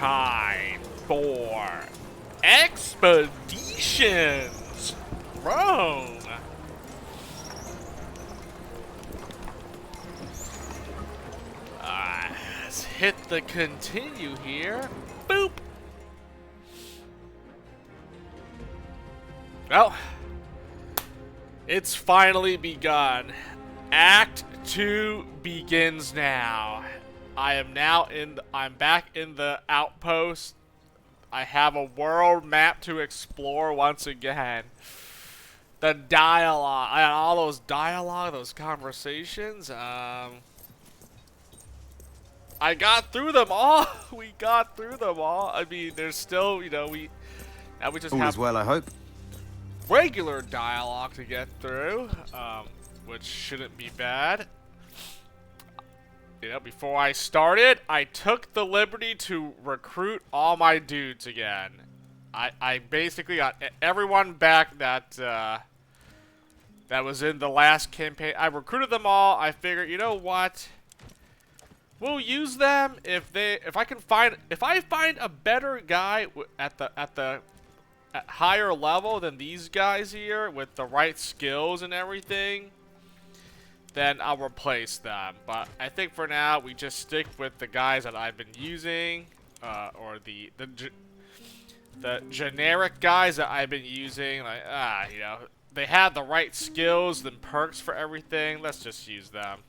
time for Expeditions Rome. Let's hit the continue here. Boop. Well, it's finally begun. Act 2 begins now. I'm back in the outpost. I have a world map to explore once again. The dialogue, all those dialogue, those conversations, I got through them all. We got through them all. I mean, there's still, we just All have is well, I hope. regular dialogue to get through, which shouldn't be bad. Before I started, I took the liberty to recruit all my dudes again. I basically got everyone back that was in the last campaign. I recruited them all. I figured, you know what? We'll use them if I find a better guy at higher level than these guys here with the right skills and everything, then I'll replace them. But I think for now we just stick with the guys that I've been using, or the generic guys that I've been using. Like they have the right skills and perks for everything. Let's just use them.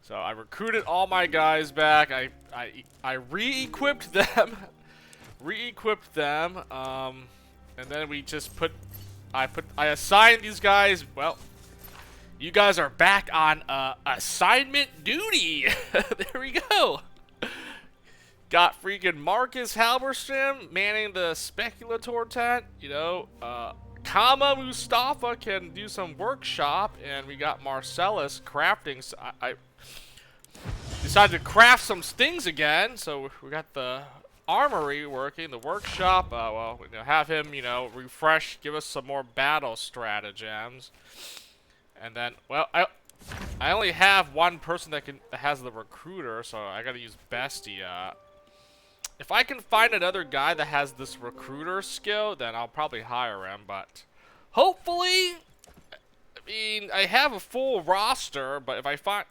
So I recruited all my guys back. I re-equipped them, and then we just I assigned these guys. Well, you guys are back on assignment duty. There we go. Got freaking Marcus Halberstam manning the speculator tent. Kama Mustafa can do some workshop, and we got Marcellus crafting. I decided to craft some things again, so we got the armory working, the workshop. Well, we're gonna have him, refresh, give us some more battle stratagems. And then, well, I only have one person that has the recruiter, so I gotta use Bestia. If I can find another guy that has this recruiter skill, then I'll probably hire him. But hopefully, I have a full roster. But if I find,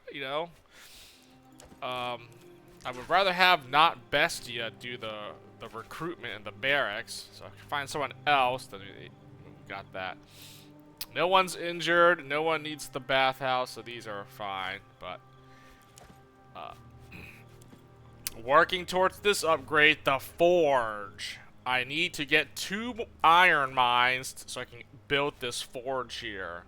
I would rather have not Bestia do the recruitment in the barracks. So if I can find someone else, then we got that. No one's injured. No one needs the bathhouse, so these are fine. But working towards this upgrade, the forge. I need to get 2 iron mines so I can build this forge here.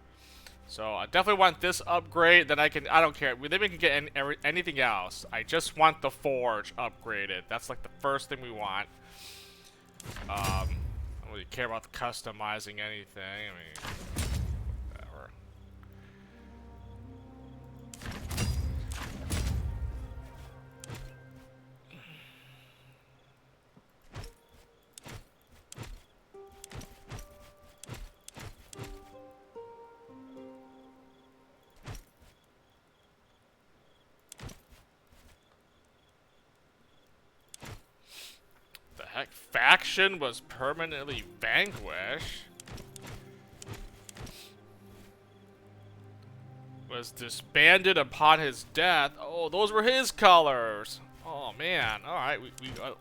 So I definitely want this upgrade. Then I don't care. Then we can get anything else. I just want the forge upgraded. That's like the first thing we want. I don't really care about customizing anything. I mean, whatever. Heck, faction was permanently vanquished. Was disbanded upon his death. Oh, those were his colors. Oh man. All right,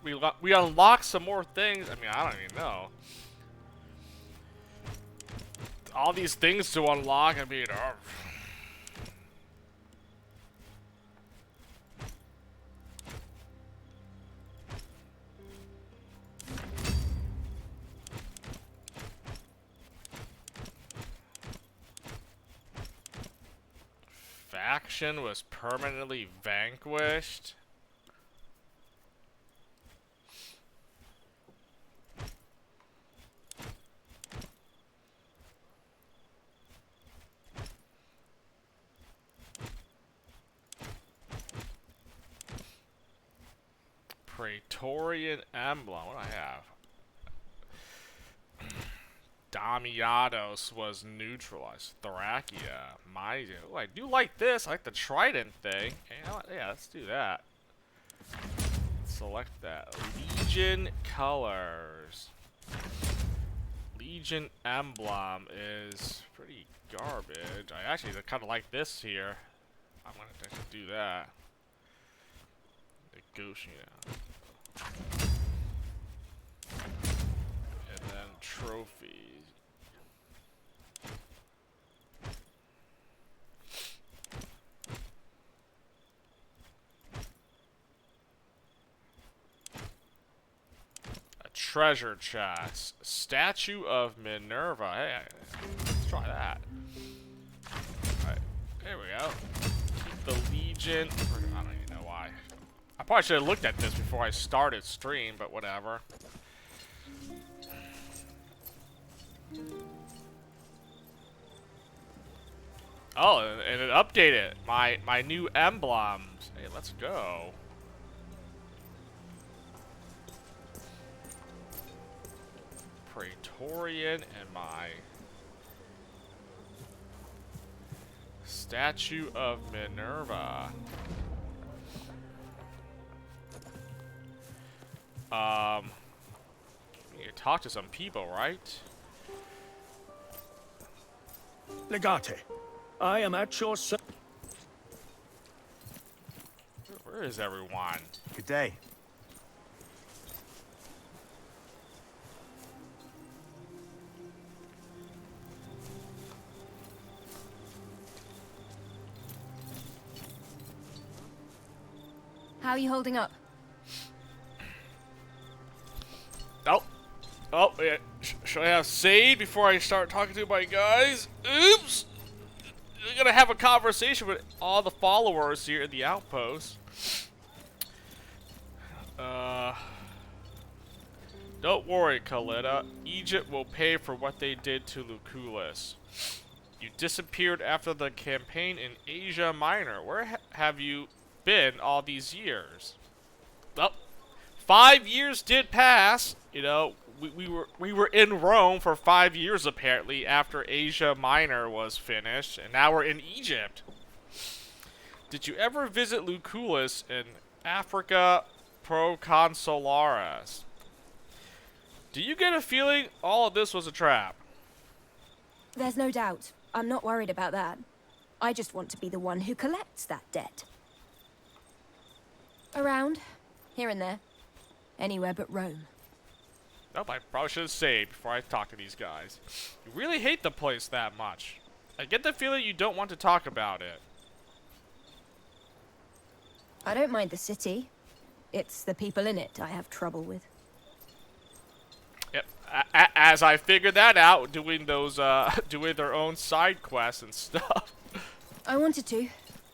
we unlocked some more things. I mean, I don't even know. All these things to unlock. I mean, faction was permanently vanquished. Praetorian emblem. What do I have? Damiatos was neutralized. Thracia. Mysia. Oh, I do like this. I like the trident thing. Okay, you know what? Yeah, let's do that. Let's select that. Legion colors. Legion emblem is pretty garbage. I actually kind of like this here. I'm gonna actually do that. The ghost, and then trophies. Treasure chest. Statue of Minerva. Hey, let's try that. Alright, there we go. Keep the Legion. I don't even know why. I probably should have looked at this before I started stream, but whatever. Oh, and it updated my new emblems. Hey, let's go. Praetorian and my Statue of Minerva. You talk to some people, right? Legate, I am at your service. Where is everyone? Good day. How are you holding up? Oh. Oh, yeah. Should I have save before I start talking to my guys? Oops! I'm gonna have a conversation with all the followers here in the outpost. Don't worry, Kalita. Egypt will pay for what they did to Lucullus. You disappeared after the campaign in Asia Minor. Where have you been all these years? Well, 5 years did pass. You know, we were in Rome for 5 years apparently after Asia Minor was finished, and now we're in Egypt. Did you ever visit Lucullus in Africa Proconsularis? Do you get a feeling all of this was a trap? There's no doubt. I'm not worried about that. I just want to be the one who collects that debt. Around. Here and there. Anywhere but Rome. Nope, I probably should have saved before I talk to these guys. You really hate the place that much. I get the feeling you don't want to talk about it. I don't mind the city. It's the people in it I have trouble with. Yep. As I figured that out, doing those, doing their own side quests and stuff. I wanted to,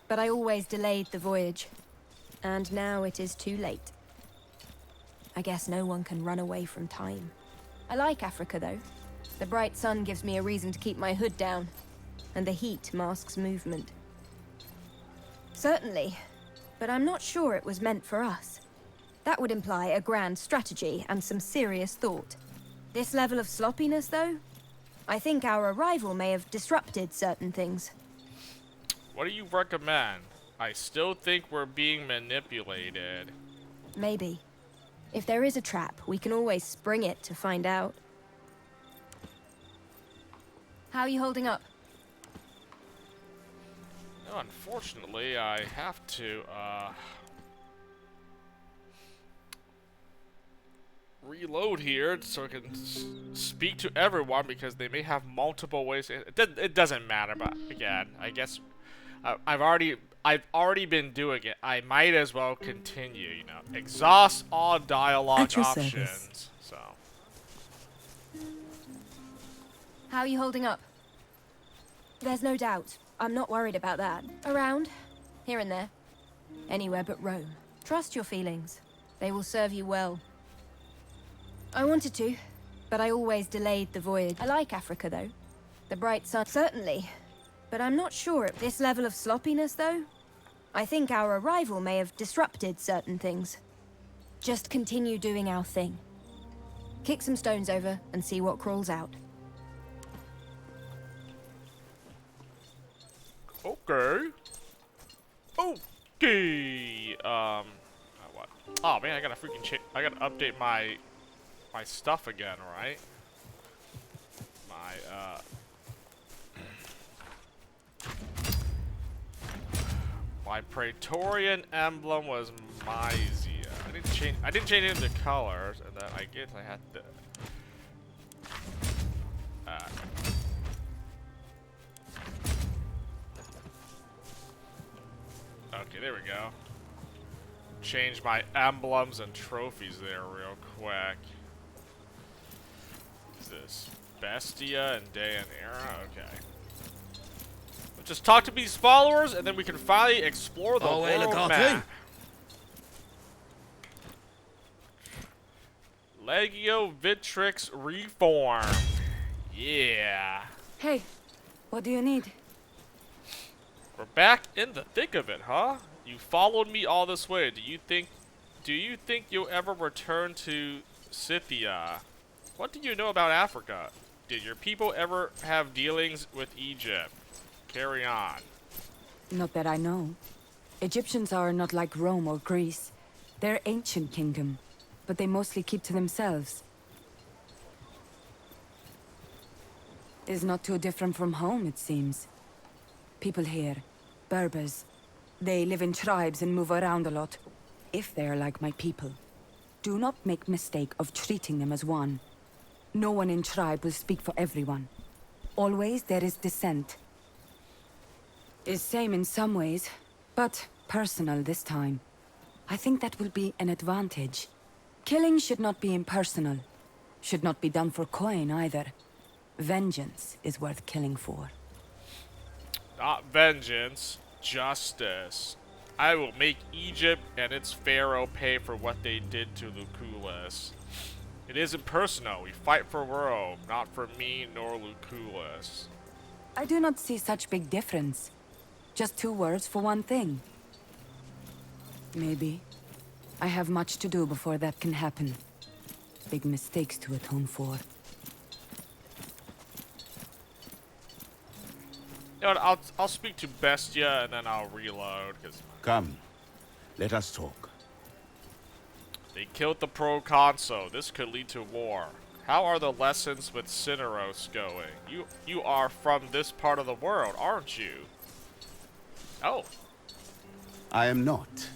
but I always delayed the voyage. And now it is too late. I guess no one can run away from time. I like Africa, though. The bright sun gives me a reason to keep my hood down, and the heat masks movement. Certainly, but I'm not sure it was meant for us. That would imply a grand strategy and some serious thought. This level of sloppiness, though? I think our arrival may have disrupted certain things. What do you recommend? I still think we're being manipulated. Maybe. If there is a trap, we can always spring it to find out. How are you holding up? No, unfortunately, I have to, reload here so I can speak to everyone because they may have multiple ways. It doesn't matter, but again, I guess I've already been doing it. I might as well continue, you know. Exhaust all dialogue options. Service. So. How are you holding up? There's no doubt. I'm not worried about that. Around. Here and there. Anywhere but Rome. Trust your feelings. They will serve you well. I wanted to, but I always delayed the voyage. I like Africa, though. The bright sun. Certainly. But I'm not sure at this level of sloppiness, though. I think our arrival may have disrupted certain things. Just continue doing our thing. Kick some stones over and see what crawls out. Okay. Okay. What? Oh man, I gotta freaking I gotta update my stuff again, right? My Praetorian emblem was Mysia. I didn't change any of the colors, and then I guess I had to. Okay, there we go. Change my emblems and trophies there real quick. What is this? Bestia and Daenerys? Okay. We'll just talk to these followers, and then we can finally explore the world map. Legio Vitrix Reform. Yeah. Hey, what do you need? We're back in the thick of it, huh? You followed me all this way. Do you think you'll ever return to Scythia? What do you know about Africa? Did your people ever have dealings with Egypt? Carry on. Not that I know. Egyptians are not like Rome or Greece. They're ancient kingdom, but they mostly keep to themselves. Is not too different from home, it seems. People here, Berbers, they live in tribes and move around a lot. If they are like my people, do not make mistake of treating them as one. No one in tribe will speak for everyone. Always there is dissent. Is same in some ways, but personal this time. I think that will be an advantage. Killing should not be impersonal. Should not be done for coin either. Vengeance is worth killing for. Not vengeance, justice. I will make Egypt and its pharaoh pay for what they did to Lucullus. It isn't personal. We fight for Rome, not for me nor Lucullus. I do not see such big difference. Just two words for one thing. Maybe. I have much to do before that can happen. Big mistakes to atone for. You know what, I'll speak to Bestia and then I'll reload, because Come, let us talk. they killed the proconsul. This could lead to war. How are the lessons with Cineros going? You are from this part of the world, aren't you? Oh. I am not.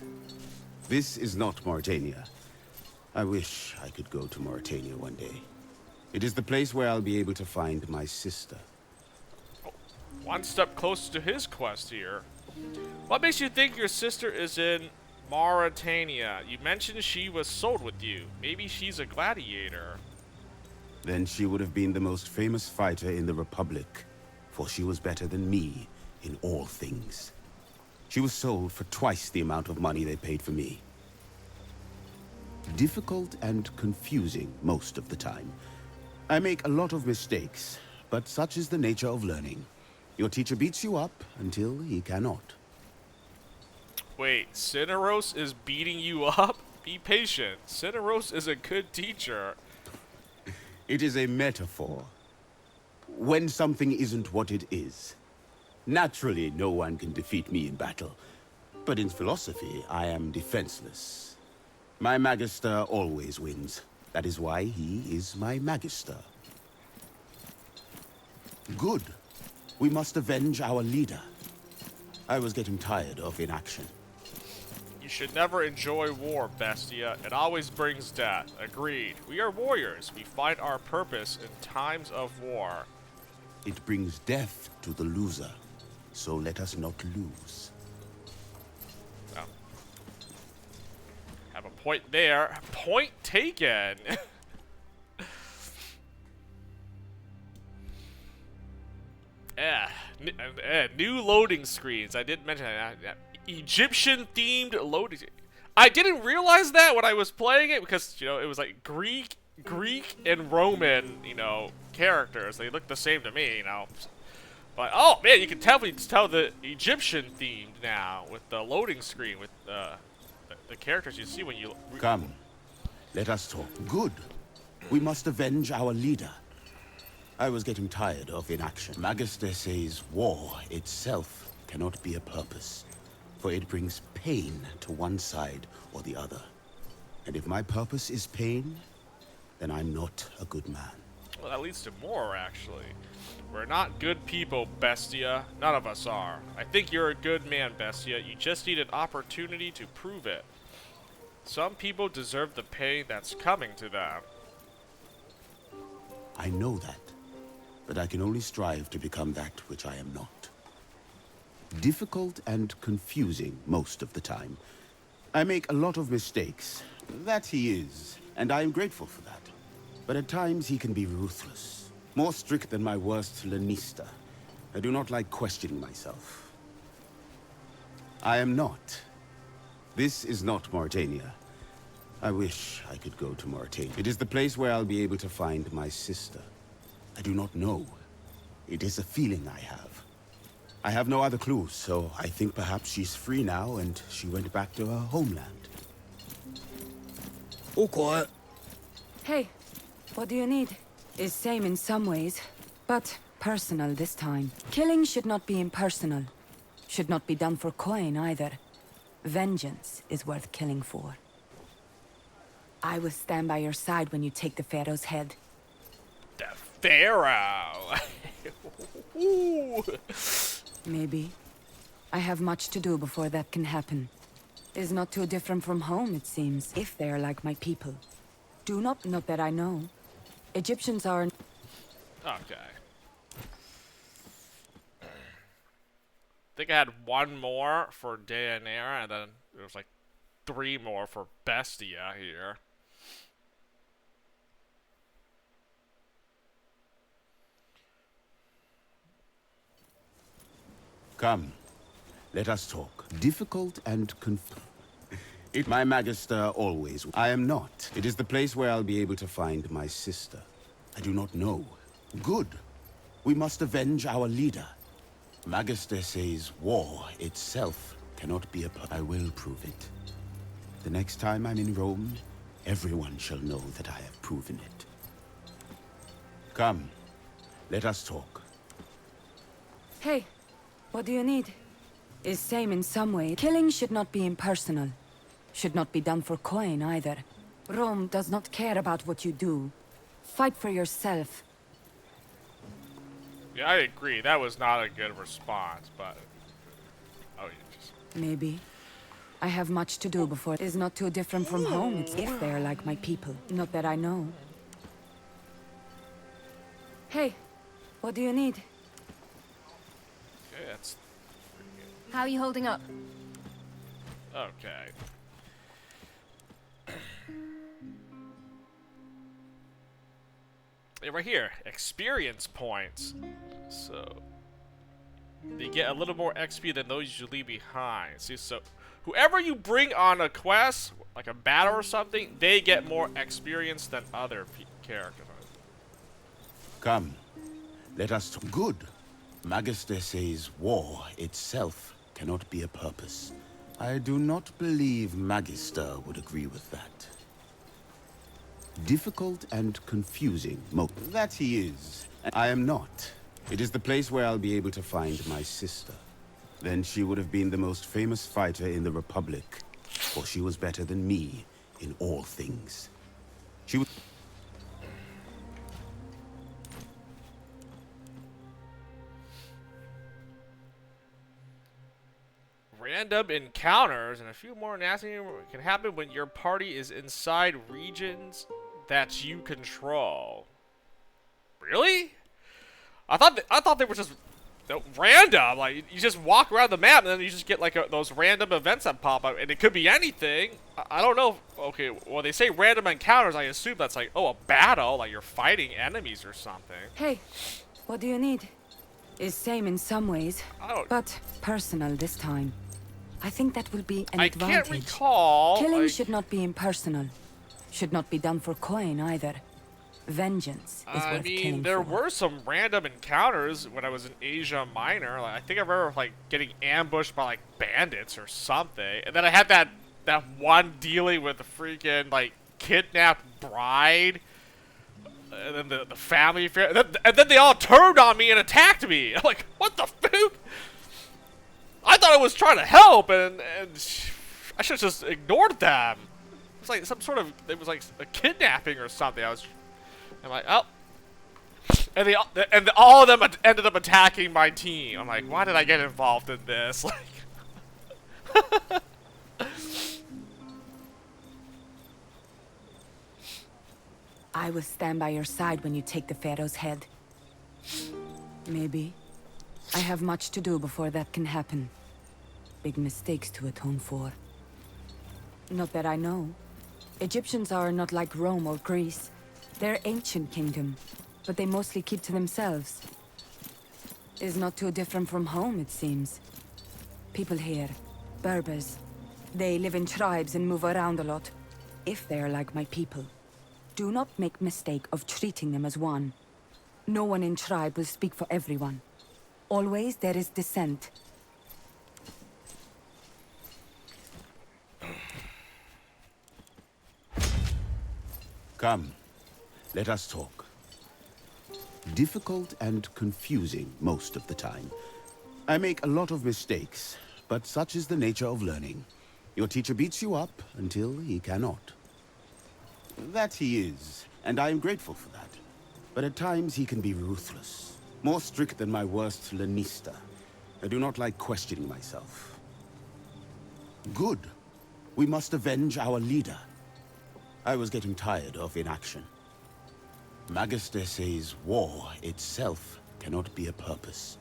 This is not Mauritania. I wish I could go to Mauritania one day. It is the place where I'll be able to find my sister. One step closer to his quest here. What makes you think your sister is in Mauritania? You mentioned she was sold with you. Maybe she's a gladiator. Then she would have been the most famous fighter in the Republic, for she was better than me in all things. She was sold for twice the amount of money they paid for me. Difficult and confusing most of the time. I make a lot of mistakes, but such is the nature of learning. Your teacher beats you up until he cannot. Wait, Cineros is beating you up? Be patient. Cineros is a good teacher. It is a metaphor. When something isn't what it is. Naturally, no one can defeat me in battle. But in philosophy, I am defenseless. My Magister always wins. That is why he is my Magister. Good. We must avenge our leader. I was getting tired of inaction. You should never enjoy war, Bestia. It always brings death. Agreed. We are warriors. We find our purpose in times of war. It brings death to the loser. So let us not lose. Oh. Have a point there. Point taken. New loading screens. I didn't mention that. Egyptian-themed loading. I didn't realize that when I was playing it because, you know, it was like Greek and Roman, you know, characters. They look the same to me, you know. But, oh, man, you can definitely tell the Egyptian-themed now with the loading screen, with the characters you see when you... Come, let us talk. Good. We must avenge our leader. I was getting tired of inaction. Magister says war itself cannot be a purpose, for it brings pain to one side or the other. And if my purpose is pain, then I'm not a good man. Well, that leads to more, actually. We're not good people, Bestia. None of us are. I think you're a good man, Bestia. You just need an opportunity to prove it. Some people deserve the pain that's coming to them. I know that, but I can only strive to become that which I am not. Difficult and confusing most of the time. I make a lot of mistakes. That he is, and I am grateful for that. But at times he can be ruthless. More strict than my worst Lanista. I do not like questioning myself. I am not. This is not Mauritania. I wish I could go to Mauritania. It is the place where I'll be able to find my sister. I do not know. It is a feeling I have. I have no other clues, so I think perhaps she's free now and she went back to her homeland. All quiet. Hey, what do you need? Is same in some ways, but personal this time. Killing should not be impersonal. Should not be done for coin either. Vengeance is worth killing for. I will stand by your side when you take the Pharaoh's head. The Pharaoh! Ooh. Maybe. I have much to do before that can happen. Is not too different from home, it seems, if they are like my people. Do not that I know. Egyptians are... Okay. I think I had one more for Deianira, and then there was like 3 more for Bestia here. Come, let us talk. Difficult and my Magister always. I am not. It is the place where I'll be able to find my sister. I do not know. Good. We must avenge our leader. Magister says war itself cannot be I will prove it. The next time I'm in Rome, everyone shall know that I have proven it. Come, let us talk. Hey, what do you need? Is same in some way. Killing should not be impersonal. Should not be done for coin either. Rome does not care about what you do. Fight for yourself. Yeah, I agree. That was not a good response, but... Oh, you just... Maybe. I have much to do before. Is not too different from home. It's if they are like my people. Not that I know. Hey, what do you need? Okay, that's... How are you holding up? Okay. Yeah, right here, experience points. So they get a little more XP than those you leave behind. See, so whoever you bring on a quest, like a battle or something, they get more experience than other characters. Come, let us talk. Good. Magister says war itself cannot be a purpose. I do not believe Magister would agree with that. Difficult and confusing. That he is. I am not. It is the place where I'll be able to find my sister. Then she would have been the most famous fighter in the Republic, for she was better than me in all things. She was... Random encounters and a few more nasty can happen when your party is inside regions that you control. Really? I thought they were just random. Like you just walk around the map and then you just get like those random events that pop up, and it could be anything. I don't know. Okay, well they say random encounters. I assume that's like a battle, like you're fighting enemies or something. Hey, what do you need? Is same in some ways, but personal this time. I think that will be an advantage. I can't recall. Killing should not be impersonal. Should not be done for coin either. Vengeance is worth killing there for. were some random encounters when I was in Asia Minor. Like, I think I remember like getting ambushed by like bandits or something, and then I had that one dealing with the freaking like kidnapped bride, and then the family affair, and then they all turned on me and attacked me. I'm like, what the fuck? I thought I was trying to help, and I should have just ignored them. was like some sort of, it was like a kidnapping or something. I'm like, oh. And all of them ended up attacking my team. I'm like, why did I get involved in this? Like, I will stand by your side when you take the Pharaoh's head. Maybe. I have much to do before that can happen. Big mistakes to atone for. Not that I know. Egyptians are not like Rome or Greece. They're ancient kingdom, but they mostly keep to themselves. Is not too different from home, it seems. People here, Berbers, they live in tribes and move around a lot. If they are like my people. Do not make mistake of treating them as one. No one in tribe will speak for everyone. Always there is dissent. Come, let us talk. Difficult and confusing most of the time. I make a lot of mistakes, but such is the nature of learning. Your teacher beats you up until he cannot. That he is, and I am grateful for that. But at times he can be ruthless. More strict than my worst Lanista. I do not like questioning myself. Good. We must avenge our leader. I was getting tired of inaction. Magister says war itself cannot be a purpose,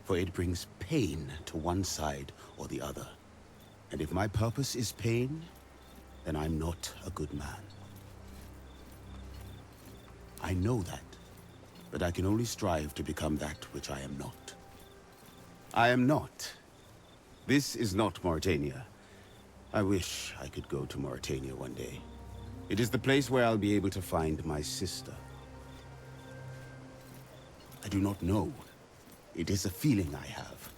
for it brings pain to one side or the other. And if my purpose is pain, then I'm not a good man. I know that, but I can only strive to become that which I am not. I am not. This is not Mauretania. I wish I could go to Mauretania one day. It is the place where I'll be able to find my sister. I do not know. It is a feeling I have.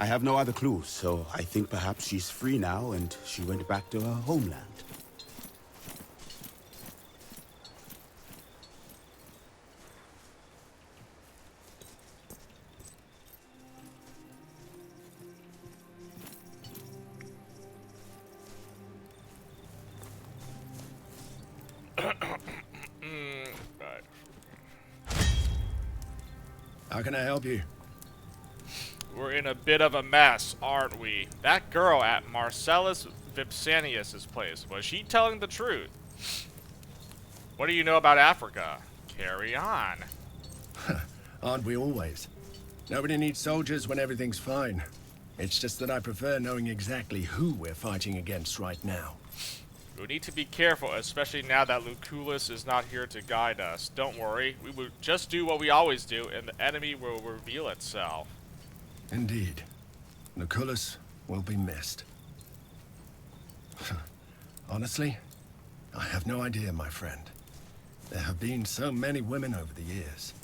I have no other clue, so I think perhaps she's free now and she went back to her homeland. How can I help you? we're in a bit of a mess, aren't we? That girl at Marcellus Vipsanius' place, was she telling the truth? What do you know about Africa? Carry on. Aren't we always? Nobody needs soldiers when everything's fine. It's just that I prefer knowing exactly who we're fighting against right now. We need to be careful, especially now that Lucullus is not here to guide us. Don't worry, we will just do what we always do, and the enemy will reveal itself. Indeed. Lucullus will be missed. Honestly, I have no idea, my friend. There have been so many women over the years.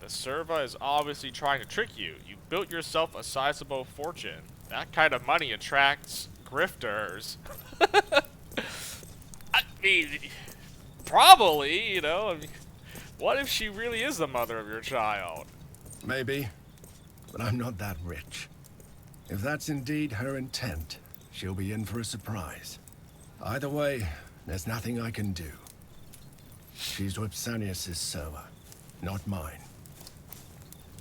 The Serva is obviously trying to trick you. You built yourself a sizable fortune. That kind of money attracts grifters. I mean, probably, you know. I mean, what if she really is the mother of your child? Maybe, but I'm not that rich. If that's indeed her intent, she'll be in for a surprise. Either way, there's nothing I can do. She's Vipsanius' server, not mine.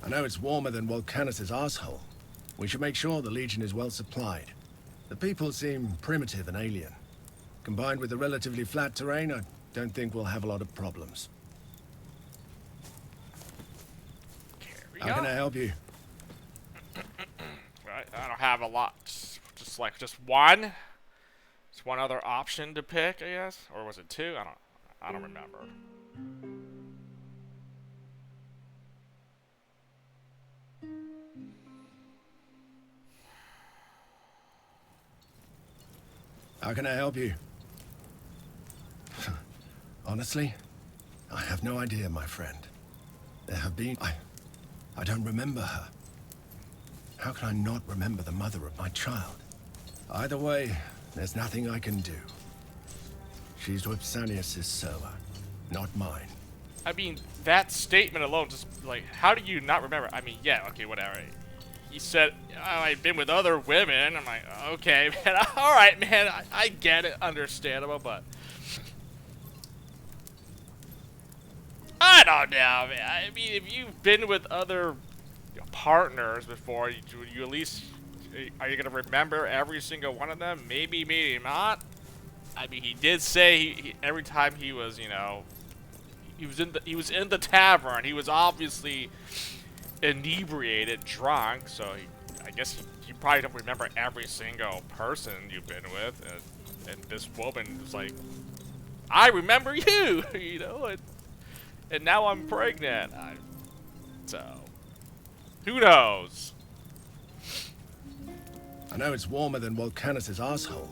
I know it's warmer than Volcanus' arsehole. We should make sure the Legion is well supplied. The people seem primitive and alien. Combined with the relatively flat terrain, I don't think we'll have a lot of problems. How can I help you? Right, I don't have a lot. Just one. Just one other option to pick, I guess, or was it two? I don't remember. How can I help you? Honestly, I have no idea, my friend. There have been... I don't remember her. How can I not remember the mother of my child? Either way, there's nothing I can do. She's Vipsanius' server, not mine. I mean, that statement alone, just like, how do you not remember? I mean, yeah, okay, whatever. he said, oh, I've been with other women. I'm like, okay, man, all right, man, I get it, understandable, but I don't know, man. I mean, if you've been with other partners before, you at least, are you gonna remember every single one of them? Maybe, maybe not. I mean, he did say every time he was, you know, he was in the tavern. He was obviously inebriated, drunk. So I guess you probably don't remember every single person you've been with. And this woman was like, I remember you, you know, and now I'm pregnant. So who knows? I know it's warmer than Volcanus' asshole.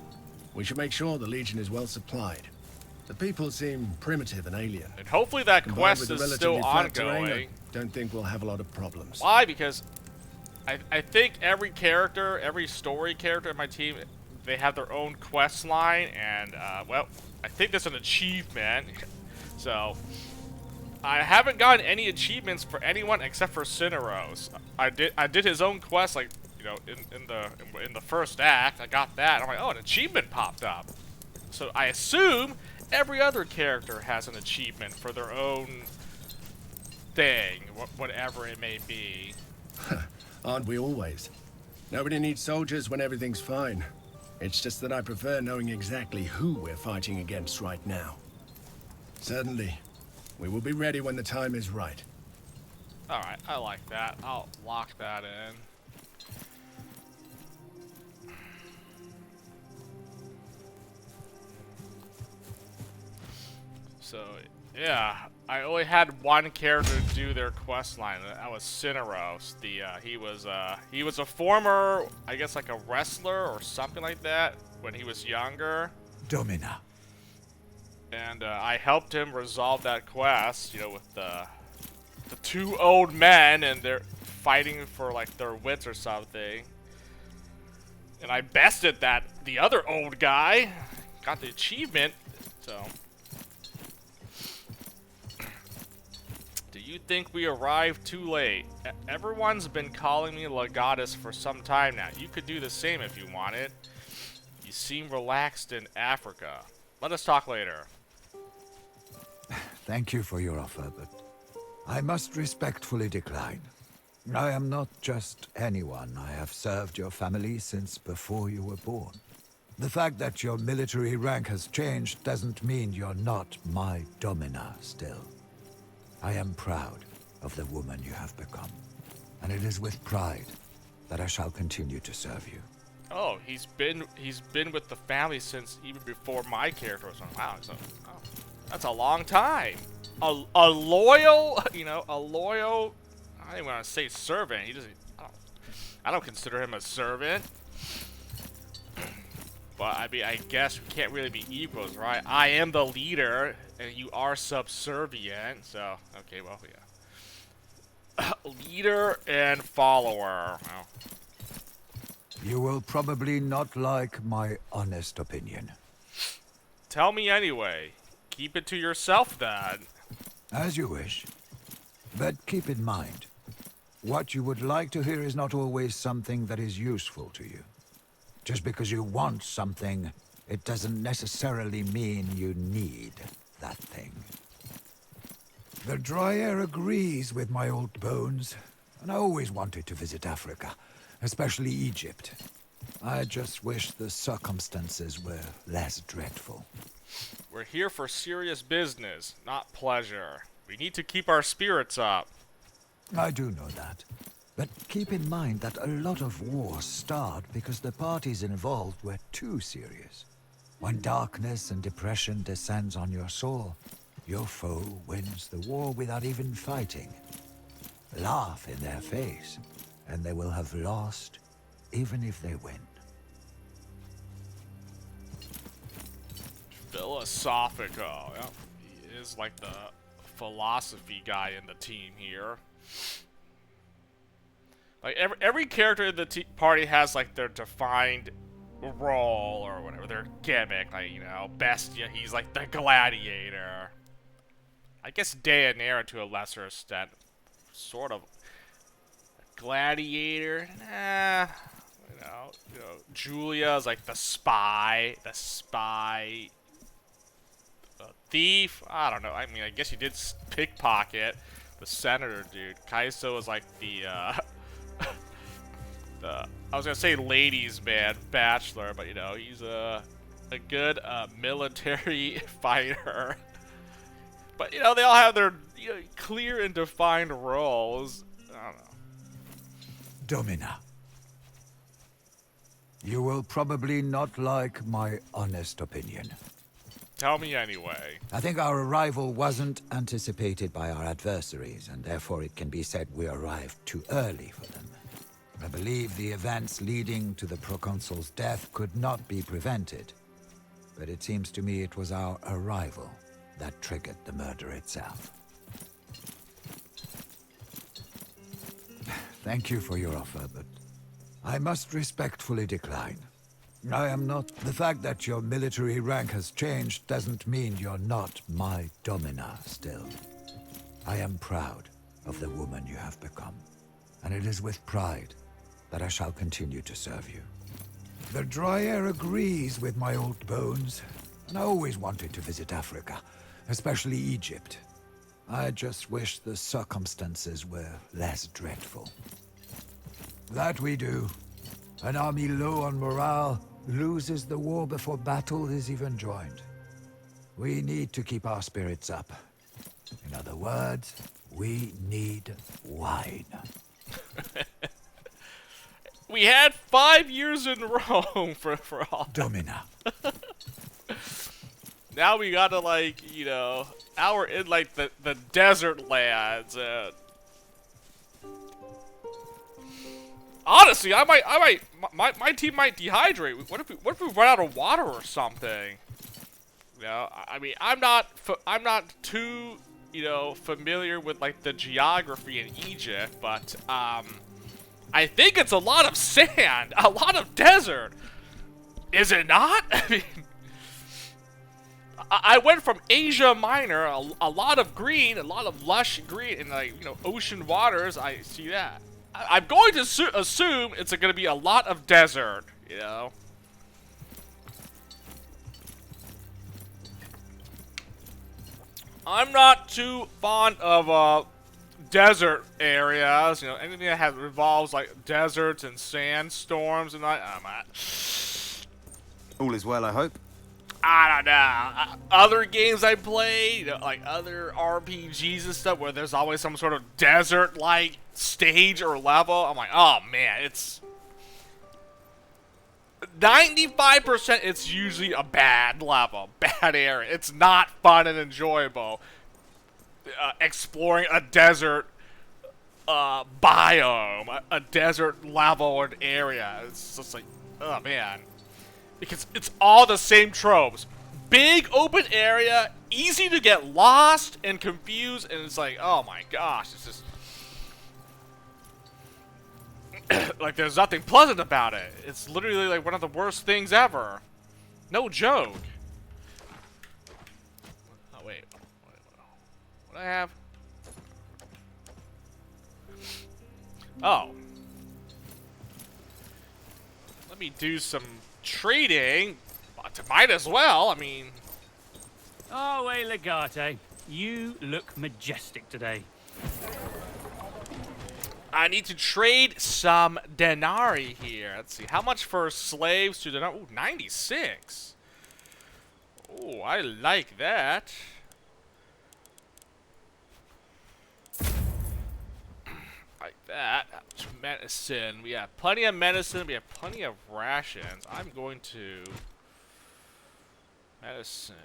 We should make sure the Legion is well supplied. The people seem primitive and alien. And hopefully that Combined quest with the is still relatively flat terrain, ongoing. I don't think we'll have a lot of problems. Why? Because I think every character, every story character in my team, they have their own quest line, and well, I think that's an achievement. So I haven't gotten any achievements for anyone except for Cineros. I did his own quest, like, you know, in the first act. I got that. I'm like, oh, an achievement popped up. So I assume every other character has an achievement for their own thing, whatever it may be. Aren't we always? Nobody needs soldiers when everything's fine. It's just that I prefer knowing exactly who we're fighting against right now. Certainly. We will be ready when the time is right. Alright, I like that. I'll lock that in. So, yeah, I only had one character do their quest line. That was Cineros. He was a former, I guess, like a wrestler or something like that when he was younger. Domina. And I helped him resolve that quest, you know, with the two old men, and they're fighting for like their wits or something. And I bested the other old guy, got the achievement. So, do you think we arrived too late? Everyone's been calling me Legatus for some time now. You could do the same if you wanted. You seem relaxed in Africa. Let us talk later. Thank you for your offer, but I must respectfully decline. I am not just anyone. I have served your family since before you were born. The fact that your military rank has changed doesn't mean you're not my Domina still. I am proud of the woman you have become, and it is with pride that I shall continue to serve you. Oh, he's been with the family since even before my character was on. Wow, so, oh, that's a long time. A loyal, you know, a loyal. I don't even want to say servant. He doesn't. I don't consider him a servant. But I mean, I guess we can't really be equals, right? I am the leader, and you are subservient. So, okay, well, yeah. Leader and follower. Well. You will probably not like my honest opinion. Tell me anyway. Keep it to yourself, then. As you wish. But keep in mind, what you would like to hear is not always something that is useful to you. Just because you want something, it doesn't necessarily mean you need that thing. The Dryair agrees with my old bones, and I always wanted to visit Africa, especially Egypt. I just wish the circumstances were less dreadful. We're here for serious business, not pleasure. We need to keep our spirits up. I do know that. But keep in mind that a lot of wars start because the parties involved were too serious. When darkness and depression descends on your soul, your foe wins the war without even fighting. Laugh in their face, and they will have lost, even if they win. Philosophical. Yep. He is like the philosophy guy in the team here. Like every character in the party has like their defined role or whatever, their gimmick. Like, you know, Bestia, he's like the gladiator. I guess Deianira to a lesser extent, sort of. gladiator. Nah. You know, Julia's like the spy, thief. I don't know. I mean, I guess he did pickpocket the senator dude. Kaiso is like the I was gonna say ladies man bachelor, but you know he's a good military fighter. But you know they all have their clear and defined roles. I don't know. Domina. You will probably not like my honest opinion. Tell me anyway. I think our arrival wasn't anticipated by our adversaries, and therefore it can be said we arrived too early for them. I believe the events leading to the proconsul's death could not be prevented, but it seems to me it was our arrival that triggered the murder itself. Thank you for your offer, but I must respectfully decline. I am not... The fact that your military rank has changed doesn't mean you're not my Domina still. I am proud of the woman you have become, and it is with pride that I shall continue to serve you. The Dryair agrees with my old bones, and I always wanted to visit Africa, especially Egypt. I just wish the circumstances were less dreadful. That we do. An army low on morale loses the war before battle is even joined. We need to keep our spirits up. In other words, we need wine. We had 5 years in Rome for all. Domina. Now we gotta like, you know, now we're in like the desert lands. Honestly, my team might dehydrate. What if we run out of water or something? You know, I mean, I'm not too, you know, familiar with like the geography in Egypt, but I think it's a lot of sand, a lot of desert. Is it not? I mean, I went from Asia Minor, a lot of green, a lot of lush green, and like, you know, ocean waters. I see that. I'm going to assume it's going to be a lot of desert, you know. I'm not too fond of desert areas, you know, anything that involves like deserts and sandstorms and like, All is well, I hope. I don't know. Other games I play, you know, like other RPGs and stuff, where there's always some sort of desert-like stage or level, I'm like, oh man, it's 95%. It's usually a bad level, bad area. It's not fun and enjoyable. Exploring a desert biome, a desert level and area. It's just like, oh man. Because it's all the same tropes. Big open area, easy to get lost and confused, and it's like, oh my gosh, it's just... like, there's nothing pleasant about it. It's literally like one of the worst things ever. No joke. Oh, wait. What do I have? Oh. Let me do some trading, but might as well. I mean, Oh, hey, Legate. You look majestic today. I need to trade some denarii here. Let's see, how much for slaves to denarii? Ooh, 96. Ooh, I like that. Like that. Medicine. We have plenty of medicine. We have plenty of rations. I'm going to... Medicine.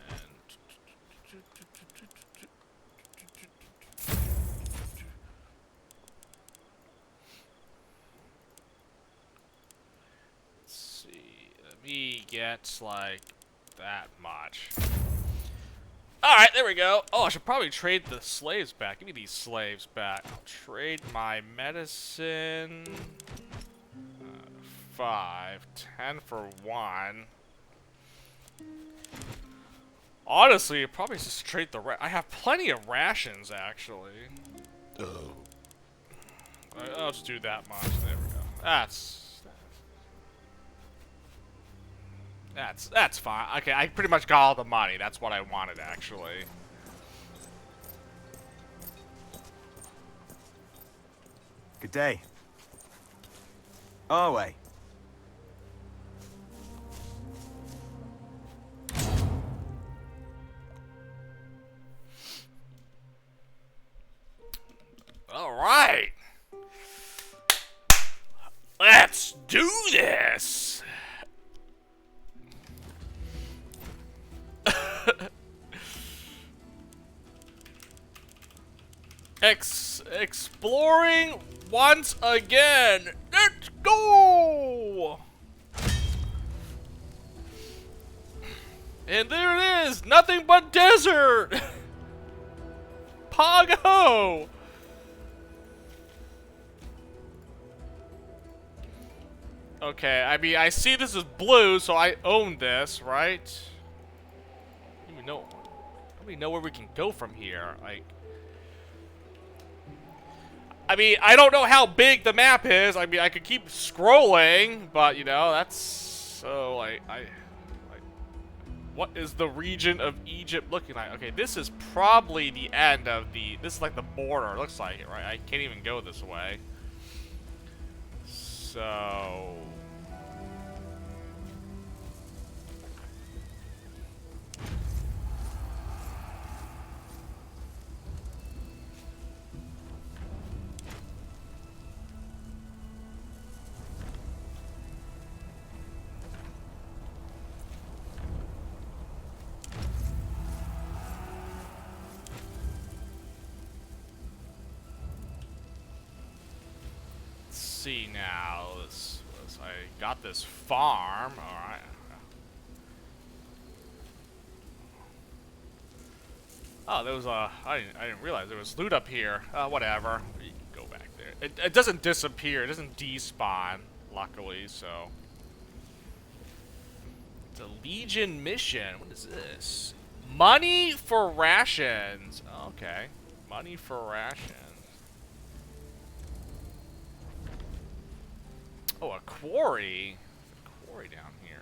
Let's see. Let me get, like, that much. Alright, there we go. Oh, I should probably trade the slaves back. Give me these slaves back. I'll trade my medicine. 5. 10 for 1. Honestly, probably just trade the I have plenty of rations, actually. I'll just do that much. There we go. That's fine. Okay, I pretty much got all the money. That's what I wanted, actually. Good day. Our way. All right. Let's do this. Exploring once again. Let's go. And there it is. Nothing but desert. Pago. Okay, I mean, I see this is blue, so I own this, right? I don't even know where we can go from here. Like, I mean, I don't know how big the map is. I mean, I could keep scrolling, but you know, that's so like, what is the region of Egypt looking like? Okay, this is probably the end of the. This is like the border. It looks like it, right? I can't even go this way. So. See now, I got this farm. All right. Oh, there was a. I didn't realize there was loot up here. Whatever. You can go back there. It doesn't disappear. It doesn't despawn. Luckily, so. It's a Legion mission. What is this? Money for rations. Okay. Money for rations. Oh, a quarry. There's a quarry down here.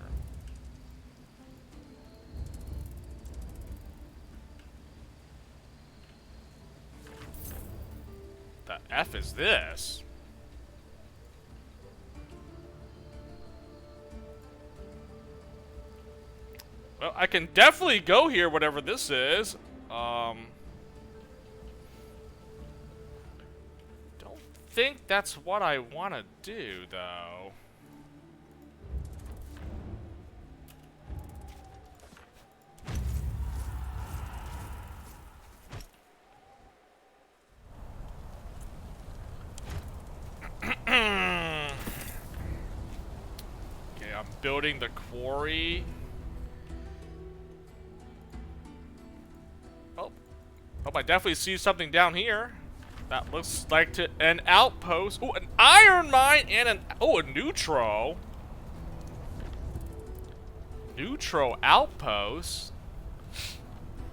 The F is this? Well, I can definitely go here, whatever this is. Think that's what I want to do, though. Okay, I'm building the quarry. Oh, I definitely see something down here. That looks like an outpost. Oh, an iron mine and a neutral. Neutral outpost.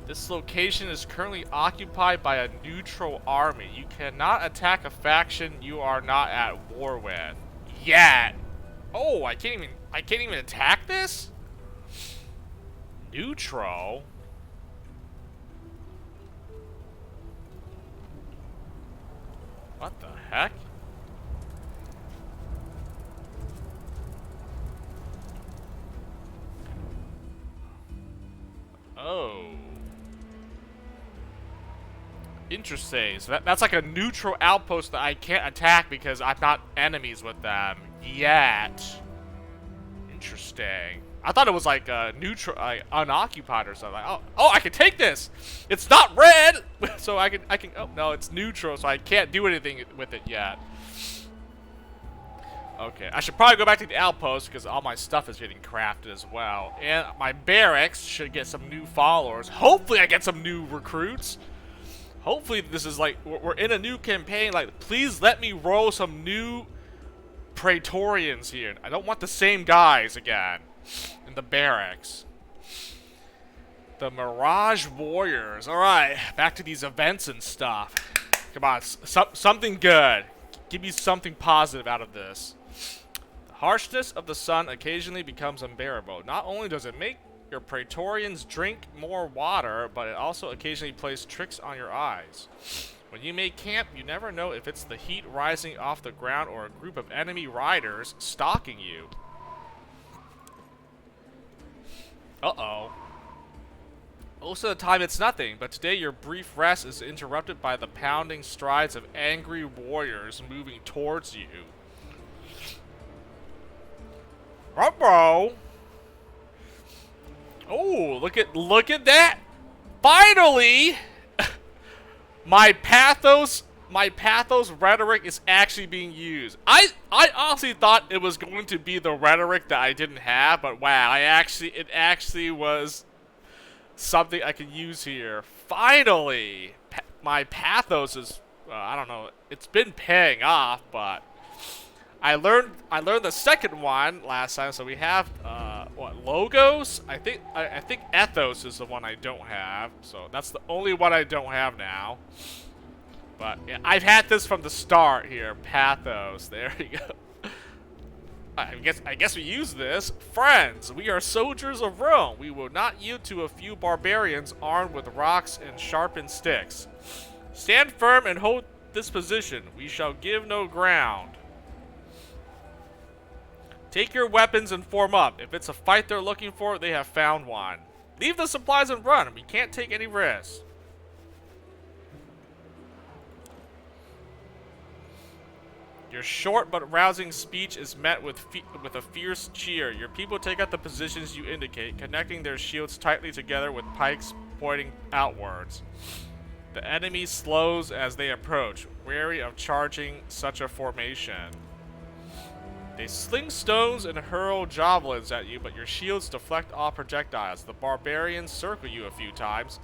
This location is currently occupied by a neutral army. You cannot attack a faction you are not at war with. Yet. Oh, I can't even attack this? Neutral. What the heck? Oh. Interesting. So that's like a neutral outpost that I can't attack because I'm not enemies with them yet. Interesting. I thought it was like neutral, unoccupied or something. Oh, I can take this. It's not red, so I can. Oh no, it's neutral, so I can't do anything with it yet. Okay, I should probably go back to the outpost because all my stuff is getting crafted as well, and my barracks should get some new followers. Hopefully, I get some new recruits. Hopefully, this is like we're in a new campaign. Like, please let me roll some new Praetorians here. I don't want the same guys again. In the barracks. The Mirage Warriors. Alright, back to these events and stuff. Come on, something good. give me something positive out of this. The harshness of the sun occasionally becomes unbearable. Not only does it make your Praetorians drink more water, but it also occasionally plays tricks on your eyes. When you make camp, you never know if it's the heat rising off the ground or a group of enemy riders stalking you. Uh-oh. Most of the time it's nothing, but today your brief rest is interrupted by the pounding strides of angry warriors moving towards you. Uh-oh. Oh, look at that! Finally! my pathos rhetoric is actually being used. I honestly thought it was going to be the rhetoric that I didn't have, but wow, it actually was something I can use here. Finally! My pathos is, I don't know, it's been paying off, but I learned the second one last time, so we have, what, Logos? I think Ethos is the one I don't have, so that's the only one I don't have now. But, yeah, I've had this from the start here, Pathos, there you go. I guess we use this. Friends, we are soldiers of Rome. We will not yield to a few barbarians armed with rocks and sharpened sticks. Stand firm and hold this position. We shall give no ground. Take your weapons and form up. If it's a fight they're looking for, they have found one. Leave the supplies and run. We can't take any risks. Your short but rousing speech is met with a fierce cheer. Your people take out the positions you indicate, connecting their shields tightly together with pikes pointing outwards. The enemy slows as they approach, wary of charging such a formation. They sling stones and hurl javelins at you, but your shields deflect all projectiles. The barbarians circle you a few times,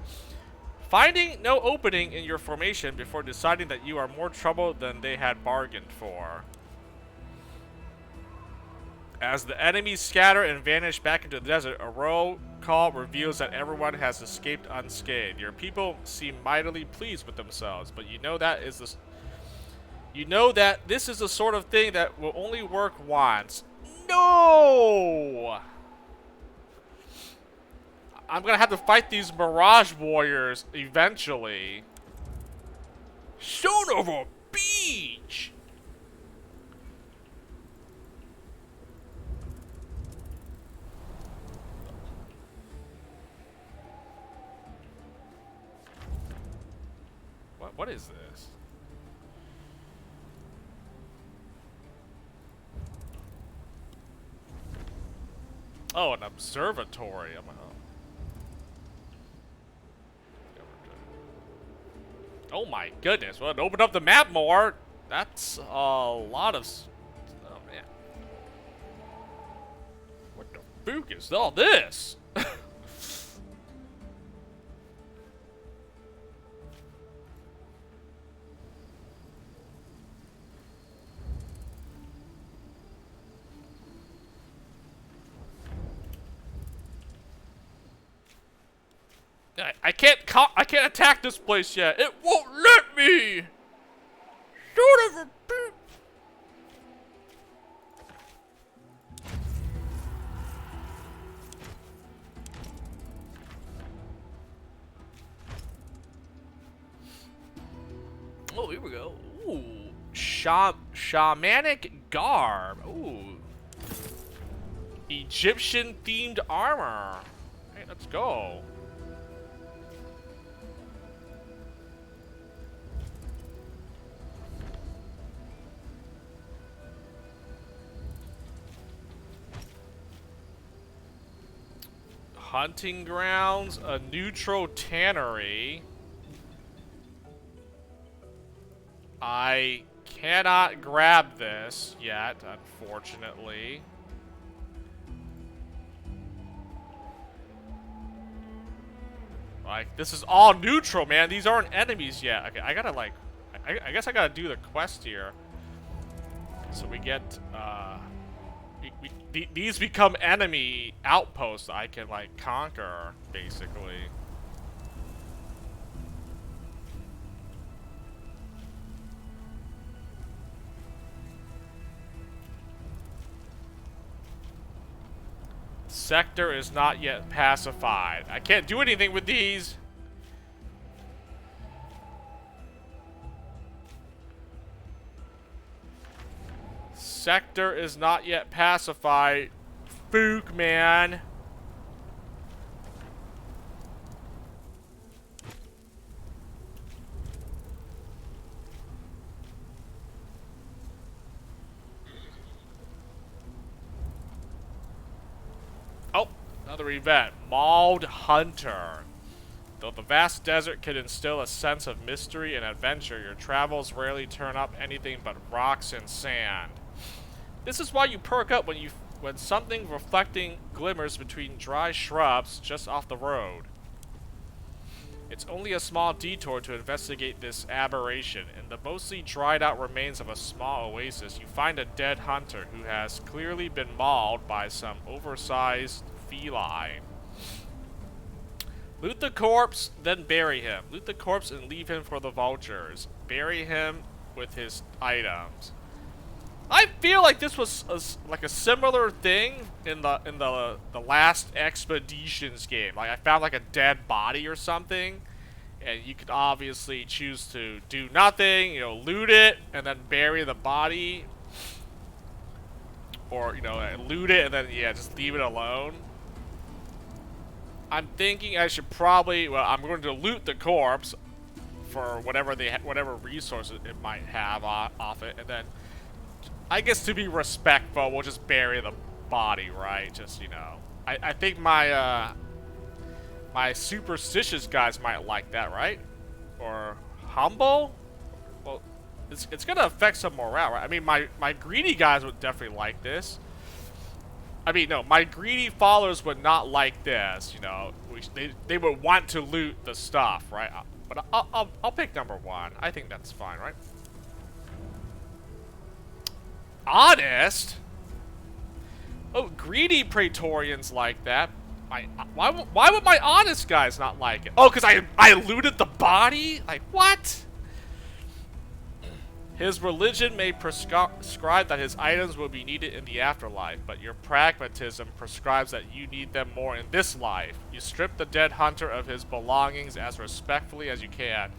finding no opening in your formation before deciding that you are more trouble than they had bargained for. As the enemies scatter and vanish back into the desert, a roll call reveals that everyone has escaped unscathed. Your people seem mightily pleased with themselves, but you know that this is the sort of thing that will only work once. No! I'm gonna have to fight these Mirage Warriors eventually. Son of a beach! What is this? Oh, an observatory. Oh my goodness, well, open up the map more. That's a lot of... Oh man. What the fuck is all this? I can't attack this place yet. It won't let me. Son of a bitch. Oh, here we go. Ooh, shamanic garb. Ooh, Egyptian themed armor. Hey, let's go. Hunting grounds, a neutral tannery. I cannot grab this yet, unfortunately. Like, this is all neutral, man. These aren't enemies yet. Okay, I gotta, like... I guess I gotta do the quest here. So we get, these become enemy outposts I can, like, conquer, basically. Sector is not yet pacified. I can't do anything with these. Sector is not yet pacified. Fook, man. Oh, another event. Mauled Hunter. Though the vast desert can instill a sense of mystery and adventure, your travels rarely turn up anything but rocks and sand. This is why you perk up when something reflecting glimmers between dry shrubs just off the road. It's only a small detour to investigate this aberration. In the mostly dried out remains of a small oasis, you find a dead hunter who has clearly been mauled by some oversized feline. Loot the corpse, then bury him. Loot the corpse and leave him for the vultures. Bury him with his items. I feel like this was like a similar thing in the last Expeditions game. Like I found like a dead body or something, and you could obviously choose to do nothing, you know, loot it and then bury the body, or you know, loot it and then yeah, just leave it alone. I'm thinking I should probably, well, I'm going to loot the corpse for whatever whatever resources it might have off it, and then I guess to be respectful, we'll just bury the body, right? Just, you know, I think my my superstitious guys might like that, right? Or humble? Well, it's gonna affect some morale, right? I mean, my greedy guys would definitely like this. I mean, no, my greedy followers would not like this, you know. They would want to loot the stuff, right? But I'll pick number 1. I think that's fine, right? Honest? Oh, greedy Praetorians like that. Why would my honest guys not like it? Oh, because I looted the body? Like, what? His religion may prescribe that his items will be needed in the afterlife, but your pragmatism prescribes that you need them more in this life. You strip the dead hunter of his belongings as respectfully as you can,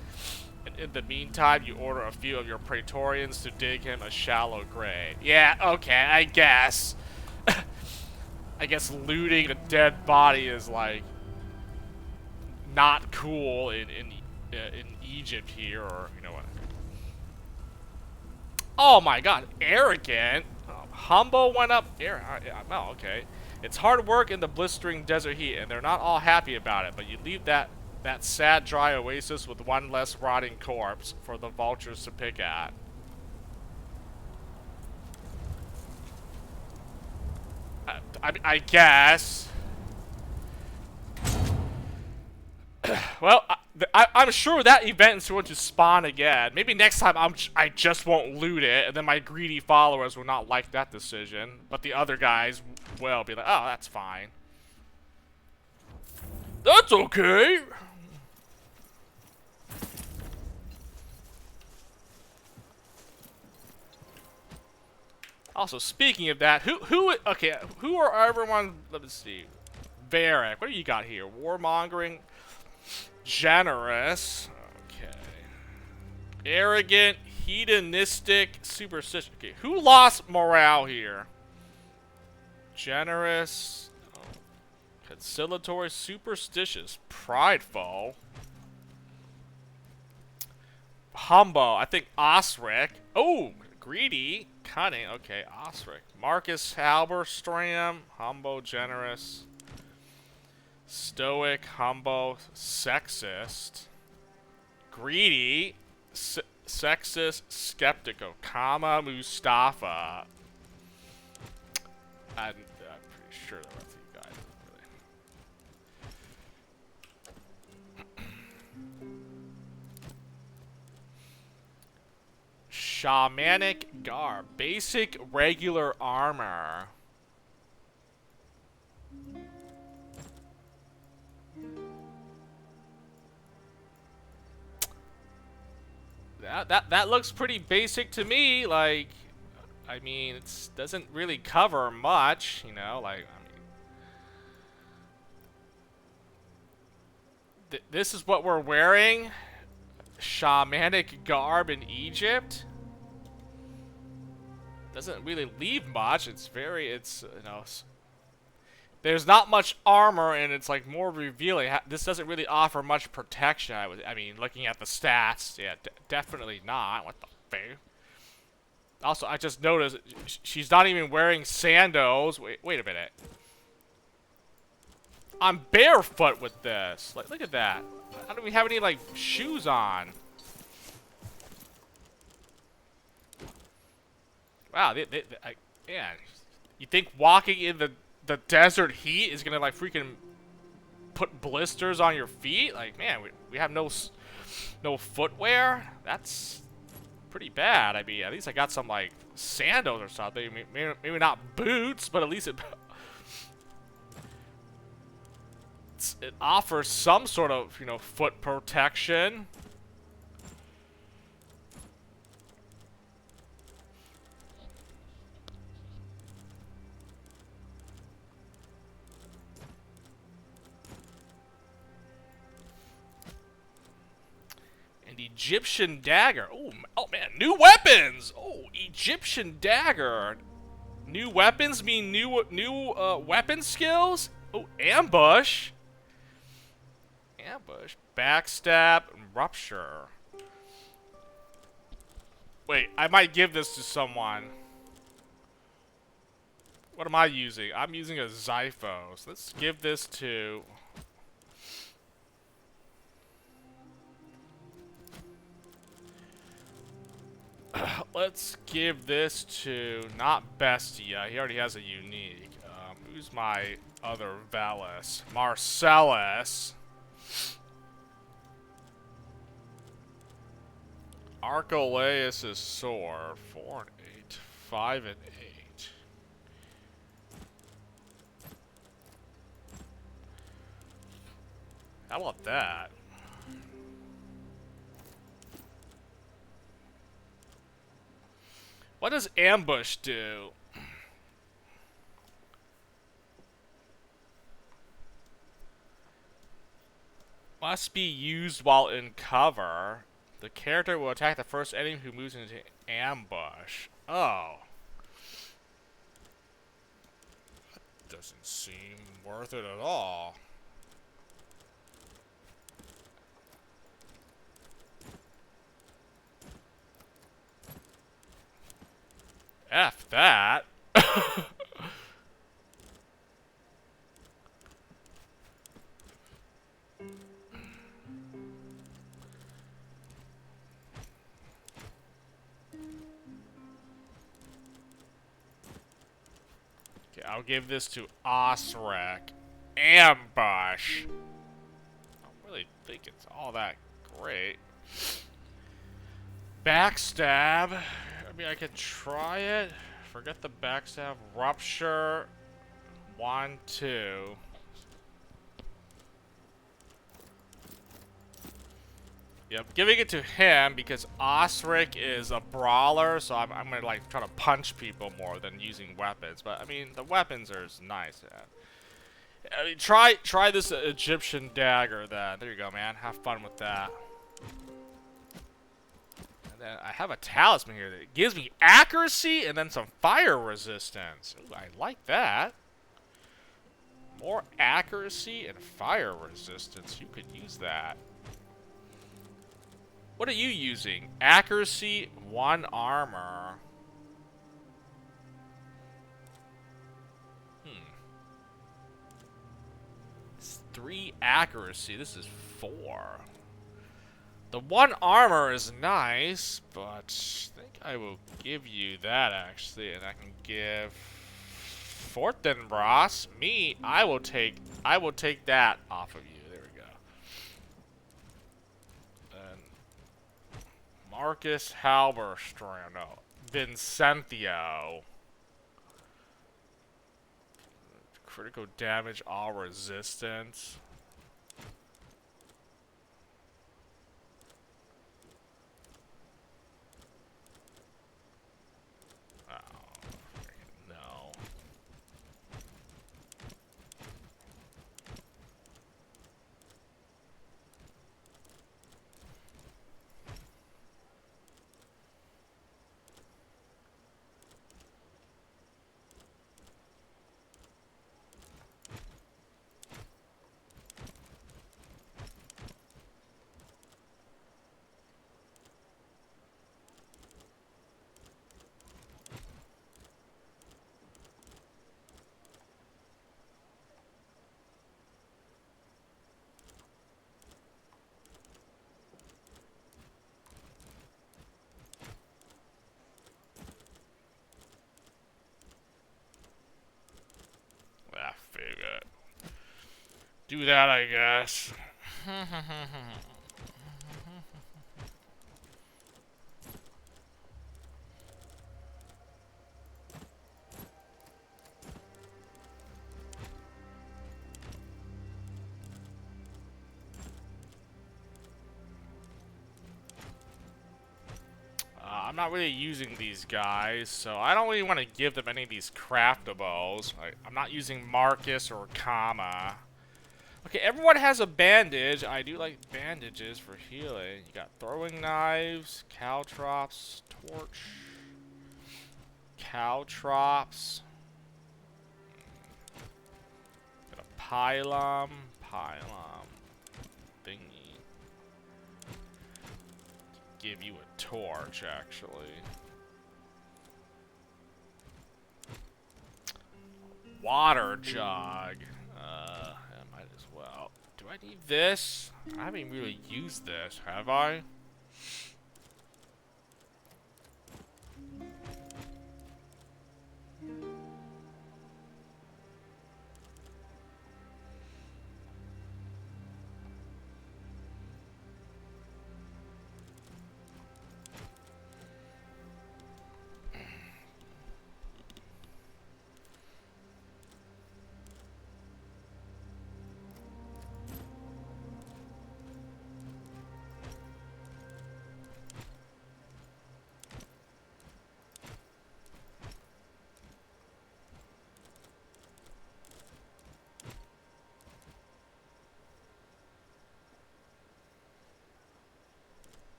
and in the meantime, you order a few of your Praetorians to dig him a shallow grave. Yeah, okay, I guess. I guess looting a dead body is, like, not cool in Egypt here, or, you know what. Oh my god, arrogant. Humble went up. Oh, okay. It's hard work in the blistering desert heat, and they're not all happy about it, but you leave that sad, dry oasis with one less rotting corpse for the vultures to pick at. I guess. Well, I'm sure that event is going to spawn again. Maybe next time I just won't loot it, and then my greedy followers will not like that decision. But the other guys will be like, oh, that's fine. That's okay. Also, speaking of that, who are everyone? Let me see. Varric, what do you got here? Warmongering. Generous. Okay. Arrogant, hedonistic, superstitious. Okay, who lost morale here? Generous. Conciliatory, superstitious, prideful. Humble. I think Osric. Oh, greedy, cunning. Okay, Osric. Marcus Halberstram. Humble, generous. Stoic, humble, sexist, greedy, sexist, skeptical, Kama Mustafa. I'm pretty sure the rest of you guys really. Shamanic garb, basic regular armor. That looks pretty basic to me. Like, I mean, it doesn't really cover much, you know. Like, I mean, This is what we're wearing? Shamanic garb in Egypt? Doesn't really leave much. It's you know, there's not much armor, and it's like more revealing. This doesn't really offer much protection. I mean, looking at the stats, yeah, definitely not. What the fuck? Also, I just noticed she's not even wearing sandals. Wait a minute. I'm barefoot with this. Like, look at that. I don't even have any like shoes on. Wow, man, you think walking in the desert heat is gonna like freaking put blisters on your feet? Like, man, we have no footwear. That's pretty bad. I mean, at least I got some like sandals or something. Maybe not boots, but at least it offers some sort of, you know, foot protection. Egyptian dagger. Oh man, new weapons. Oh, Egyptian dagger. New weapons mean new weapon skills. Oh, ambush. Ambush, backstab, and rupture. Wait, I might give this to someone. What am I using? I'm using a Xiphos. Let's give this to... Let's give this to, not Bestia, he already has a unique. Who's my other Velis? Marcellus. Archelaus' sword, 4 and 8, 5 and 8. How about that? What does ambush do? Must be used while in cover. The character will attack the first enemy who moves into ambush. Oh. That doesn't seem worth it at all. F that. Okay, I'll give this to Osric. Ambush. I don't really think it's all that great. Backstab. I mean, I could try it. Forget the backstab. Rupture. 1, 2. Yep, giving it to him because Osric is a brawler, so I'm gonna like try to punch people more than using weapons. But I mean, the weapons are nice. I mean, try this Egyptian dagger. Then there you go, man. Have fun with that. And then I have a talisman here that gives me accuracy and then some fire resistance. Ooh, I like that. More accuracy and fire resistance. You could use that. What are you using? Accuracy, 1 armor. It's 3 accuracy. This is 4. The 1 armor is nice, but I think I will give you that actually, and I can give Fortinbras. Me, I will take that off of you. There we go. And Marcus Halberstram, no, Vincentio. Critical damage, all resistance. Do that, I guess. I'm not really using these guys, so I don't really want to give them any of these craftables. I'm not using Marcus or Kama. Okay, everyone has a bandage. I do like bandages for healing. You got throwing knives, caltrops, torch, caltrops. Got a pylum, thingy. Give you a torch, actually. Water jug. I might as well. Do I need this? I haven't really used this, have I?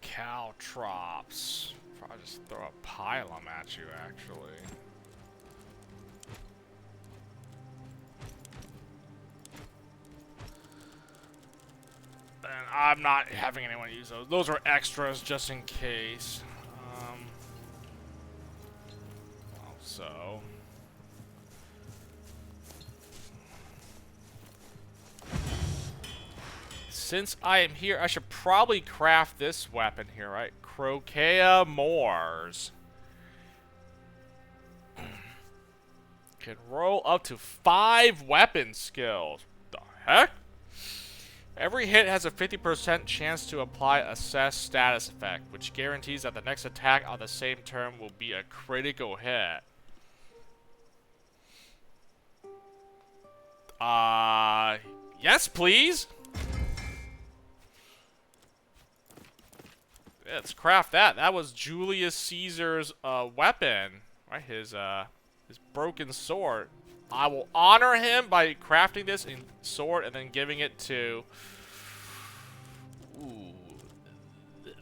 Caltrops. Probably just throw a pylum at you, actually. And I'm not having anyone use those. Those are extras just in case. Also. Since I am here, I should probably craft this weapon here, right? Crocea Moors. Can roll up to 5 weapon skills. The heck? Every hit has a 50% chance to apply assess status effect, which guarantees that the next attack on the same turn will be a critical hit. Yes, please. Yeah, let's craft that. That was Julius Caesar's weapon, right? His broken sword. I will honor him by crafting this in sword and then giving it to. Ooh,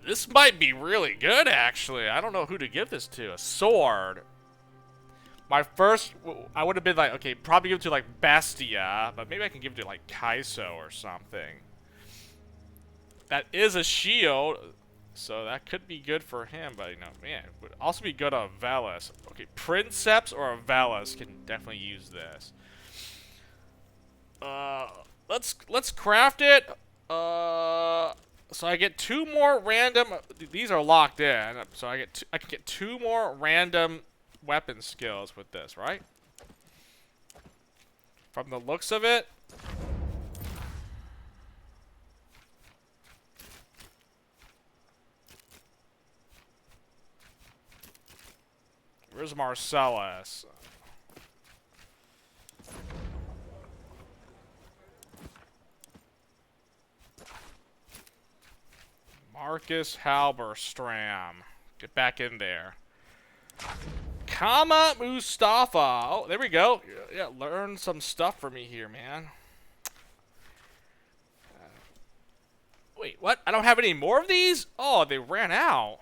this might be really good, actually. I don't know who to give this to. A sword. My first, I would have been like, okay, probably give it to like Bestia, but maybe I can give it to like Kaiso or something. That is a shield. So that could be good for him, but you know, man, it would also be good on Velis. Okay, Princeps or Velis can definitely use this. Let's craft it. So I get 2 more random. These are locked in, so I can get 2 more random weapon skills with this, right? From the looks of it. Where's Marcellus? Marcus Halberstram. Get back in there. Kama Mustafa. Oh, there we go. Yeah, learn some stuff from me here, man. Wait, what? I don't have any more of these? Oh, they ran out.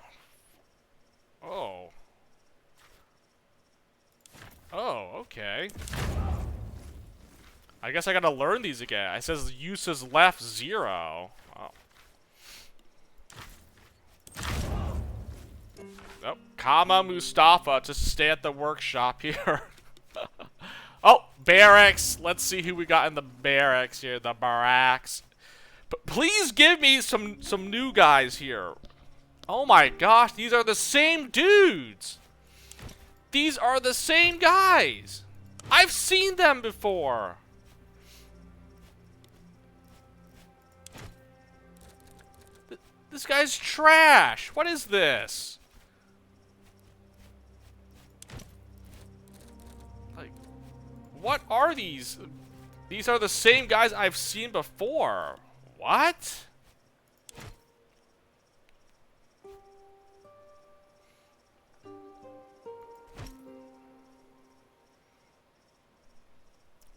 Oh. Oh, okay. I guess I gotta learn these again. It says uses left 0. Oh. Nope. Kama Mustafa to stay at the workshop here. Oh, barracks. Let's see who we got in the barracks here. The barracks. But please give me some new guys here. Oh my gosh, these are the same dudes. These are the same guys. I've seen them before. This guy's trash. What is this? Like, what are these? These are the same guys I've seen before. What?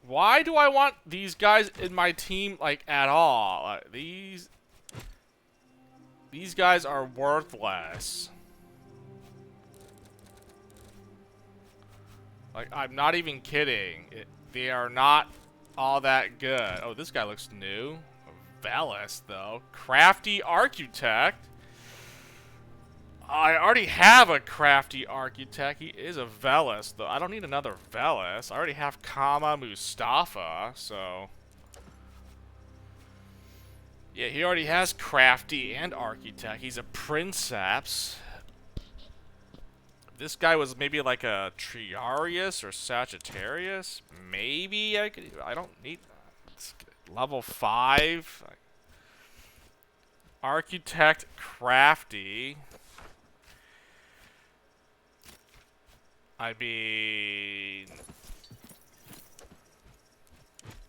Why do I want these guys in my team, like, at all? Like, these guys are worthless. Like, I'm not even kidding. They are not all that good. Oh, this guy looks new. Velis, though. Crafty Architect. I already have a Crafty Architect. He is a Velis, though. I don't need another Velis. I already have Kama Mustafa, so... Yeah, he already has Crafty and Architect. He's a Princeps. This guy was maybe like a Triarius or Sagittarius. Maybe I could... I don't need... Level 5. Architect Crafty. I mean...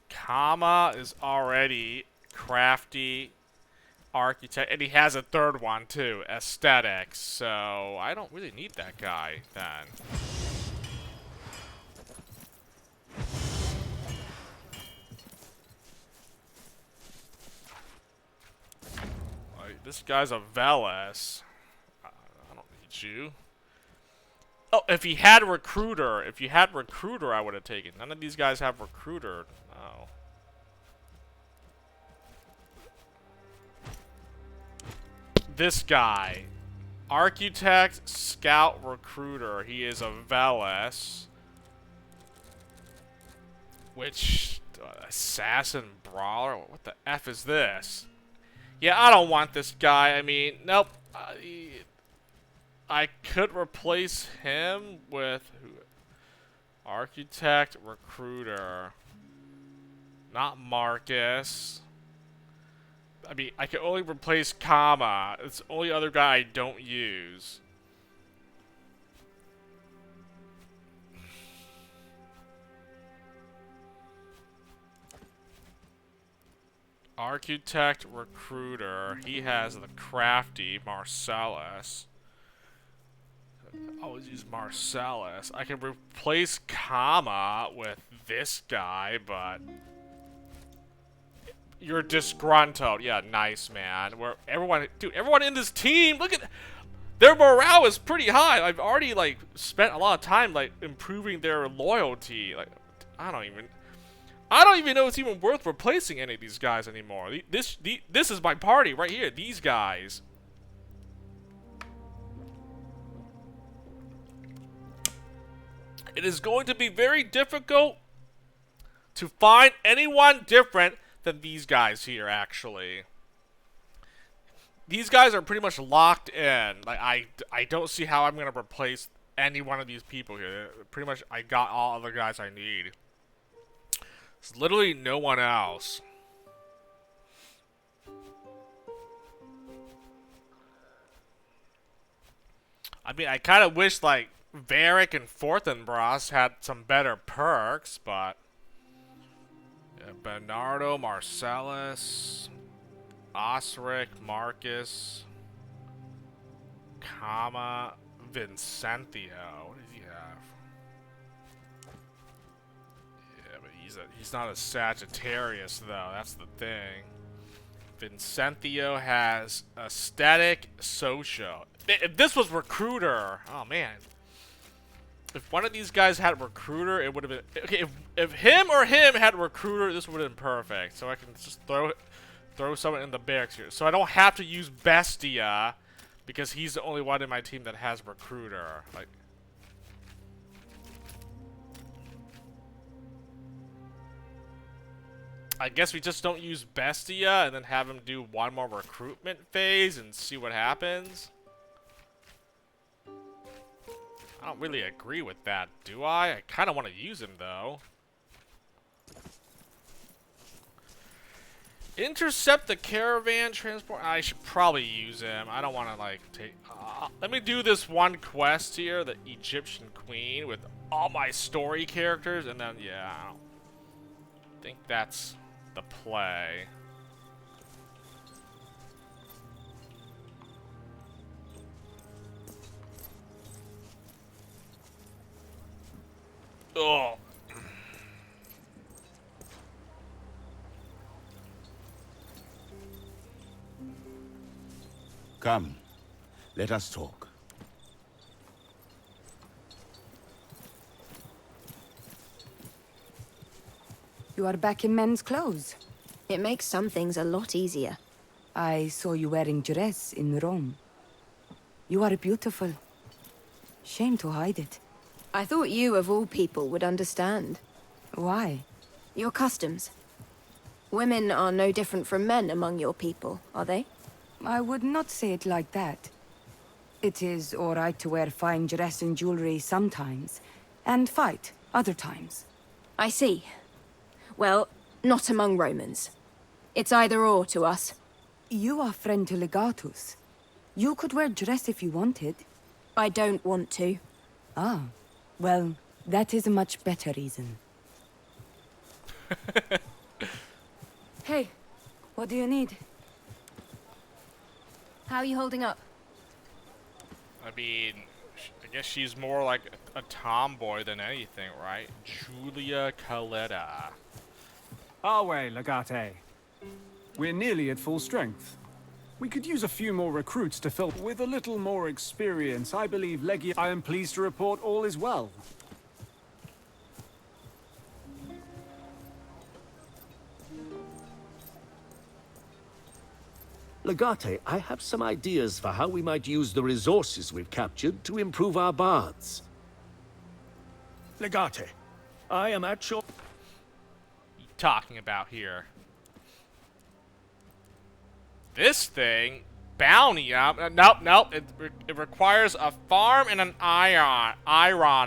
Kama is already Crafty Architect, and he has a third one too, Aesthetics, so I don't really need that guy then. Like, this guy's a Velis. I don't need you. Oh, if he had Recruiter, I would have taken. None of these guys have Recruiter. Oh. This guy. Architect, Scout, Recruiter. He is a Velis. Which... Assassin, Brawler? What the F is this? Yeah, I don't want this guy. I mean, nope. I could replace him with... Architect, Recruiter. Not Marcus. I mean, I can only replace Kama. It's the only other guy I don't use. Architect, Recruiter. He has the Crafty, Marcellus. I always use Marcellus. I can replace Kama with this guy, but... You're disgruntled. Yeah, nice, man. Where everyone, dude, everyone in this team, look at their morale is pretty high. I've already like spent a lot of time like improving their loyalty. Like, I don't even know it's even worth replacing any of these guys anymore. This is my party right here. These guys. It is going to be very difficult to find anyone different than these guys here, actually. These guys are pretty much locked in. Like, I don't see how I'm going to replace any one of these people here. Pretty much, I got all other guys I need. There's literally no one else. I mean, I kind of wish, like, Varric and Fortinbras had some better perks, but... Yeah, Bernardo, Marcellus, Osric, Marcus, Kama, Vincentio. What does he have? Yeah, but he's not a Sagittarius, though. That's the thing. Vincentio has Aesthetic, Social. If this was Recruiter, oh man. If one of these guys had Recruiter, it would have been... Okay, if him or him had Recruiter, this would have been perfect. So I can just throw someone in the barracks here. So I don't have to use Bestia, because he's the only one in my team that has Recruiter. Like... I guess we just don't use Bestia and then have him do one more recruitment phase and see what happens. I don't really agree with that, do I? I kind of want to use him, though. Intercept the caravan transport. I should probably use him. I don't want to, like, take... let me do this one quest here, the Egyptian Queen, with all my story characters, and then, yeah, I don't think that's the play. Oh. Come, let us talk. You are back in men's clothes. It makes some things a lot easier. I saw you wearing dress in Rome. You are beautiful. Shame to hide it. I thought you, of all people, would understand. Why? Your customs. Women are no different from men among your people, are they? I would not say it like that. It is all right to wear fine dress and jewelry sometimes, and fight other times. I see. Well, not among Romans. It's either or to us. You are friend to Legatus. You could wear dress if you wanted. I don't want to. Ah, well, that is a much better reason. Hey, what do you need? How are you holding up? I mean, I guess she's more like a tomboy than anything, right? Julia Caletta. Our way, Legate. We're nearly at full strength. We could use a few more recruits to fill. With a little more experience, I believe I am pleased to report all is well. Legate, I have some ideas for how we might use the resources we've captured to improve our baths. Legate, I am at your... Talking about here? This thing? Bounty nope. It requires a farm and an iron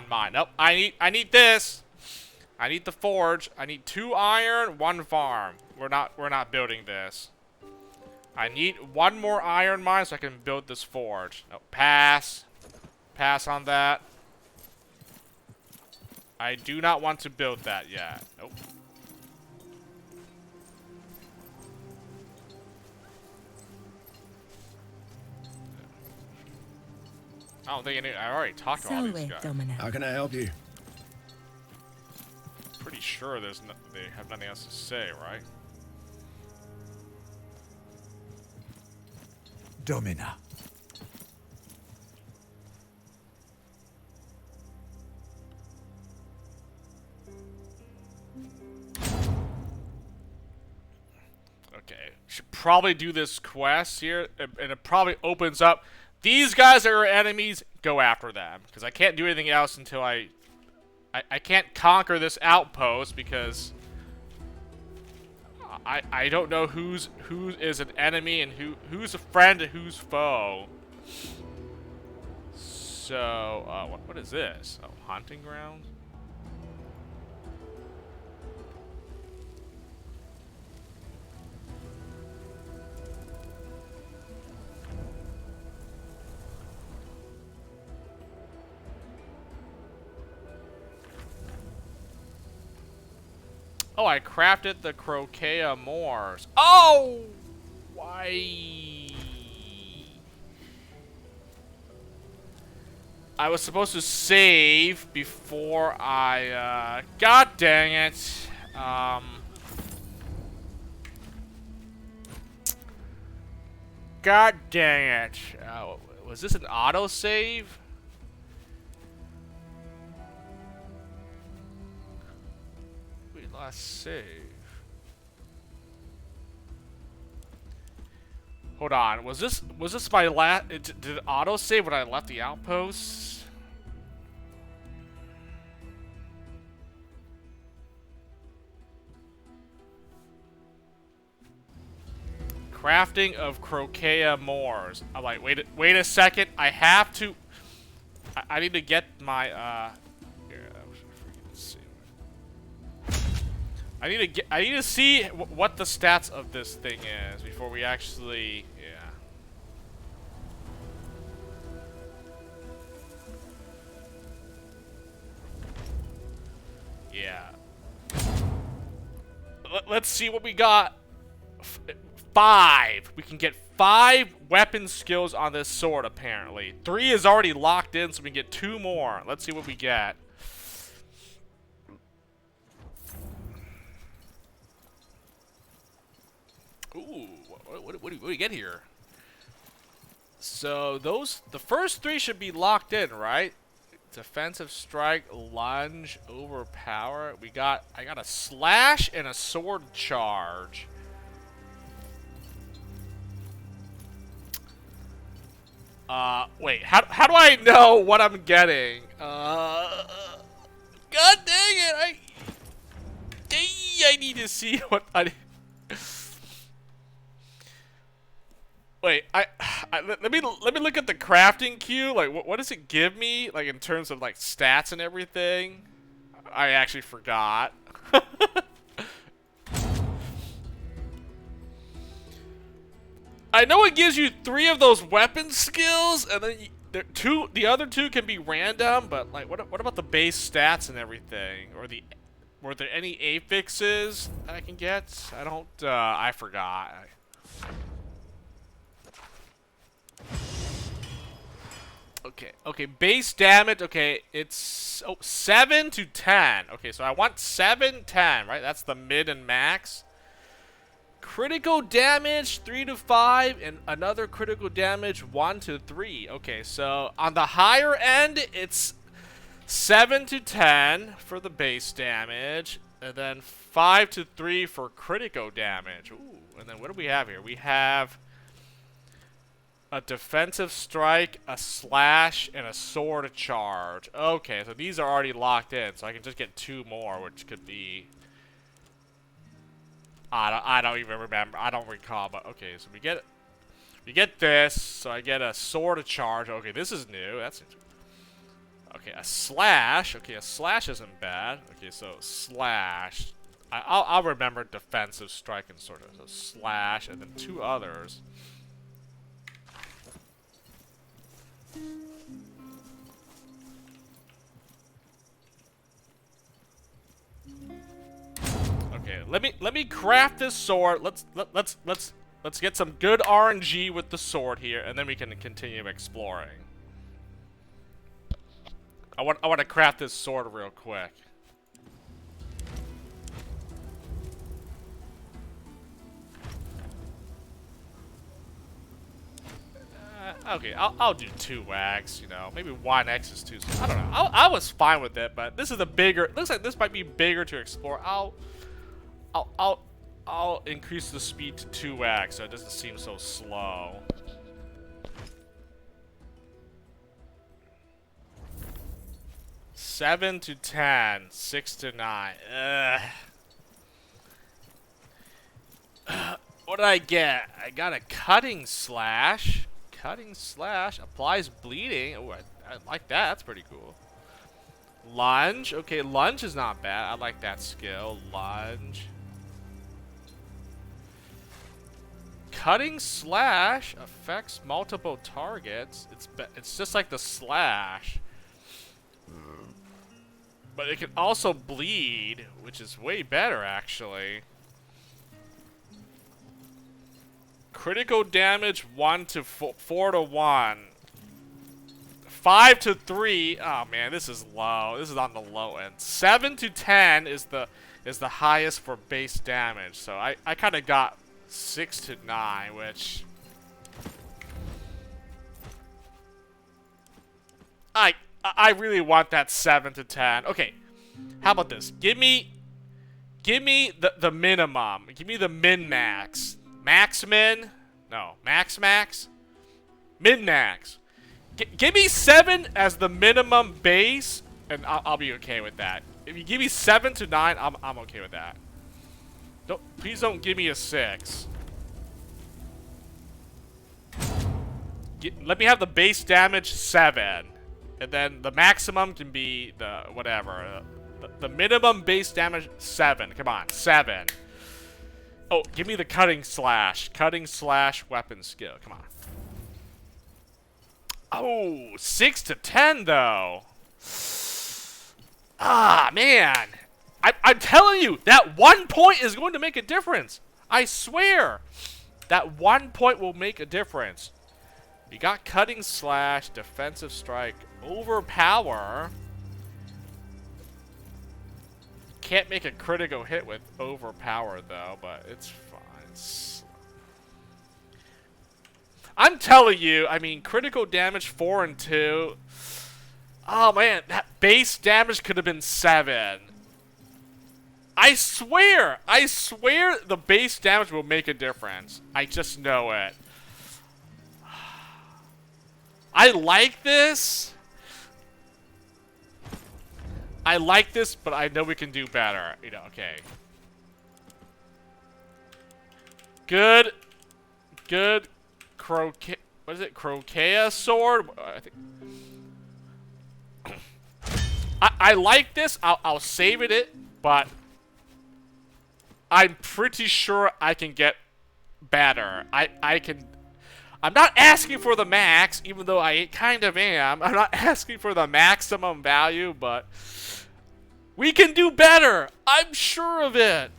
mine. Nope. I need this. I need the forge. I need 2 iron, 1 farm. We're not building this. I need 1 more iron mine so I can build this forge. Nope. Pass. Pass on that. I do not want to build that yet. Nope. I don't think I already talked to all these guys. How can I help you? Pretty sure they have nothing else to say, right? Domina. Okay, should probably do this quest here, and it probably opens up. These guys are our enemies, go after them. Because I can't do anything else until I can't conquer this outpost because I don't know who is an enemy and who's a friend and who's foe. So, what is this? Oh, hunting grounds? Oh, I crafted the Croquea Moors. Oh! Why? I was supposed to save before I, God dang it. God dang it. Was this an autosave? Last save. Hold on. Was this my last? Did it auto save when I left the outpost? Crafting of Crocea Moors. I'm like, wait a second. I have to. I need to get my here, let's see. I need to see what the stats of this thing is before we actually, yeah. Let's see what we got. 5. We can get 5 weapon skills on this sword, apparently. 3 is already locked in, so we can get 2 more. Let's see what we get. Ooh, what do we get here? So the first 3 should be locked in, right? Defensive strike, lunge, overpower. I got a slash and a sword charge. Wait, how do I know what I'm getting? God dang it, I need to see what wait, let me look at the crafting queue. Like, what does it give me? Like, in terms of, like, stats and everything? I actually forgot. I know it gives you 3 of those weapon skills, and then the other 2 can be random, but like, what about the base stats and everything? Or were there any affixes that I can get? I don't, I forgot. Okay, base damage, okay, it's 7 to 10. Okay, so I want 7, 10, right? That's the mid and max. Critical damage 3 to 5 and another critical damage 1 to 3. Okay, so on the higher end it's 7 to 10 for the base damage, and then 5 to 3 for critical damage. Ooh, and then what do we have here? We have a defensive strike, a slash, and a sword charge. Okay, so these are already locked in, so I can just get 2 more, which could be, I don't even remember. I don't recall, but okay, so we get this, so I get a sword charge. Okay, this is new. That's okay, a slash. Okay, a slash isn't bad. Okay, so slash. I'll remember defensive strike and sword. So slash, and then 2 others. Okay, let me craft this sword. Let's get some good RNG with the sword here, and then we can continue exploring. I want to craft this sword real quick. Okay, I'll do 2 wags, you know. Maybe 1x is too soon. I don't know. I was fine with it, but this is a bigger. Looks like this might be bigger to explore. I'll increase the speed to 2x so it doesn't seem so slow. Seven to 10, 6 to 9. What did I get? I got a cutting slash. Cutting slash applies bleeding. Oh, I like that. That's pretty cool. Lunge. Okay, lunge is not bad. I like that skill. Lunge. Cutting slash affects multiple targets. It's just like the slash. But it can also bleed, which is way better, actually. Critical damage 1 to 4 to 1. 5 to 3. Oh man, this is low. This is on the low end. 7 to 10 is the highest for base damage. So I kind of got 6 to 9, which I really want that 7 to 10. Okay, how about this? Give me the minimum. Give me the min max. Max min? No, max max? Min max. Give me 7 as the minimum base, and I'll be okay with that. If you give me 7 to 9, I'm okay with that. Please don't give me a 6. let me have the base damage 7. And then the maximum can be the whatever. The minimum base damage 7. Come on, 7. Oh, give me the cutting slash. Cutting slash weapon skill. Come on. Oh, 6 to 10 though. Ah, man. I'm telling you, that 1 point is going to make a difference. I swear. That 1 point will make a difference. You got cutting slash, defensive strike, overpower. Can't make a critical hit with overpower though, but it's fine. I'm telling you, I mean, critical damage 4 and 2. Oh man, that base damage could have been 7. I swear the base damage will make a difference. I just know it. I like this. I like this, but I know we can do better. You know, okay. Good. Good. What is it? Crocea sword? I think. I like this. I'll save it, but I'm pretty sure I can get better. I can. I'm not asking for the max, even though I kind of am. I'm not asking for the maximum value, but we can do better. I'm sure of it.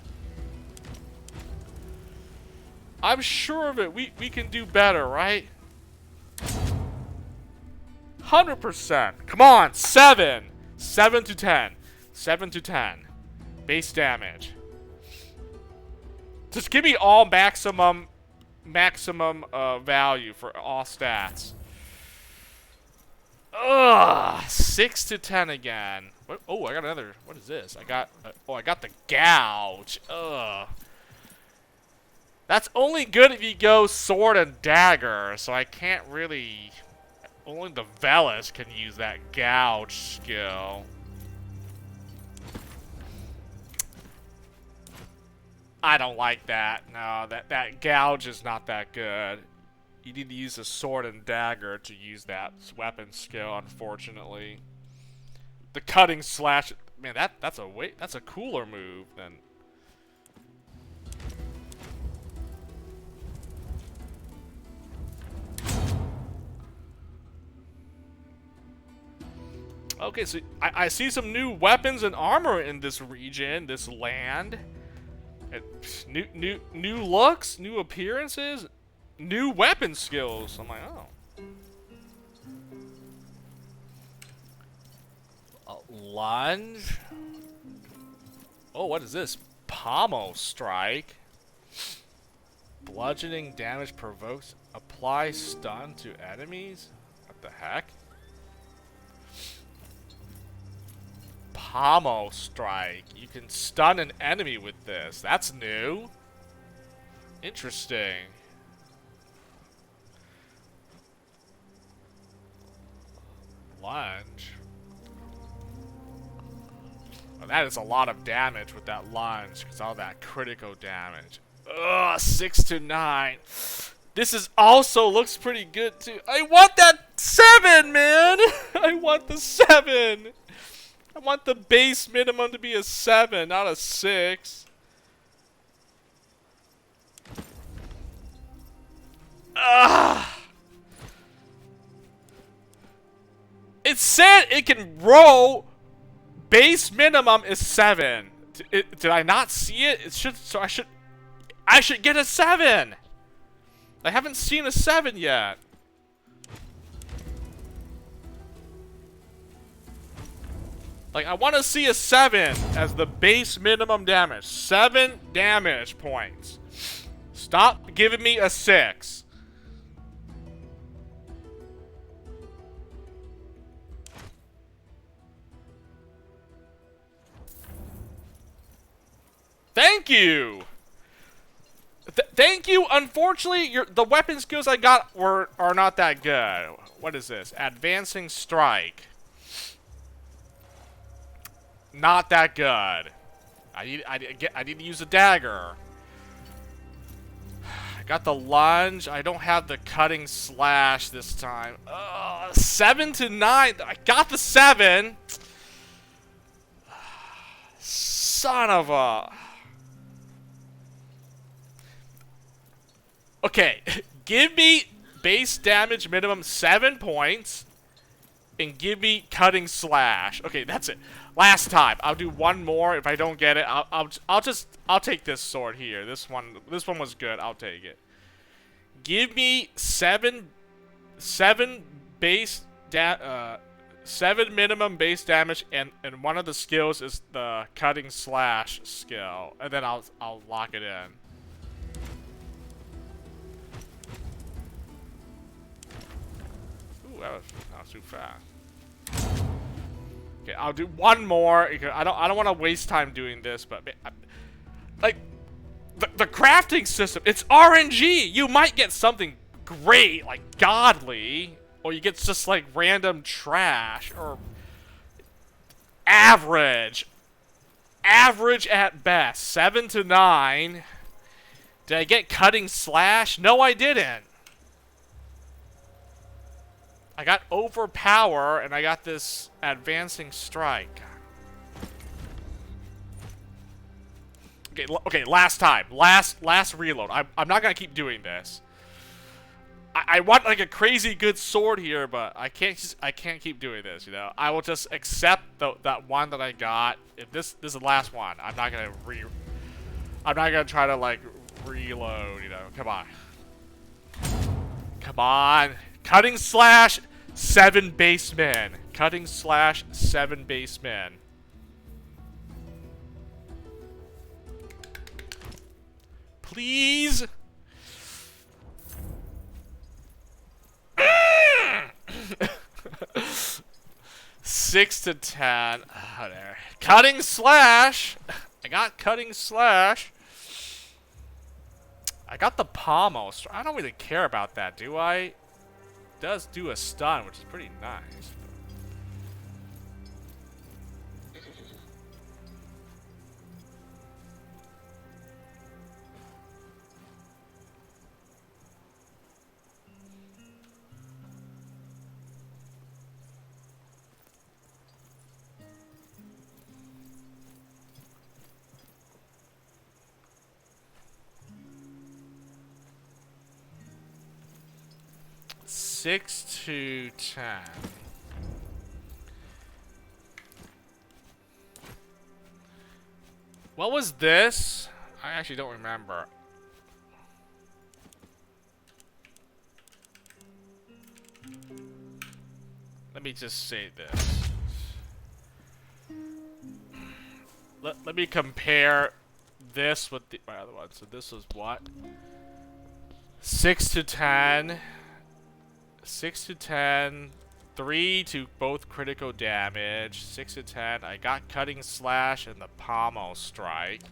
I'm sure of it. We can do better, right? 100%. Come on, 7. 7 to 10. 7 to 10. Base damage. Just give me all maximum value for all stats. Ugh, 6 to 10 again. What? Oh, I got another. What is this? I got the gouge. Ugh. That's only good if you go sword and dagger, so I can't really. Only the Velis can use that gouge skill. I don't like that. No, that gouge is not that good. You need to use a sword and dagger to use that weapon skill, unfortunately. The cutting slash, man, that's a cooler move than. Okay, so I see some new weapons and armor in this region, this land. New looks, new appearances, new weapon skills. I'm like, oh. A lunge. Oh, what is this? Pommel strike. Bludgeoning damage provokes. Apply stun to enemies. What the heck? Pommel strike. You can stun an enemy with this. That's new. Interesting. Lunge. Well, that is a lot of damage with that lunge, because all that critical damage. Ugh, 6 to 9. This is also looks pretty good too. I want that 7, man. I want the 7. I want the base minimum to be a 7, not a 6. Ah! It said it can roll. Base minimum is 7. Did I not see it? It should. So I should get a 7. I haven't seen a 7 yet. Like, I want to see a 7 as the base minimum damage. 7 damage points. Stop giving me a 6. Thank you! Thank you! Unfortunately, the weapon skills I got are not that good. What is this? Advancing strike. Not that good. I need to use a dagger. got the lunge. I don't have the cutting slash this time. 7 to 9. I got the 7. Son of a... Okay, give me base damage minimum 7 points, and give me cutting slash. Okay, that's it. Last time. I'll do one more. If I don't get it, I'll take this sword here. This one was good. I'll take it. Give me 7 base 7 minimum base damage, and one of the skills is the cutting slash skill, and then I'll lock it in. Ooh, that was too fast. Okay, I'll do one more. I don't want to waste time doing this, but like the crafting system, it's RNG. You might get something great, like godly, or you get just like random trash or average at best. 7 to 9. Did I get cutting slash? No, I didn't. I got overpower, and I got this advancing strike. Okay, last time. Last reload. I'm not gonna keep doing this. I want like a crazy good sword here, but I can't keep doing this, you know. I will just accept that one that I got. If this is the last one, I'm not gonna try to like reload, you know. Come on. Come on. Cutting slash 7 basemen. Cutting slash 7 basemen. Please. 6 to 10. Oh, there. Cutting slash. I got cutting slash. I got the pommel. I don't really care about that, do I? It does do a stun, which is pretty nice. Six to 10. What was this? I actually don't remember. Let me just say this. Let me compare this with my other one. So this was what? 6 to 10. 6 to 10, 3 to both critical damage, 6 to 10. I got cutting slash and the pommel strike.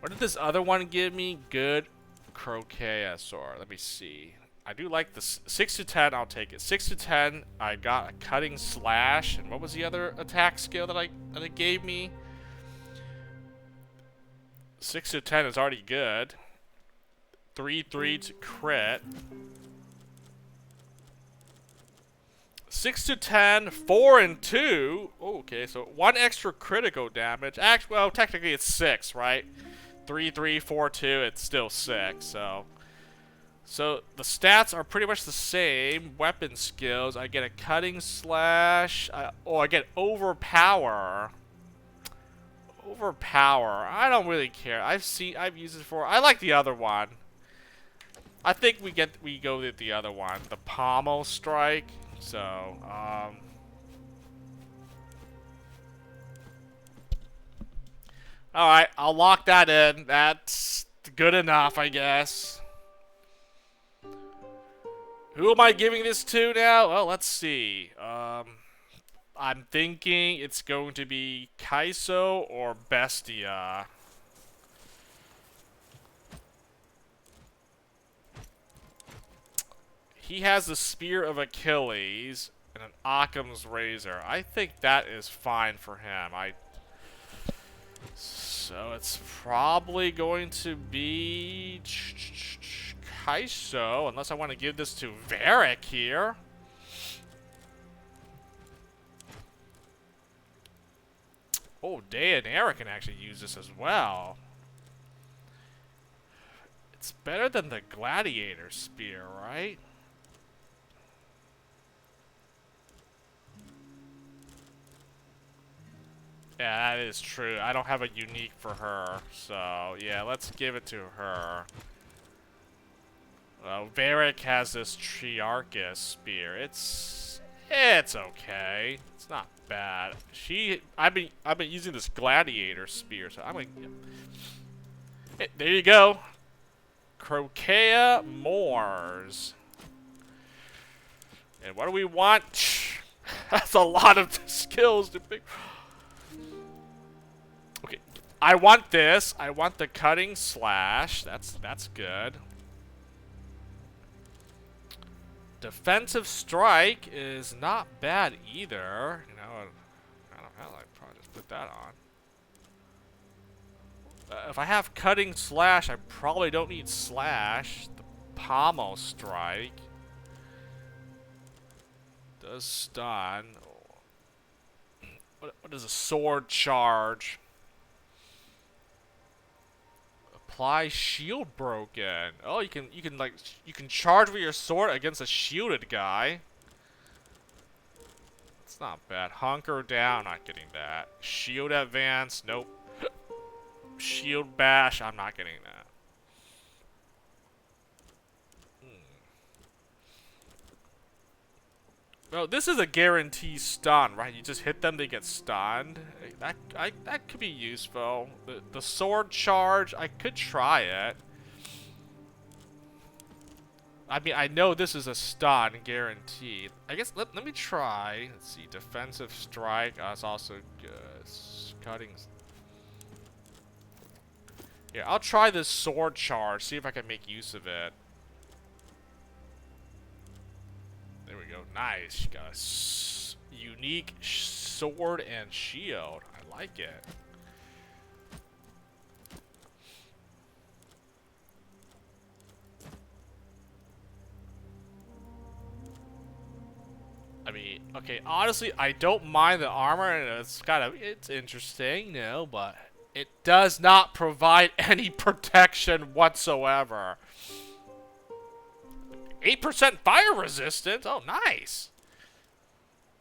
What did this other one give me? Good Crocaeosaur. Let me see. I do like the 6 to 10. I'll take it. 6 to 10. I got a cutting slash, and what was the other attack skill that it gave me? 6 to 10 is already good. 3 to crit. 6 to 10, 4 and 2. Oh, okay, so 1 extra critical damage. Actually, well, technically it's 6, right? 3, 4, 2. It's still 6. So the stats are pretty much the same. Weapon skills. I get a cutting slash. I get overpower. Overpower. I don't really care. I've used it before. I like the other one. I think we go with the other one, the pommel strike. So, alright, I'll lock that in. That's good enough, I guess. Who am I giving this to now? Well, let's see. I'm thinking it's going to be Kaiso or Bestia. He has the Spear of Achilles and an Occam's Razor. I think that is fine for him. So it's probably going to be Kaiso, unless I want to give this to Varric here. Oh, Daenerys can actually use this as well. It's better than the Gladiator Spear, right? Yeah, that is true. I don't have a unique for her, so yeah, let's give it to her. Varric has this Triarchus spear. It's okay. It's not bad. I've been using this Gladiator spear, so I'm gonna. Hey, there you go. Crocea Moors. And what do we want? That's a lot of skills to pick. Okay, I want this. I want the cutting slash. That's good. Defensive strike is not bad either. You know, I don't know. I'd probably just put that on. If I have cutting slash, I probably don't need slash. The pommel strike does stun. What is a sword charge? Apply shield broken. Oh, you can charge with your sword against a shielded guy. It's not bad. Hunker down, not getting that. Shield advance, nope. Shield bash, I'm not getting that. No, this is a guarantee stun, right? You just hit them, they get stunned. That could be useful. The sword charge, I could try it. I mean, I know this is a stun, guaranteed. I guess, let me try. Let's see, defensive strike. That's also good. Cutting. Yeah, I'll try this sword charge, see if I can make use of it. There we go. Nice. You got a unique sword and shield. I like it. I mean, okay, honestly, I don't mind the armor, and it's interesting, you know, but it does not provide any protection whatsoever. 8% fire resistance? Oh, nice.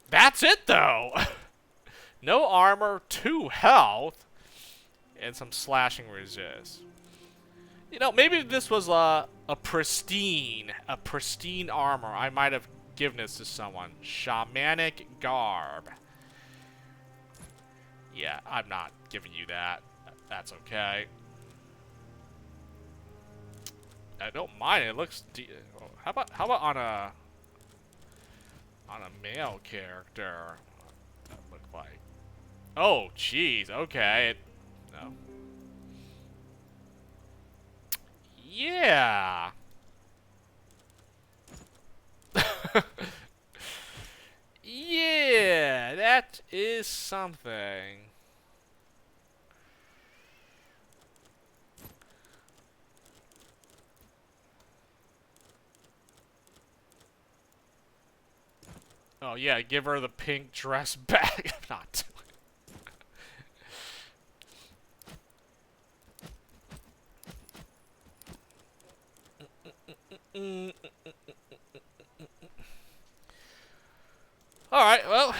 That's it, though. No armor, 2 health, and some slashing resist. You know, maybe if this was a pristine armor, I might have given this to someone. Shamanic garb. Yeah, I'm not giving you that. That's okay. I don't mind it. It looks. How about on a male character? What that look like? Oh, jeez. Okay. No. Yeah. Yeah, that is something. Oh yeah, give her the pink dress back. I'm not doing it. Alright, well.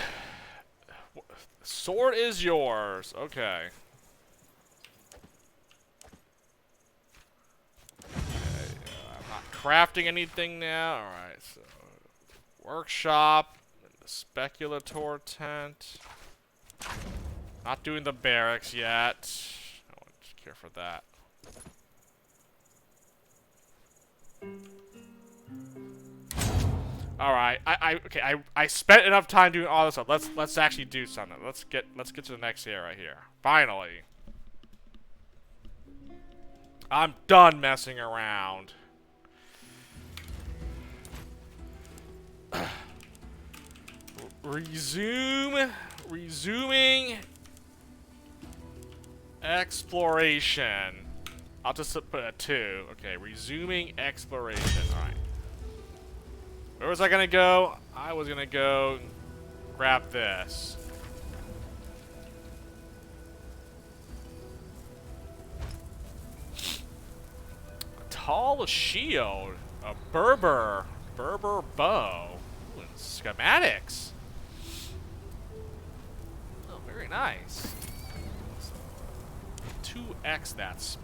Sword is yours. Okay. I'm not crafting anything now. Alright, so. Workshop. The speculator tent. Not doing the barracks yet. I don't care for that. All right, I spent enough time doing all this stuff. Let's actually do something. Let's get to the next area right here. Finally, I'm done messing around. Resuming Exploration. I'll just put a 2. Okay, resuming exploration. Alright. Where was I gonna go? I was gonna go grab this. A tall shield. A Berber bow. Ooh, and schematics. Oh, very nice. 2x that speed.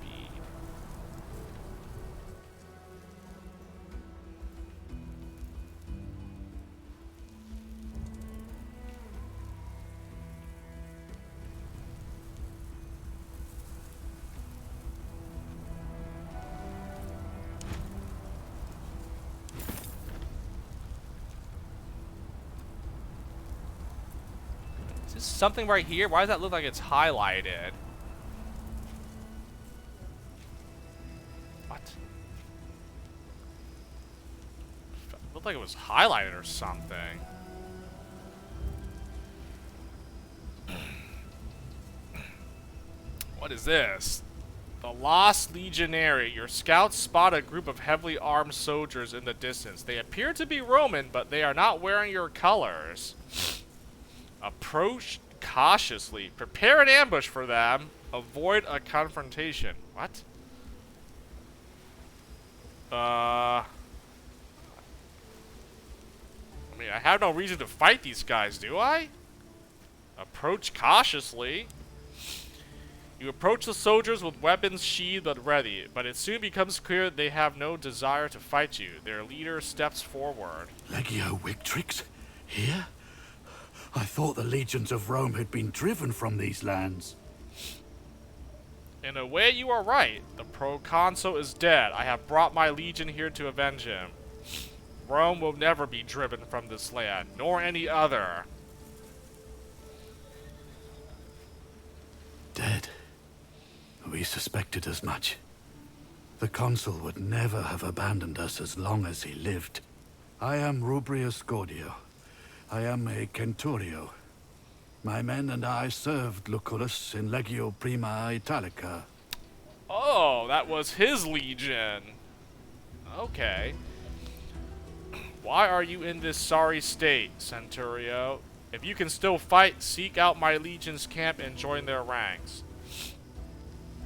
Is this something right here? Why does that look like it's highlighted? What? It looked like it was highlighted or something. What is this? The Lost Legionary. Your scouts spot a group of heavily armed soldiers in the distance. They appear to be Roman, but they are not wearing your colors. Approach cautiously. Prepare an ambush for them. Avoid a confrontation. What? I mean, I have no reason to fight these guys, do I? Approach cautiously. You approach the soldiers with weapons sheathed and ready, but it soon becomes clear they have no desire to fight you. Their leader steps forward. Legio Victrix? Here? I thought the legions of Rome had been driven from these lands. In a way, you are right. The proconsul is dead. I have brought my legion here to avenge him. Rome will never be driven from this land, nor any other. Dead? We suspected as much. The consul would never have abandoned us as long as he lived. I am Rubrius Gordio. I am a Centurio. My men and I served Lucullus in Legio Prima Italica. Oh, that was his legion. Okay. Why are you in this sorry state, Centurio? If you can still fight, seek out my legion's camp and join their ranks.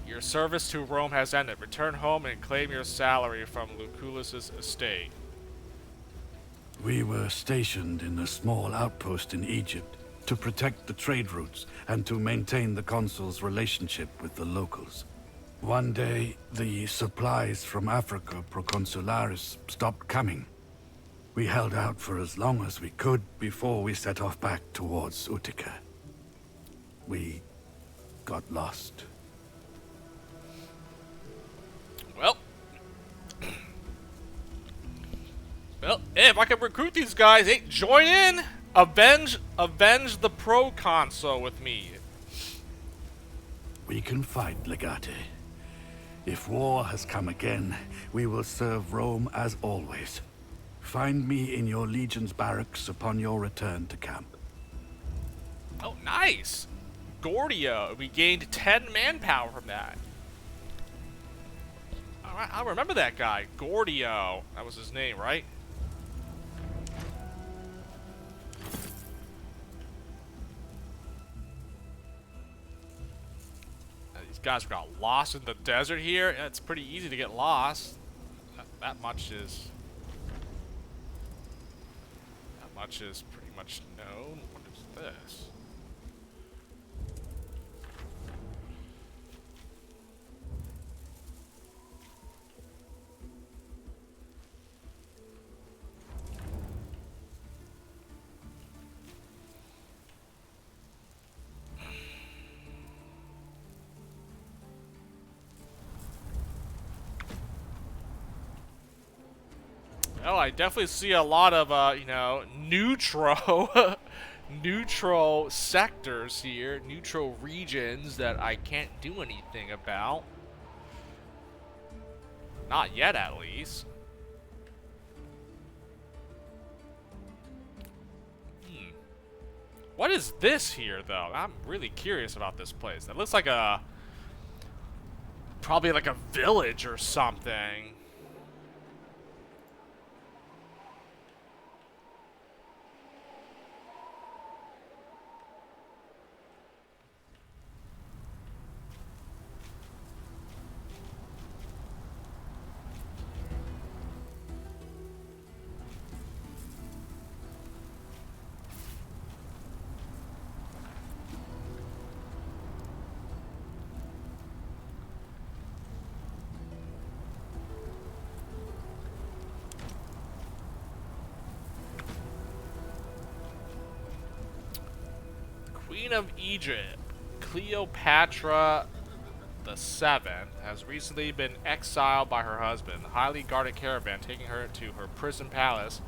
Your service to Rome has ended. Return home and claim your salary from Lucullus's estate. We were stationed in a small outpost in Egypt to protect the trade routes and to maintain the consul's relationship with the locals. One day, the supplies from Africa Proconsularis stopped coming. We held out for as long as we could before we set off back towards Utica. We got lost. Well, hey, if I can recruit these guys, hey, join in! Avenge the proconsul with me. We can fight, Legate. If war has come again, we will serve Rome as always. Find me in your legion's barracks upon your return to camp. Oh, nice! Gordio. We gained 10 manpower from that. Alright, I'll remember that guy. Gordio. That was his name, right? Guys got lost in the desert here. It's pretty easy to get lost. That much is pretty much known. What is this? Oh, I definitely see a lot of, you know, neutral, neutral sectors here, neutral regions that I can't do anything about. Not yet, at least. What is this here, though? I'm really curious about this place. That looks like a Probably like a village or something. Queen of Egypt, Cleopatra the Seventh, has recently been exiled by her husband. The highly guarded caravan taking her to her prison palace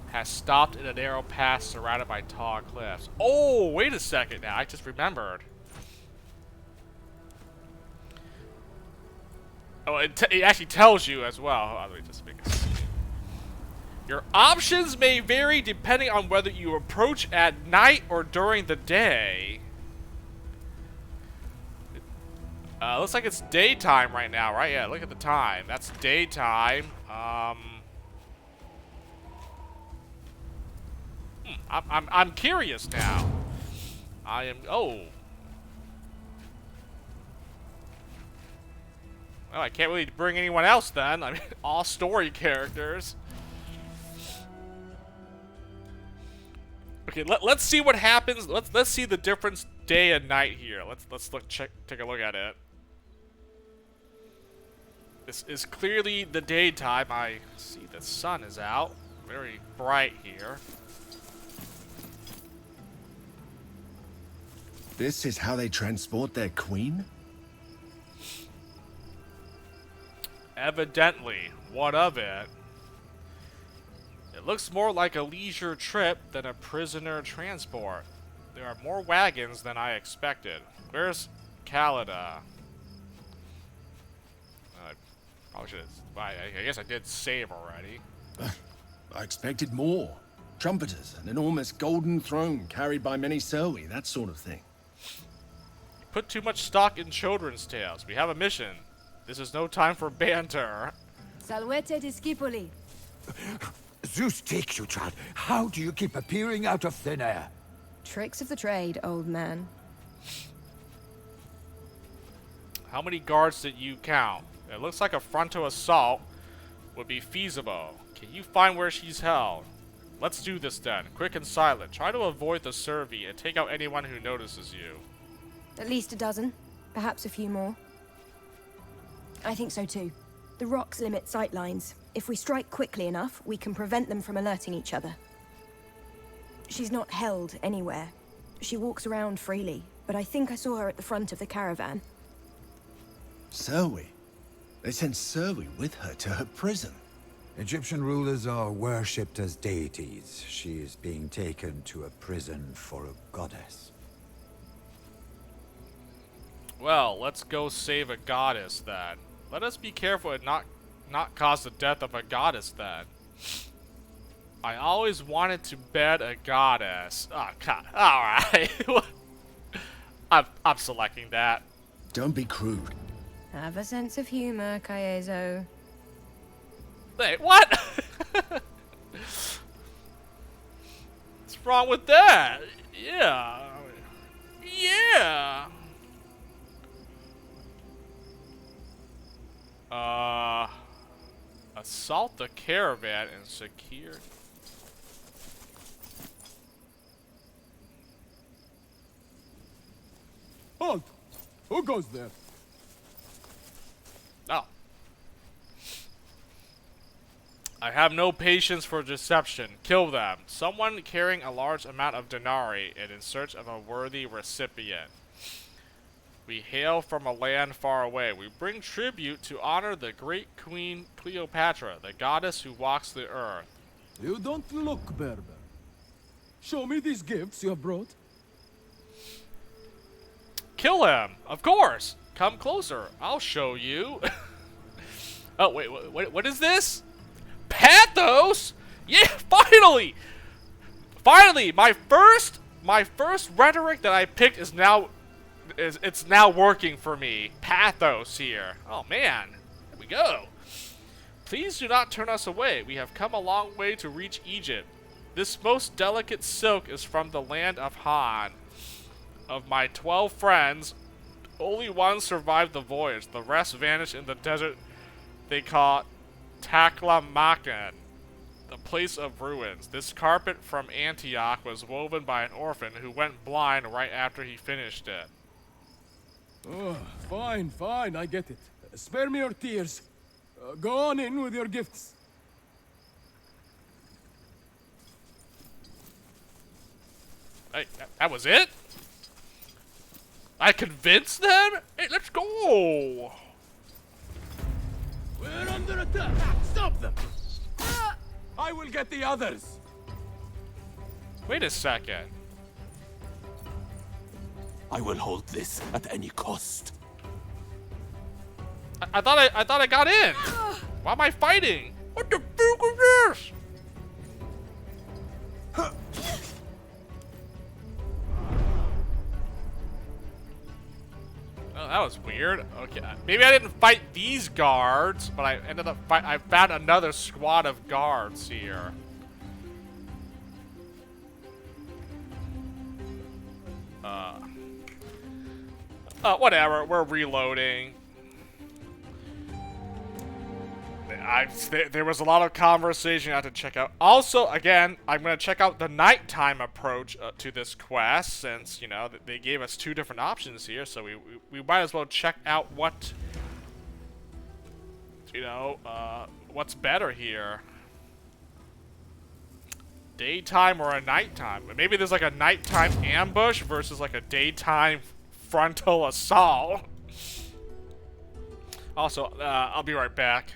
has stopped in a narrow pass surrounded by tall cliffs. Oh, wait a second now. I just remembered. Oh, it actually tells you as well. Let me just make it. Your options may vary depending on whether you approach at night or during the day. Looks like it's daytime right now, right? Yeah, look at the time. That's daytime. I'm curious now. I am. Oh. Well, I can't really bring anyone else then. I mean, all story characters. Okay, let's see what happens. Let's see the difference day and night here. Let's take a look at it. This is clearly the daytime. I see the sun is out. Very bright here. This is how they transport their queen? Evidently. What of it? It looks more like a leisure trip than a prisoner transport. There are more wagons than I expected. Where's Callida? Probably should have. I guess I did save already. I expected more. Trumpeters, an enormous golden throne carried by many Selwi, that sort of thing. You put too much stock in children's tales. We have a mission. This is no time for banter. Salvete discipoli. Zeus takes you, child. How do you keep appearing out of thin air? Tricks of the trade, old man. How many guards did you count? It looks like a frontal assault would be feasible. Can you find where she's held? Let's do this then. Quick and silent. Try to avoid the Servi and take out anyone who notices you. At least a dozen. Perhaps a few more. I think so too. The rocks limit sightlines. If we strike quickly enough, we can prevent them from alerting each other. She's not held anywhere. She walks around freely, but I think I saw her at the front of the caravan. Selwi? They sent Selwi with her to her prison. Egyptian rulers are worshipped as deities. She is being taken to a prison for a goddess. Well, let's go save a goddess then. Let us be careful and not cause the death of a goddess then. I always wanted to bed a goddess. Oh god. Alright. I'm selecting that. Don't be crude. Have a sense of humor, Kaezo. Wait, what? What's wrong with that? Yeah. Yeah. Assault the caravan and secure. Halt! Who goes there? Oh. I have no patience for deception. Kill them. Someone carrying a large amount of denarii and in search of a worthy recipient. We hail from a land far away. We bring tribute to honor the great Queen Cleopatra, the goddess who walks the earth. You don't look Berber. Show me these gifts you have brought. Kill him! Of course! Come closer. I'll show you. Oh, wait, what is this? Pathos? Yeah, finally! Finally! My first rhetoric that I picked is now it's now working for me. Pathos here. Oh man, here we go. Please do not turn us away. We have come a long way to reach Egypt. This most delicate silk is from the land of Han. Of my 12 friends, only one survived the voyage. The rest vanished in the desert they call Taklamakan, the place of ruins. This carpet from Antioch was woven by an orphan who went blind right after he finished it. Oh, fine, fine, I get it. Spare me your tears. Go on in with your gifts. Hey, that was it? I convinced them? Hey, let's go! We're under attack! Stop them! I will get the others! Wait a second. I will hold this at any cost. I thought I got in. Why am I fighting? What the fuck is this? Oh, that was weird. Okay, maybe I didn't fight these guards, but I ended up I found another squad of guards here. Whatever. We're reloading. There was a lot of conversation I had to check out. Also, again, I'm going to check out the nighttime approach to this quest, since, you know, they gave us two different options here, so we might as well check out what, you know, what's better here. Daytime or a nighttime. Maybe there's like a nighttime ambush versus like a daytime frontal assault. Also, I'll be right back.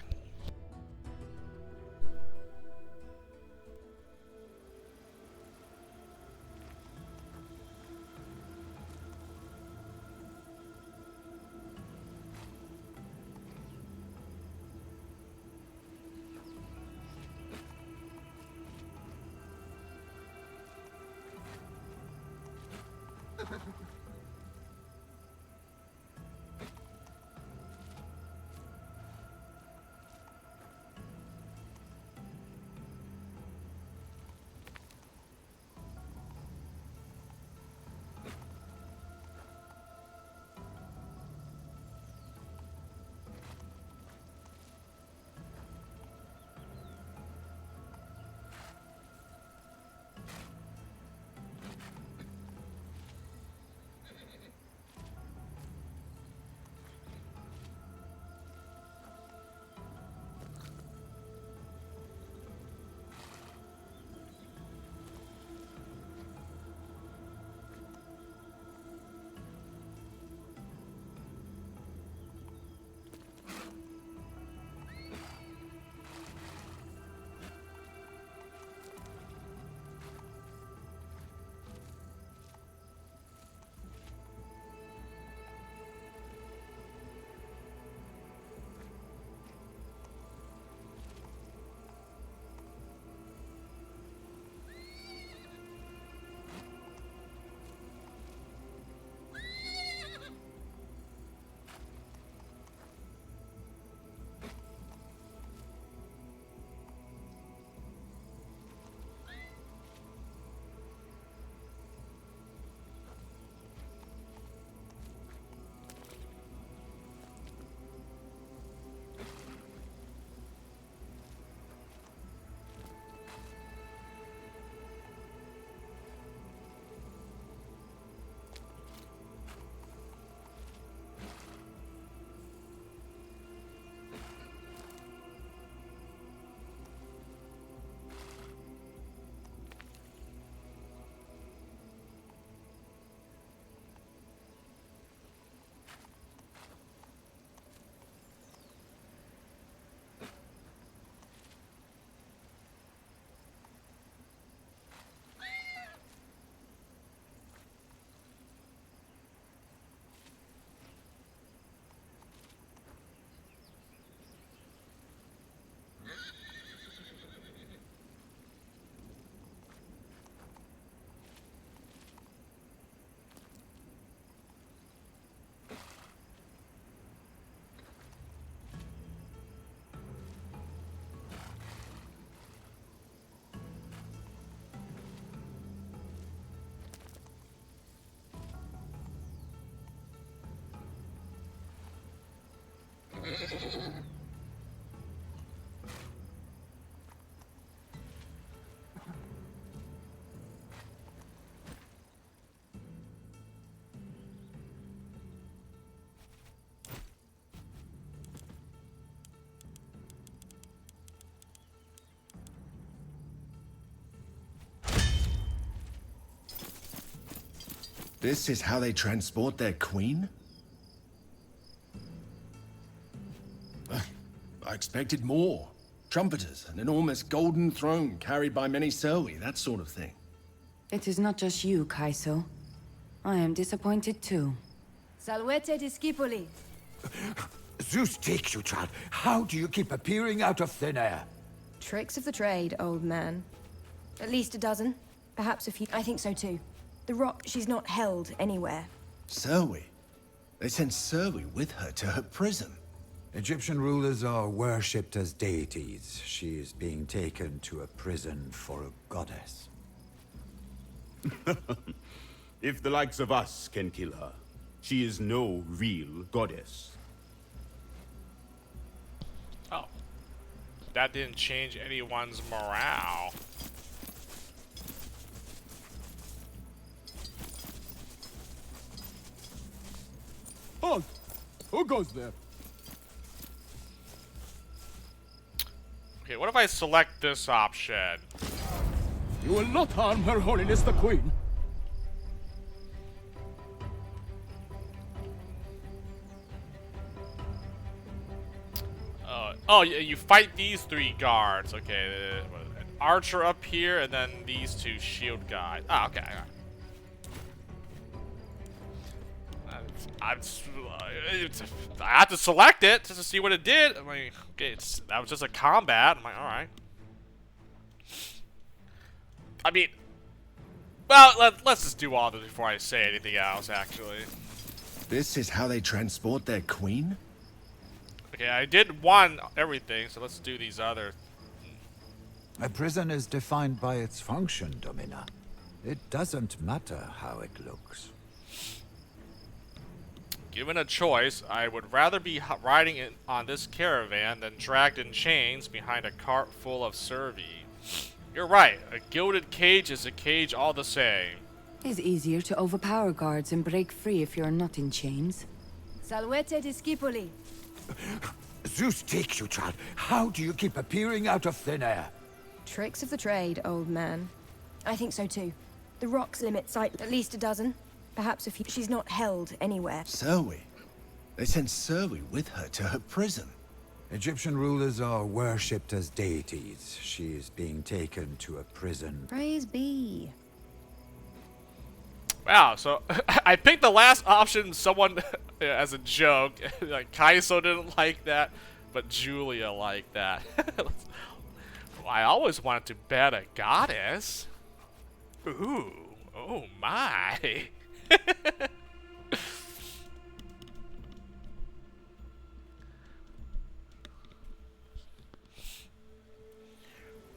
This is how they transport their queen? I expected more. Trumpeters, an enormous golden throne carried by many Serwi, that sort of thing. It is not just you, Kaiso. I am disappointed too. Salvete discipoli. Zeus takes you, child. How do you keep appearing out of thin air? Tricks of the trade, old man. At least a dozen. Perhaps a few. I think so too. The rock, she's not held anywhere. Serwi? They sent Serwi with her to her prison. Egyptian rulers are worshipped as deities. She is being taken to a prison for a goddess. If the likes of us can kill her, she is no real goddess. Oh. That didn't change anyone's morale. Halt! Who goes there? Okay, what if I select this option? You will not harm Her Holiness the Queen. Oh, you fight these 3 guards. Okay, an archer up here, and then these 2 shield guys. Oh, okay. I have to select it just to see what it did. I'm like, okay, that was just a combat. I'm like, all right. I mean, well, let's just do all this before I say anything else, actually. This is how they transport their queen? Okay, I did one everything, so let's do these other. A prison is defined by its function, Domina. It doesn't matter how it looks. Given a choice, I would rather be riding on this caravan than dragged in chains behind a cart full of servi. You're right, a gilded cage is a cage all the same. It's easier to overpower guards and break free if you're not in chains. Salvete discipoli. Zeus takes you, child. How do you keep appearing out of thin air? Tricks of the trade, old man. I think so too. The rocks limit sight at least a dozen. Perhaps a few. She's not held anywhere. Serwi? They sent Serwi with her to her prison. Egyptian rulers are worshipped as deities. She is being taken to a prison. Praise be. Wow, so I picked the last option, someone as a joke. Like Kaiso didn't like that, but Julia liked that. I always wanted to bet a goddess. Ooh, oh my.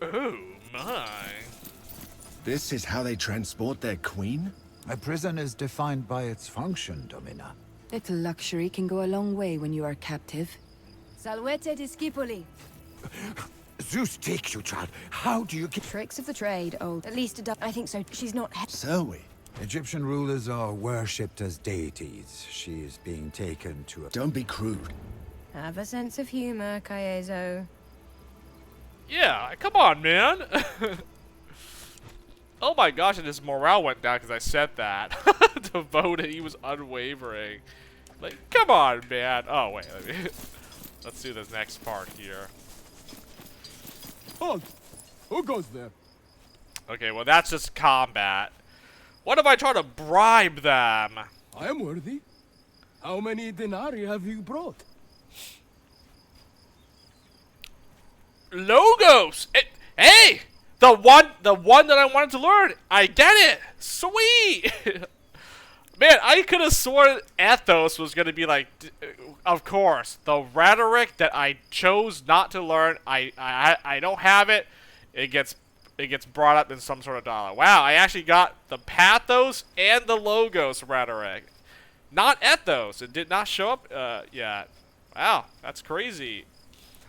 Oh my. This is how they transport their queen? A prison is defined by its function, Domina. Little luxury can go a long way when you are captive. Salvete discipoli. Zeus takes you, child. How do you keep... Tricks of the trade, old. At least a dozen. I think so. She's not... Serwi? Egyptian rulers are worshipped as deities. She is being taken to a... Don't be crude. Have a sense of humor, Kaezo. Yeah, come on, man. Oh my gosh, and his morale went down because I said that. Devoted, he was unwavering. Like, come on, man. Oh, wait, let's do this next part here. Halt! Who goes there? Okay, well, that's just combat. What if I try to bribe them? I am worthy. How many denarii have you brought? Logos! Hey! The one that I wanted to learn! I get it! Sweet! Man, I could have sworn Ethos was going to be like, of course, the rhetoric that I chose not to learn, I don't have it. It gets brought up in some sort of dialogue. Wow, I actually got the pathos and the logos rhetoric. Not ethos. It did not show up yet. Wow, that's crazy.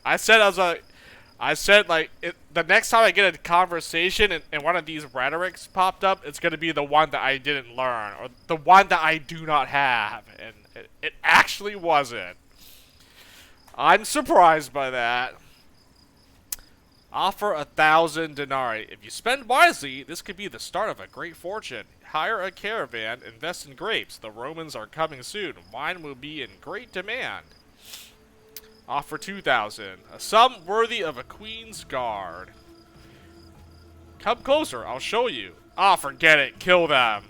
I said the next time I get a conversation and one of these rhetorics popped up, it's gonna be the one that I didn't learn or the one that I do not have, and it actually wasn't. I'm surprised by that. Offer 1,000 denarii. If you spend wisely, this could be the start of a great fortune. Hire a caravan, invest in grapes. The Romans are coming soon. Wine will be in great demand. Offer 2,000. A sum worthy of a queen's guard. Come closer, I'll show you. Ah, forget it. Kill them.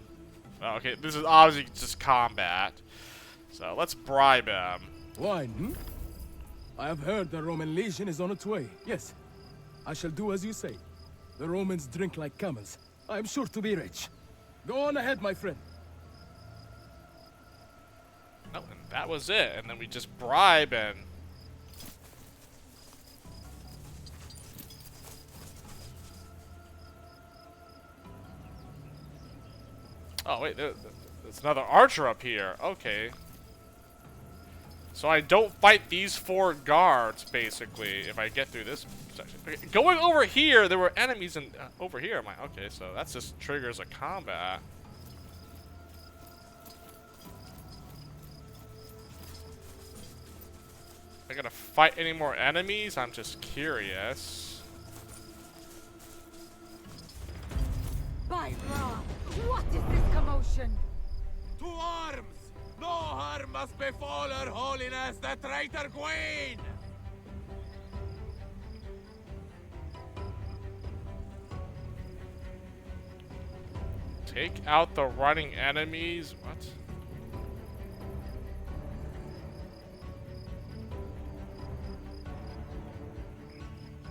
Okay, this is obviously just combat. So let's bribe him. Wine, I have heard the Roman legion is on its way. Yes, I shall do as you say. The Romans drink like camels. I am sure to be rich. Go on ahead, my friend. Oh, and that was it. And then we just bribe and... Oh, wait, there's another archer up here. Okay. So I don't fight these 4 guards, basically, if I get through this section. Okay, going over here, there were enemies in, over here. I'm like, okay, so that just triggers a combat. I gotta fight any more enemies? I'm just curious. By Ra, what is this commotion? To arms! No harm must befall Her Holiness, the traitor queen! Take out the running enemies? What?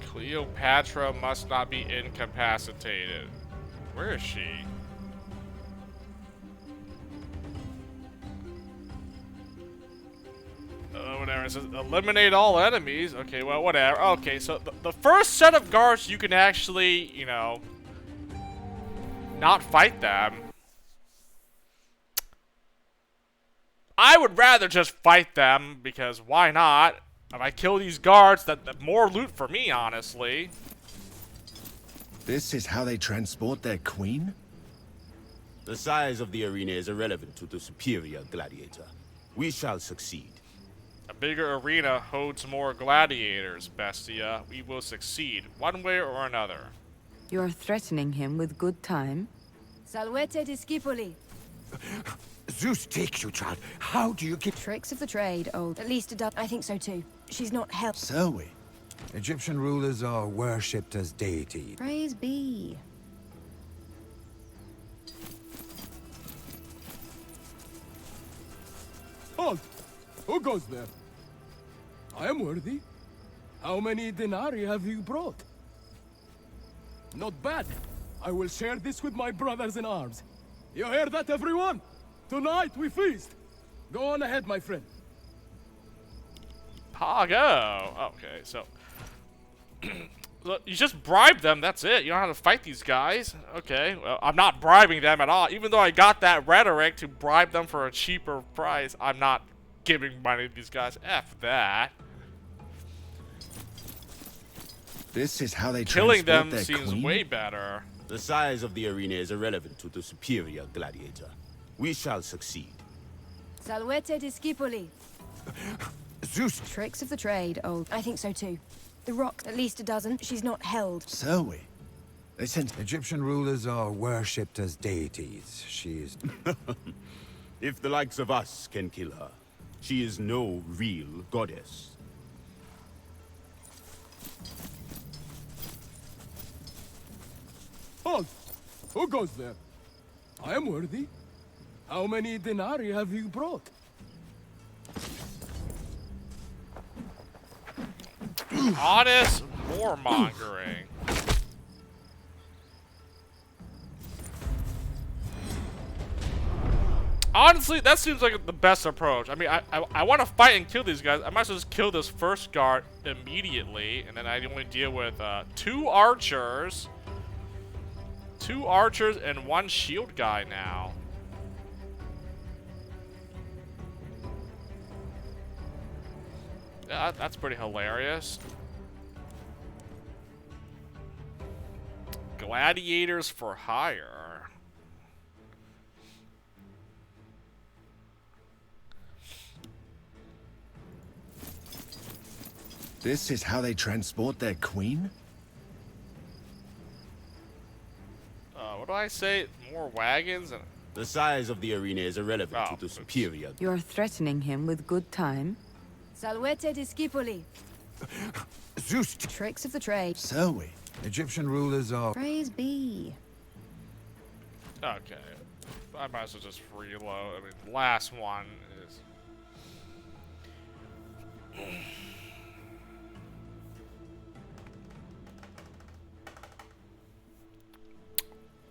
Cleopatra must not be incapacitated. Where is she? Whatever. It says eliminate all enemies. Okay, well, whatever. Okay, so the first set of guards, you can actually, you know, not fight them. I would rather just fight them, because why not? If I kill these guards, that more loot for me, honestly. This is how they transport their queen? The size of the arena is irrelevant to the superior gladiator. We shall succeed. A bigger arena holds more gladiators, Bestia. We will succeed, one way or another. You are threatening him with good time? Salvete discipoli. Zeus takes you, child. How do you keep... Tricks of the trade, old. At least a dozen. I think so too. She's not helped. Zoe. Egyptian rulers are worshipped as deities. Praise be. Halt! Who goes there? I am worthy. How many denarii have you brought? Not bad. I will share this with my brothers in arms. You hear that, everyone? Tonight we feast. Go on ahead, my friend. Pago. Okay, so look, you just bribe them. That's it. You don't have to fight these guys. Okay. Well, I'm not bribing them at all. Even though I got that rhetoric to bribe them for a cheaper price, I'm not giving money to these guys. F that. This is how they Killing transport them their seems queen? way better. The size of the arena is irrelevant to the superior gladiator. We shall succeed. Salvete discipoli. Zeus. Tricks of the trade, old. I think so too. The rock, at least a dozen. She's not held. Zoe. They sent... Egyptian rulers are worshipped as deities. She's... If the likes of us can kill her, she is no real goddess. Halt! Who goes there? I am worthy. How many denarii have you brought? Honest warmongering. Honestly, that seems like the best approach. I mean, I want to fight and kill these guys. I might as well just kill this first guard immediately, and then I only deal with 2 archers. 2 archers and 1 shield guy now. Yeah, that's pretty hilarious. Gladiators for hire. This is how they transport their queen? What do I say? More wagons? And The size of the arena is irrelevant to the superior. You're threatening him with good time? Salvete discipoli. Zeus. Tricks of the trade. Zoe. Egyptian rulers are... Praise be. okay. I might as well just reload. I mean, last one is...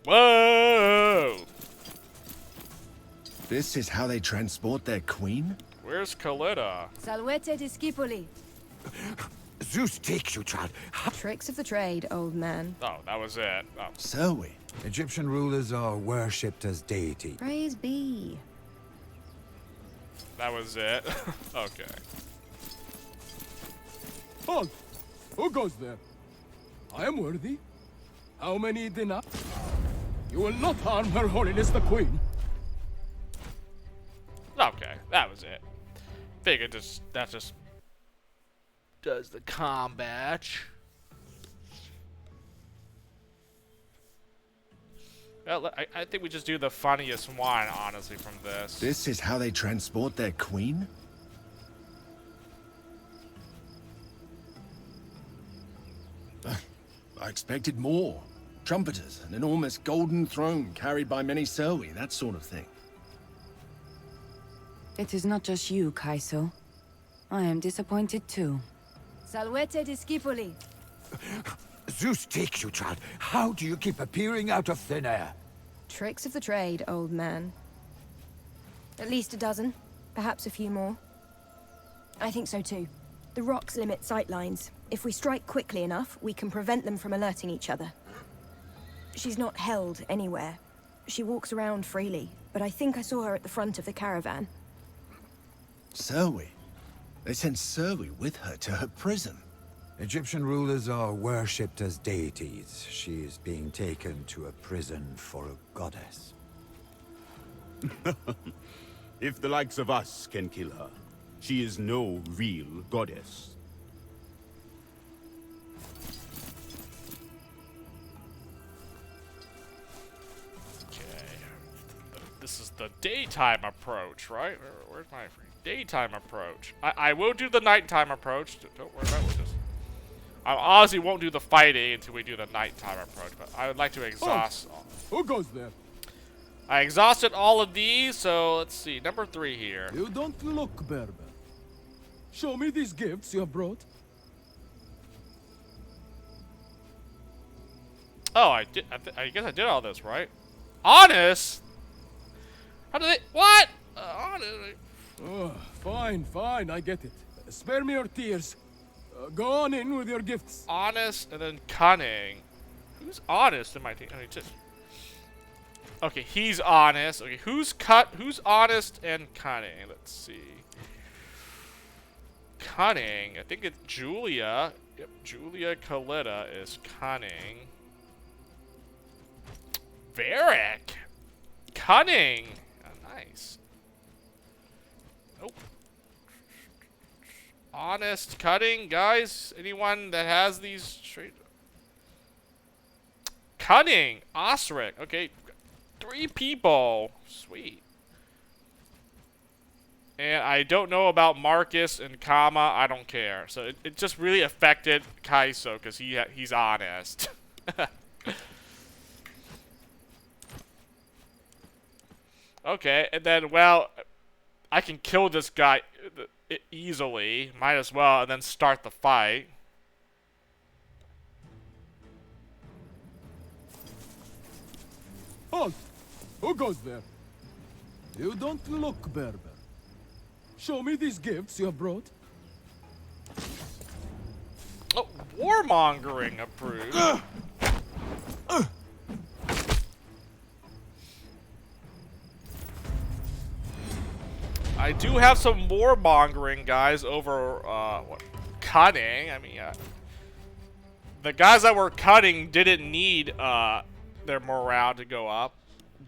Whoa! This is how they transport their queen? Where's Kalita? Salvete discipoli. Zeus takes you, child. Tricks of the trade, old man. Oh, that was it. Oh. Zoe. Egyptian rulers are worshipped as deities. Praise be. That was it. Okay. Halt! Who goes there? I am worthy. How many dinar? You will not harm Her Holiness the Queen. Okay, that was it. Figured that just does the combat. Well, I think we just do the funniest one, honestly, from this. This is how they transport their queen? I expected more. Trumpeters, an enormous golden throne carried by many Zoe, that sort of thing. It is not just you, Kaiso. I am disappointed too. Salvete discipoli. Zeus takes you, child. How do you keep appearing out of thin air? Tricks of the trade, old man. At least a dozen, perhaps a few more. I think so too. The rocks limit sightlines. If we strike quickly enough, we can prevent them from alerting each other. She's not held anywhere. She walks around freely, but I think I saw her at the front of the caravan. Zoe? They sent Zoe with her to her prison. Egyptian rulers are worshipped as deities. She is being taken to a prison for a goddess. If the likes of us can kill her, she is no real goddess. This is the daytime approach, right? Where's my daytime approach? I will do the nighttime approach. Don't worry about it. I honestly won't do the fighting until we do the nighttime approach, but I would like to exhaust. Who goes there? I exhausted all of these, so let's see. Number 3 here. You don't look Berber. Show me these gifts you have brought. Oh, I did. I guess I did all this, right? Honest? How did they? What? Honest? Oh, fine, fine, I get it. Spare me your tears. Go on in with your gifts. Honest and then cunning. Who's honest in my team? I mean, just... Okay, he's honest. Okay, who's honest and cunning? Let's see. Cunning. I think it's Julia. Yep, Julia Kalita is cunning. Varric. Cunning. Oh, nice. Nope. Honest, cunning, guys. Anyone that has these traits? Cunning. Osric. Okay. 3 people. Sweet. And I don't know about Marcus and Kama. I don't care. So it just really affected Kaiso because he's honest. Okay, and then, well, I can kill this guy easily. Might as well, and then start the fight. Halt! Who goes there? You don't look Berber. Show me these gifts you have brought. Oh, warmongering approved. I do have some warmongering guys over, what, cutting. I mean, the guys that were cutting didn't need, their morale to go up.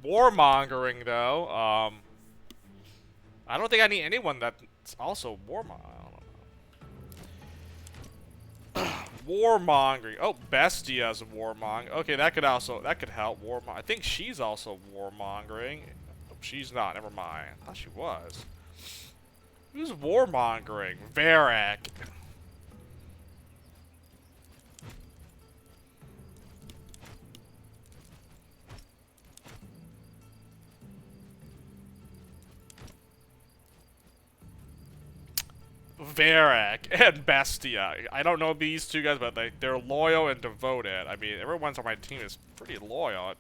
Warmongering, though, I don't think I need anyone that's also warmongering. Warmongering. Oh, Bestia's a warmonger. Okay, that could help. I think she's also warmongering. She's not. Never mind. I thought she was. Who's warmongering? Varric. Varric and Bestia. I don't know these two guys, but they're loyal and devoted. I mean, everyone's on my team is pretty loyal.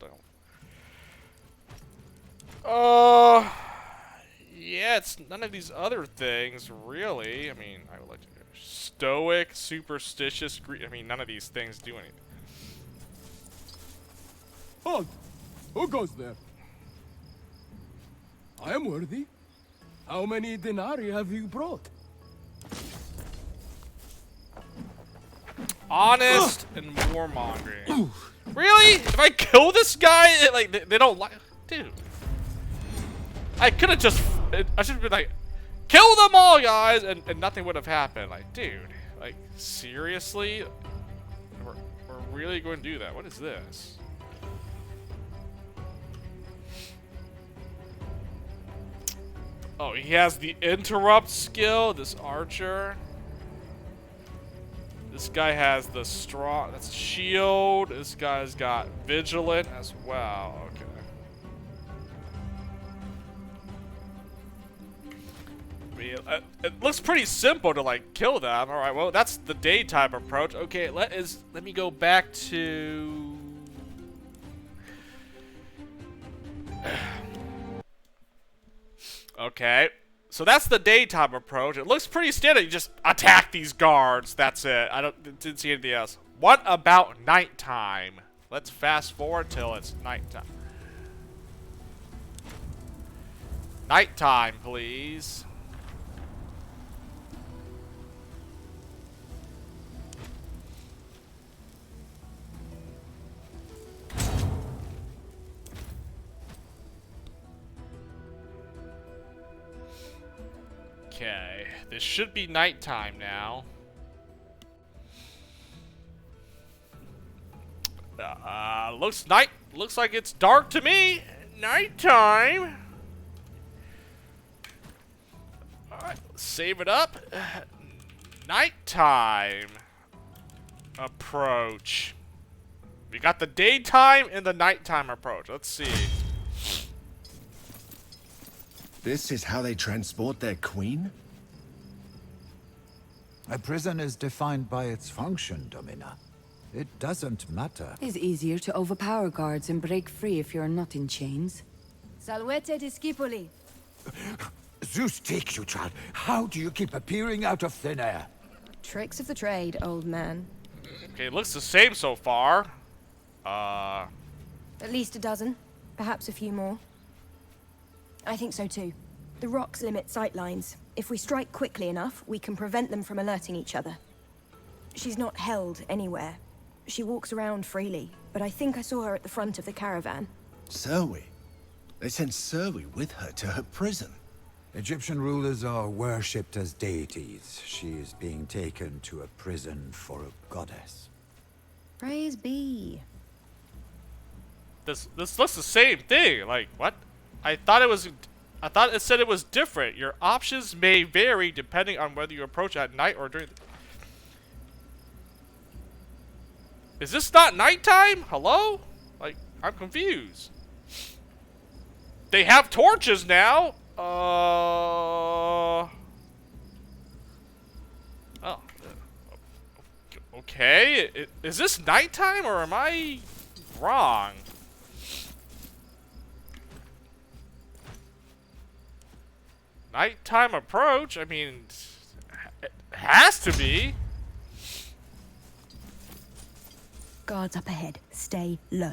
Yeah, it's none of these other things, really. I mean, I would like to stoic, superstitious, I mean, none of these things do anything. Halt! Who goes there? I am worthy. How many denarii have you brought? Honest and warmongering. Really? If I kill this guy, like they don't like, dude. I could have just. I should have been like, kill them all, guys, and nothing would have happened. Like, dude, like seriously, we're really going to do that? What is this? Oh, he has the interrupt skill. This archer. This guy has the strong, that's shield. This guy's got vigilant as well. Okay. I mean, it looks pretty simple to like kill them. All right, well that's the daytime approach. Okay, let me go back to. Okay. So that's the daytime approach. It looks pretty standard. You just attack these guards. That's it. Didn't see anything else. What about nighttime? Let's fast forward till it's nighttime. Nighttime, please. Okay, this should be nighttime now. Looks like it's dark to me. Nighttime. All right, save it up. Nighttime approach. We got the daytime and the nighttime approach. Let's see. This is how they transport their queen? A prison is defined by its function, Domina. It doesn't matter. It's easier to overpower guards and break free if you're not in chains. Salvete discipuli. Zeus take you, child. How do you keep appearing out of thin air? Tricks of the trade, old man. Okay, it looks the same so far. At least a dozen. Perhaps a few more. I think so too. The rocks limit sightlines. If we strike quickly enough, we can prevent them from alerting each other. She's not held anywhere. She walks around freely, but I think I saw her at the front of the caravan. Serwi? They sent Serwi with her to her prison. Egyptian rulers are worshipped as deities. She is being taken to a prison for a goddess. Praise be. This looks the same thing. Like, what? I thought it said it was different. Your options may vary depending on whether you approach at night or during the... Is this not nighttime? Hello? Like, I'm confused. They have torches now. Oh. Okay. Is this nighttime or am I wrong? Nighttime approach? I mean, it has to be. Guards up ahead. Stay low.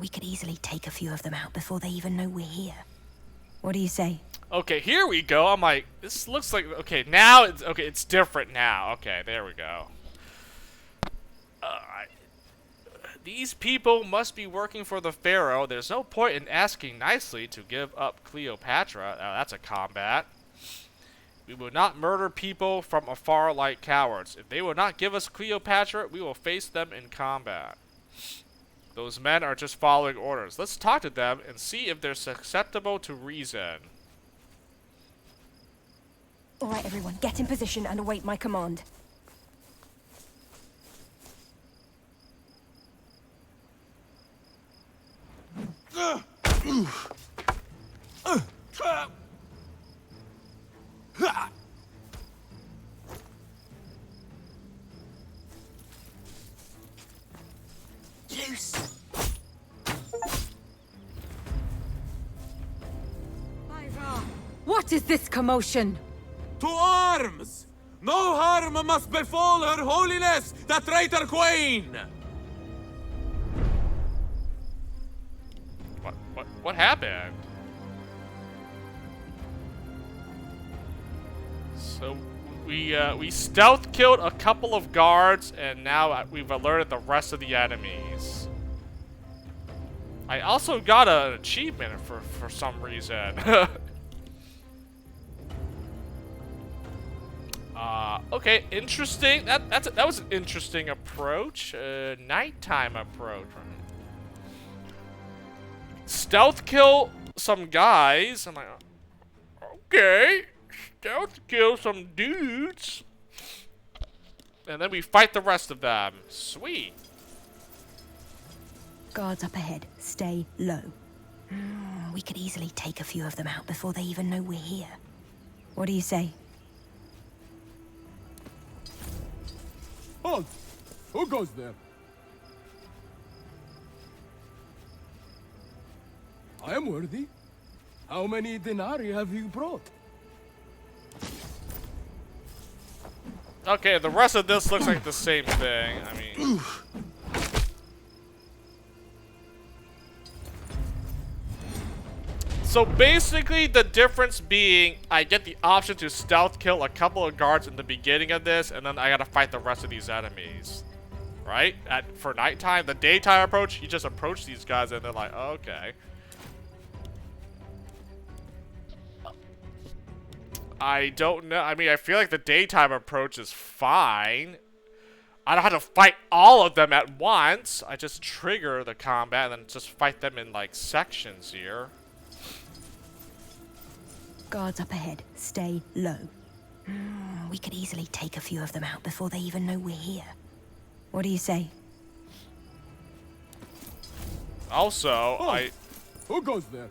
We could easily take a few of them out before they even know we're here. What do you say? Okay, here we go. I'm like, this looks like, okay, now it's, okay, it's different now. Okay, there we go. These people must be working for the Pharaoh. There's no point in asking nicely to give up Cleopatra. That's a combat. We will not murder people from afar like cowards. If they will not give us Cleopatra, we will face them in combat. Those men are just following orders. Let's talk to them and see if they're susceptible to reason. Alright, everyone, get in position and await my command. Loose. What is this commotion? To arms! No harm must befall Her Holiness, the traitor queen! What happened? So we stealth killed a couple of guards, and now we've alerted the rest of the enemies. I also got an achievement for some reason. Okay, interesting. That was an interesting approach. Nighttime approach. Stealth kill some guys. I'm like, okay, stealth kill some dudes, and then we fight the rest of them. Sweet. Guards up ahead. Stay low. We could easily take a few of them out before they even know we're here. What do you say? Halt! Who goes there? I am worthy. How many denarii have you brought? Okay, the rest of this looks like the same thing. I mean... So basically, the difference being, I get the option to stealth kill a couple of guards in the beginning of this, and then I gotta fight the rest of these enemies. Right? For nighttime, the daytime approach, you just approach these guys and they're like, oh, okay. I don't know. I mean, I feel like the daytime approach is fine. I don't have to fight all of them at once. I just trigger the combat and then just fight them in, like, sections here. Guards up ahead. Stay low. We could easily take a few of them out before they even know we're here. What do you say? Also, Who goes there?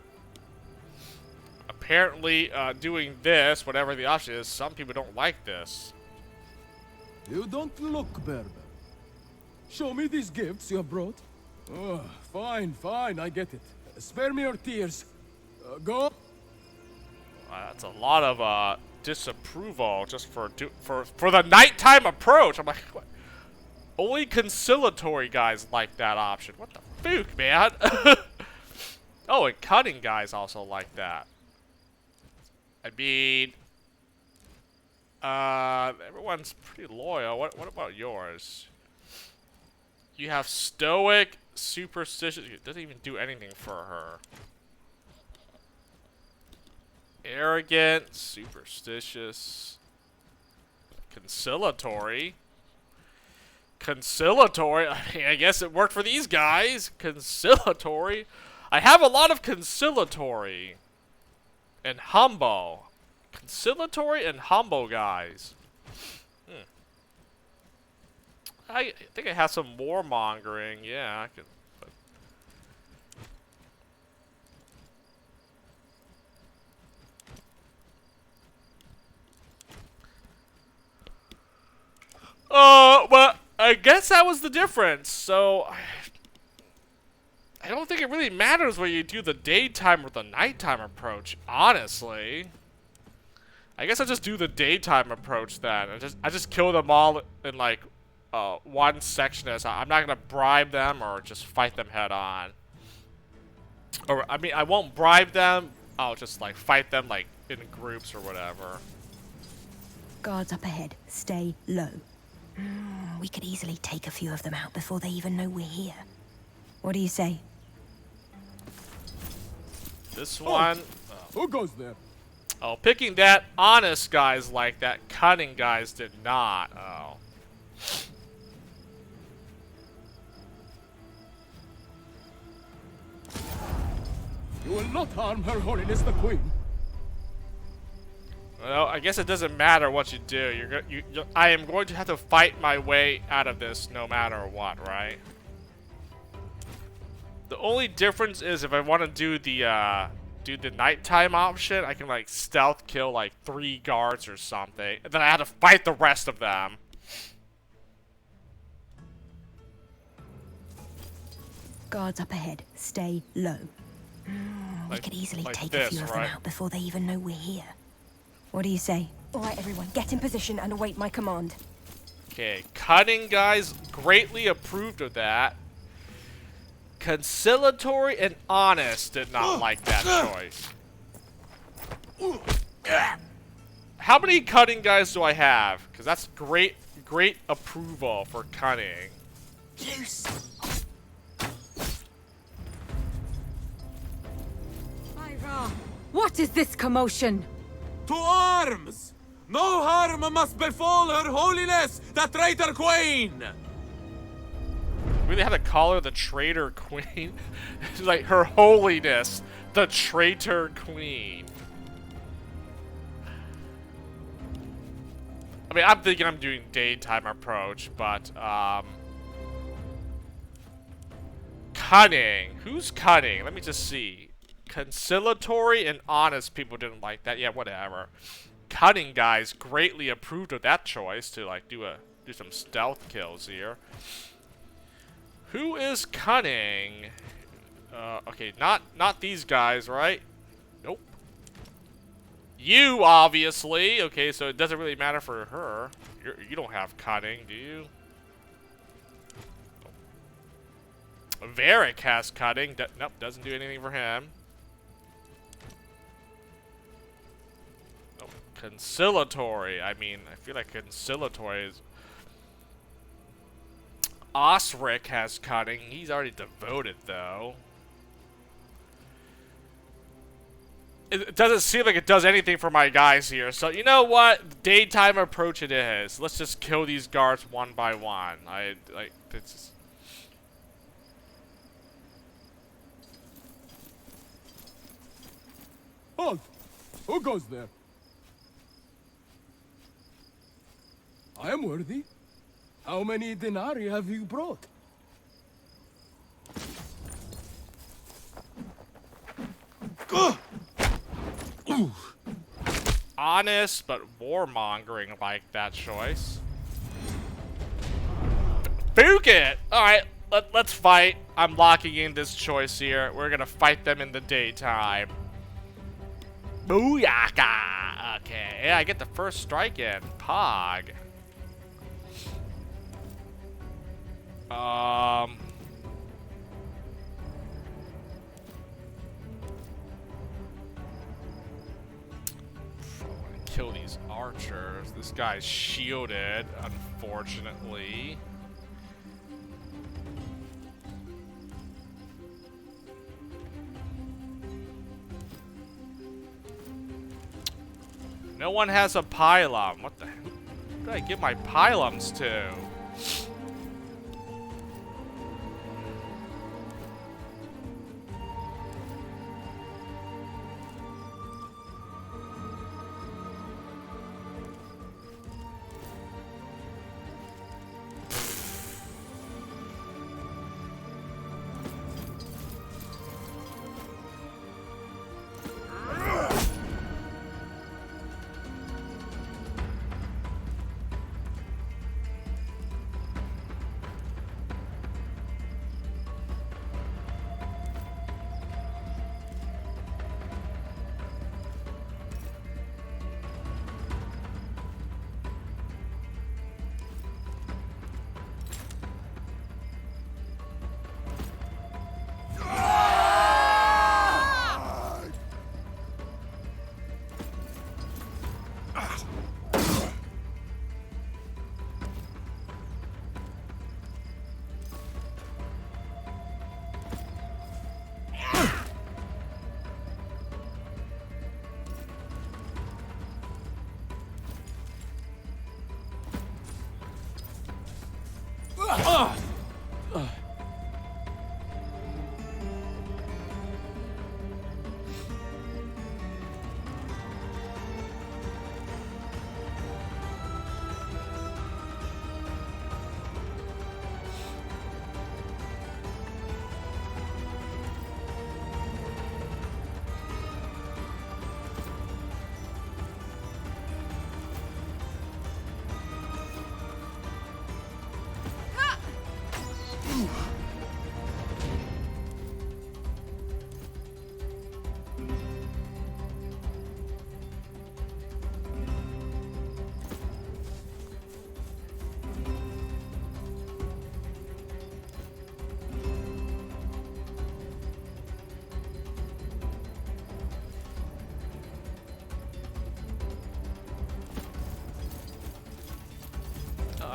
Apparently, doing this, whatever the option is, some people don't like this. You don't look Berber. Show me these gifts you have brought. Oh, fine, I get it. Spare me your tears. Go. That's a lot of disapproval just for the nighttime approach. I'm like, what? Only conciliatory guys like that option. What the fuck, man? Oh, and cunning guys also like that. I mean, everyone's pretty loyal. What about yours? You have stoic, superstitious. It doesn't even do anything for her. Arrogant, superstitious, conciliatory. Conciliatory? I mean, I guess it worked for these guys. Conciliatory. I have a lot of conciliatory and humble. Conciliatory and humble guys. I think I have some warmongering. Yeah, I could. Well, I guess that was the difference. So, I don't think it really matters whether you do the daytime or the nighttime approach, honestly. I guess I'll just do the daytime approach then. I just kill them all in, like, one section at a time. I'm not gonna bribe them or just fight them head on. Or, I mean, I won't bribe them. I'll just, like, fight them, like, in groups or whatever. Guards up ahead. Stay low. We could easily take a few of them out before they even know we're here. What do you say? This one... Who goes there? Oh, picking that honest guys like that, cunning guys did not. Oh. You will not harm Her Holiness the Queen. Well, I guess it doesn't matter what you do. I am going to have to fight my way out of this no matter what, right? The only difference is if I want to do the nighttime option, I can like stealth kill like 3 guards or something, and then I have to fight the rest of them. Guards up ahead. Stay low. We could easily take a few of them out before they even know we're here. What do you say? All right, everyone, get in position and await my command. Okay, cunning guys greatly approved of that. Conciliatory and honest did not like that choice. How many cunning guys do I have? Because that's great approval for cunning. Loose. Ira, what is this commotion? To arms! No harm must befall Her Holiness, the traitor queen! Really had to call her the traitor queen? She's like, Her Holiness, the traitor queen. I mean, I'm thinking I'm doing daytime approach, but, cunning. Who's cunning? Let me just see. Conciliatory and honest people didn't like that. Yeah, whatever. Cunning guys greatly approved of that choice to like do some stealth kills here. Who is cunning? Okay, not these guys, right? Nope. You obviously. Okay, so it doesn't really matter for her. You don't have cunning, do you? Varric has cunning. Nope, doesn't do anything for him. Conciliatory. I mean, I feel like conciliatory is... Osric has cunning. He's already devoted, though. It doesn't seem like it does anything for my guys here. So, you know what? Daytime approach it is. Let's just kill these guards one by one. This is... Halt! Who goes there? I am worthy. How many denarii have you brought? Honest, but warmongering like that choice. Book it! Alright, let's fight. I'm locking in this choice here. We're gonna fight them in the daytime. Booyaka! Okay, yeah, I get the first strike in. Pog. Kill these archers. This guy's shielded, unfortunately. No one has a pylum. What the hell? Who did I give my pylums to?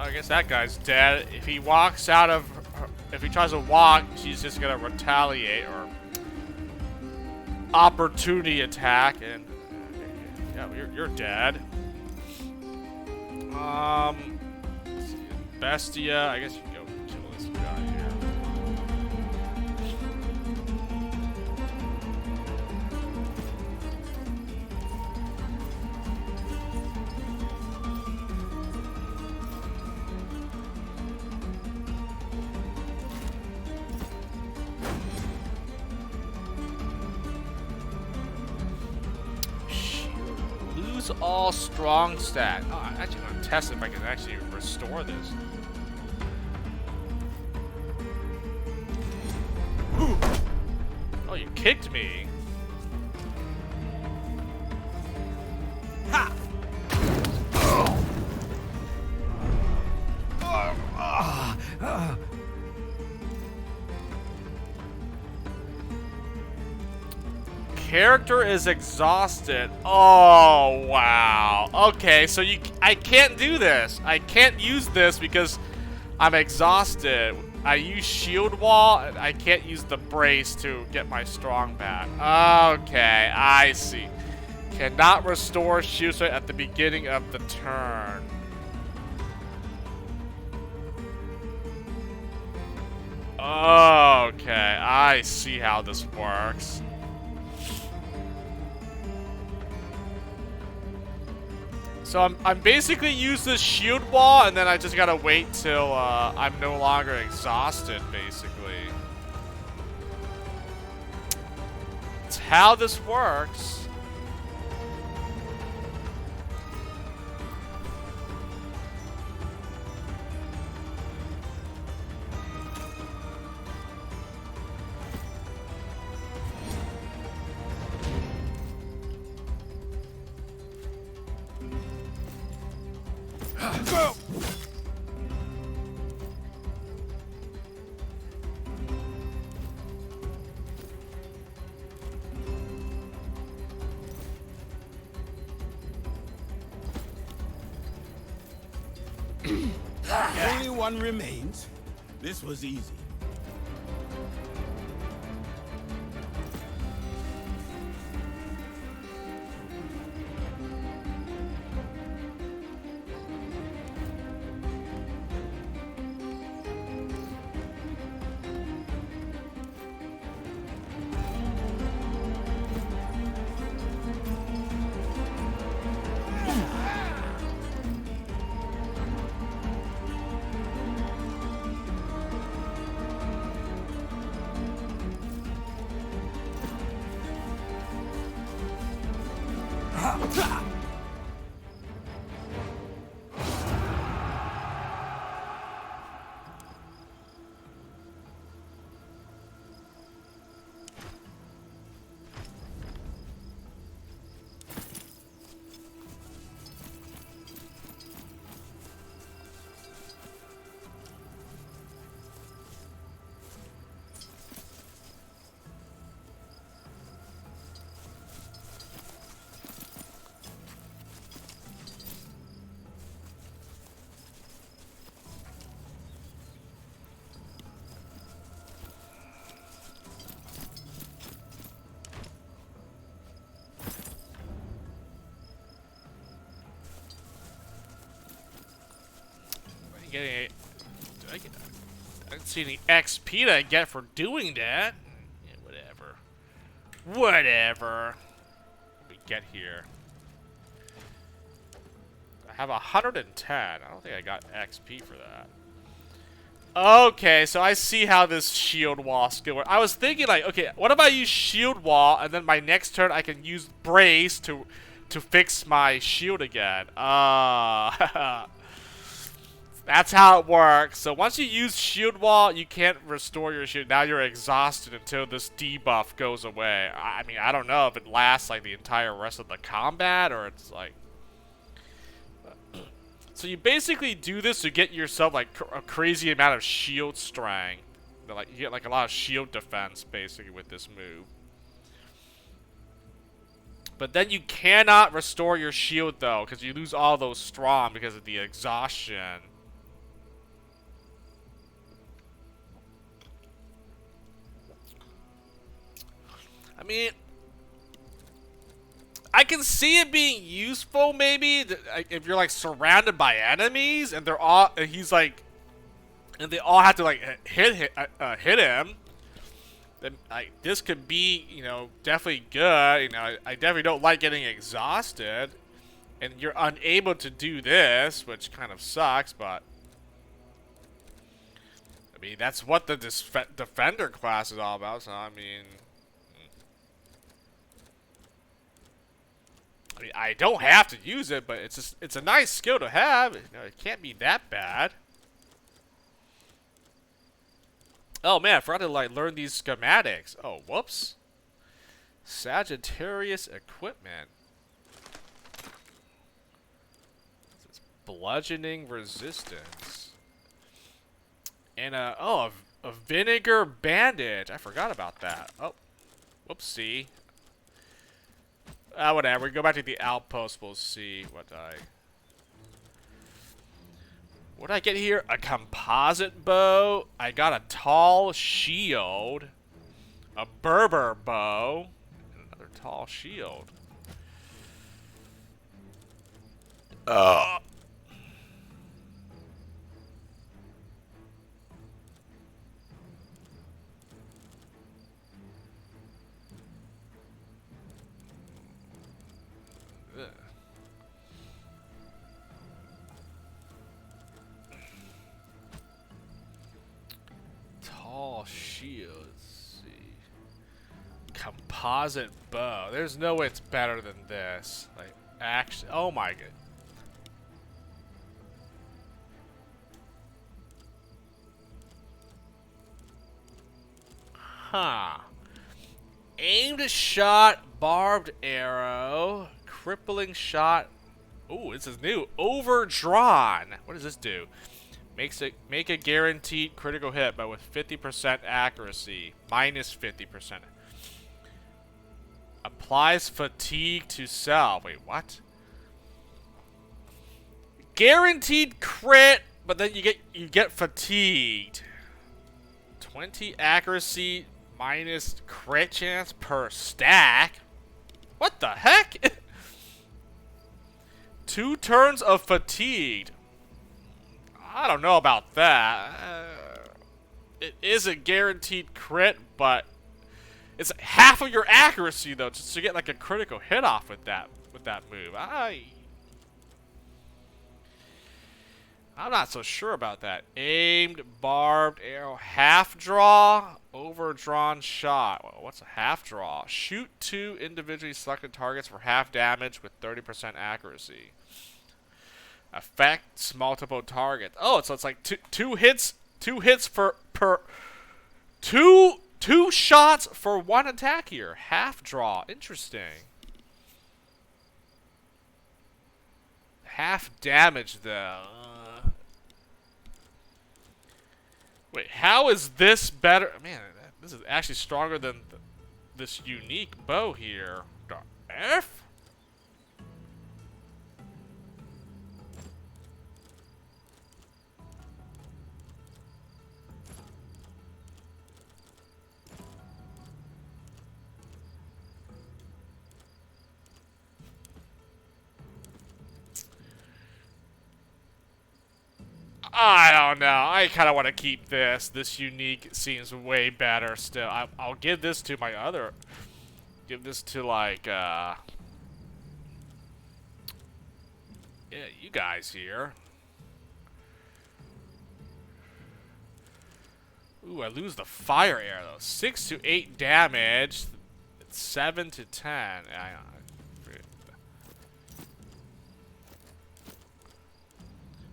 I guess that guy's dead. If he walks out of... If he tries to walk, she's just gonna retaliate or... opportunity attack, and... yeah, you're dead. Let's see, Bestia, I guess you can go kill this guy here. Lose all strong stat. Oh, I'm actually gonna test if I can actually restore this. Oh, you kicked me. Ha! Character is exhausted. Oh, wow. Okay, so I can't do this. I can't use this because I'm exhausted. I use shield wall, and I can't use the brace to get my strong back. Okay, I see. Cannot restore shield strength at the beginning of the turn. Okay, I see how this works. So I'm basically use this shield wall, and then I just gotta wait till I'm no longer exhausted, basically. It's how this works. Only one remains. This was easy. I didn't see any XP that I get for doing that. Yeah, whatever. Whatever. What do we get here? I have 110. I don't think I got XP for that. Okay, so I see how this shield wall skill works. I was thinking like, okay, what if I use shield wall and then my next turn I can use brace to fix my shield again? That's how it works. So once you use shield wall, you can't restore your shield. Now you're exhausted until this debuff goes away. I mean, I don't know if it lasts like the entire rest of the combat or it's like... So you basically do this to get yourself like a crazy amount of shield strength. Like you get like a lot of shield defense basically with this move. But then you cannot restore your shield though, because you lose all those strong because of the exhaustion. I mean, I can see it being useful maybe if you're like surrounded by enemies and they're all and he's like and they all have to like hit him. Then like this could be, you know, definitely good. You know, I definitely don't like getting exhausted, and you're unable to do this, which kind of sucks. But I mean, that's what the defender class is all about. So I mean, I don't have to use it, but it's a nice skill to have. You know, it can't be that bad. Oh man, I forgot to like learn these schematics. Oh, whoops. Sagittarius equipment. It's bludgeoning resistance. And a vinegar bandage. I forgot about that. Oh, whoopsie. Whatever. We go back to the outpost. We'll see what What did I get here? A composite bow. I got a tall shield. A Berber bow. And another tall shield. Shield. Let's see. Composite bow. There's no way it's better than this. Like, actually, oh my god. Huh. Aimed shot, barbed arrow, crippling shot. Ooh, this is new. Overdrawn. What does this do? Make a guaranteed critical hit, but with 50% accuracy, minus 50%. Applies fatigue to self. Wait, what? Guaranteed crit, but then you get fatigued. 20 accuracy minus crit chance per stack. What the heck? 2 turns of fatigued. I don't know about that. It is a guaranteed crit, but it's half of your accuracy though, just to get like a critical hit off with that move. I'm not so sure about that. Aimed, barbed arrow, half draw, overdrawn shot. Well, what's a half draw? Shoot 2 individually selected targets for half damage with 30% accuracy. Affects multiple targets. Oh, so it's like two hits per two shots for 1 attack here. Half draw. Interesting. Half damage though. Wait, how is this better? Man, this is actually stronger than this unique bow here. The F? I don't know. I kind of want to keep this. This unique seems way better still. I'll give this to my other... Give this to, like, yeah, you guys here. Ooh, I lose the fire arrow. 6 to 8 damage. 7 to 10.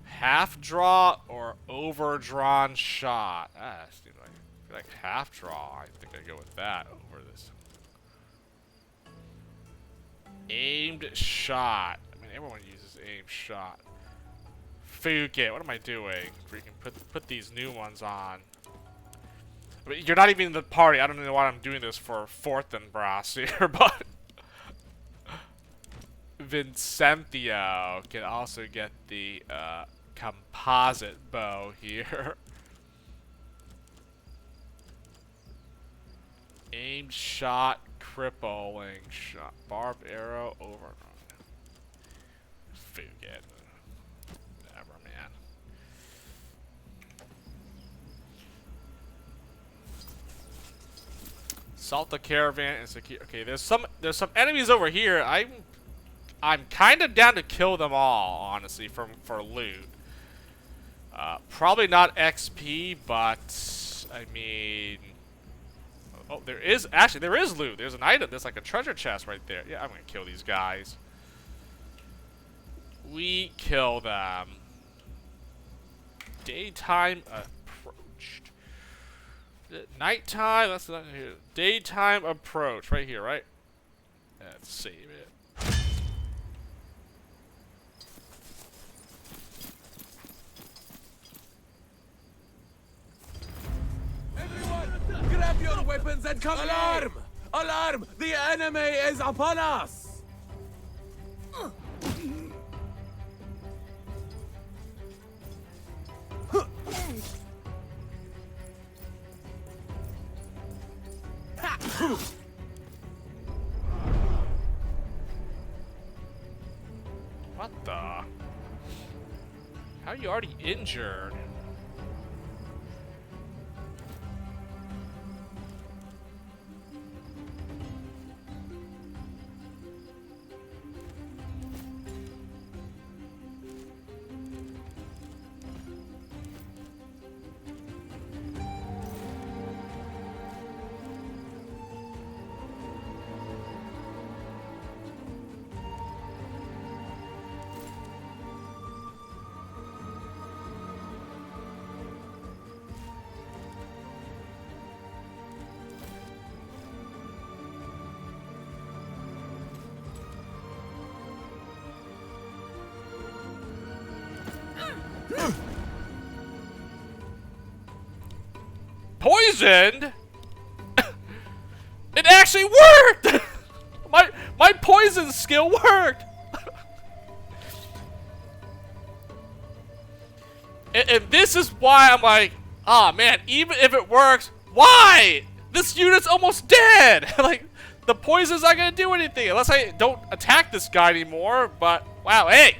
Half draw or overdrawn shot. I feel like half draw. I think I go with that over this. Aimed shot. I mean, everyone uses aimed shot. Fuke. What am I doing? Freaking put these new ones on. I mean, you're not even in the party. I don't know why I'm doing this for Fortinbras here, but Vincentio can also get the composite bow here. Aimed shot, Crippling shot. Barbed arrow overrun. Forget. Whatever, man. Assault the caravan and secure. Okay, there's some enemies over here. I'm kind of down to kill them all, honestly, for loot. Probably not XP, but I mean, oh, there is loot. There's an item. There's like a treasure chest right there. Yeah, I'm gonna kill these guys. We kill them. Daytime approached. Nighttime. That's not here. Daytime approach. Right here, right? Let's save it. Everyone, grab your weapons and come. Alarm! Alarm! The enemy is upon us! What the? How are you already injured? Poisoned? It actually worked! my poison skill worked! and this is why I'm like, ah, man, even if it works, why? This unit's almost dead! Like, the poison's not gonna do anything unless I don't attack this guy anymore, but, wow, hey!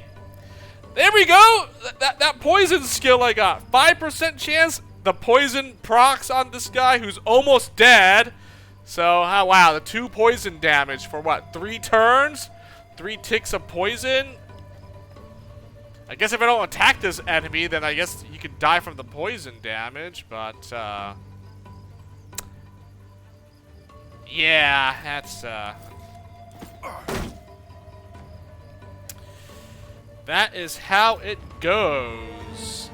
There we go! That poison skill I got. 5% chance the poison procs on this guy who's almost dead. So, wow, the 2 poison damage for what? 3 turns? 3 ticks of poison? I guess if I don't attack this enemy, then I guess you could die from the poison damage, but, yeah, that's, that is how it goes.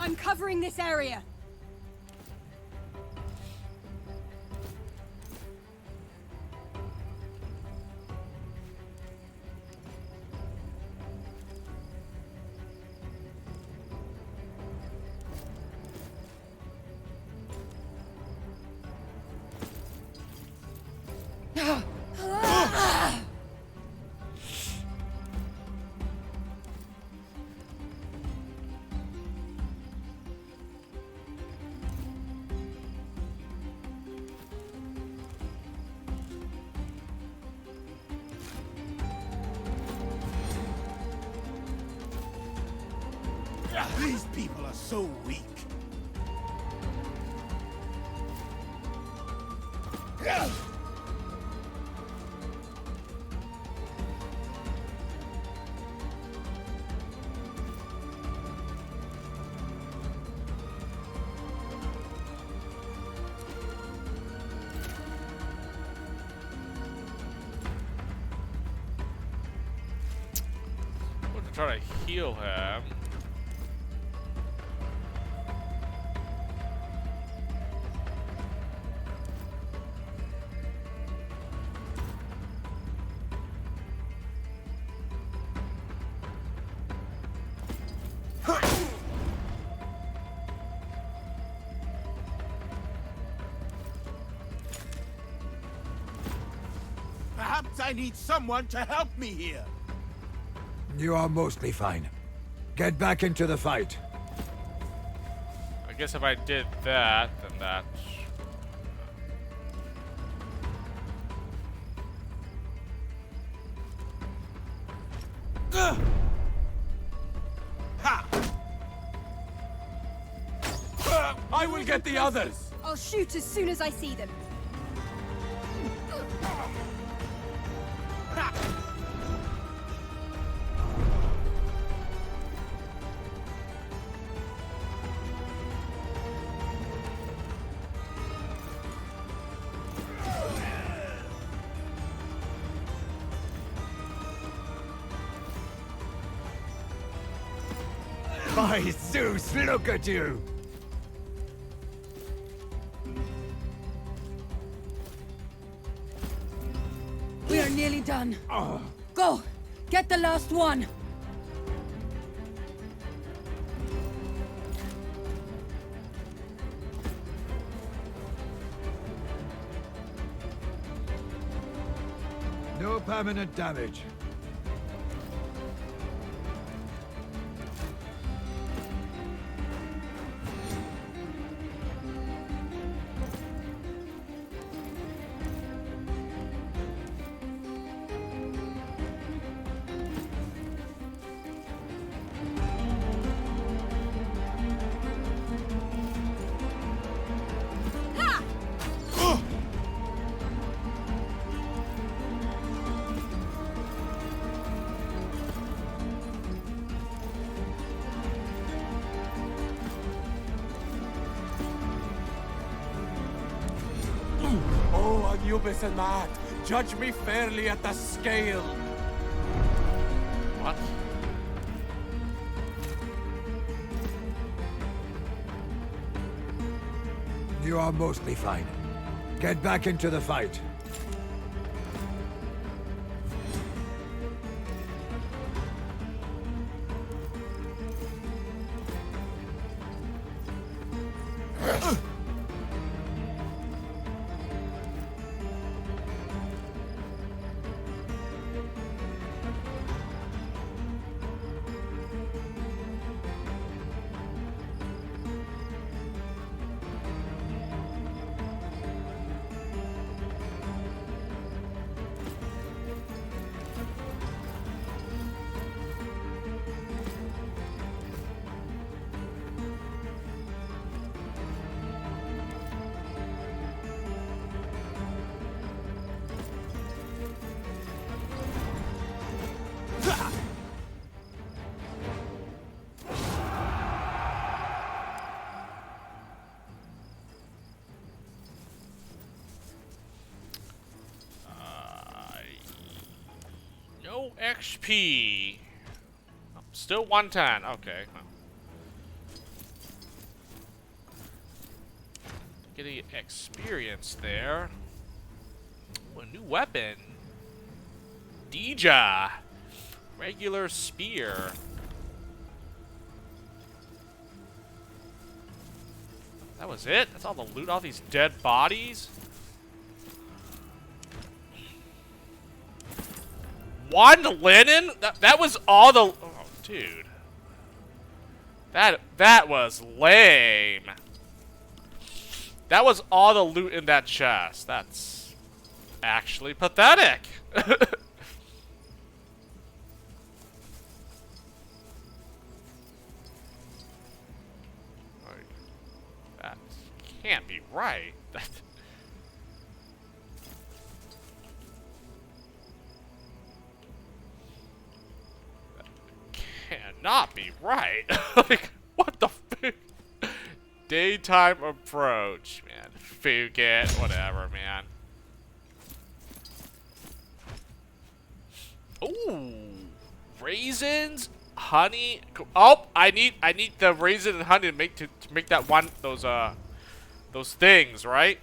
I'm covering this area. These people are so weak. I'm going to try to heal him. means I need someone to help me here. You are mostly fine. Get back into the fight. I guess if I did that, then that's... I will get the others! I'll shoot as soon as I see them. By Zeus, look at you! We are nearly done. Go! Get the last one! No permanent damage. Oh, Anubis and Matt, judge me fairly at the scale. What? You are mostly fine. Get back into the fight. No XP. Oh, still 110. Okay. Getting experience there. Oh, a new weapon. Dija. Regular spear. That was it? That's all the loot, all these dead bodies? One linen? That was all the... Oh, dude. That was lame. That was all the loot in that chest. That's actually pathetic. That can't be right. Cannot be right. Like, what the fuck? Daytime approach, man. Fugit, whatever, man. Ooh, raisins, honey. Oh, I need the raisin and honey to make that one those things, right?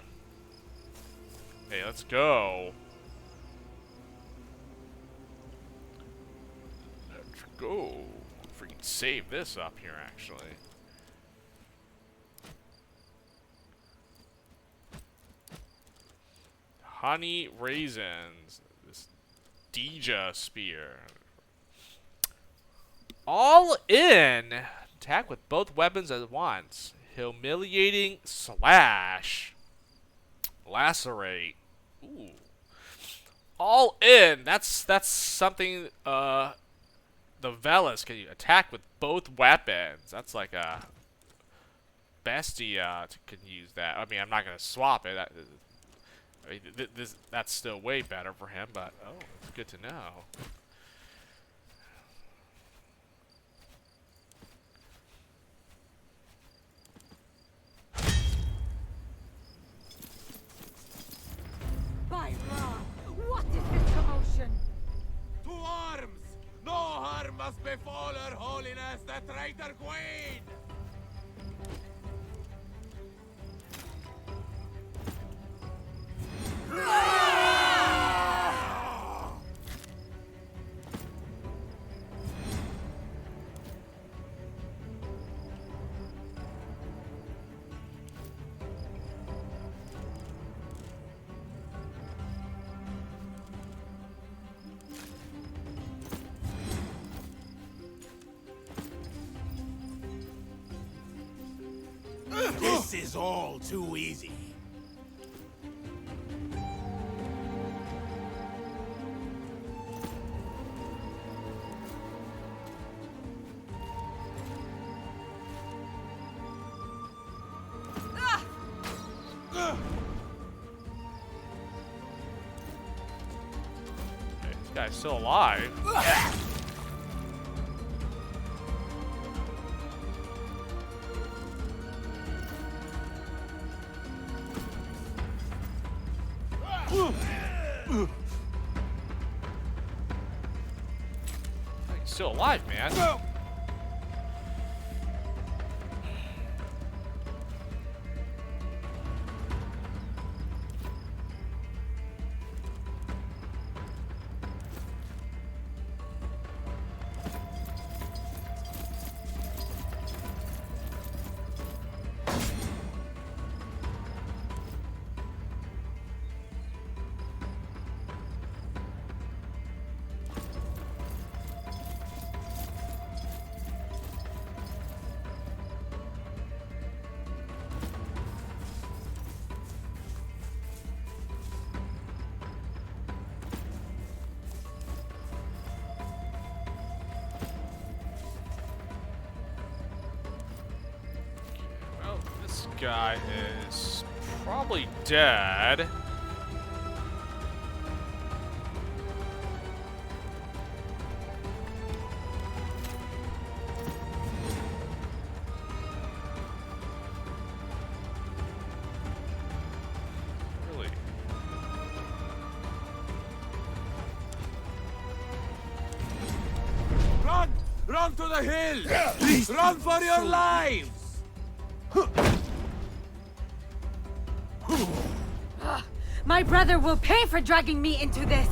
Hey, let's go. Let's go. Freaking save this up here, actually. Honey raisins. This Deja Spear. All in. Attack with both weapons at once. Humiliating Slash. Lacerate. Ooh. All in. That's something the Velis can attack with both weapons. That's like a Bestia can use that. I mean, I'm not gonna swap it. I mean, that's still way better for him, but oh, it's good to know. By Ra, what is this commotion? To arms! No harm must befall Her Holiness, the traitor queen! This is all too easy. Hey, this guy's still alive. He's still alive, man. This guy is probably dead. Really? Run! Run to the hill! Run for your lives! My brother will pay for dragging me into this!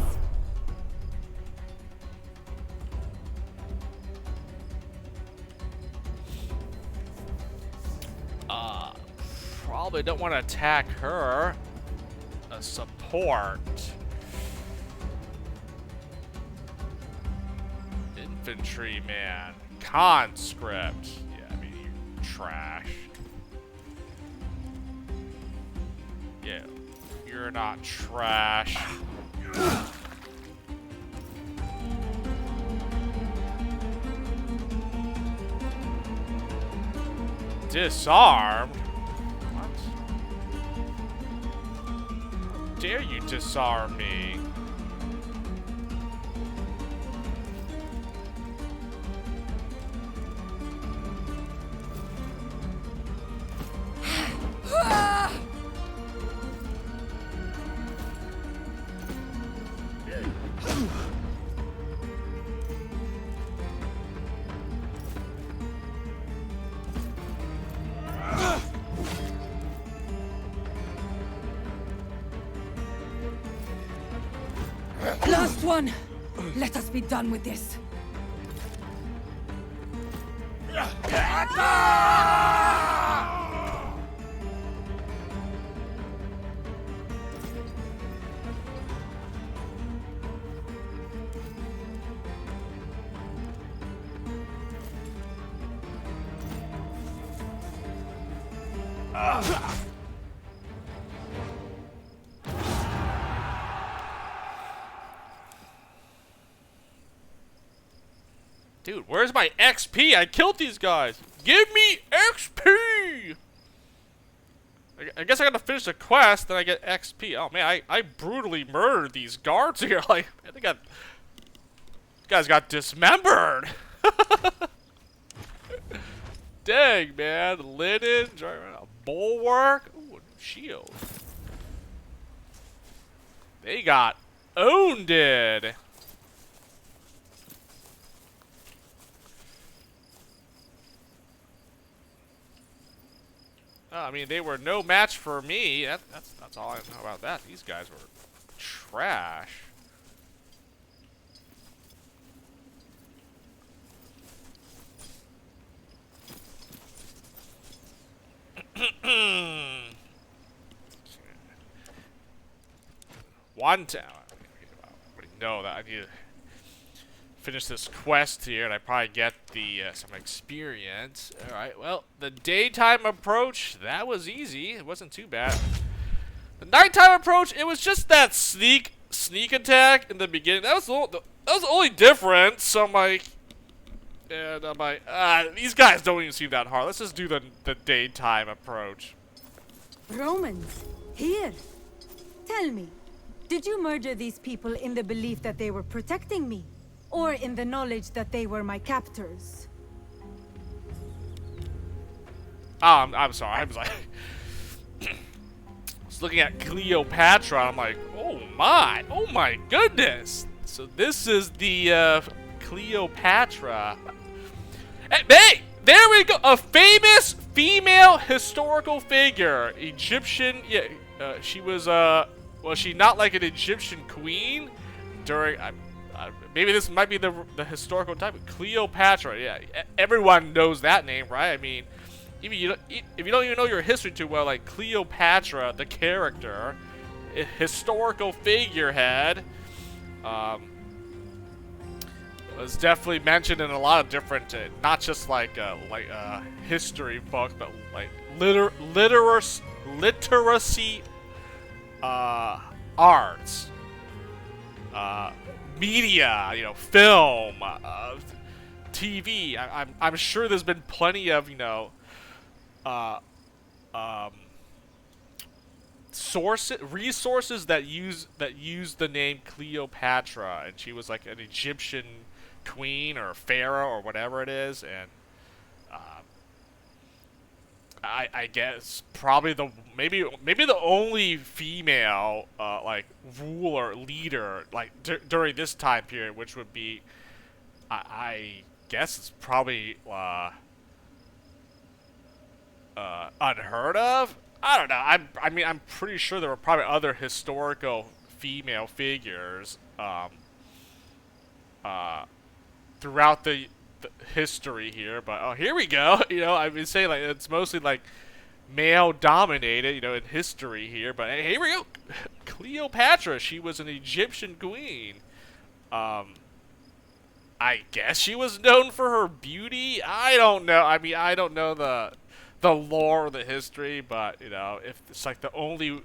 Probably don't want to attack her. A support. Infantryman. Conscript. Yeah, I mean, you trash. Yeah, you're not trash. Disarmed? What? How dare you disarm me? Last one! Let us be done with this. Dude, where's my XP? I killed these guys. Give me XP! I guess I gotta finish the quest, then I get XP. Oh man, I brutally murdered these guards here. Like, I think these guys got dismembered. Dang, man. Linen, a bulwark. Ooh, a new shield. They got owned it. I mean, they were no match for me. That's all I know about that. These guys were trash. One town. I already know that I need to finish this quest here, and I probably get the some experience. All right. Well, the daytime approach, that was easy. It wasn't too bad. The nighttime approach, it was just that sneak attack in the beginning. That was the only difference. So I'm like, and I'm like, these guys don't even seem that hard. Let's just do the daytime approach. Romans, here. Tell me, did you murder these people in the belief that they were protecting me? Or in the knowledge that they were my captors? I'm sorry. I was like, I was looking at Cleopatra. I'm like, oh my goodness. So this is the Cleopatra. Hey, there we go. A famous female historical figure, Egyptian. Yeah, she was was she not like an Egyptian queen during? Maybe this might be the historical type. Cleopatra, yeah. Everyone knows that name, right? I mean, if you don't even know your history too well, like Cleopatra, the character, a historical figurehead, was definitely mentioned in a lot of different, not just like history books, but like literacy, arts. Media, you know, film, TV. I'm sure there's been plenty of, you know, resources that use the name Cleopatra, and she was like an Egyptian queen or pharaoh or whatever it is, and I guess probably maybe the only female like ruler leader like during this time period, which would be I guess it's probably unheard of. I don't know. I mean I'm pretty sure there were probably other historical female figures throughout the history here, but oh, here we go. You know, I've been saying like it's mostly like male dominated, you know, in history here, but hey, here we go. Cleopatra, she was an Egyptian queen. I guess she was known for her beauty. I don't know. I mean, I don't know the lore or the history, but you know, if it's like the only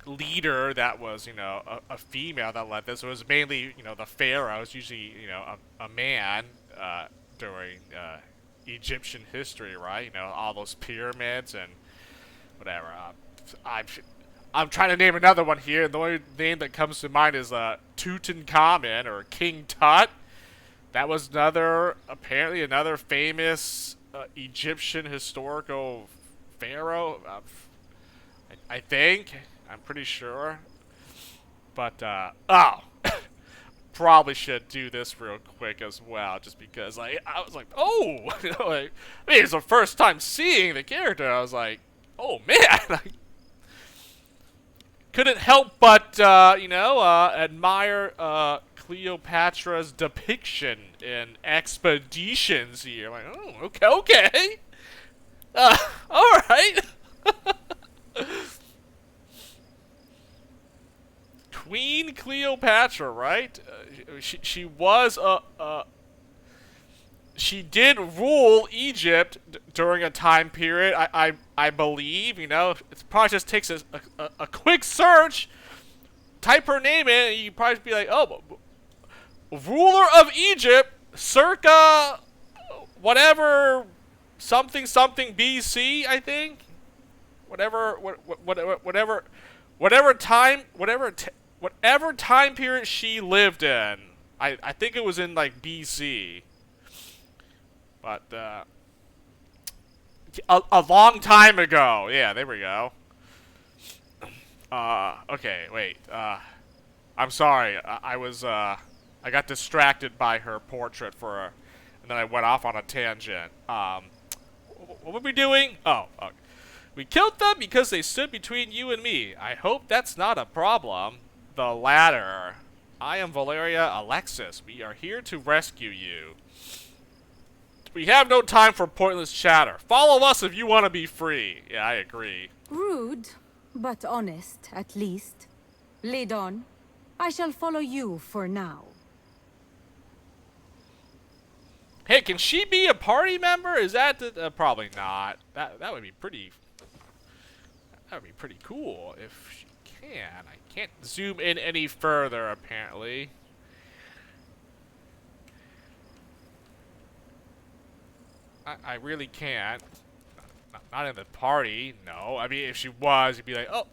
leader that was, you know, a female that led this, was mainly, you know, the pharaohs, usually, you know, a man during Egyptian history, right? You know, all those pyramids and whatever. I'm trying to name another one here. The only name that comes to mind is Tutankhamun or King Tut. That was apparently another famous Egyptian historical pharaoh. I think. I'm pretty sure. But, probably should do this real quick as well, just because, like, I was like, oh! You know, like, I mean, it's the first time seeing the character. I was like, oh, man! Like, couldn't help but, you know, admire Cleopatra's depiction in Expeditions here. Like, oh, okay. Alright. Queen Cleopatra, right? She was she did rule Egypt during a time period, I believe, you know. It probably just takes a quick search, type her name in, and you probably be like, oh, ruler of Egypt, circa whatever, something BC, I think. Whatever time period she lived in. I think it was in like BC. But a long time ago. Yeah, there we go. Okay, wait. I'm sorry. I got distracted by her portrait and then I went off on a tangent. What were we doing? Oh, okay. We killed them because they stood between you and me. I hope that's not a problem. The latter. I am Valeria Alexis. We are here to rescue you. We have no time for pointless chatter. Follow us if you want to be free. Yeah, I agree. Rude, but honest, at least. Lead on. I shall follow you for now. Hey, can she be a party member? Is that probably not? That would be pretty. That would be pretty cool if she can. I can't zoom in any further, apparently. I really can't. Not in the party, no. I mean, if she was, you'd be like, oh.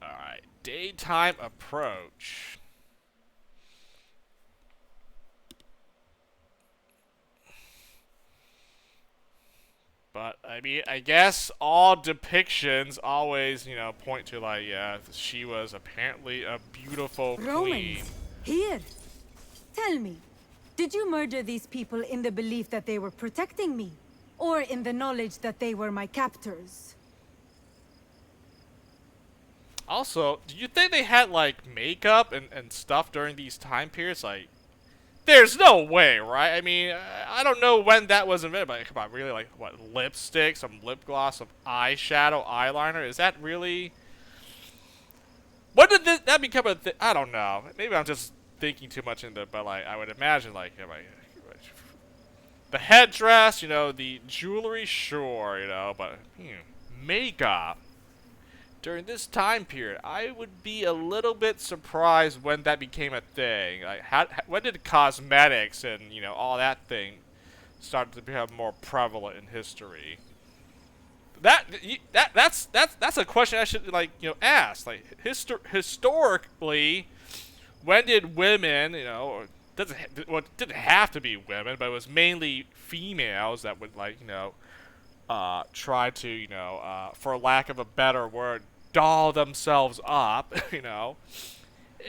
Alright, daytime approach. But, I mean, I guess all depictions always, you know, point to, like, yeah, she was apparently a beautiful queen. Romans, here. Tell me, did you murder these people in the belief that they were protecting me? Or in the knowledge that they were my captors? Also, do you think they had, like, makeup and stuff during these time periods? Like, there's no way, right? I mean, I don't know when that was invented, but come on, really, like, what, lipstick, some lip gloss, some eyeshadow, eyeliner? Is that really... When did that become a thing? I don't know. Maybe I'm just thinking too much into it, but, like, I would imagine, like, the headdress, you know, the jewelry, sure, you know, but, makeup. During this time period, I would be a little bit surprised when that became a thing. Like, when did cosmetics and, you know, all that thing start to become more prevalent in history? That's a question I should, like, you know, ask. Like, historically, when did women, you know, it didn't have to be women, but it was mainly females that would, like, you know, try to, you know, for lack of a better word, doll themselves up, you know,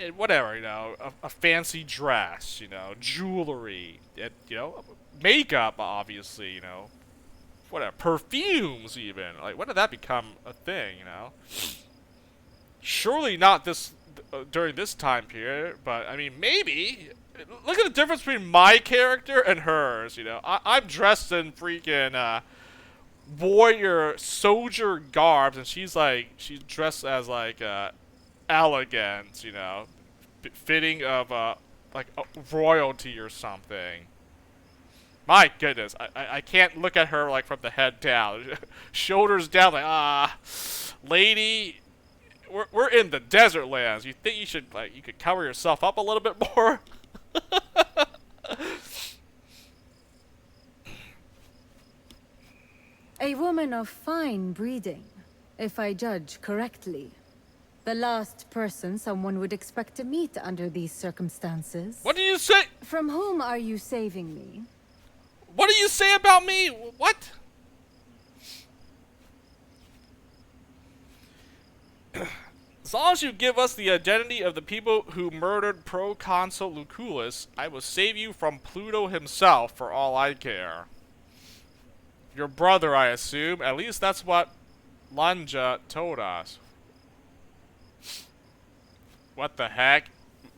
and whatever, you know, a fancy dress, you know, jewelry, you know, makeup, obviously, you know, whatever, perfumes even, like, when did that become a thing, you know? Surely not during this time period, but, I mean, maybe. Look at the difference between my character and hers, you know. I'm dressed in freaking, warrior soldier garbs, and she's dressed as like elegant, you know, fitting of like a royalty or something. My goodness, I can't look at her like from the head down, shoulders down, like lady, we're in the desert lands. You think you should you could cover yourself up a little bit more? A woman of fine breeding, if I judge correctly. The last person someone would expect to meet under these circumstances. What do you say? From whom are you saving me? What do you say about me? What? As long as you give us the identity of the people who murdered Proconsul Lucullus, I will save you from Pluto himself for all I care. Your brother, I assume. At least that's what Lanja told us. What the heck?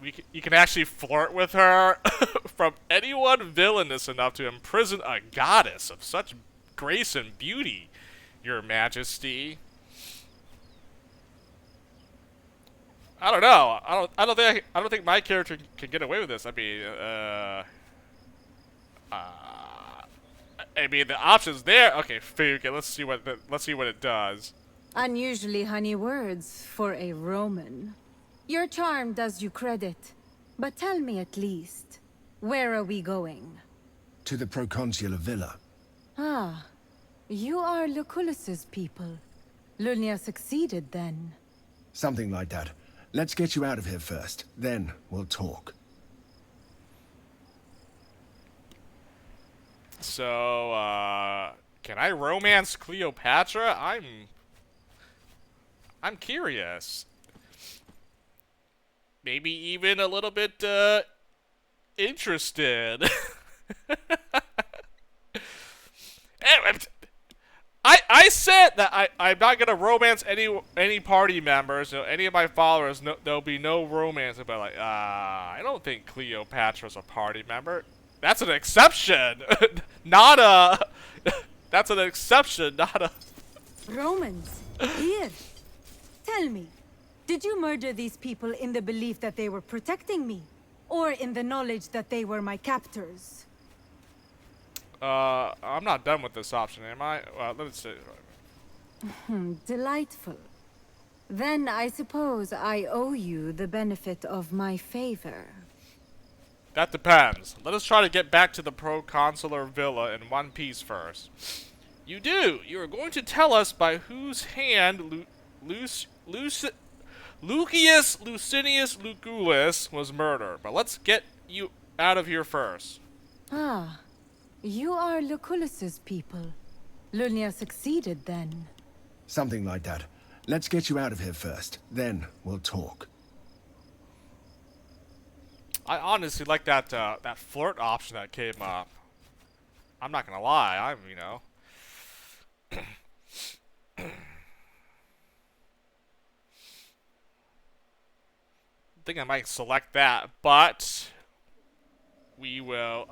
You can actually flirt with her? From anyone villainous enough to imprison a goddess of such grace and beauty, Your Majesty. I don't know. I don't think my character can get away with this. I mean, the options there. Okay, okay, let's see what it does. Unusually honey words for a Roman. Your charm does you credit. But tell me at least, where are we going? To the proconsular villa. Ah, you are Lucullus's people. Lunia succeeded then. Something like that. Let's get you out of here first. Then we'll talk. So, can I romance Cleopatra? I'm curious. Maybe even a little bit, interested. Anyway, I said that I'm not gonna romance any party members, any of my followers. No, there'll be no romance. But like, I don't think Cleopatra's a party member. That's an exception, not a. That's an exception, not a. Romans, here. Tell me, did you murder these people in the belief that they were protecting me, or in the knowledge that they were my captors? I'm not done with this option, am I? Let's see. Delightful. Then I suppose I owe you the benefit of my favor. That depends. Let us try to get back to the proconsular villa in one piece first. You do. You are going to tell us by whose hand Lucius Licinius Lucullus was murdered. But let's get you out of here first. Ah, you are Lucullus's people. Lunia succeeded then. Something like that. Let's get you out of here first. Then we'll talk. I honestly like that that flirt option that came up. I'm not gonna lie. I think I might select that, but we will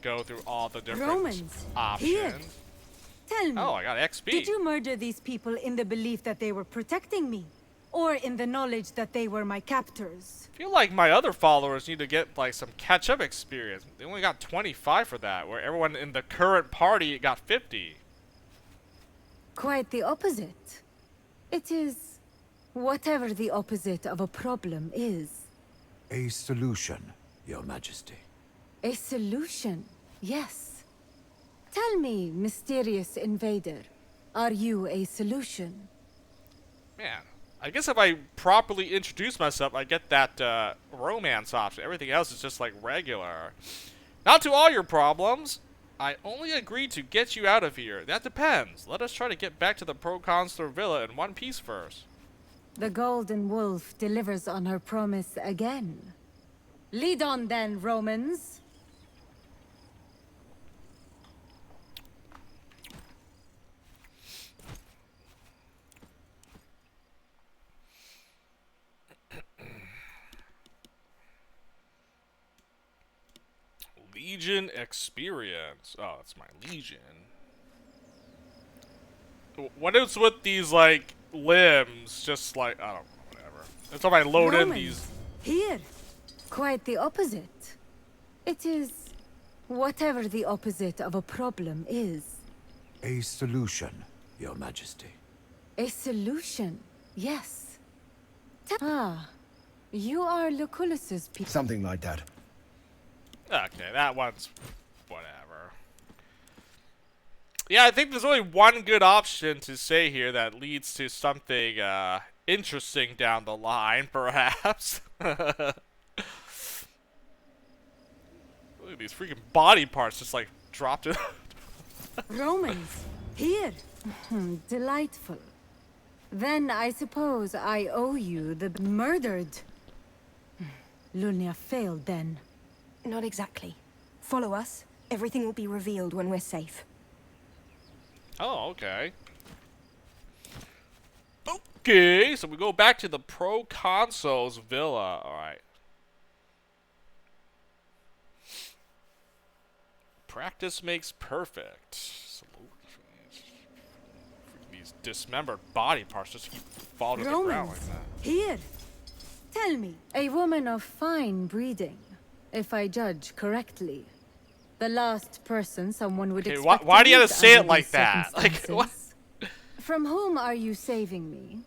go through all the different Romans, options. Here. Tell me. Oh, I got XP. Did you murder these people in the belief that they were protecting me, or in the knowledge that they were my captors? I feel like my other followers need to get like some catch-up experience. They only got 25 for that, where everyone in the current party got 50. Quite the opposite. It is whatever the opposite of a problem is. A solution, Your Majesty. A solution, yes. Tell me, mysterious invader, are you a solution? Man, I guess if I properly introduce myself, I get that romance option. Everything else is just like regular. Not to all your problems. I only agreed to get you out of here. That depends. Let us try to get back to the proconsular villa in one piece first. The Golden Wolf delivers on her promise again. Lead on then, Romans. Legion experience. Oh, that's my Legion. What is with these, like, limbs? Just like, I don't know, whatever. That's how I load in these. Here. Quite the opposite. It is whatever the opposite of a problem is. A solution, Your Majesty. A solution, yes. Ah, you are Lucullus's people. Something like that. Okay, that one's whatever. Yeah, I think there's only one good option to say here that leads to something interesting down the line, perhaps. Look at these freaking body parts just like dropped in. Romans, here. Delightful. Then I suppose I owe you the murdered. Lunia failed then. Not exactly. Follow us. Everything will be revealed when we're safe. Oh, okay. Okay, so we go back to the proconsul's villa. Alright. Practice makes perfect. These dismembered body parts just keep falling to the ground like that. Here. Tell me. A woman of fine breeding, if I judge correctly. The last person someone would expect. Why do you have meet to say it under like these that? Like, what? circumstances. From whom are you saving me?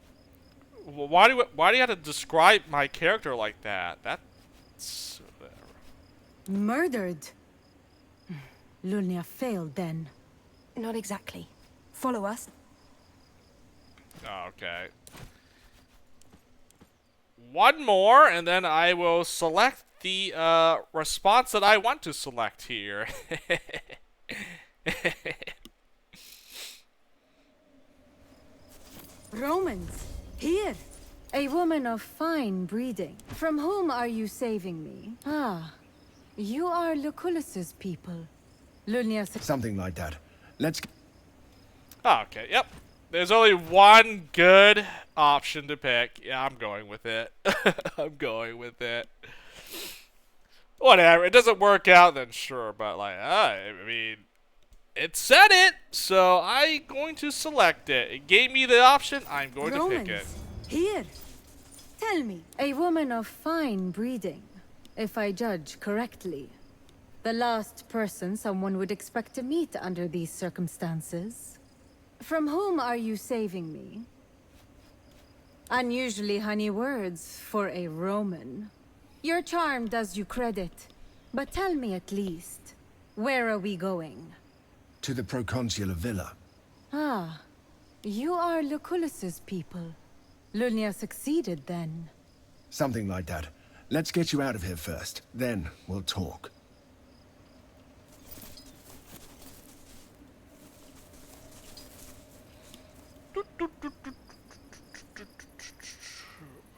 Why do you have to describe my character like that? That's Murdered. Lunia failed then. Not exactly. Follow us. okay. One more, and then I will select the response that I want to select here. Romans, here. A woman of fine breeding. From whom are you saving me? Ah, you are Lucullus's people. Lunia. Something like that. Let's. Okay, yep. There's only one good option to pick. Yeah, I'm going with it. I'm going with it. Whatever. It doesn't work out, then sure. But, like, I mean, it said it, so I'm going to select it. It gave me the option. I'm going to pick it. Here. Tell me. A woman of fine breeding, if I judge correctly. The last person someone would expect to meet under these circumstances. From whom are you saving me? Unusually honey words for a Roman. Your charm does you credit, but tell me at least, where are we going? To the proconsular villa. Ah, you are Lucullus's people. Lunia succeeded then. Something like that. Let's get you out of here first. Then we'll talk.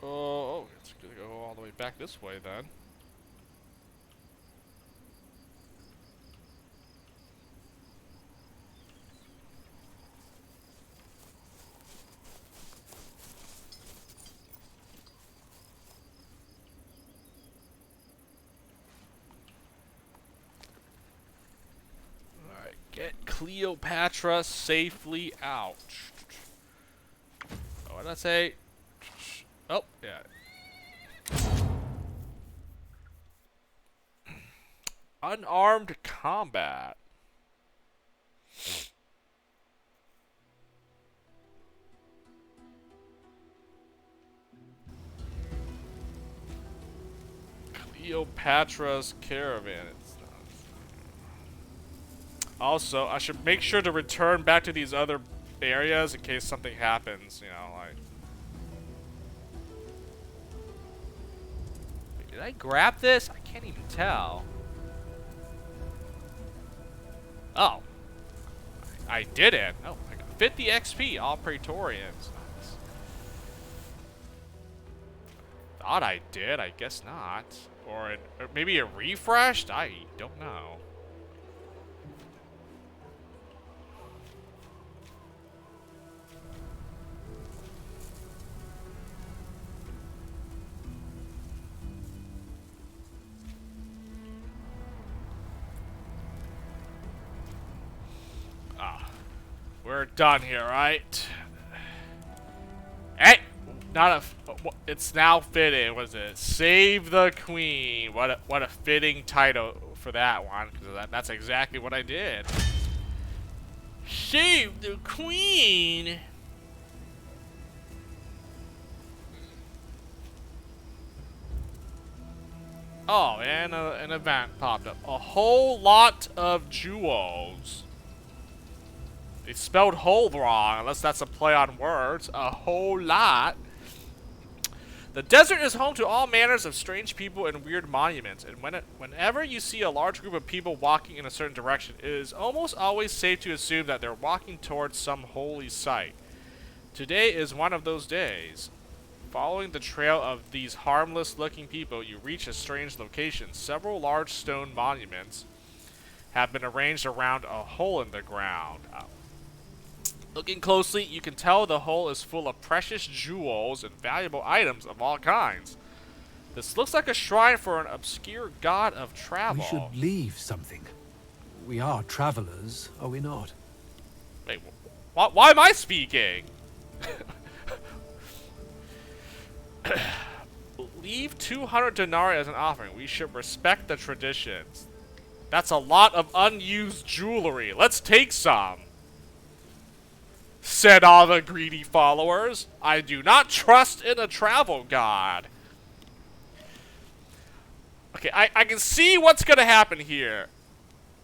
Oh, it's gonna go all the way back this way then. Alright, get Cleopatra safely out. Oh, what did I say? Oh, yeah. Unarmed combat. Cleopatra's caravan. Also, I should make sure to return back to these other areas in case something happens, you know, like. Did I grab this? I can't even tell. Oh. I did it. Oh, I got 50 XP, all Praetorians. Nice. Thought I did, I guess not. Or maybe it refreshed? I don't know. We're done here, right? Hey! Not a... It's now fitting. What is it? Save the Queen. What a fitting title for that one. Because that's exactly what I did. Save the Queen! Oh, and an event popped up. A whole lot of jewels. They spelled whole wrong, unless that's a play on words. A whole lot. The desert is home to all manners of strange people and weird monuments, and whenever you see a large group of people walking in a certain direction, it is almost always safe to assume that they're walking towards some holy site. Today is one of those days. Following the trail of these harmless-looking people, you reach a strange location. Several large stone monuments have been arranged around a hole in the ground. Looking closely, you can tell the hole is full of precious jewels and valuable items of all kinds. This looks like a shrine for an obscure god of travel. We should leave something. We are travelers, are we not? Wait, why am I speaking? Leave 200 denarii as an offering. We should respect the traditions. That's a lot of unused jewelry. Let's take some, said all the greedy followers. I do not trust in a travel god. Okay, I can see what's gonna happen here.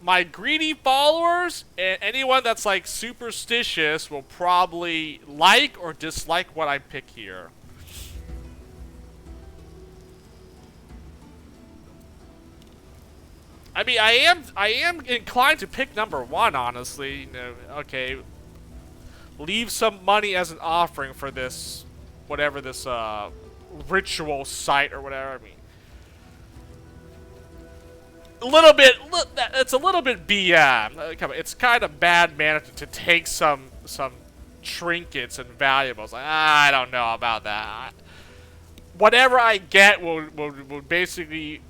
My greedy followers and anyone that's like superstitious will probably like or dislike what I pick here. I mean, I am inclined to pick number 1, honestly. You know, okay, leave some money as an offering for this, whatever this ritual site or whatever. I mean, a little bit. It's a little bit BM. Come on, it's kind of bad management to take some trinkets and valuables. Like, I don't know about that. Whatever I get will basically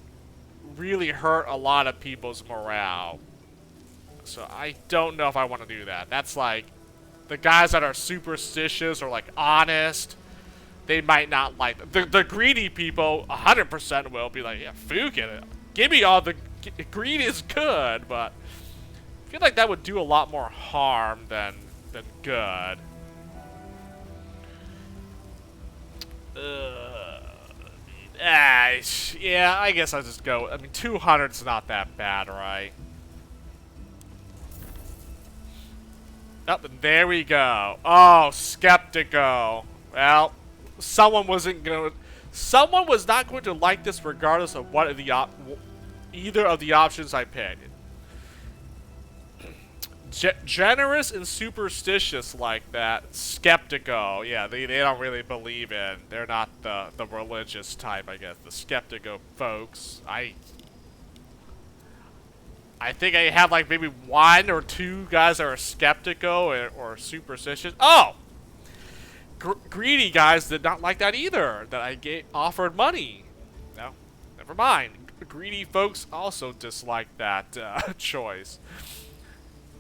really hurt a lot of people's morale. So I don't know if I want to do that. That's like the guys that are superstitious or like honest. They might not like it. The greedy people 100% will be like, yeah, fuck it. Give me all the greed is good, but I feel like that would do a lot more harm than good. Yeah, I guess I'll just go. I mean, 200's not that bad, right? Oh, there we go. Oh, Skeptico. Well, someone was not going to like this regardless of what either of the options I picked. Generous and superstitious like that. Skeptico. Yeah, they don't really believe in. They're not the religious type, I guess. The Skeptico folks. I think I have like maybe 1 or 2 guys that are Skeptico or superstitious. Oh! Greedy guys did not like that either. That I offered money. No, never mind. Greedy folks also dislike that choice.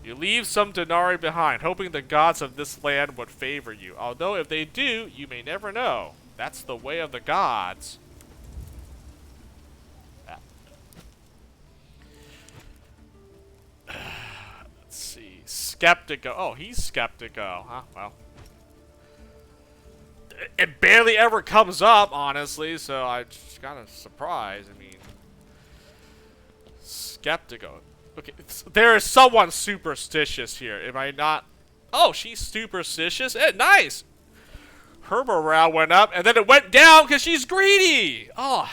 You leave some denarii behind, hoping the gods of this land would favor you. Although if they do, you may never know. That's the way of the gods. Let's see. Skeptico. Oh, he's Skeptico. Huh? Well. It barely ever comes up, honestly, so I'm just kind of surprised. I mean, Skeptico. Okay, there is someone superstitious here. Am I not? Oh, she's superstitious. Nice. Her morale went up, and then it went down because she's greedy. Oh,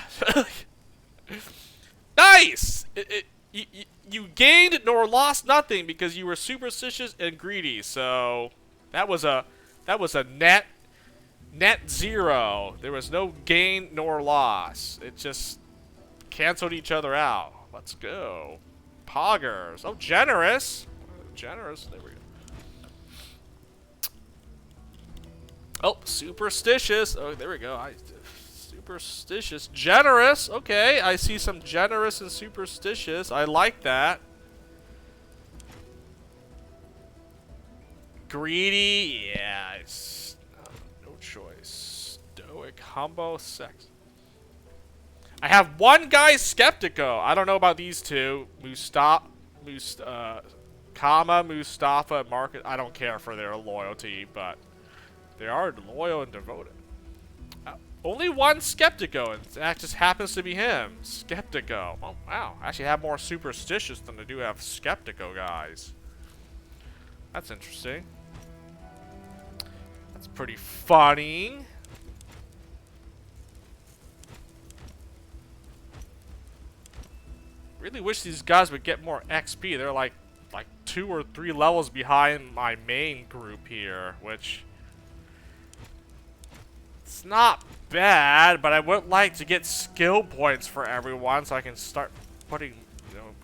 nice. You gained nor lost nothing because you were superstitious and greedy. So that was a net 0. There was no gain nor loss. It just canceled each other out. Let's go. Poggers. Oh, generous. Generous. There we go. Oh, superstitious. Oh, there we go. Superstitious. Generous. Okay, I see some generous and superstitious. I like that. Greedy. Yeah. No choice. Stoic. Humble. Sex. I have 1 guy Skeptico. I don't know about these 2. Kama, Mustafa, and Marcus. I don't care for their loyalty, but they are loyal and devoted. Only 1 Skeptico, and that just happens to be him. Skeptico. Oh, wow. I actually have more superstitious than I do have Skeptico guys. That's interesting. That's pretty funny. Really wish these guys would get more XP. They're like 2 or 3 levels behind my main group here, which it's not bad, but I would like to get skill points for everyone so I can start putting,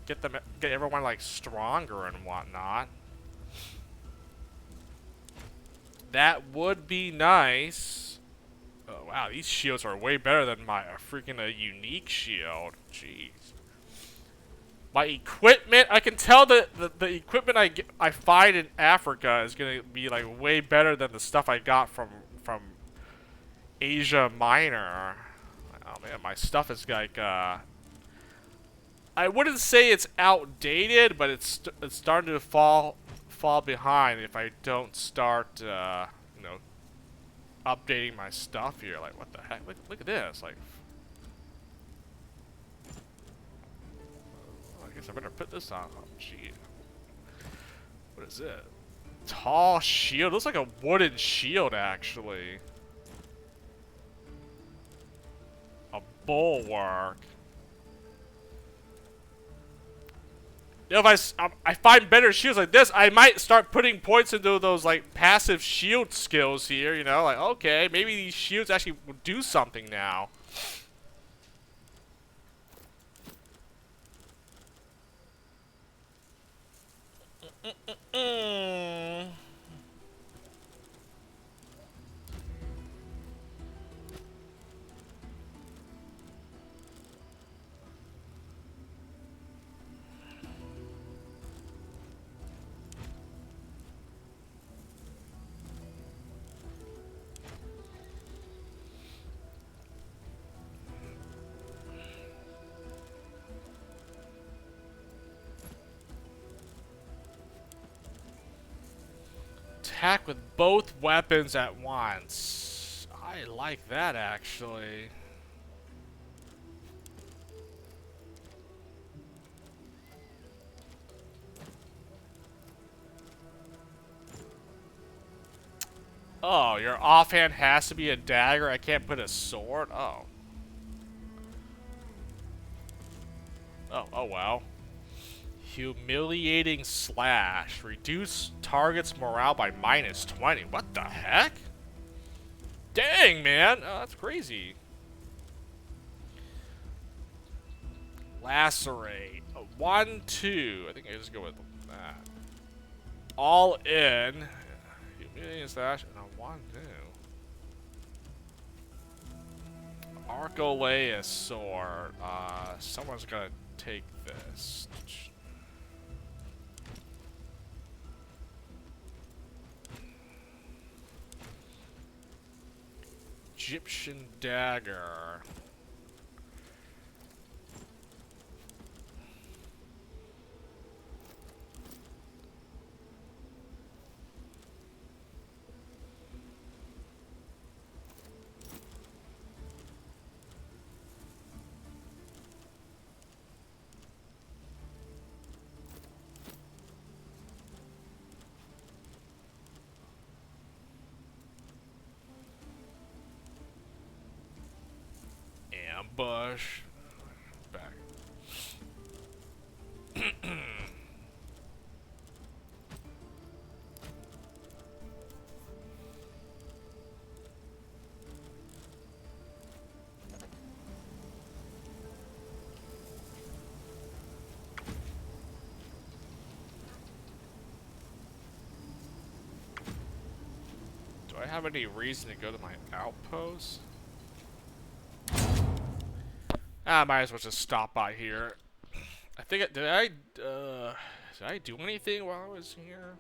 get everyone like stronger and whatnot. That would be nice. Oh wow, these shields are way better than my freaking unique shield. Jeez. My equipment, I can tell that the equipment I find in Africa is gonna be like way better than the stuff I got from Asia Minor. Oh man, my stuff is like, I wouldn't say it's outdated, but it's starting to fall behind if I don't start, you know, updating my stuff here. Like, what the heck? Look at this. Like, I guess I better put this on. Oh, gee. What is it? Tall shield. Looks like a wooden shield, actually. A bulwark. You know, if I find better shields like this, I might start putting points into those like passive shield skills here. You know, like okay, maybe these shields actually will do something now. Attack with both weapons at once. I like that, actually. Oh, your offhand has to be a dagger? I can't put a sword? Oh. Oh wow. Humiliating slash. Reduce target's morale by -20. What the heck? Dang, man. Oh, that's crazy. Lacerate. 1, 2. I think I just go with that. All in. Humiliating slash and a 1, 2. Archelaus sword. Someone's gonna take this. Egyptian dagger. Ambush. Back. Do I have any reason to go to my outpost? I might as well just stop by here. I think did I do anything while I was here?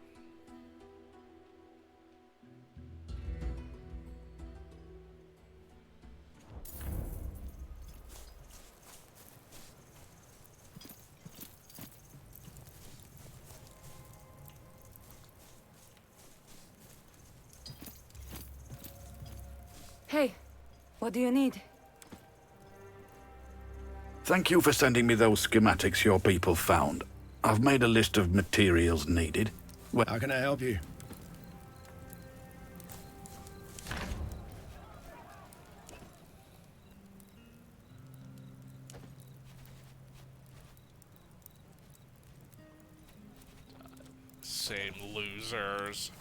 Hey, what do you need? Thank you for sending me those schematics your people found. I've made a list of materials needed. Well, how can I help you? Same losers.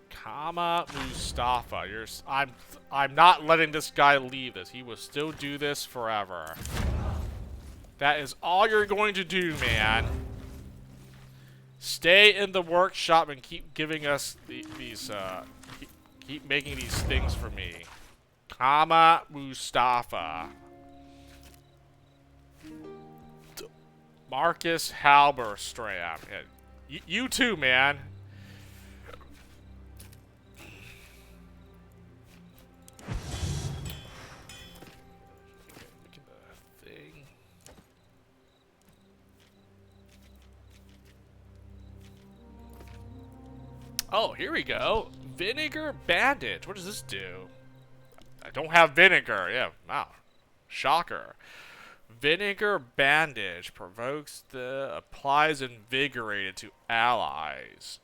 Kama Mustafa, I'm not letting this guy leave this. He will still do this forever. That is all you're going to do, man. Stay in the workshop and keep giving us these keep making these things for me. Kama Mustafa. Marcus Halberstram. Yeah, you too, man. Oh, here we go. Vinegar bandage. What does this do? I don't have vinegar. Yeah, wow. Shocker. Vinegar bandage provokes applies invigorated to allies.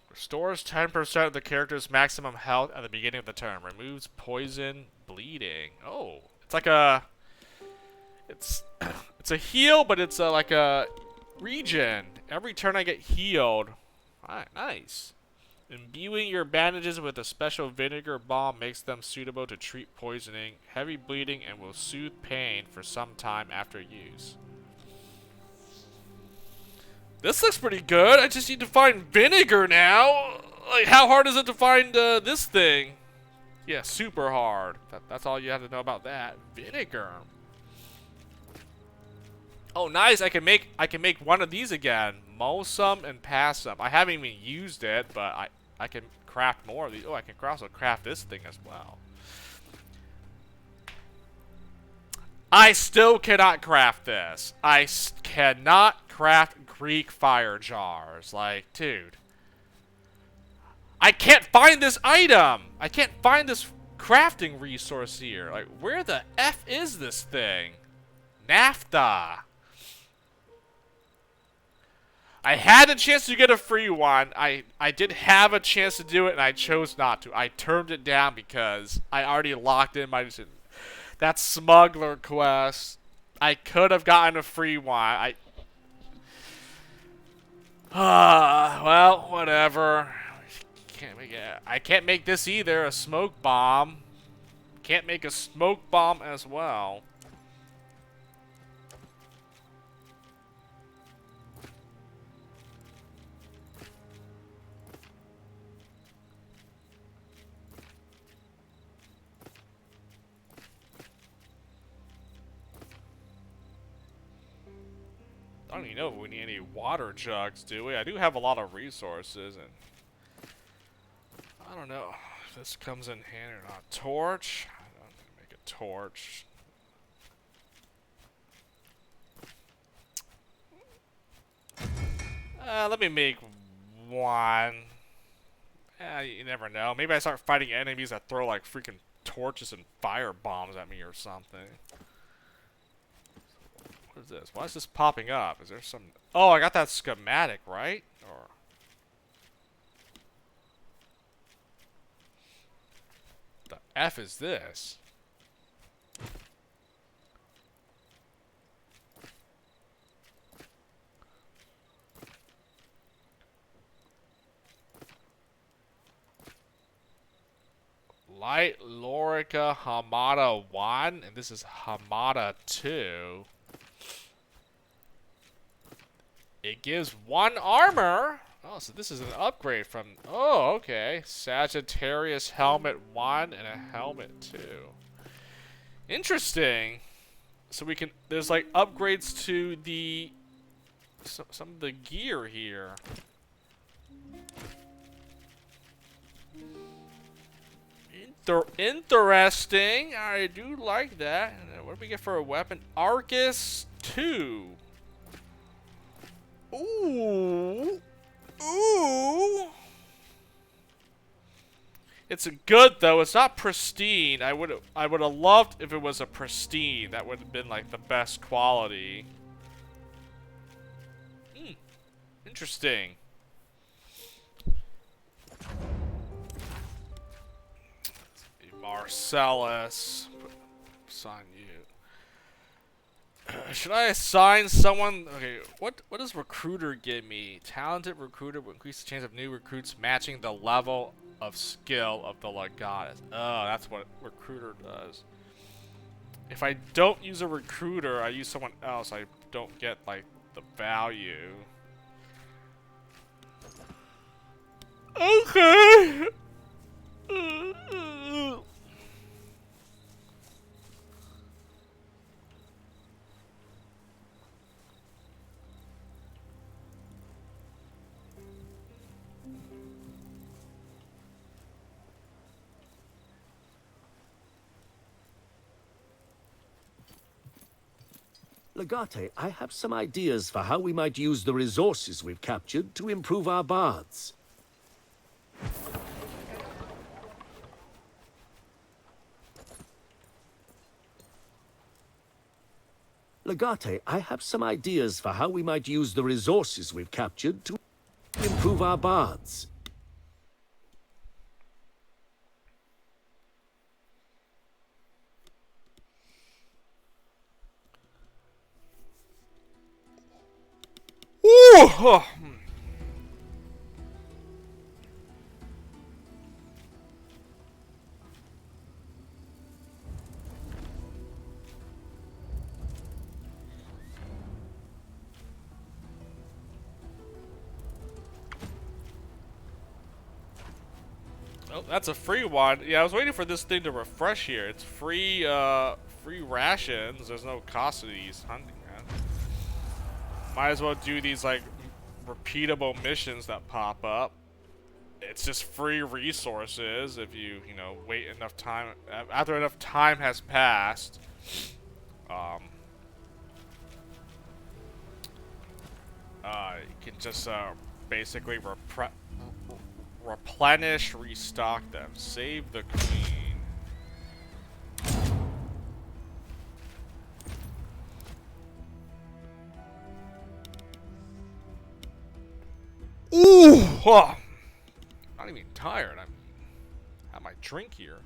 Restores 10% of the character's maximum health at the beginning of the turn. Removes poison, bleeding. Oh, it's like a it's a heal, but it's like a regen. Every turn I get healed. Alright, nice. Imbuing your bandages with a special vinegar balm makes them suitable to treat poisoning, heavy bleeding, and will soothe pain for some time after use. This looks pretty good. I just need to find vinegar now. Like, how hard is it to find this thing? Yeah, super hard. That's all you have to know about that. Vinegar. Oh, nice. I can make one of these again. Mulsum and Passum. I haven't even used it, but I can craft more of these. Oh, I can also craft this thing as well. I still cannot craft this. I cannot craft Greek fire jars. Like, dude. I can't find this item. I can't find this crafting resource here. Like, where the F is this thing? Naphtha. I had a chance to get a free one. I did have a chance to do it, and I chose not to. I turned it down because I already locked in my decision. That smuggler quest. I could have gotten a free one. Well, whatever. I can't make this either. A smoke bomb. Can't make a smoke bomb as well. I don't even know if we need any water jugs, do we? I do have a lot of resources, and I don't know if this comes in handy or not. Torch. I don't need to make a torch. Let me make one. You never know. Maybe I start fighting enemies that throw like freaking torches and fire bombs at me or something. What is this? Why is this popping up? Is there some... Oh, I got that schematic, right? Or... The F is this? Light Lorica Hamada 1, and this is Hamada 2. It gives 1 armor. Oh, so this is an upgrade from... Oh, okay. Sagittarius Helmet 1 and a Helmet 2. Interesting. So we can... There's like upgrades to the... Some of the gear here. Interesting. I do like that. What do we get for a weapon? Arcus 2. Ooh. Ooh. It's good though. It's not pristine. I would have loved if it was a pristine. That would have been like the best quality. Interesting. Marcellus. Assign you. Should I assign someone? Okay, what does recruiter give me? Talented recruiter will increase the chance of new recruits matching the level of skill of the Legatus. Oh, that's what recruiter does. If I don't use a recruiter, I use someone else, I don't get like the value. Okay. Legate, I have some ideas for how we might use the resources we've captured to improve our baths. Legate, I have some ideas for how we might use the resources we've captured to improve our baths. Ooh! Oh. Oh, that's a free one. Yeah, I was waiting for this thing to refresh here. It's free, free rations. There's no cost to these hunting, man. Might as well do these, like, repeatable missions that pop up. It's just free resources if you, you know, wait enough time. After enough time has passed, you can just, basically replenish, restock them. Save the queen. Ooh! Oh. Not even tired. I'm have my drink here.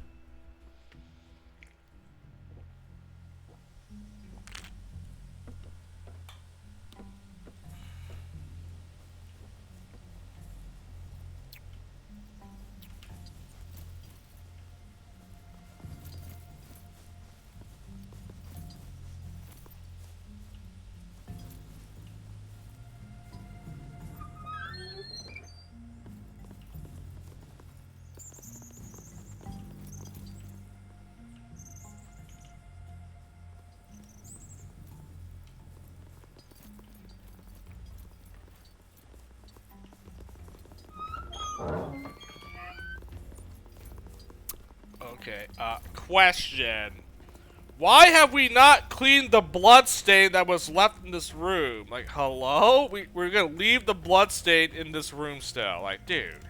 Okay, question. Why have we not cleaned the bloodstain that was left in this room? Like, hello? We're gonna leave the bloodstain in this room still. Like, dude.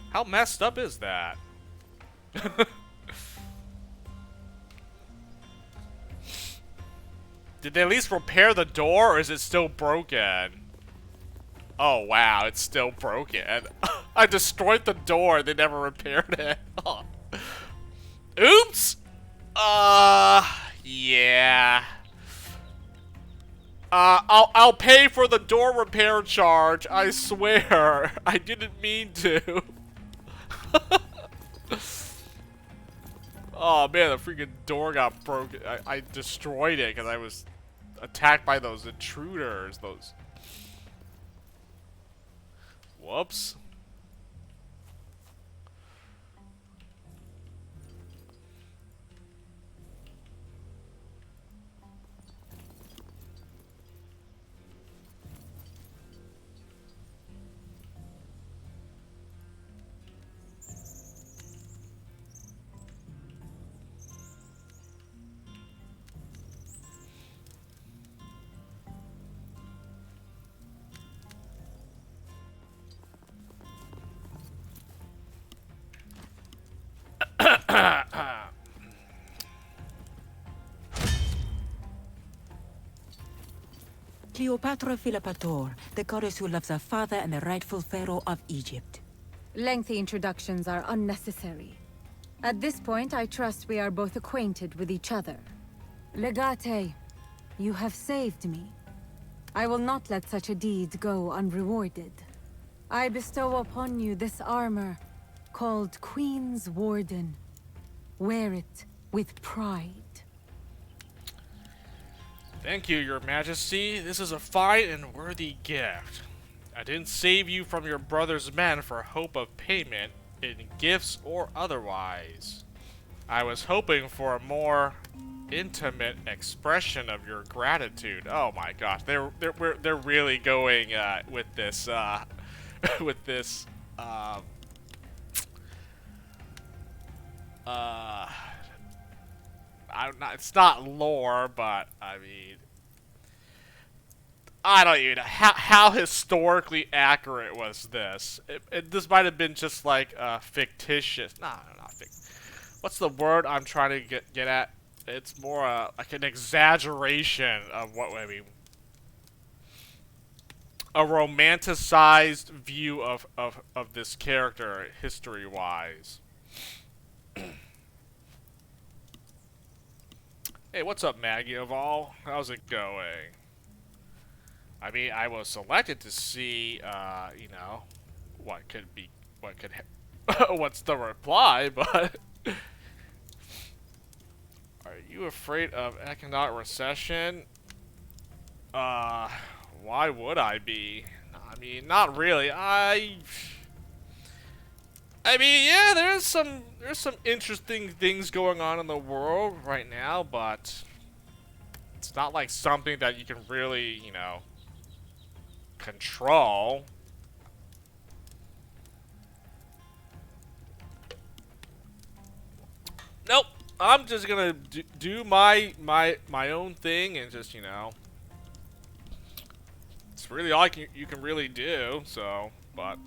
How messed up is that? Did they at least repair the door, or is it still broken? Oh, wow, it's still broken. I destroyed the door, they never repaired it. Oh. Oops! Yeah. I'll pay for the door repair charge, I swear. I didn't mean to. Oh man, the freaking door got broken. I destroyed it because I was attacked by those intruders, those... Whoops. Cleopatra Philopator, the goddess who loves her father and the rightful pharaoh of Egypt. Lengthy introductions are unnecessary. At this point, I trust we are both acquainted with each other. Legate, you have saved me. I will not let such a deed go unrewarded. I bestow upon you this armor, called Queen's Warden. Wear it with pride. Thank you, Your Majesty. This is a fine and worthy gift. I didn't save you from your brother's men for hope of payment, in gifts or otherwise. I was hoping for a more intimate expression of your gratitude. Oh my gosh, they're really going with this with this it's not lore, but I mean, I don't even know how historically accurate was this. This might have been just like fictitious. No, not fictitious. What's the word I'm trying to get at? It's more like an exaggeration of what I mean. A romanticized view of this character history-wise. Hey, what's up, Maggie of all? How's it going? I mean, I was selected to see, you know, what's the reply, but are you afraid of economic recession? Why would I be? I mean, not really. I mean, yeah, there's some interesting things going on in the world right now, but it's not like something that you can really, you know, control. Nope. I'm just gonna do my own thing and just, you know, it's really all you can really do. So, but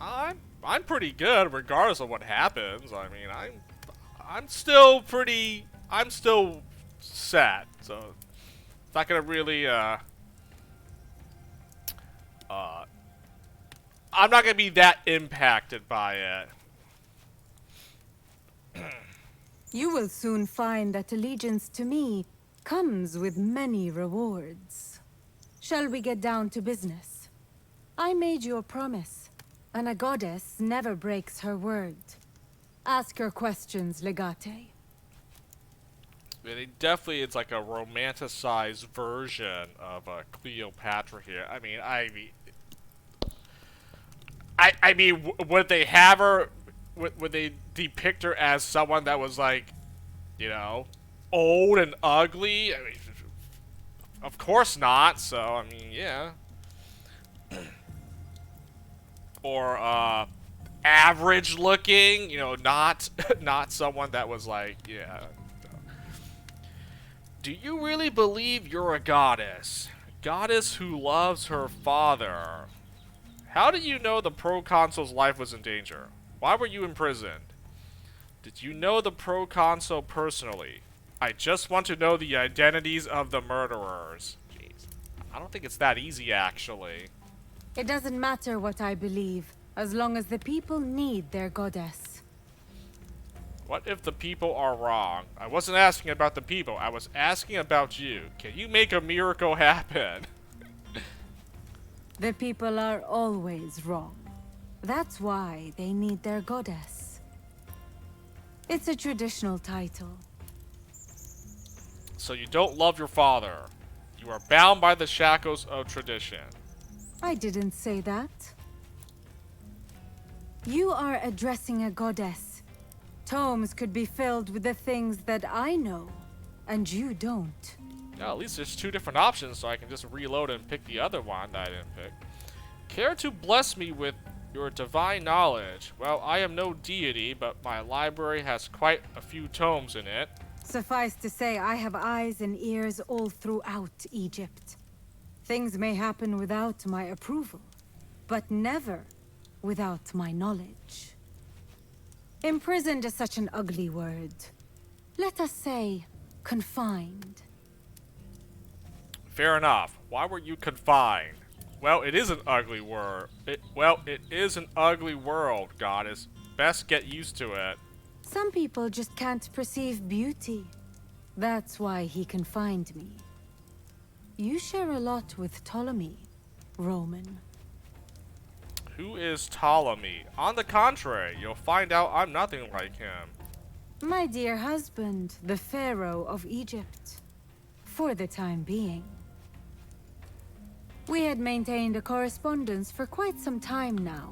I'm pretty good regardless of what happens. I mean, I'm still set. So it's not gonna really I'm not gonna be that impacted by it. You will soon find that allegiance to me comes with many rewards. Shall we get down to business? I made you a promise, and a goddess never breaks her word. Ask your questions, Legate. Definitely, it's like a romanticized version of Cleopatra here. I mean, would they have her? Would they depict her as someone that was like, you know, old and ugly? I mean, of course not. So I mean, yeah. Or average looking, you know, not someone that was like, yeah. Do you really believe you're a goddess? Goddess who loves her father. How did you know the proconsul's life was in danger? Why were you imprisoned? Did you know the proconsul personally? I just want to know the identities of the murderers. Jeez. I don't think it's that easy, actually. It doesn't matter what I believe, as long as the people need their goddess. What if the people are wrong? I wasn't asking about the people. I was asking about you. Can you make a miracle happen? The people are always wrong. That's why they need their goddess. It's a traditional title. So you don't love your father. You are bound by the shackles of tradition. I didn't say that. You are addressing a goddess. Tomes could be filled with the things that I know, and you don't. Yeah, at least there's two different options, so I can just reload and pick the other one that I didn't pick. Care to bless me with your divine knowledge? Well, I am no deity, but my library has quite a few tomes in it. Suffice to say, I have eyes and ears all throughout Egypt. Things may happen without my approval, but never without my knowledge. Imprisoned is such an ugly word. Let us say, confined. Fair enough. Why were you confined? Well, it is an ugly word. It is an ugly world, goddess. Best get used to it. Some people just can't perceive beauty. That's why he confined me. You share a lot with Ptolemy, Roman. Who is Ptolemy? On the contrary, you'll find out I'm nothing like him. My dear husband, the Pharaoh of Egypt. For the time being. We had maintained a correspondence for quite some time now.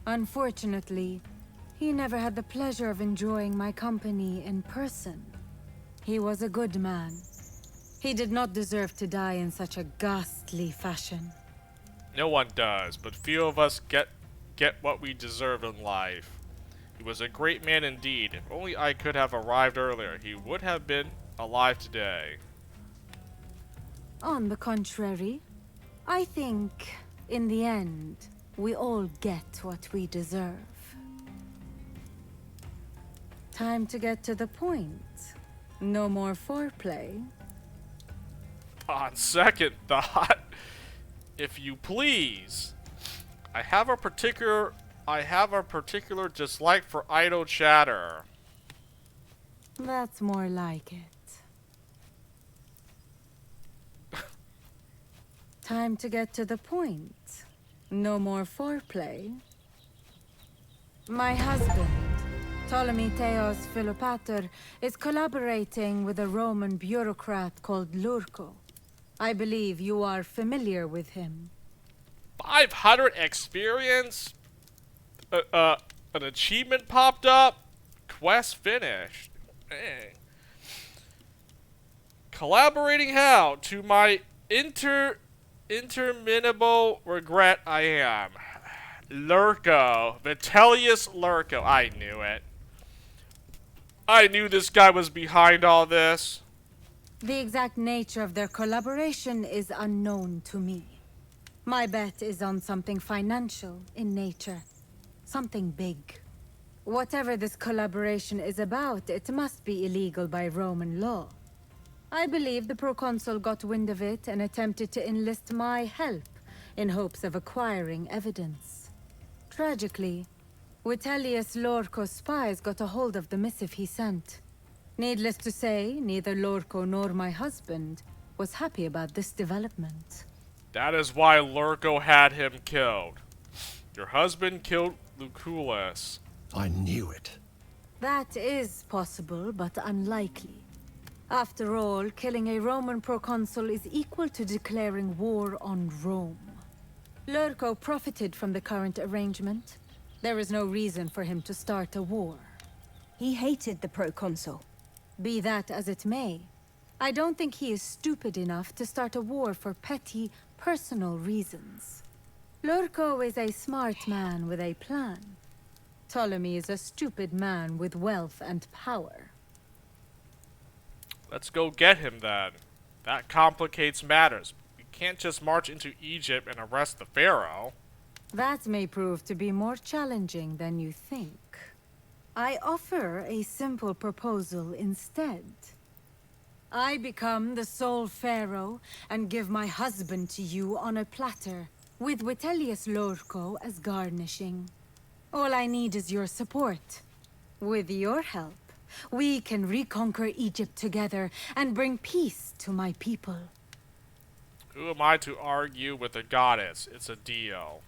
Unfortunately, he never had the pleasure of enjoying my company in person. He was a good man. He did not deserve to die in such a ghastly fashion. No one does, but few of us get what we deserve in life. He was a great man indeed. If only I could have arrived earlier, he would have been alive today. On the contrary, I think, in the end, we all get what we deserve. Time to get to the point. No more foreplay. On second thought, if you please, I have a particular dislike for idle chatter. That's more like it. Time to get to the point. No more foreplay. My husband, Ptolemy Theos Philopator, is collaborating with a Roman bureaucrat called Lurko. I believe you are familiar with him. 500 experience? An achievement popped up? Quest finished. Dang. Collaborating how? To my interminable regret I am. Lurko. Vitellius Lurko. I knew it. I knew this guy was behind all this. The exact nature of their collaboration is unknown to me. My bet is on something financial in nature. Something big. Whatever this collaboration is about, it must be illegal by Roman law. I believe the proconsul got wind of it and attempted to enlist my help in hopes of acquiring evidence. Tragically, Vitellius Lurko's spies got a hold of the missive he sent. Needless to say, neither Lurko nor my husband was happy about this development. That is why Lurko had him killed. Your husband killed Lucullus. I knew it. That is possible, but unlikely. After all, killing a Roman proconsul is equal to declaring war on Rome. Lurko profited from the current arrangement. There is no reason for him to start a war. He hated the proconsul. Be that as it may, I don't think he is stupid enough to start a war for petty, personal reasons. Lurko is a smart man with a plan. Ptolemy is a stupid man with wealth and power. Let's go get him then. That complicates matters. We can't just march into Egypt and arrest the pharaoh. That may prove to be more challenging than you think. I offer a simple proposal instead. I become the sole pharaoh and give my husband to you on a platter, with Vitellius Lurko as garnishing. All I need is your support. With your help, we can reconquer Egypt together and bring peace to my people. Who am I to argue with a goddess? It's a deal.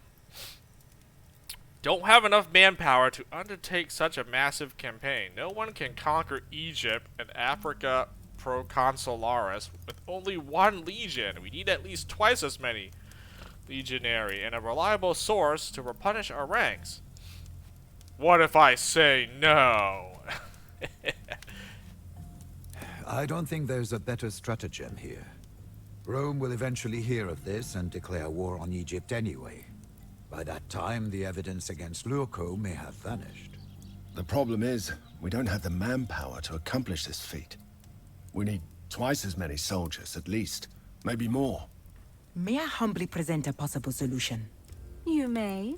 Don't have enough manpower to undertake such a massive campaign. No one can conquer Egypt and Africa Proconsularis with only one legion. We need at least twice as many legionary and a reliable source to replenish our ranks. What if I say no? I don't think there's a better stratagem here. Rome will eventually hear of this and declare war on Egypt anyway. By that time, the evidence against Lurko may have vanished. The problem is, we don't have the manpower to accomplish this feat. We need twice as many soldiers, at least. Maybe more. May I humbly present a possible solution? You may.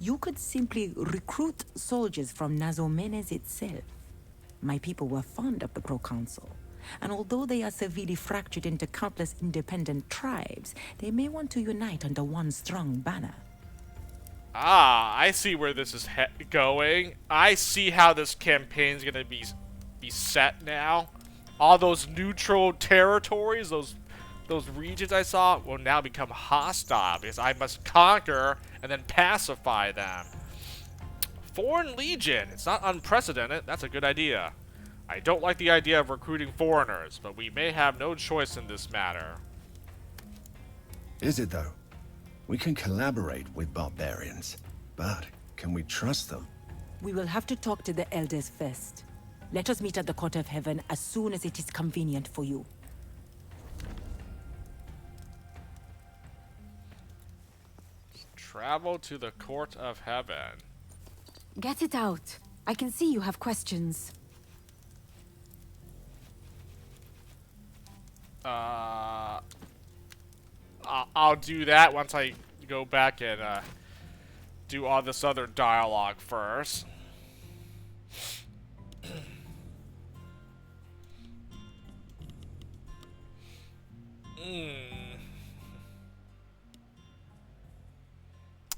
You could simply recruit soldiers from Nazomenes itself. My people were fond of the proconsul, and although they are severely fractured into countless independent tribes, they may want to unite under one strong banner. Ah, I see where this is going. I see how this campaign's gonna be set now. All those neutral territories, those regions I saw, will now become hostile because I must conquer and then pacify them. Foreign legion. It's not unprecedented. That's a good idea. I don't like the idea of recruiting foreigners, but we may have no choice in this matter. Is it though? We can collaborate with barbarians, but can we trust them? We will have to talk to the elders first. Let us meet at the Court of Heaven as soon as it is convenient for you. Travel to the Court of Heaven. Get it out. I can see you have questions. I'll do that once I go back and do all this other dialogue first.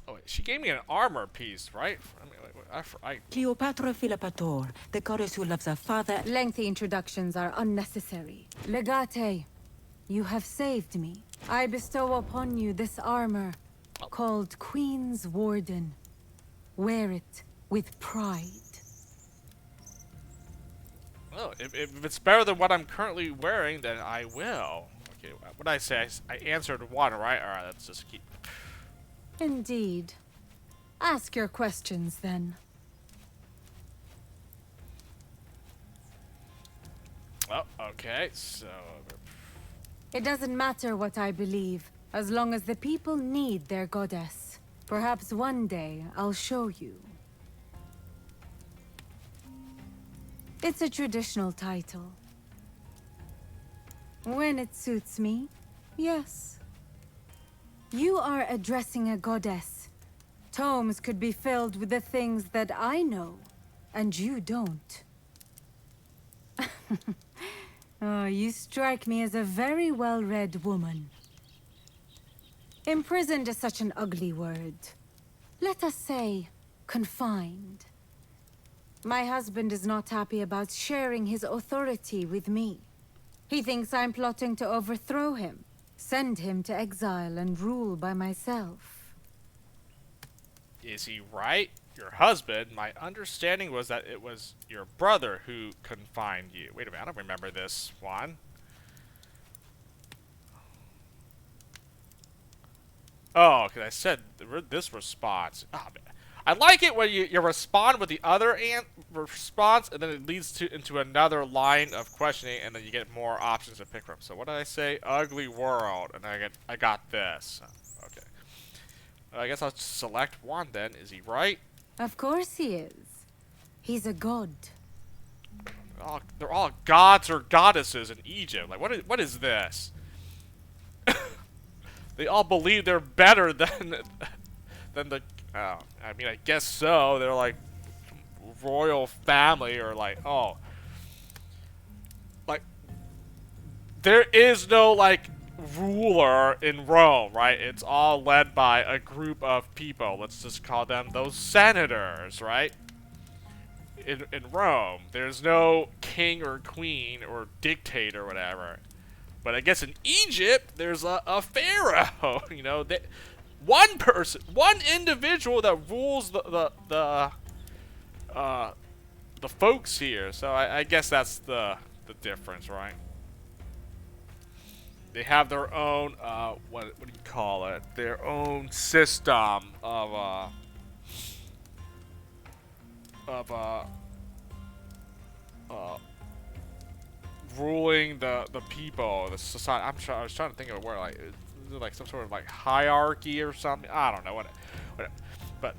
Oh, wait, she gave me an armor piece, right? I mean, Cleopatra Philopator, the goddess who loves her father. Lengthy introductions are unnecessary. Legate, you have saved me. I bestow upon you this armor, called Queen's Warden. Wear it with pride. Well, if it's better than what I'm currently wearing, then I will. Okay, what did I say? I answered one, right? Alright, let's just keep... Indeed. Ask your questions, then. Oh, okay, so... It doesn't matter what I believe, as long as the people need their goddess. Perhaps one day I'll show you. It's a traditional title. When it suits me, yes. You are addressing a goddess. Tomes could be filled with the things that I know, and you don't. Oh, you strike me as a very well-read woman. Imprisoned is such an ugly word. Let us say, confined. My husband is not happy about sharing his authority with me. He thinks I'm plotting to overthrow him, send him to exile and rule by myself. Is he right? Your husband? My understanding was that it was your brother who confined you. Wait a minute, I don't remember this one. Oh, because I said this response. Oh, man. I like it when you respond with the other response, and then it leads into another line of questioning, and then you get more options to pick from. So what did I say? Ugly world, and I got this. Okay. I guess I'll just select one then. Is he right? Of course he is. He's a god. They're all gods or goddesses in Egypt. Like, what is this? They all believe they're better than the. Oh, I mean, I guess so. They're like royal family, or like, oh, like there is no like ruler in Rome, right? It's all led by a group of people. Let's just call them those senators, right? In Rome, there's no king or queen or dictator or whatever. But I guess in Egypt, there's a pharaoh. You know, one person, one individual that rules the folks here. So I guess that's the difference, right? They have their own what do you call it? Their own system of ruling the people, the society. I was trying to think of a word, like is it like some sort of like hierarchy or something. I don't know what but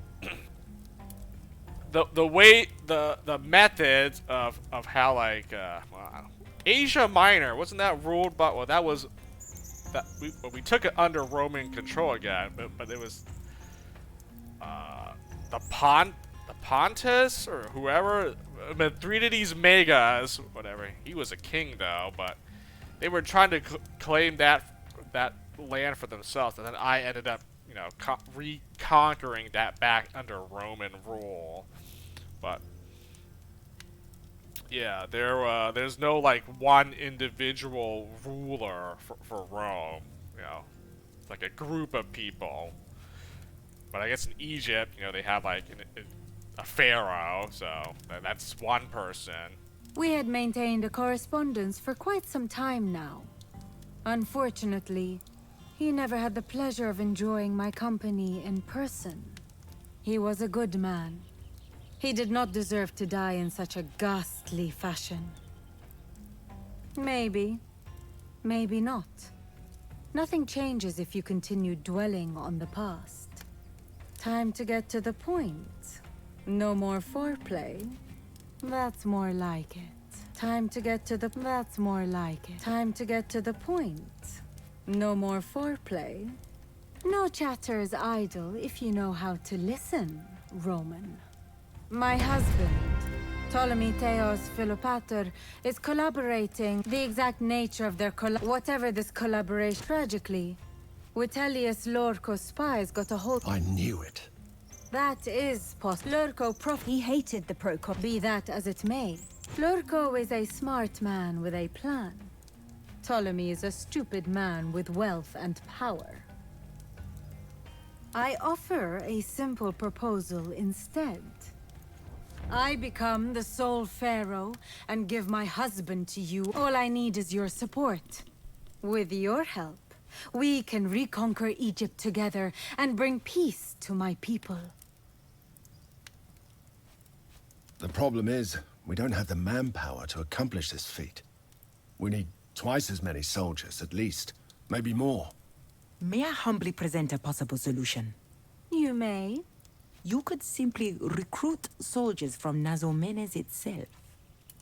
the way the methods of how like Asia Minor, wasn't that ruled by, well, that was that we took it under Roman control again, but it was the Pontus or whoever, Mithridates Megas, whatever. He was a king though, but they were trying to claim that land for themselves, and then I ended up, you know, reconquering that back under Roman rule. But yeah, there's no like one individual ruler for Rome. You know, it's like a group of people. But I guess in Egypt, you know, they have like a pharaoh, so that's one person. We had maintained a correspondence for quite some time now. Unfortunately, he never had the pleasure of enjoying my company in person. He was a good man. He did not deserve to die in such a ghastly fashion. Maybe. Maybe not. Nothing changes if you continue dwelling on the past. Time to get to the point. No more foreplay. That's more like it. Time to get to the... That's more like it. Time to get to the point. No more foreplay. No chatter is idle if you know how to listen, Roman. My husband, Ptolemy Theos Philopator, is collaborating. The exact nature of their whatever this collaboration... Tragically, Vitellius Lorco's spies got a hold... I knew it. That is possible. He hated the Procon. Be that as it may, Lurko is a smart man with a plan. Ptolemy is a stupid man with wealth and power. I offer a simple proposal instead. I become the sole pharaoh and give my husband to you. All I need is your support. With your help, we can reconquer Egypt together and bring peace to my people. The problem is, we don't have the manpower to accomplish this feat. We need twice as many soldiers, at least. Maybe more. May I humbly present a possible solution? You may. You could simply recruit soldiers from Nazomenes itself.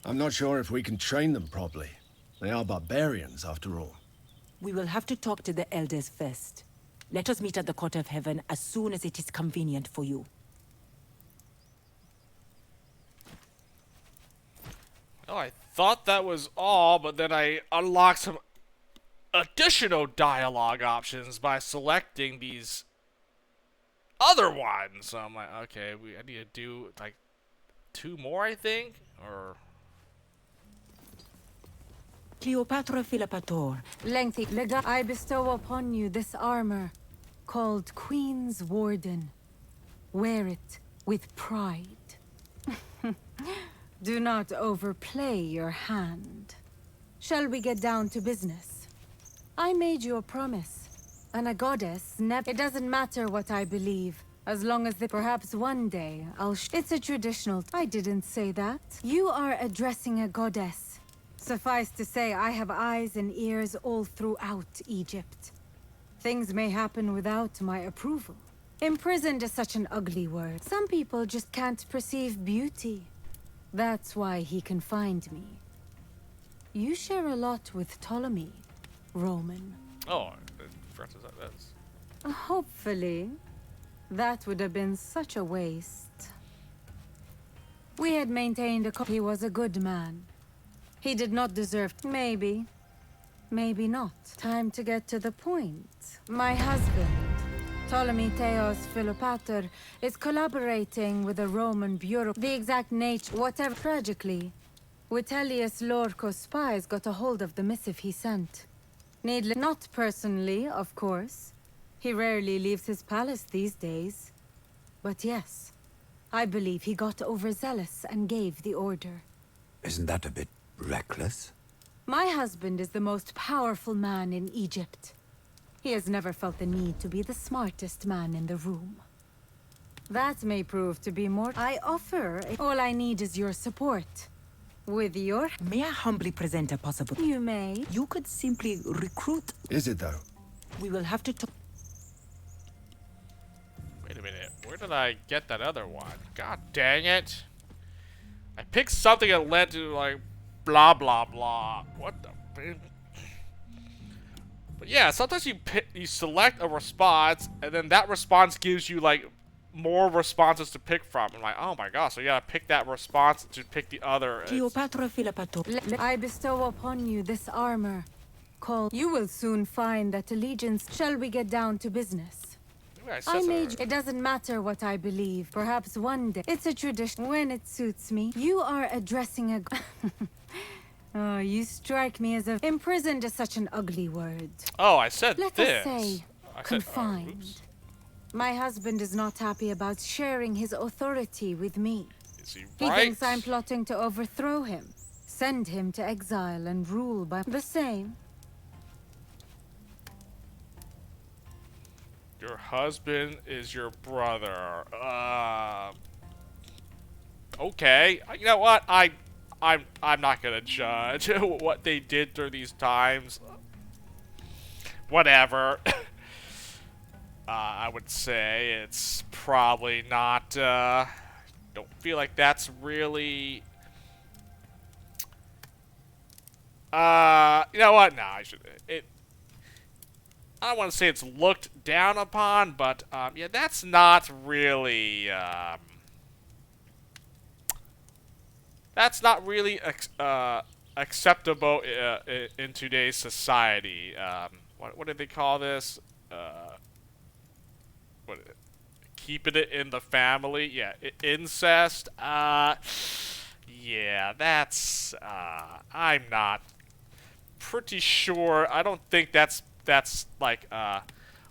I'm not sure if we can train them properly. They are barbarians, after all. We will have to talk to the elders first. Let us meet at the Court of Heaven as soon as it is convenient for you. Oh, I thought that was all, but then I unlocked some additional dialogue options by selecting these other ones. So I'm like, okay, I need to do like 2 more, I think, or... Cleopatra Philopator. Lengthy. I bestow upon you this armor, called Queen's Warden. Wear it with pride. Do not overplay your hand. Shall we get down to business? I made you a promise, and a goddess never... It doesn't matter what I believe, as long as perhaps one day I'll... It's a traditional... I didn't say that. You are addressing a goddess. Suffice to say, I have eyes and ears all throughout Egypt. Things may happen without my approval. Imprisoned is such an ugly word. Some people just can't perceive beauty. That's why he confined me. You share a lot with Ptolemy, Roman. Oh, that's... Hopefully. That would have been such a waste. We had maintained he was a good man. He did not deserve... Maybe. Maybe not. Time to get to the point. My husband, Ptolemy Theos Philopator, is collaborating with the Roman bureau. The exact nature... Whatever... Tragically, Vitellius Lorco's spies got a hold of the missive he sent. Needless... Not personally, of course. He rarely leaves his palace these days. But yes, I believe he got overzealous and gave the order. Isn't that a bit reckless? My husband is the most powerful man in Egypt. He has never felt the need to be the smartest man in the room. That may prove to be more... I offer... All I need is your support. With your... May I humbly present a possible... You may. You could simply recruit... Is it, though? We will have to talk... Wait a minute. Where did I get that other one? God dang it. I picked something that led to, like, blah, blah, blah. What the... But yeah, sometimes you select a response, and then that response gives you, like, more responses to pick from. I'm like, oh my gosh, so you gotta pick that response to pick the other. Cleopatra Philopator. I bestow upon you this armor, called... You will soon find that allegiance... Shall we get down to business? I made... It doesn't matter what I believe. Perhaps one day... It's a tradition. When it suits me. You are addressing a... Oh, you strike me as a... Imprisoned is such an ugly word. Oh, I said Let this. us say, confined. My husband is not happy about sharing his authority with me. Is he He right? thinks I'm plotting to overthrow him. Send him to exile and rule by... The same. Your husband is your brother. Okay. You know what? I'm not gonna judge what they did during these times. Whatever. I would say it's probably not. Don't feel like that's really You know what? No, I should. I don't want to say it's looked down upon, but yeah, that's not really. That's not really acceptable in today's society. What did they call this? Keeping it in the family? Yeah, incest. Yeah, that's. I'm not pretty sure. I don't think that's like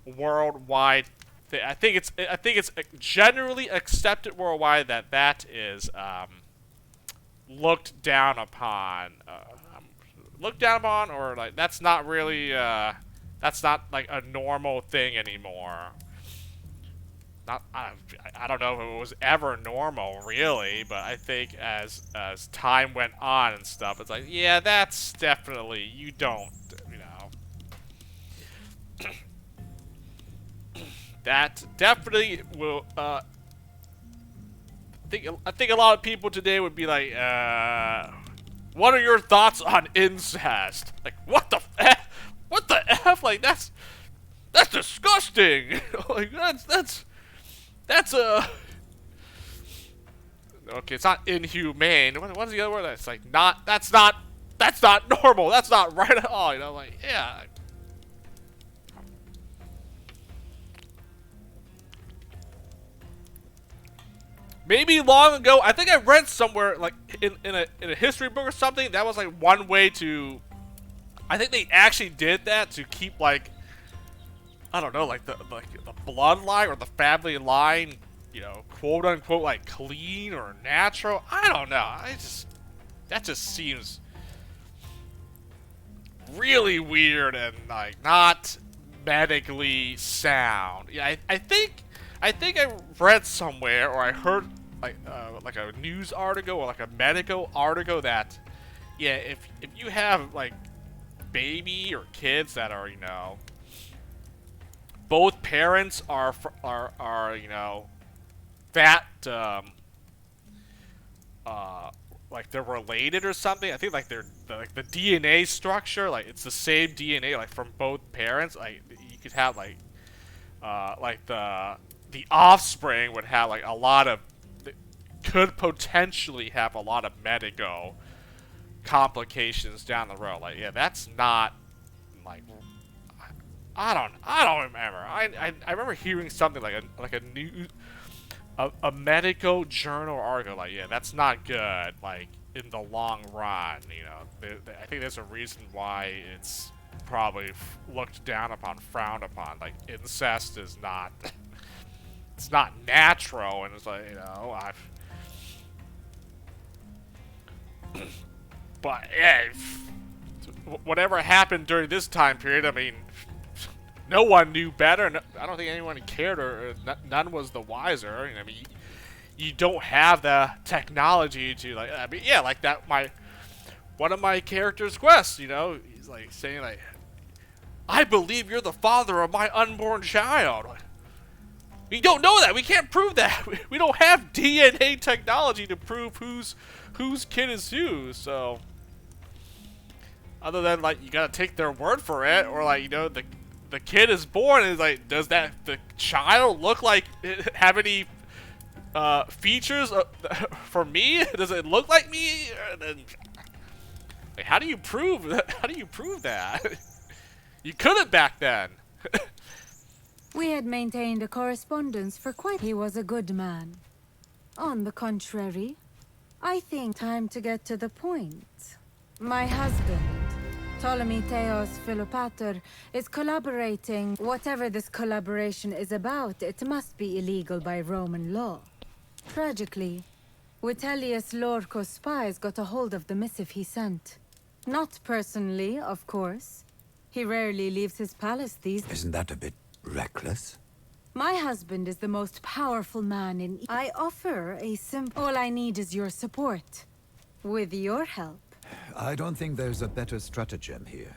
worldwide. I think it's generally accepted worldwide that is looked down upon. Looked down upon, or like that's not really that's not like a normal thing anymore. I don't know if it was ever normal, really, but I think as time went on and stuff, it's like, yeah, that's definitely, you don't, you know. That definitely will, I think a lot of people today would be like, what are your thoughts on incest? Like, what the F? What the F? Like, that's disgusting. Like, that's a... Okay, it's not inhumane. What's the other word? That's like that's not normal. That's not right at all. You know, like, yeah. Maybe long ago, I think I read somewhere, like in a history book or something, that was like one way to. I think they actually did that to keep, like, I don't know, like the bloodline or the family line, you know, quote unquote, like clean or natural. I don't know. That just seems really weird and like not medically sound. Yeah, I think I read somewhere or I heard like a news article or like a medical article that, yeah, if you have like baby or kids that are, you know, both parents are you know, that like they're related or something. I think like they're like the DNA structure, like it's the same DNA like from both parents. Like you could have like the offspring would have like a lot of, could potentially have a lot of medical complications down the road. Like, yeah, that's not like, I don't remember. I remember hearing something like a medical journal article, like, yeah, that's not good, like, in the long run, you know. I think there's a reason why it's probably looked down upon, frowned upon. Like, incest is not, it's not natural, and it's like, you know, but, yeah, whatever happened during this time period, I mean, no one knew better. No, I don't think anyone cared, or none was the wiser. You know, I mean, you don't have the technology to, like, I mean, yeah, like that. One of my characters' quests, you know, he's like saying like, "I believe you're the father of my unborn child." We don't know that. We can't prove that. We don't have DNA technology to prove whose kid is whose. So, other than like, you gotta take their word for it, or like, you know, the kid is born and is like, does the child look like it, have any features for me? Does it look like me? Then, like, how do you prove that? How do you prove that? You couldn't back then. We had maintained a correspondence for quite. He was a good man. On the contrary, I think time to get to the point. My husband, Ptolemy Theos Philopator, is collaborating. Whatever this collaboration is about, it must be illegal by Roman law. Tragically, Vitellius Lorco's spies got a hold of the missive he sent. Not personally, of course. He rarely leaves his palace these days. Isn't that a bit reckless? My husband is the most powerful man in... I offer a simple... All I need is your support. With your help. I don't think there's a better stratagem here.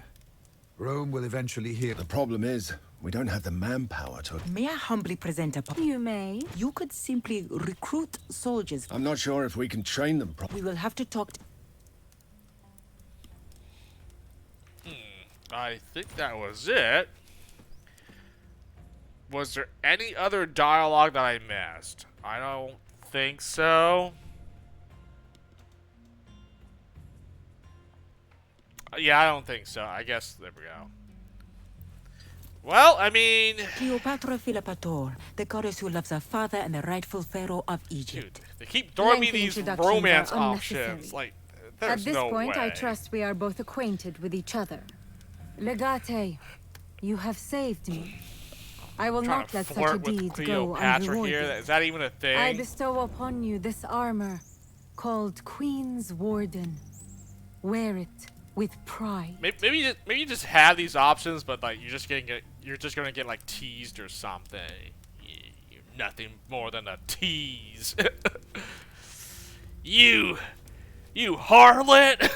Rome will eventually hear... The problem is, we don't have the manpower to... May I humbly present a... You may. You could simply recruit soldiers. I'm not sure if we can train them We will have to talk... I think that was it. Was there any other dialogue that I missed? I don't think so. Yeah, I don't think so. I guess, there we go. Well, I mean... Cleopatra Philopator, the goddess who loves her father and the rightful pharaoh of Egypt. Dude, they keep throwing me Lengthy these introductions romance are options. unnecessary. Like, there's At this no point, way. I trust we are both acquainted with each other. Legate, you have saved me. I will Trying not to let such a flirt with deed go Cleopatra unrewarded. here. Is that even a thing? I bestow upon you this armor, called Queen's Warden. Wear it with pride. Maybe you just have these options, but like you're just gonna get like teased or something. You're nothing more than a tease. you harlot.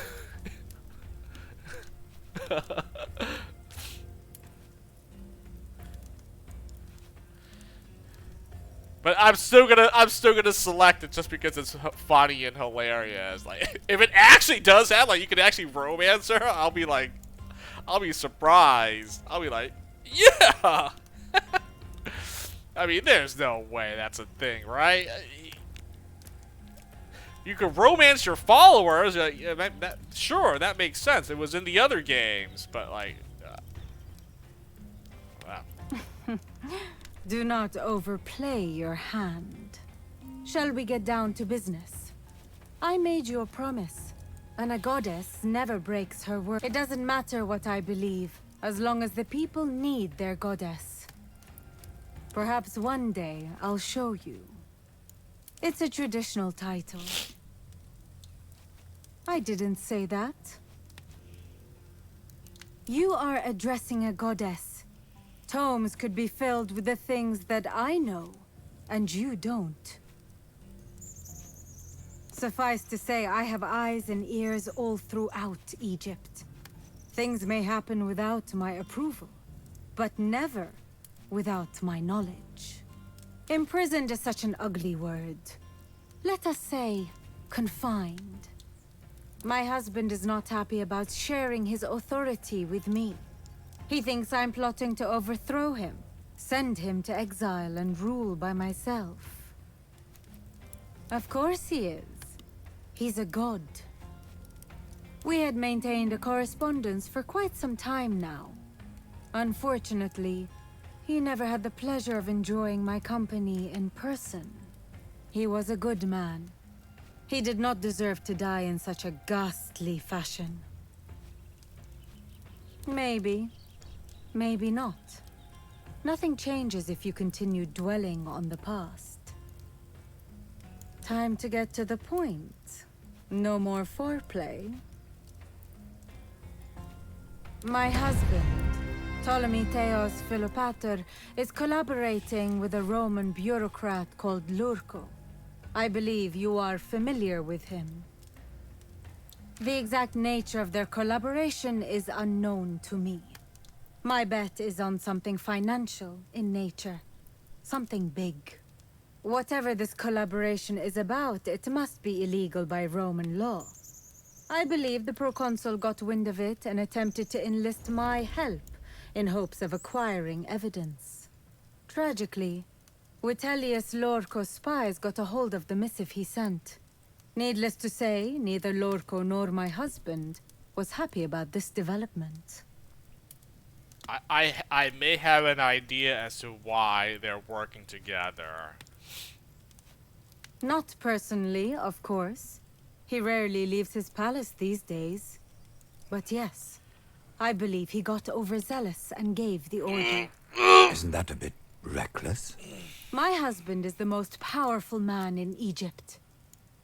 But I'm still gonna select it just because it's funny and hilarious. Like, if it actually does have, like, you can actually romance her, I'll be surprised. I'll be like, yeah. I mean, there's no way that's a thing, right? You can romance your followers. Yeah, sure, that makes sense. It was in the other games, but like, wow. Do not overplay your hand. Shall we get down to business? I made you a promise, and a goddess never breaks her word. It doesn't matter what I believe, as long as the people need their goddess. Perhaps one day I'll show you. It's a traditional title. I didn't say that. You are addressing a goddess. Tomes could be filled with the things that I know, and you don't. Suffice to say, I have eyes and ears all throughout Egypt. Things may happen without my approval, but never without my knowledge. Imprisoned is such an ugly word. Let us say, confined. My husband is not happy about sharing his authority with me. He thinks I'm plotting to overthrow him, send him to exile and rule by myself. Of course he is. He's a god. We had maintained a correspondence for quite some time now. Unfortunately, he never had the pleasure of enjoying my company in person. He was a good man. He did not deserve to die in such a ghastly fashion. Maybe. Maybe not. Nothing changes if you continue dwelling on the past. Time to get to the point. No more foreplay. My husband, Ptolemy Theos Philopator, is collaborating with a Roman bureaucrat called Lurko. I believe you are familiar with him. The exact nature of their collaboration is unknown to me. My bet is on something financial in nature. Something big. Whatever this collaboration is about, it must be illegal by Roman law. I believe the proconsul got wind of it and attempted to enlist my help in hopes of acquiring evidence. Tragically, Vitellius Lorco's spies got a hold of the missive he sent. Needless to say, neither Lorco nor my husband was happy about this development. I may have an idea as to why they're working together. Not personally, of course. He rarely leaves his palace these days. But yes, I believe he got overzealous and gave the order. Isn't that a bit reckless? My husband is the most powerful man in Egypt.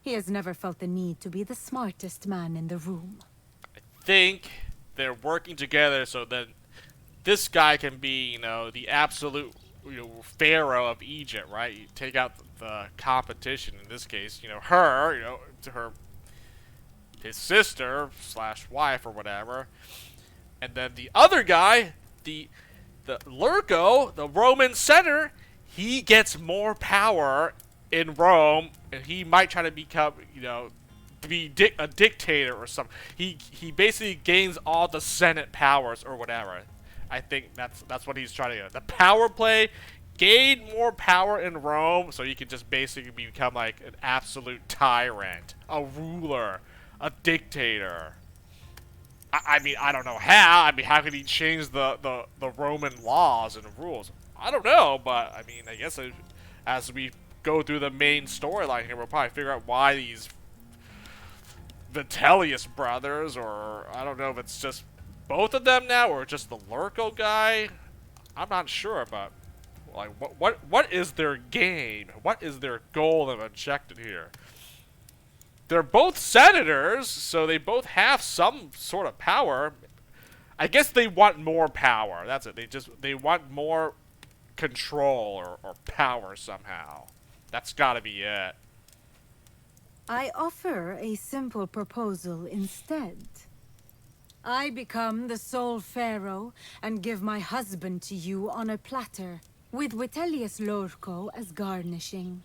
He has never felt the need to be the smartest man in the room. I think they're working together so that this guy can be, the absolute, pharaoh of Egypt, right? You take out the competition, in this case, her, to his sister / wife or whatever. And then the other guy, the Lurco, the Roman center, he gets more power in Rome, and he might try to become, be a dictator or something. He basically gains all the Senate powers or whatever. I think that's what he's trying to do. The power play, gain more power in Rome, so you can just basically become like an absolute tyrant, a ruler, a dictator. I mean, I don't know how. I mean, how could he change the Roman laws and rules? I don't know, but I mean, I guess as we go through the main storyline here, we'll probably figure out why these Vitellius brothers, or I don't know if it's just both of them now, or just the Lurko guy. I'm not sure, but like, what is their game? What is their goal and objective here? They're both senators, so they both have some sort of power. I guess they want more power. That's it. They want more control or power somehow. That's gotta be it. I offer a simple proposal instead. I become the sole pharaoh and give my husband to you on a platter, with Vitellius Lurko as garnishing.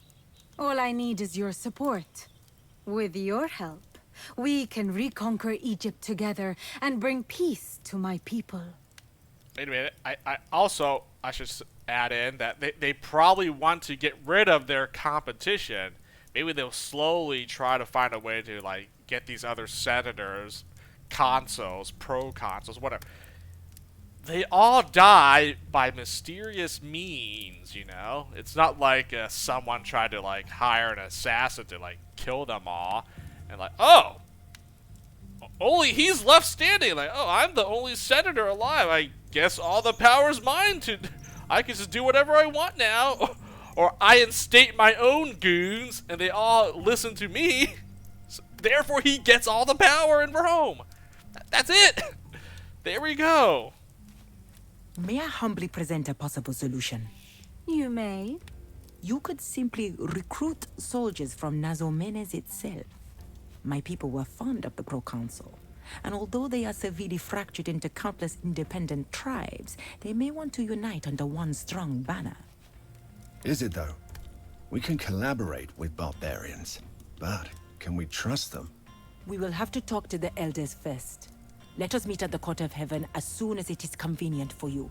All I need is your support. With your help, we can reconquer Egypt together and bring peace to my people. Wait a minute. I should add in that they probably want to get rid of their competition. Maybe they'll slowly try to find a way to like get these other senators, consuls, proconsuls, whatever. They all die by mysterious means, you know? It's not like someone tried to like hire an assassin to like kill them all and like, oh, only he's left standing. Like, oh, I'm the only senator alive. I guess all the power's mine. I can just do whatever I want now. Or I instate my own goons and they all listen to me. So, therefore, he gets all the power in Rome. That's it. There we go. May I humbly present a possible solution? You may. You could simply recruit soldiers from Nazomenes itself. My people were fond of the proconsul, and although they are severely fractured into countless independent tribes, they may want to unite under one strong banner. Is it though? We can collaborate with barbarians, but can we trust them? We will have to talk to the elders first. Let us meet at the Court of Heaven as soon as it is convenient for you.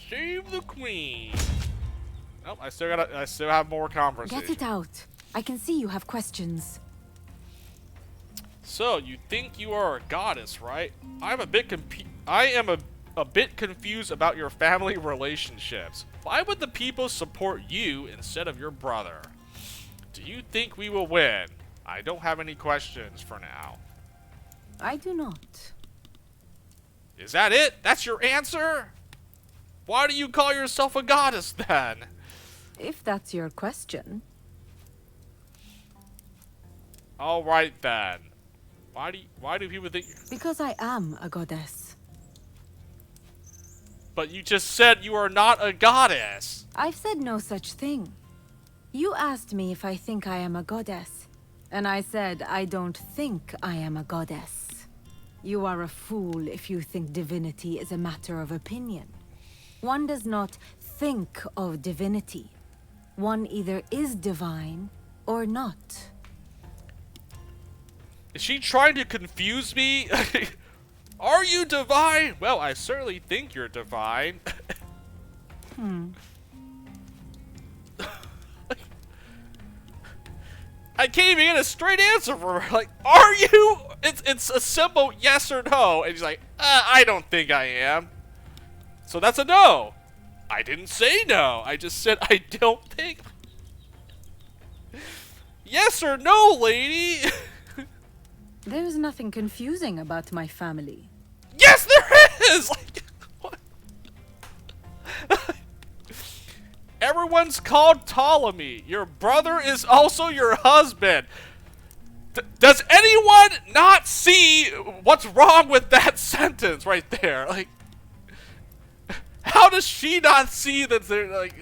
Save the queen. Oh, I still have more conversation. Get it out. I can see you have questions. So, you think you are a goddess, right? I am a bit confused about your family relationships. Why would the people support you instead of your brother? Do you think we will win? I don't have any questions for now. I do not. Is that it? That's your answer? Why do you call yourself a goddess then? If that's your question. All right then. Why do people think? Because I am a goddess. But you just said you are not a goddess. I've said no such thing. You asked me if I think I am a goddess, and I said I don't think I am a goddess. You are a fool if you think divinity is a matter of opinion. One does not think of divinity. One either is divine or not. Is she trying to confuse me? Are you divine? Well, I certainly think you're divine. I can't even get a straight answer from her. Like, are you? It's a simple yes or no. And she's like, I don't think I am. So that's a no. I didn't say no. I just said I don't think. Yes or no, lady? There's nothing confusing about my family. Yes, there is! Like, what? Everyone's called Ptolemy. Your brother is also your husband. Does anyone not see what's wrong with that sentence right there? Like, how does she not see that they're like...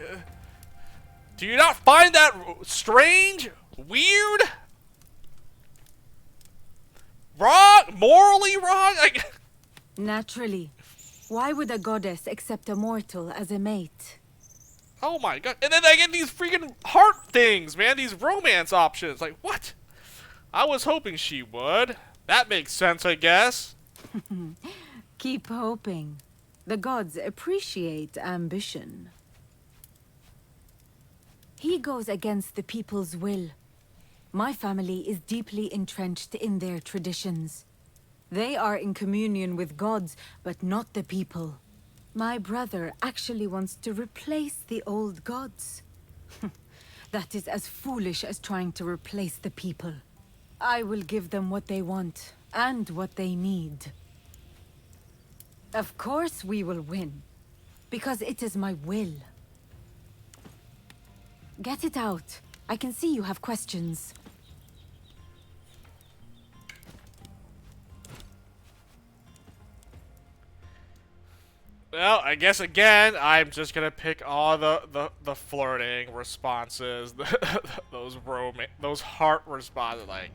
do you not find that strange? Weird? Wrong? Morally wrong? Like... Naturally. Why would a goddess accept a mortal as a mate? Oh my god. And then I get these freaking heart things, man. These romance options. Like, what? I was hoping she would. That makes sense, I guess. Keep hoping. The gods appreciate ambition. He goes against the people's will. My family is deeply entrenched in their traditions. They are in communion with gods, but not the people. My brother actually wants to replace the old gods. That is as foolish as trying to replace the people. I will give them what they want, and what they need. Of course we will win, because it is my will. Get it out. I can see you have questions. Well, I guess again, I'm just gonna pick all the flirting responses, those heart responses. Like,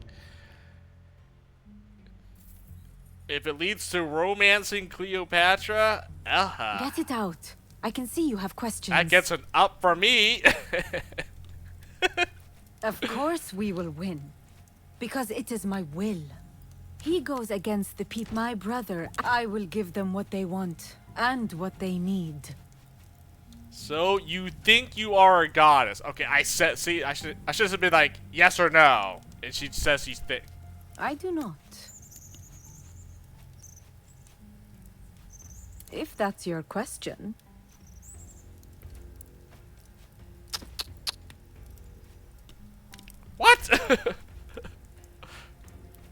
if it leads to romancing Cleopatra, Get it out. I can see you have questions. that gets an up for me. Of course we will win, because it is my will. He goes against the people. My brother, I will give them what they want. And what they need. So you think you are a goddess? Okay, I said. See, I should have been like yes or no, and she says she's thick. I do not. If that's your question. What?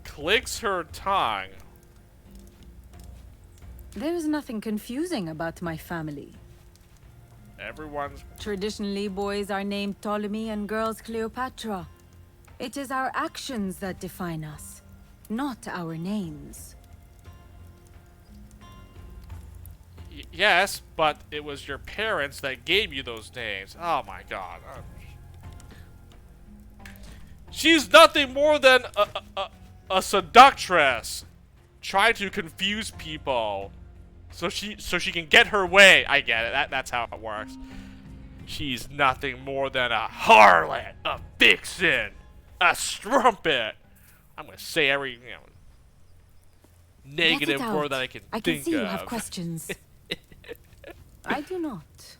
Clicks her tongue. There is nothing confusing about my family. Everyone's... Traditionally, boys are named Ptolemy and girls Cleopatra. It is our actions that define us, not our names. Yes, but it was your parents that gave you those names. Oh my god. She's nothing more than a seductress trying to confuse people. So she can get her way. I get it. That's how it works. She's nothing more than a harlot, a vixen, a strumpet. I'm gonna say every negative word that I can think of. I can see you have questions. I do not.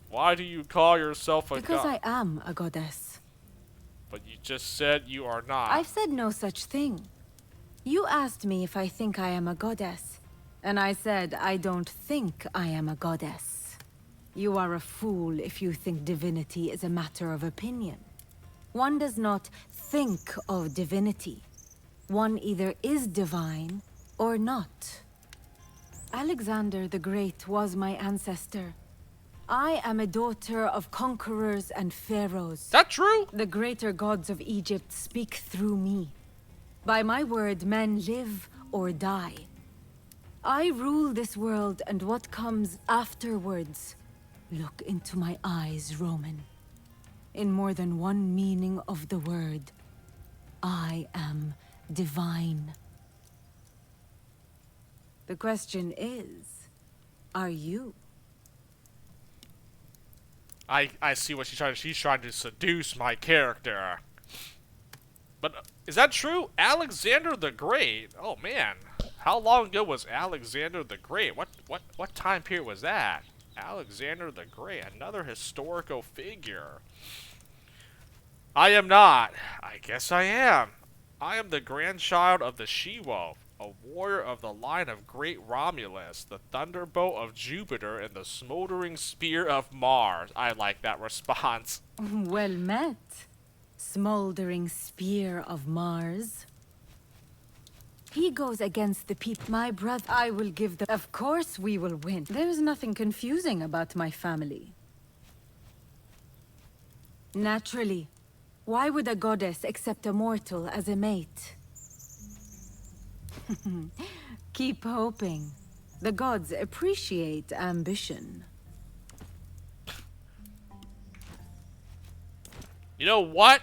Why do you call yourself a Because god? I am a goddess. But you just said you are not. I've said no such thing. You asked me if I think I am a goddess, and I said I don't think I am a goddess. You are a fool if you think divinity is a matter of opinion. One does not think of divinity. One either is divine or not. Alexander the Great was my ancestor. I am a daughter of conquerors and pharaohs. That true? The greater gods of Egypt speak through me. By my word, men live or die. I rule this world and what comes afterwards. Look into my eyes, Roman. In more than one meaning of the word, I am divine. The question is, are you? I see what she's trying to. She's trying to seduce my character. But is that true? Alexander the Great? Oh man, how long ago was Alexander the Great? What time period was that? Alexander the Great, another historical figure. I am not. I guess I am. I am the grandchild of the She-Wolf, a warrior of the line of great Romulus, the thunderbolt of Jupiter, and the smoldering spear of Mars. I like that response. Well met. Smoldering spear of Mars. He goes against the people. My brother, I will give them. Of course we will win. There is nothing confusing about my family. Naturally. Why would a goddess accept a mortal as a mate? Keep hoping. The gods appreciate ambition. You know what?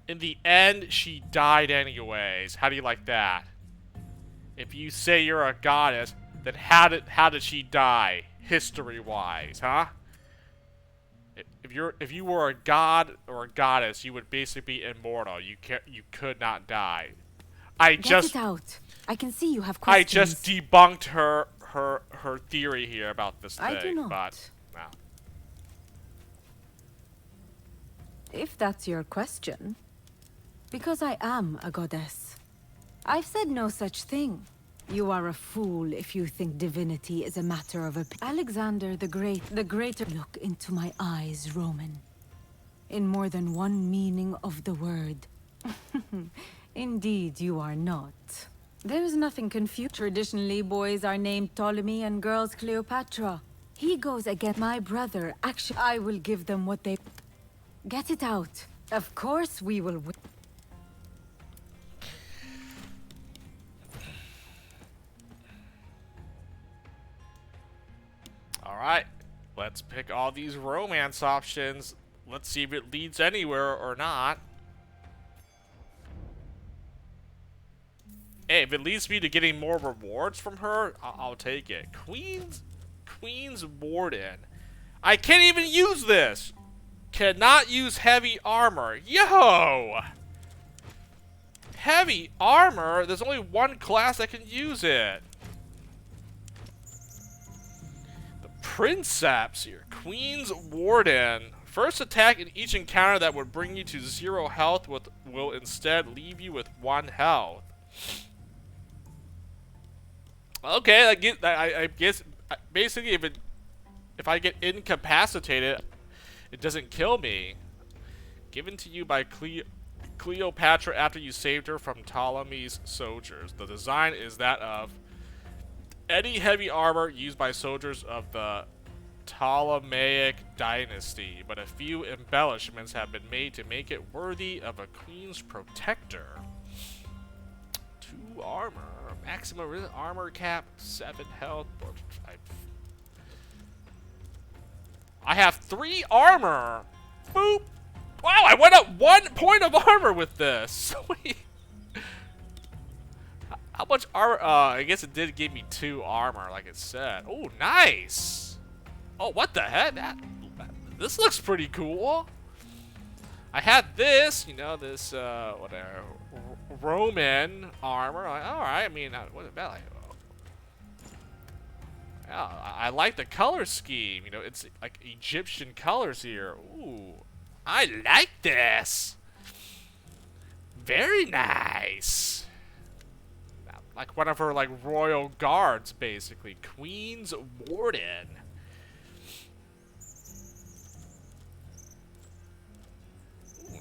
In the end, she died anyways. How do you like that? If you say you're a goddess, then how did she die history-wise, huh? If you were a god or a goddess, you would basically be immortal. You could not die. Get it out. I can see you have questions. I just debunked her theory here about this thing. I do not. But no. If that's your question. Because I am a goddess. I've said no such thing. You are a fool if you think divinity is a matter of Alexander the greater. Look into my eyes, Roman. In more than one meaning of the word. Indeed, you are not. There's nothing confused. Traditionally, boys are named Ptolemy and girls Cleopatra. He goes against my brother. Actually, I will give them what they... Get it out. Of course we will win. Alright, let's pick all these romance options. Let's see if it leads anywhere or not. Hey, if it leads me to getting more rewards from her, I'll take it. Queen's Warden. I can't even use this! Cannot use heavy armor. Yo! Heavy armor? There's only one class that can use it. The Princeps here. Queen's Warden. First attack in each encounter that would bring you to 0 health will instead leave you with 1 health. Okay, I guess basically if I get incapacitated, it doesn't kill me. Given to you by Cleopatra after you saved her from Ptolemy's soldiers. The design is that of any heavy armor used by soldiers of the Ptolemaic dynasty, but a few embellishments have been made to make it worthy of a queen's protector. 2 armor. Maximum armor cap, 7 health. I have 3 armor. Boop. Wow, I went up 1 point of armor with this. Sweet. How much armor? I guess it did give me 2 armor, like it said. Oh, nice. Oh, what the heck? This looks pretty cool. I had this, you know, this whatever. Roman armor. Like, all right. I mean, what about like? Yeah, I like the color scheme. You know, it's like Egyptian colors here. Ooh, I like this. Very nice. Like one of her like royal guards, basically. Queen's Warden.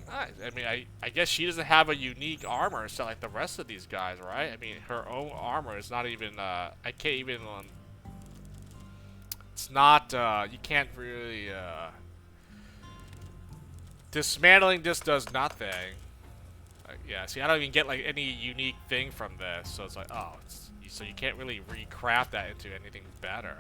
Nice. I mean, I guess she doesn't have a unique armor set like the rest of these guys, right? I mean, her own armor is not even, I can't even, it's not, you can't really, dismantling this does nothing. Yeah, see, I don't even get, like, any unique thing from this, so it's like, oh, so you can't really recraft that into anything better.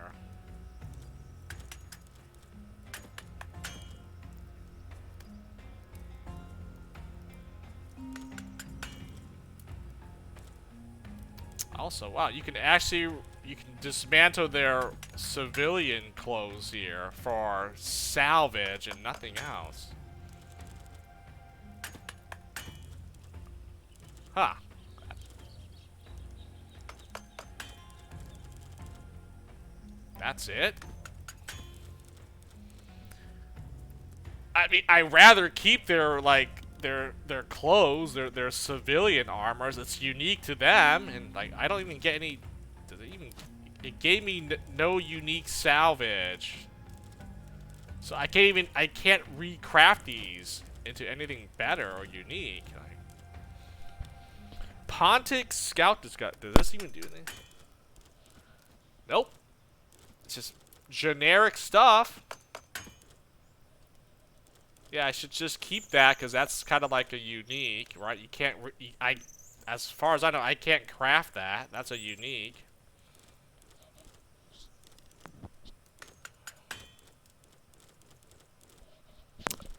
Also, wow, you can dismantle their civilian clothes here for salvage and nothing else. Huh. That's it? I mean, I'd rather keep their, like, their clothes, their civilian armors. It's unique to them, and like I don't even get any. Does it even? It gave me no unique salvage, so I can't recraft these into anything better or unique. Like, Pontic Scout does this even do anything? Nope. It's just generic stuff. Yeah, I should just keep that because that's kind of like a unique, right? You can't, as far as I know, I can't craft that. That's a unique.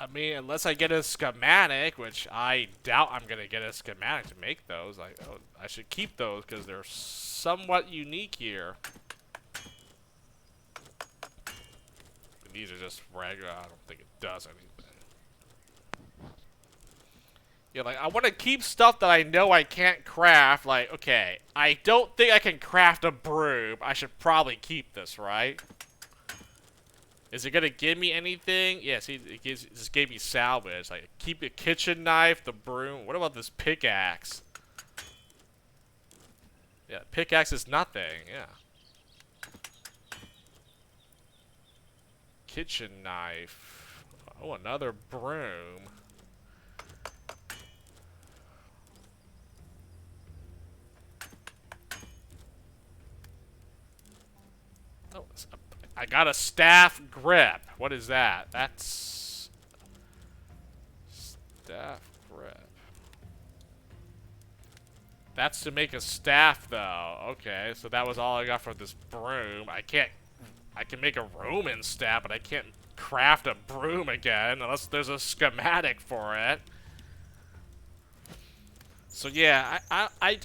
I mean, unless I get a schematic, which I doubt I'm gonna get a schematic to make those. I should keep those because they're somewhat unique here. these are just regular. I don't think it does anything. Yeah, like, I want to keep stuff that I know I can't craft. Like, okay, I don't think I can craft a broom. I should probably keep this, right? Is it gonna give me anything? Yeah, see, it just gave me salvage. Like, keep the kitchen knife, the broom. What about this pickaxe? Yeah, pickaxe is nothing, yeah. Kitchen knife. Oh, another broom. Oh, I got a staff grip. What is that? That's staff grip. That's to make a staff, though. Okay, so that was all I got for this broom. I can make a Roman staff, but I can't craft a broom again unless there's a schematic for it. So yeah,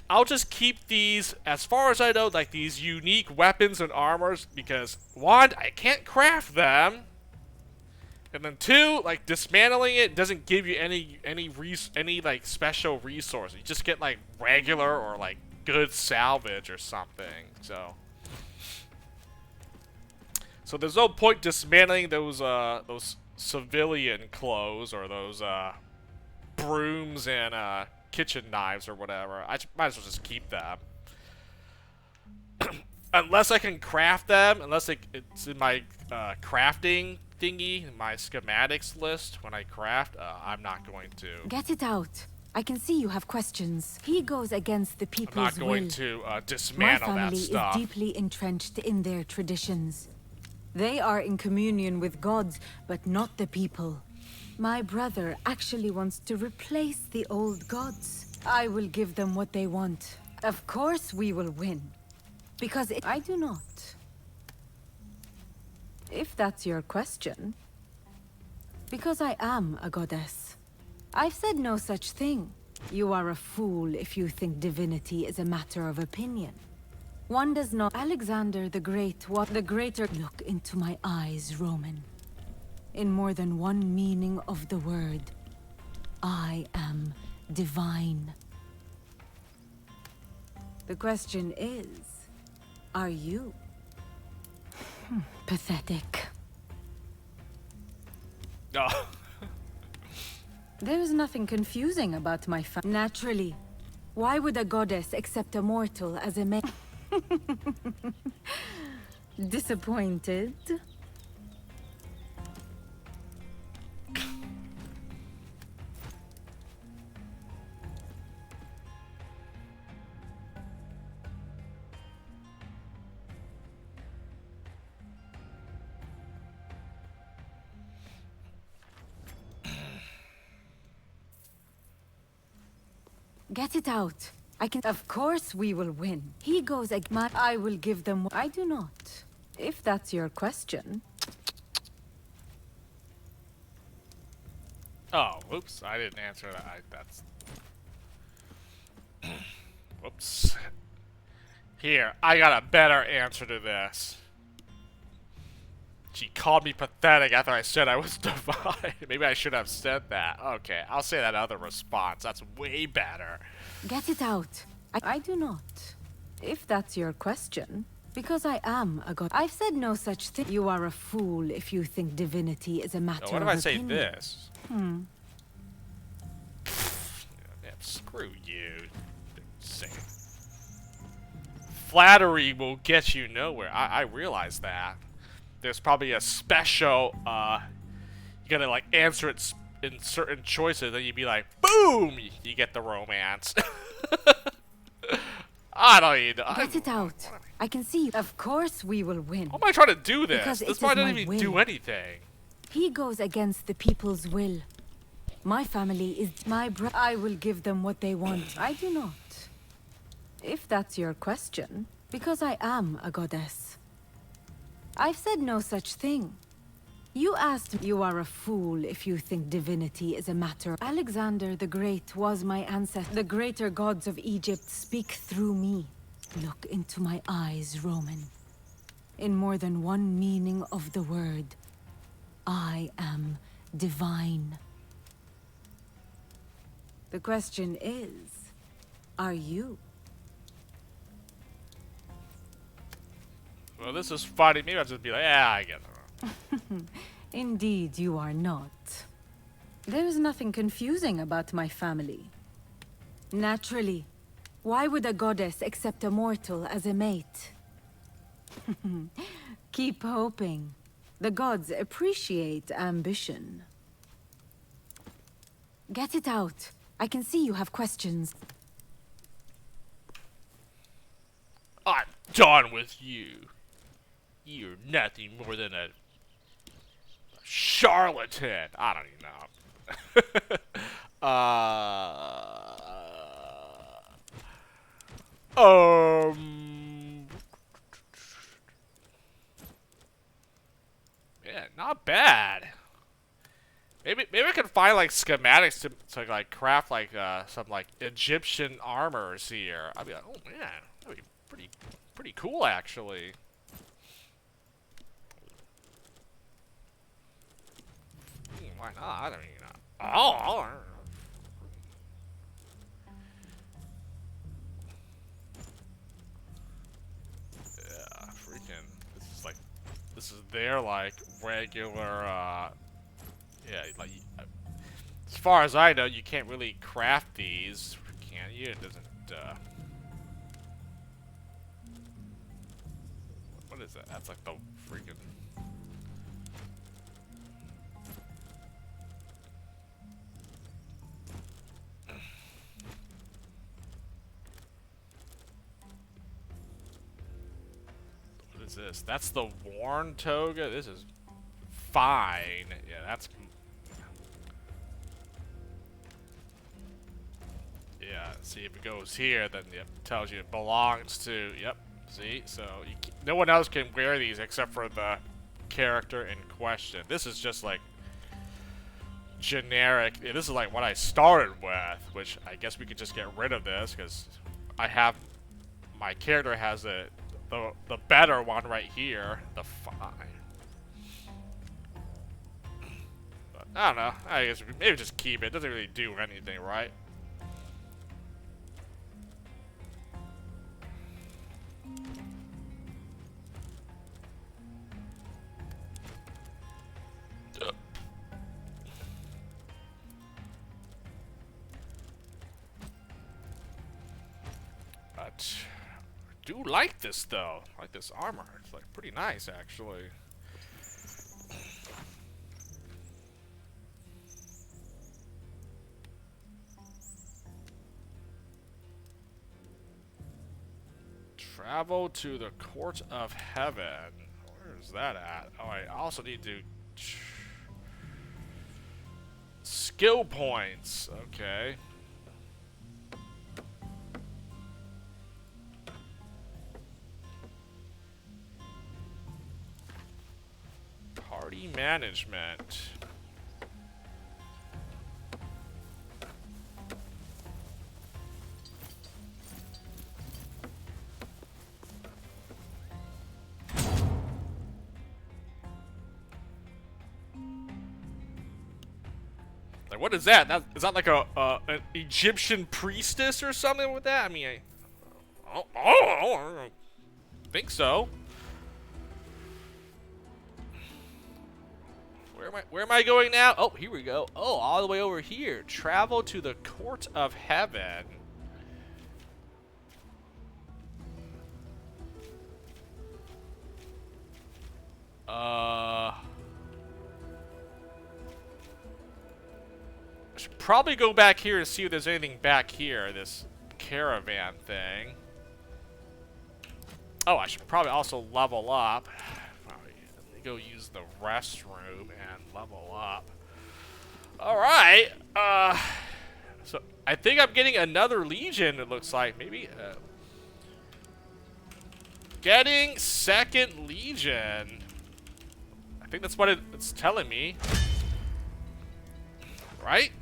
I'll just keep these, as far as I know, like these unique weapons and armors, because one, I can't craft them, and then two, like dismantling it doesn't give you any like special resource. You just get like regular or like good salvage or something. So there's no point dismantling those civilian clothes or those brooms and kitchen knives or whatever. I might as well just keep them. Unless I can craft them, unless it's in my crafting thingy, my schematics list when I craft, I'm not going to. Get it out. I can see you have questions. He goes against the people's will. I'm not going to dismantle that stuff. My family is deeply entrenched in their traditions. They are in communion with gods, but not the people. My brother actually wants to replace the old gods. I will give them what they want. Of course we will win. Because I do not. If that's your question. Because I am a goddess. I've said no such thing. You are a fool if you think divinity is a matter of opinion. One does not. Alexander the Great, what the greater. Look into my eyes, Roman. In more than one meaning of the word, I am divine. The question is, are you? Pathetic. Oh. There is nothing confusing about my Naturally. Why would a goddess accept a mortal as a man? Disappointed? Get it out. I can. Of course we will win. He goes against. I will give them. I do not. If that's your question. Oh, whoops! I didn't answer that. That's. Whoops. Here, I got a better answer to this. She called me pathetic after I said I was divine. Maybe I should have said that. Okay, I'll say that other response. That's way better. Get it out. I do not. If that's your question. Because I am a god. I've said no such thing. You are a fool if you think divinity is a matter of opinion. What if I say this? Yeah, screw you. Flattery will get you nowhere. I realize that. There's probably a special, you gotta like answer it in certain choices, and you'd be like, boom! You get the romance. I don't even know. Get it out. I can see you. Of course we will win. How am I trying to do this? Because this might not even do anything. He goes against the people's will. My family is my I will give them what they want. I do not. If that's your question. Because I am a goddess. I've said no such thing. You asked. You are a fool if you think divinity is a matter. Alexander the Great was my ancestor. The greater gods of Egypt speak through me. Look into my eyes, Roman. In more than one meaning of the word, I am divine. The question is, are you? Well, this is funny. Maybe I'll just be like, yeah, I get it. Indeed, you are not. There is nothing confusing about my family. Naturally, why would a goddess accept a mortal as a mate? Keep hoping. The gods appreciate ambition. Get it out. I can see you have questions. I'm done with you. You're nothing more than a charlatan. I don't even know. Yeah, not bad. Maybe I can find like schematics to like craft like some like Egyptian armors here. I'd be like, oh man, that'd be pretty cool actually. Why not? I don't even know. Oh. Yeah, freaking. This is their like regular. Yeah, like as far as I know, you can't really craft these, can you? It doesn't. What is that? That's like the freaking. What is this? That's the worn toga. This is fine. Yeah, that's. Yeah, see if it goes here, then yep, tells you it belongs to. Yep. See, so no one else can wear these except for the character in question. This is just like generic. Yeah, this is like what I started with, which I guess we could just get rid of this because I have my character has the better one right here, the fine. But I don't know. I guess maybe just keep it. It doesn't really do anything, right? But I do like this though. I like this armor. It's like pretty nice actually. Travel to the Court of Heaven. Where is that at? Oh, I also need to skill points. Okay. Party management. Like, what is that? Is that like an Egyptian priestess or something with that? I mean, I don't think so. Where am I going now? Oh, here we go. Oh, all the way over here. Travel to the Court of Heaven. I should probably go back here and see if there's anything back here, this caravan thing. Oh, I should probably also level up. Let me go use the restroom and level up. Alright, so I think I'm getting another Legion, it looks like. Maybe, getting second Legion. I think that's what it's telling me. Right?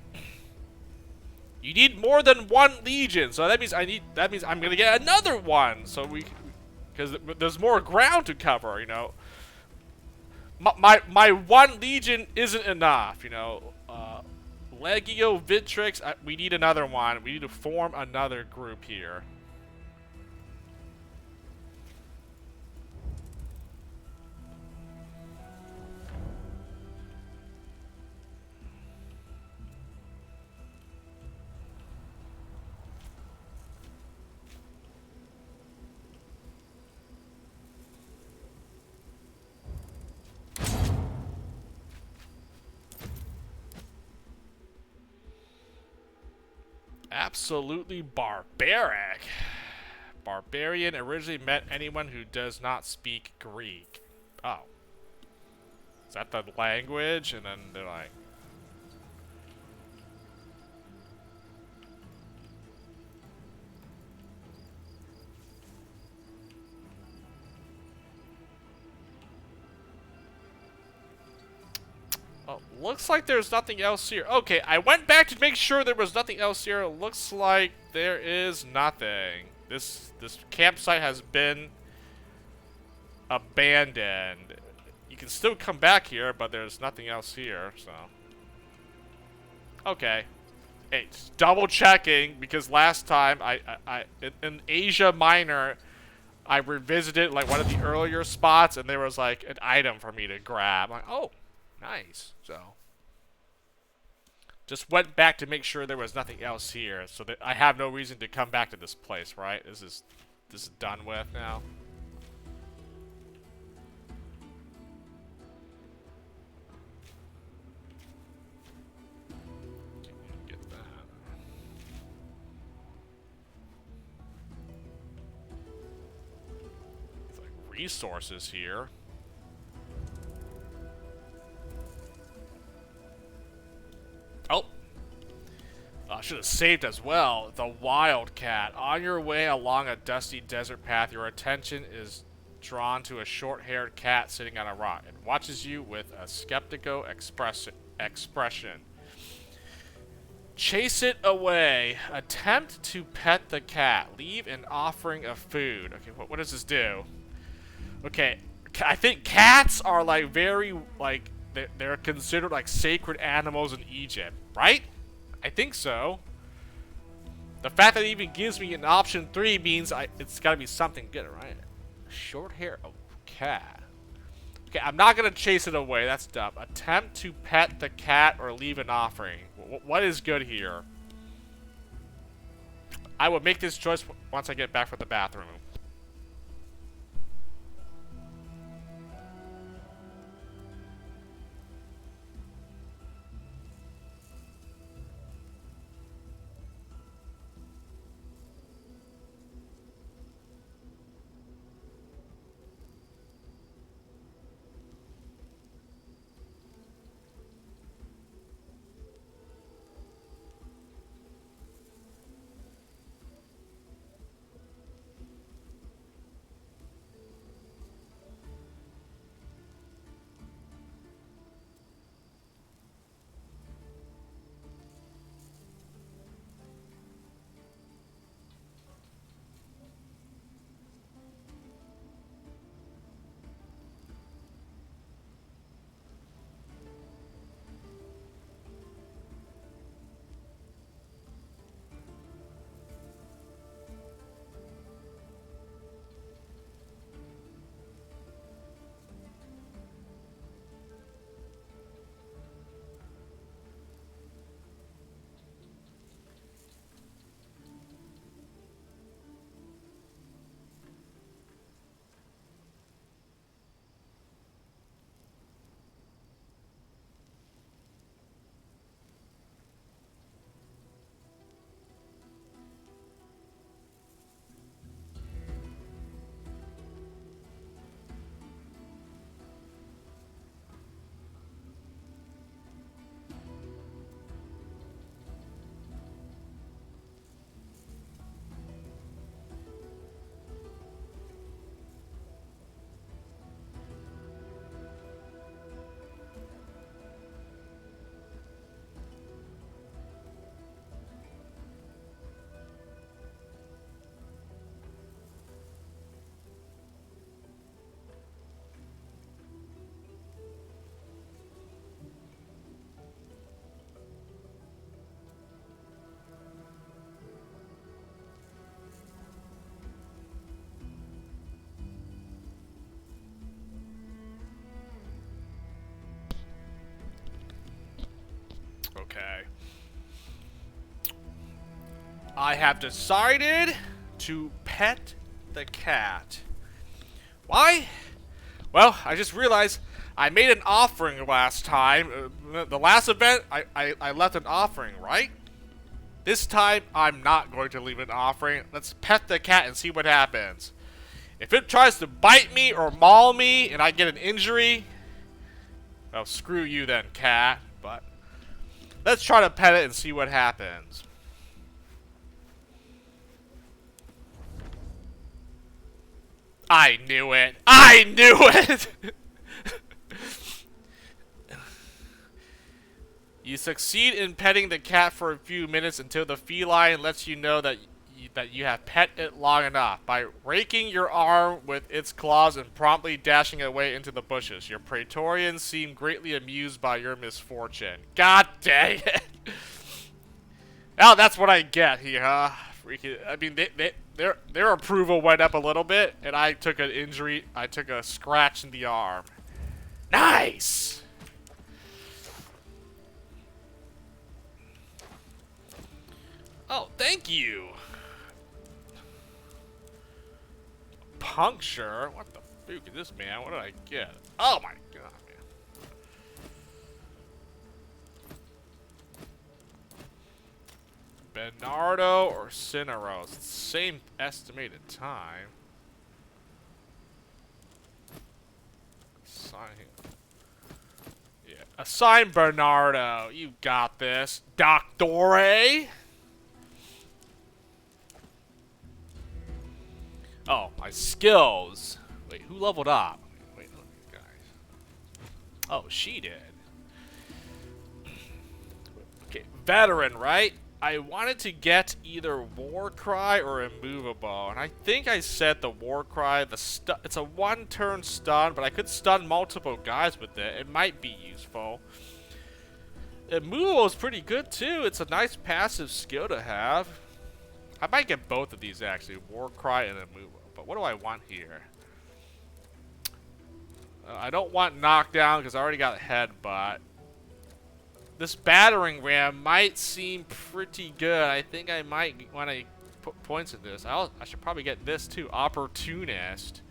You need more than one Legion, so that means I'm gonna get another one. So because there's more ground to cover, you know. my one legion isn't enough, you know. Legio, Victrix, we need another one. We need to form another group here. Absolutely barbaric. Barbarian originally meant anyone who does not speak Greek. Oh. Is that the language? And then they're like... Oh, looks like there's nothing else here. Okay, I went back to make sure there was nothing else here. It looks like there is nothing. This campsite has been abandoned. You can still come back here, but there's nothing else here, so. Okay. Hey, just double checking, because last time in Asia Minor, I revisited like one of the earlier spots, and there was like an item for me to grab. I'm like, oh. Nice. So, just went back to make sure there was nothing else here, so that I have no reason to come back to this place, right? This is done with now. Get that. It's like resources here. Oh, I should have saved as well. The Wildcat. On your way along a dusty desert path, your attention is drawn to a short-haired cat sitting on a rock. It watches you with a skeptical expression. Chase it away. Attempt to pet the cat. Leave an offering of food. Okay, what does this do? Okay, I think cats are like very like... They're considered like sacred animals in Egypt, right? I think so. The fact that it even gives me an option 3 means it's gotta be something good, right? Short hair, oh, cat. Okay, I'm not gonna chase it away, that's dumb. Attempt to pet the cat or leave an offering. What is good here? I will make this choice once I get back from the bathroom. I have decided to pet the cat. Why? Well, I just realized I made an offering last time. The last event, I left an offering, right? This time, I'm not going to leave an offering. Let's pet the cat and see what happens. If it tries to bite me or maul me and I get an injury, well, screw you then, cat. But let's try to pet it and see what happens. I knew it. I knew it! You succeed in petting the cat for a few minutes until the feline lets you know that you have pet it long enough. By raking your arm with its claws and promptly dashing away into the bushes, your Praetorians seem greatly amused by your misfortune. God dang it! Oh, that's what I get here, huh? Freaking, I mean, their approval went up a little bit, and I took an injury. I took a scratch in the arm. Nice! Oh, thank you. Puncture? What the fuck is this, man? What did I get? Oh my god, man. Bernardo or Cineros? Same estimated time. Assign him. Yeah. Assign Bernardo. You got this. Doctore? Oh, my skills. Wait, who leveled up? Wait, look at these guys. Oh, she did. Okay, veteran, right? I wanted to get either Warcry or Immovable, and I think I said the Warcry. It's a one-turn stun, but I could stun multiple guys with it. It might be useful. Immovable is pretty good too. It's a nice passive skill to have. I might get both of these actually, Warcry and Immovable. But what do I want here? I don't want Knockdown because I already got Headbutt. This Battering Ram might seem pretty good. I think I might want to put points in this. I should probably get this too, Opportunist.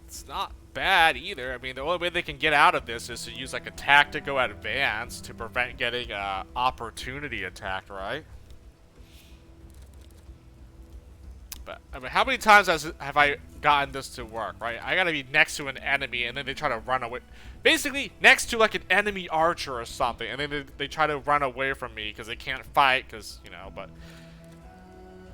It's not bad either. I mean, the only way they can get out of this is to use like a tactical advance to prevent getting opportunity attacked, right? But I mean, how many times have I gotten this to work, right? I gotta be next to an enemy and then they try to run away. Basically, next to like an enemy archer or something, and then they try to run away from me because they can't fight, because, you know, but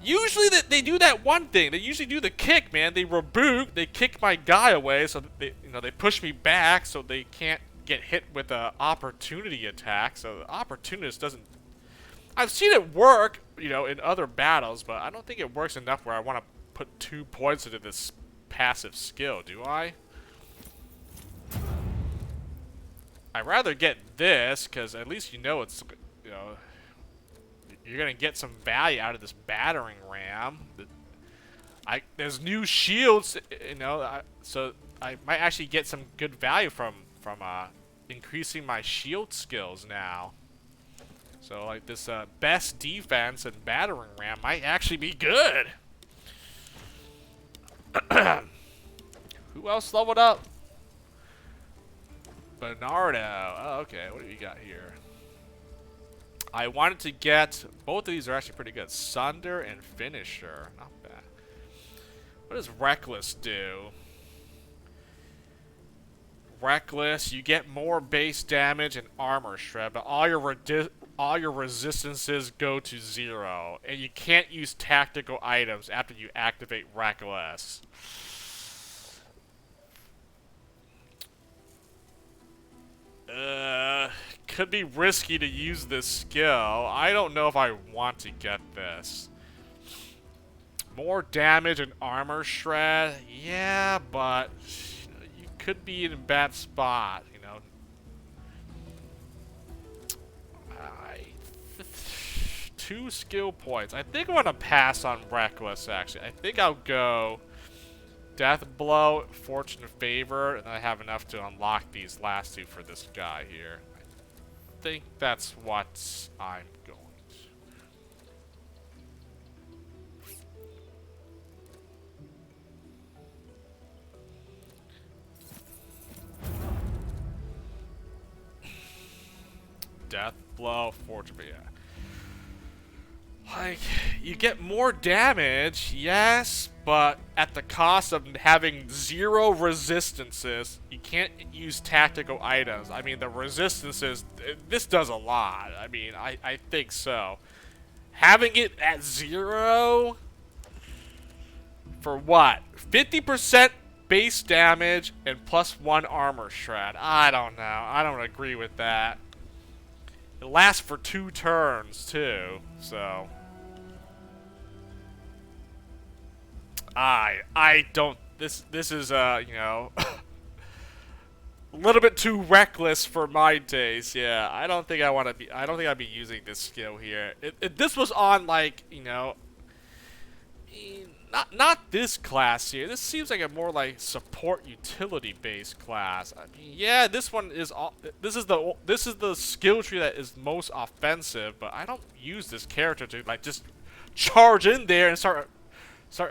usually they do that one thing. They usually do the kick, man. They rebuke, they kick my guy away, so they, you know, they push me back so they can't get hit with an opportunity attack. So the opportunist doesn't. I've seen it work, you know, in other battles, but I don't think it works enough where I want to put 2 points into this passive skill, do I? I'd rather get this, because at least you know it's, you know, you're gonna get some value out of this Battering Ram. There's new shields, you know, so I might actually get some good value from increasing my shield skills now. So like this best defense and Battering Ram might actually be good. Who else leveled up? Bernardo. Oh, okay. What do you got here? I wanted to get, both of these are actually pretty good. Sunder and Finisher. Not bad. What does Reckless do? Reckless, you get more base damage and armor shred, but all your resistances go to 0, and you can't use tactical items after you activate Reckless. Could be risky to use this skill. I don't know if I want to get this. More damage and armor shred, yeah, but you know, you could be in a bad spot, you know. 2 skill points. I think I want to pass on Reckless, actually. I think I'll go Death Blow, Fortune Favor, and I have enough to unlock these last 2 for this guy here. think that's what I'm going to. Death blow, fortune, yeah. Like, you get more damage, yes, but at the cost of having 0 resistances. You can't use tactical items. I mean, the resistances, this does a lot. I mean, I think so. Having it at 0 for what? 50% base damage and +1 armor shred. I don't know. I don't agree with that. It lasts for 2 turns too, so I don't. This is you know, a little bit too reckless for my taste. Yeah, I don't think I want to be. I don't think I'd be using this skill here. This was on, like, you know, not this class here. This seems like a more like support utility based class. I mean, yeah, this one is all. This is the skill tree that is most offensive. But I don't use this character to like just charge in there and start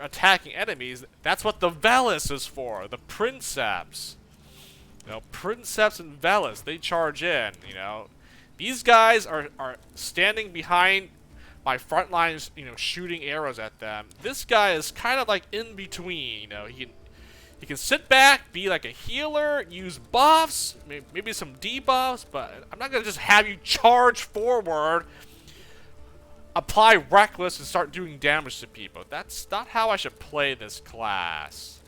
attacking enemies. That's what the Velis is for. The Princeps. You know, Princeps and Velis, they charge in. You know, these guys are standing behind my front lines, you know, shooting arrows at them. This guy is kind of like in between. You know, he can sit back, be like a healer, use buffs, maybe some debuffs, but I'm not gonna just have you charge forward, apply reckless, and start doing damage to people. That's not how I should play this class.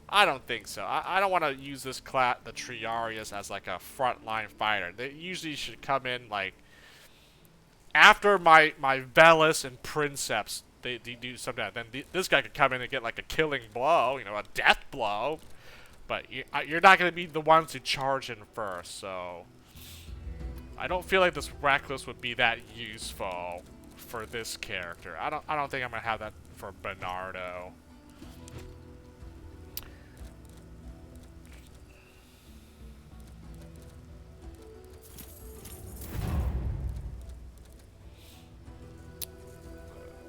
I don't think so. I don't want to use this class, the Triarius, as like a frontline fighter. They usually should come in like after my Velis and Princeps. They do something like that. Then this guy could come in and get like a killing blow, you know, a death blow. But you're not going to be the ones who charge in first, so I don't feel like this reckless would be that useful for this character. I don't think I'm going to have that for Bernardo.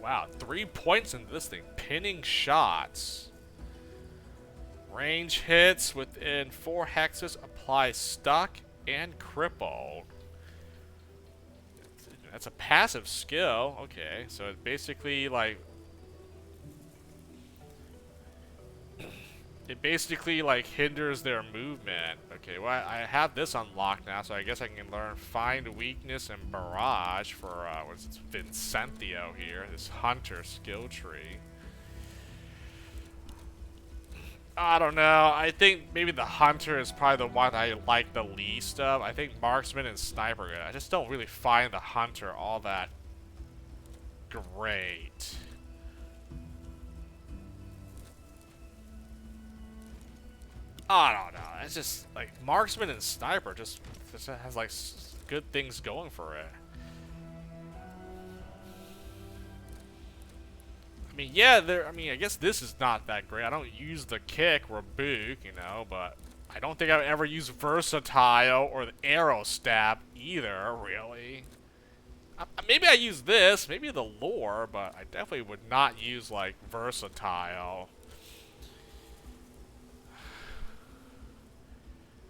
Wow, 3 points into this thing. Pinning shots. Range hits within 4 hexes apply stuck and crippled. That's a passive skill. Okay, so it basically like hinders their movement. Okay, well I have this unlocked now, so I guess I can learn Find Weakness and Barrage for what's it, Vincentio here, this hunter skill tree. I don't know. I think maybe the hunter is probably the one I like the least of. I think marksman and sniper. I just don't really find the hunter all that great. I don't know. It's just like marksman and sniper just has like good things going for it. I mean, yeah, I guess this is not that great. I don't use the kick or book, you know, but I don't think I would ever use versatile or the arrow stab either, really. Maybe I use this, maybe the lore, but I definitely would not use like versatile.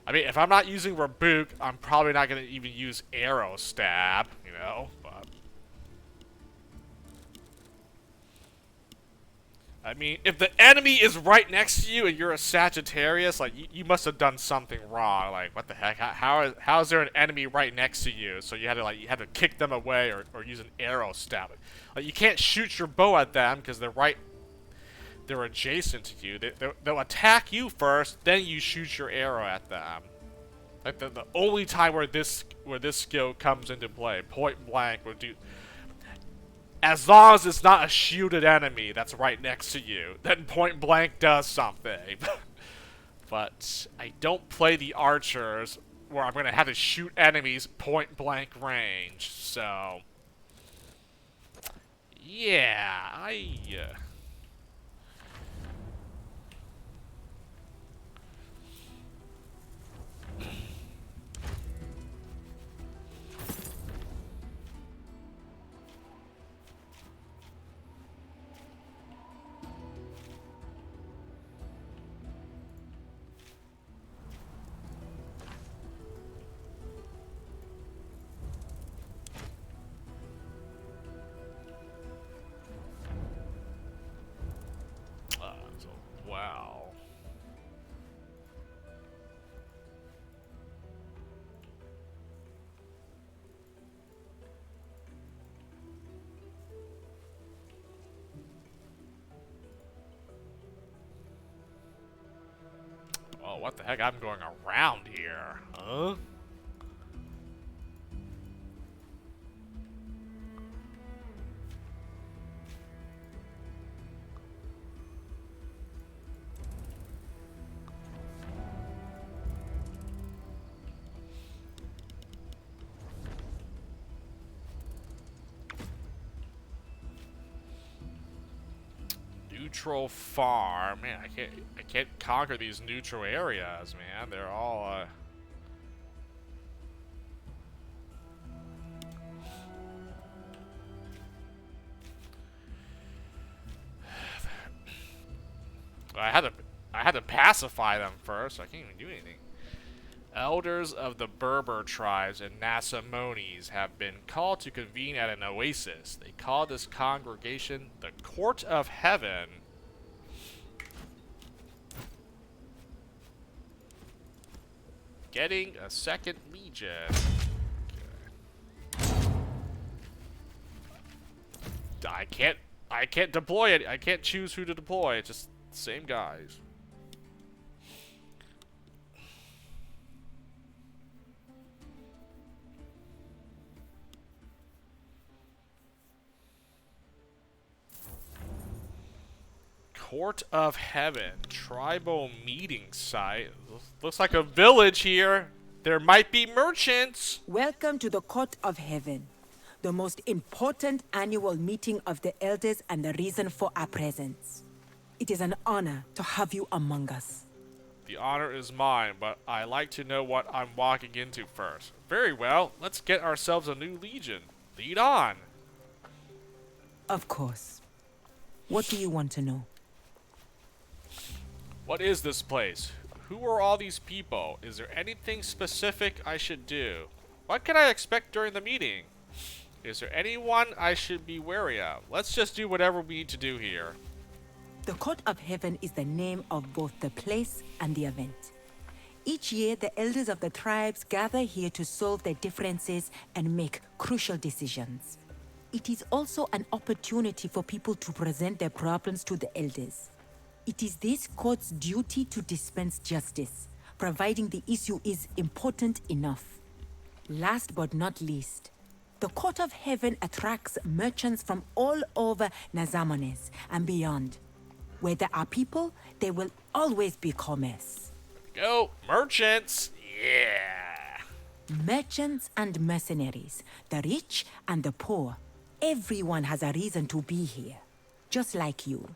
I mean, if I'm not using Rabook, I'm probably not going to even use Arrow Stab, you know, but I mean, if the enemy is right next to you and you're a Sagittarius, like, you must have done something wrong. Like, what the heck? How is there an enemy right next to you? So you had to kick them away or use an arrow stab. Like, you can't shoot your bow at them because they're adjacent to you. They'll attack you first, then you shoot your arrow at them. Like, the only time where this skill comes into play, point blank would do. As long as it's not a shielded enemy that's right next to you, then point blank does something. But I don't play the archers where I'm gonna have to shoot enemies point blank range. So yeah, what the heck? I'm going around here. Huh? Neutral farm. Man, I can't conquer these neutral areas, man. They're all I had to pacify them first, so I can't even do anything. Elders of the Berber tribes and Nasamones have been called to convene at an oasis. They call this congregation the Court of Heaven. Getting a second legion. Okay. I can't deploy it. I can't choose who to deploy. It's just the same guys. Court of Heaven, tribal meeting site. Looks like a village here. There might be merchants. Welcome to the Court of Heaven, the most important annual meeting of the elders and the reason for our presence. It is an honor to have you among us. The honor is mine, but I like to know what I'm walking into first. Very well, let's get ourselves a new legion. Lead on. Of course. What do you want to know? What is this place? Who are all these people? Is there anything specific I should do? What can I expect during the meeting? Is there anyone I should be wary of? Let's just do whatever we need to do here. The Court of Heaven is the name of both the place and the event. Each year, the elders of the tribes gather here to solve their differences and make crucial decisions. It is also an opportunity for people to present their problems to the elders. It is this court's duty to dispense justice, providing the issue is important enough. Last but not least, the Court of Heaven attracts merchants from all over Nazamones and beyond. Where there are people, there will always be commerce. Go, merchants! Yeah! Merchants and mercenaries, the rich and the poor. Everyone has a reason to be here, just like you.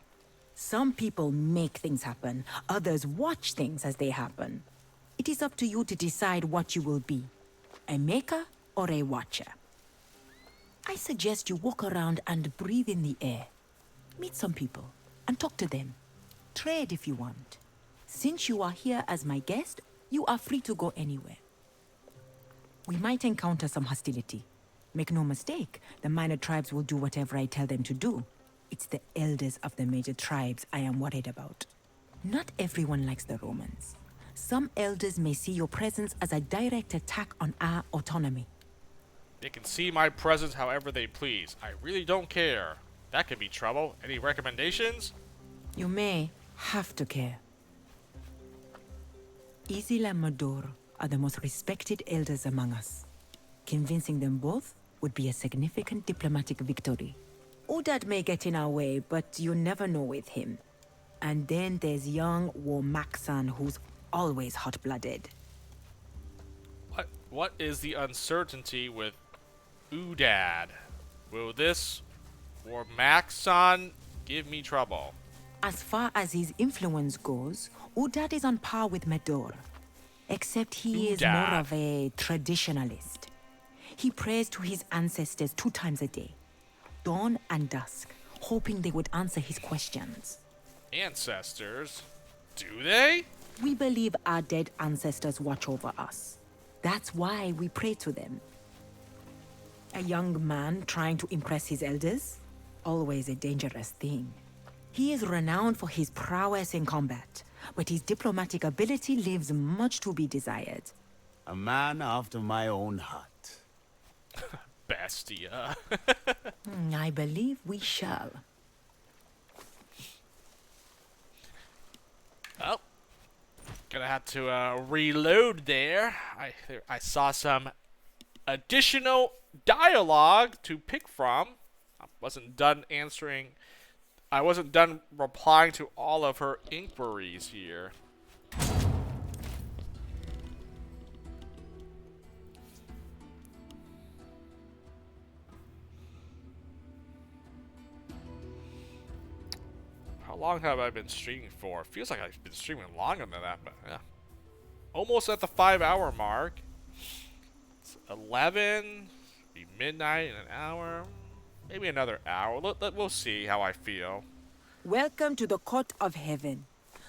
Some people make things happen, others watch things as they happen. It is up to you to decide what you will be, a maker or a watcher. I suggest you walk around and breathe in the air. Meet some people and talk to them. Trade if you want. Since you are here as my guest, you are free to go anywhere. We might encounter some hostility. Make no mistake, the minor tribes will do whatever I tell them to do. It's the elders of the major tribes I am worried about. Not everyone likes the Romans. Some elders may see your presence as a direct attack on our autonomy. They can see my presence however they please. I really don't care. That could be trouble. Any recommendations? You may have to care. Isil and Mador are the most respected elders among us. Convincing them both would be a significant diplomatic victory. Udad may get in our way, but you never know with him. And then there's young Womaksan, who's always hot-blooded. What is the uncertainty with Udad? Will this Womaksan give me trouble? As far as his influence goes, Udad is on par with Medor. Except he is more of a traditionalist. He prays to his ancestors 2 times a day, dawn and dusk, hoping they would answer his questions. Ancestors? Do they? We believe our dead ancestors watch over us. That's why we pray to them. A young man trying to impress his elders? Always a dangerous thing. He is renowned for his prowess in combat, but his diplomatic ability leaves much to be desired. A man after my own heart. Bestia. I believe we shall. Oh. Gonna have to reload there. I saw some additional dialogue to pick from. I wasn't done replying to all of her inquiries here. How long have I been streaming for? It feels like I've been streaming longer than that, but yeah. Almost at the 5-hour mark. It's 11, be midnight in an hour, maybe another hour. We'll see how I feel. Welcome to the Court of Heaven,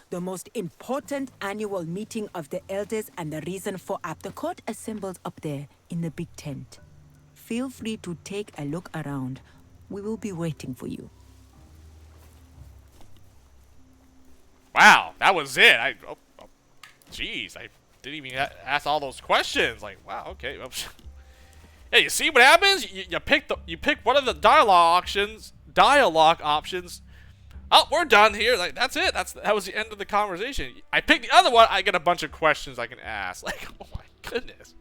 the most important annual meeting of the elders and the reason for the court assembles up there in the big tent. Feel free to take a look around. We will be waiting for you. Wow, that was it. Jeez, I didn't even ask all those questions. Like, wow, okay. Hey, you see what happens? You pick one of the dialogue options. Oh, we're done here. Like, that's it. That was the end of the conversation. I pick the other one. I get a bunch of questions I can ask. Like, oh my goodness.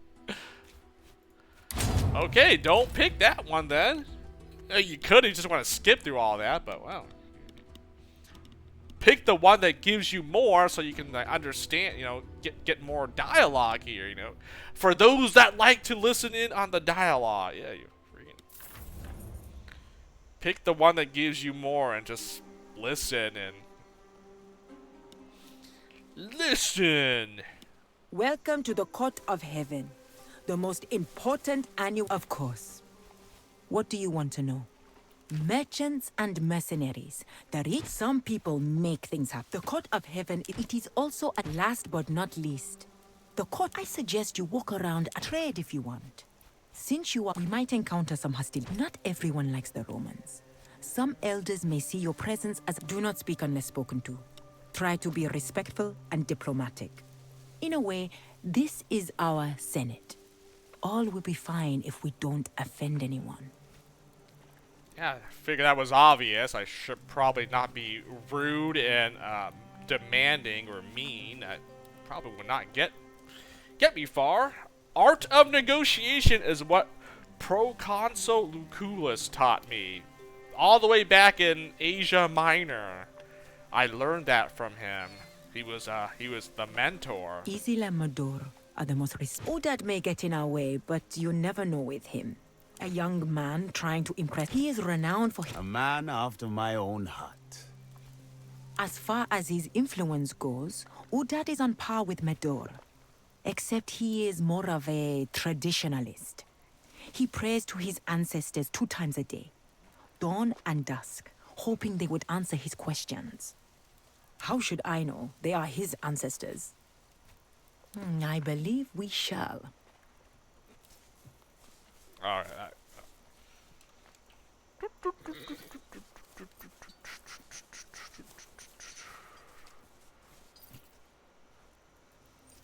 Okay, don't pick that one then. You could. You just want to skip through all that, but wow. Pick the one that gives you more so you can understand, get more dialogue here, For those that like to listen in on the dialogue. Yeah, you freaking pick the one that gives you more and just listen and listen. Welcome to the Court of Heaven, the most important annual, of course. What do you want to know? Merchants and mercenaries. Some people make things happen. The Court of Heaven, it is also, at last but not least, the court. I suggest you walk around and trade if you want. Since we might encounter some hostility. Not everyone likes the Romans. Some elders may see your presence as do not speak unless spoken to. Try to be respectful and diplomatic. In a way, this is our Senate. All will be fine if we don't offend anyone. Yeah, I figured that was obvious. I should probably not be rude and demanding or mean. That probably would not get me far. Art of negotiation is what Proconsul Lucullus taught me. All the way back in Asia Minor. I learned that from him. He was the mentor. Isila Mador are the most Udad may get in our way, but you never know with him. A young man trying to impress. He is renowned for a man after my own heart. As far as his influence goes, Udad is on par with Medor. Except he is more of a traditionalist. He prays to his ancestors 2 times a day, dawn and dusk, hoping they would answer his questions. How should I know? They are his ancestors. I believe we shall. Alright.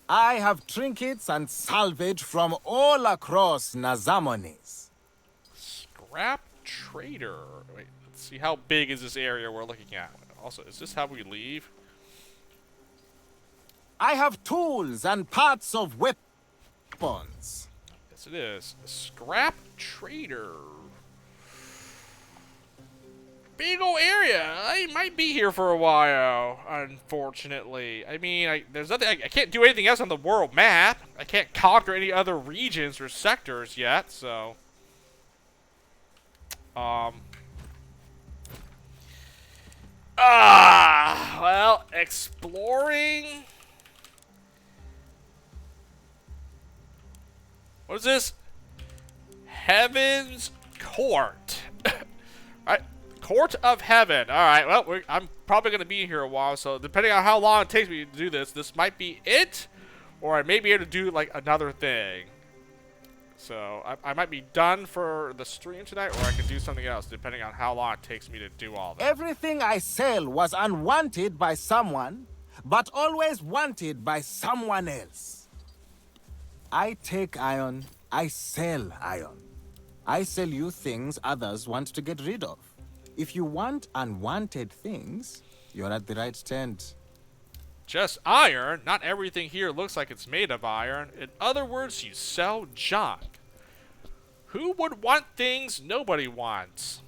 I have trinkets and salvage from all across Nazamones. Scrap trader. Wait, let's see, how big is this area we're looking at? Also, is this how we leave? I have tools and parts of weapons. Yes, it is. Scrap trader. Big ol' area. I might be here for a while, unfortunately. I mean, there's nothing. I can't do anything else on the world map. I can't conquer any other regions or sectors yet, so. Well, exploring. What is this? Heaven's Court. Alright, Court of Heaven. Alright, well, I'm probably going to be here a while, so depending on how long it takes me to do this might be it, or I may be able to do, like, another thing. So, I might be done for the stream tonight, or I can do something else, depending on how long it takes me to do all that. Everything I sell was unwanted by someone, but always wanted by someone else. I take iron, I sell iron. I sell you things others want to get rid of. If you want unwanted things, you're at the right tent. Just iron? Not everything here looks like it's made of iron. In other words, you sell junk. Who would want things nobody wants?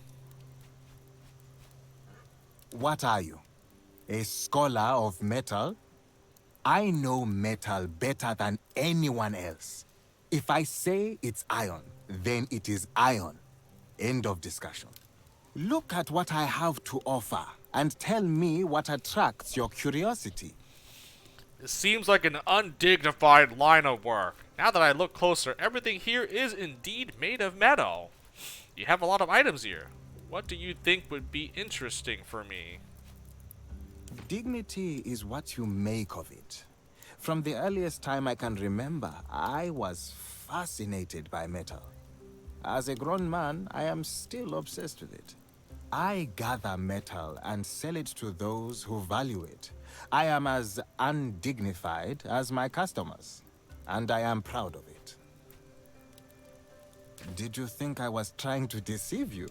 What are you? A scholar of metal? I know metal better than anyone else. If I say it's iron, then it is iron. End of discussion. Look at what I have to offer and tell me what attracts your curiosity. It seems like an undignified line of work. Now that I look closer, everything here is indeed made of metal. You have a lot of items here. What do you think would be interesting for me? Dignity is what you make of it. From the earliest time I can remember, I was fascinated by metal. As a grown man, I am still obsessed with it. I gather metal and sell it to those who value it. I am as undignified as my customers, and I am proud of it. Did you think I was trying to deceive you?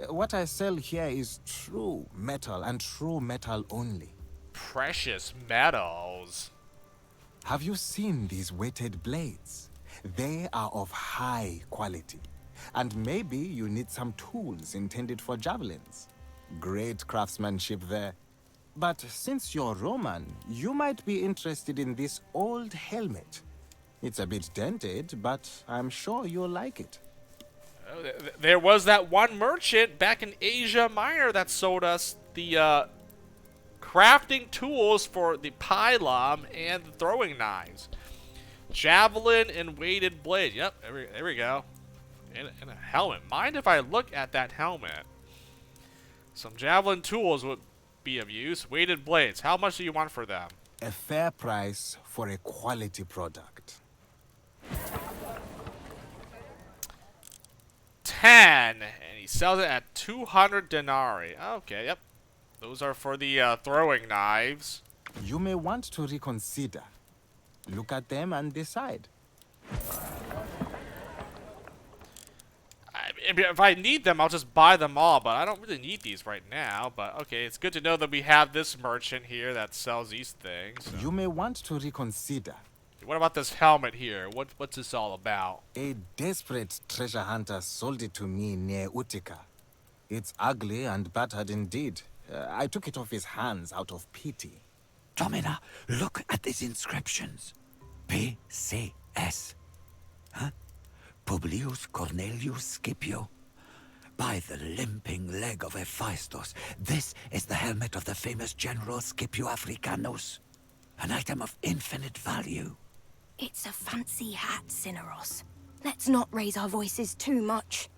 What I sell here is true metal, and true metal only. Precious metals. Have you seen these weighted blades? They are of high quality. And maybe you need some tools intended for javelins. Great craftsmanship there. But since you're Roman, you might be interested in this old helmet. It's a bit dented, but I'm sure you'll like it. Oh, there was that one merchant back in Asia Minor that sold us the crafting tools for the pylon and the throwing knives. Javelin and weighted blade. Yep, there we go. And a helmet. Mind if I look at that helmet? Some javelin tools would be of use. Weighted blades. How much do you want for them? A fair price for a quality product. 10. And he sells it at 200 denarii. Okay, yep. Those are for the throwing knives. You may want to reconsider. Look at them and decide. If I need them, I'll just buy them all, but I don't really need these right now. But okay, it's good to know that we have this merchant here that sells these things. So. You may want to reconsider. What about this helmet here? What's this all about? A desperate treasure hunter sold it to me near Utica. It's ugly and battered indeed. I took it off his hands out of pity. Domina, look at these inscriptions. P.C.S. Huh? Publius Cornelius Scipio. By the limping leg of Hephaestus, this is the helmet of the famous general Scipio Africanus. An item of infinite value. It's a fancy hat, Cineros. Let's not raise our voices too much.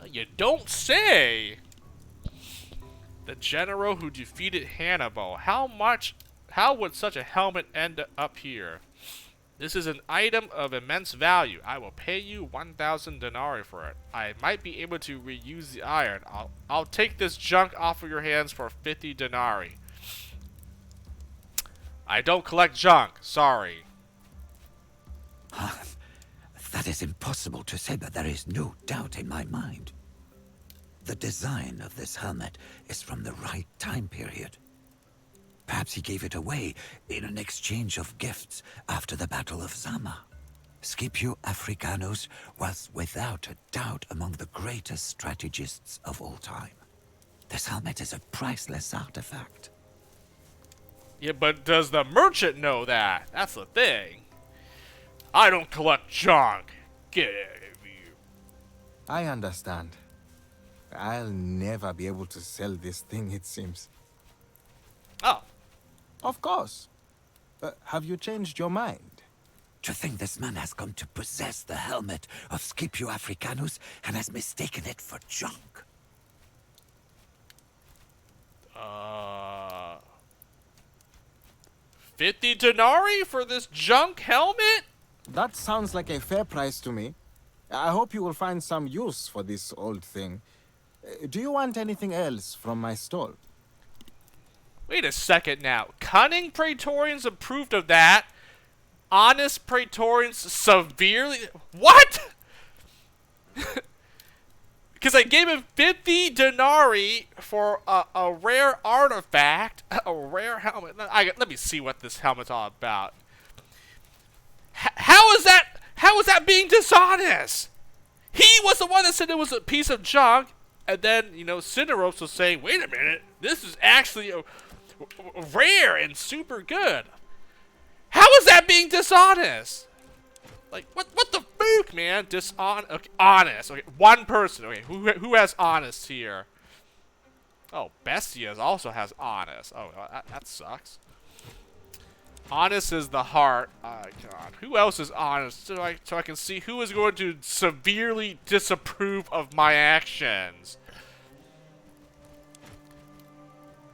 You don't say! The general who defeated Hannibal. How would such a helmet end up here? This is an item of immense value. I will pay you 1,000 denarii for it. I might be able to reuse the iron. I'll take this junk off of your hands for 50 denarii. I don't collect junk. Sorry. That is impossible to say, but there is no doubt in my mind. The design of this helmet is from the right time period. Perhaps he gave it away in an exchange of gifts after the Battle of Zama. Scipio Africanus was without a doubt among the greatest strategists of all time. This helmet is a priceless artifact. Yeah, but does the merchant know that? That's the thing. I don't collect junk. Get out of here. I understand. I'll never be able to sell this thing, it seems. Oh. Of course. Have you changed your mind? To think this man has come to possess the helmet of Scipio Africanus and has mistaken it for junk. 50 denarii for this junk helmet? That sounds like a fair price to me. I hope you will find some use for this old thing. Do you want anything else from my stall? Wait a second now. Cunning Praetorians approved of that. Honest Praetorians severely... What? Because I gave him 50 denarii for a rare artifact, a rare helmet. Let me see what this helmet's all about. How is that being dishonest? He was the one that said it was a piece of junk, and then, you know, Cinderos was saying, wait a minute, this is actually rare and super good. How is that being dishonest? Like, what the fuck, man? Okay, honest. Okay, one person. Okay, who has honest here? Oh, Bestia also has honest. Oh, that sucks. Honest is the heart. God. Who else is honest? So I can see who is going to severely disapprove of my actions.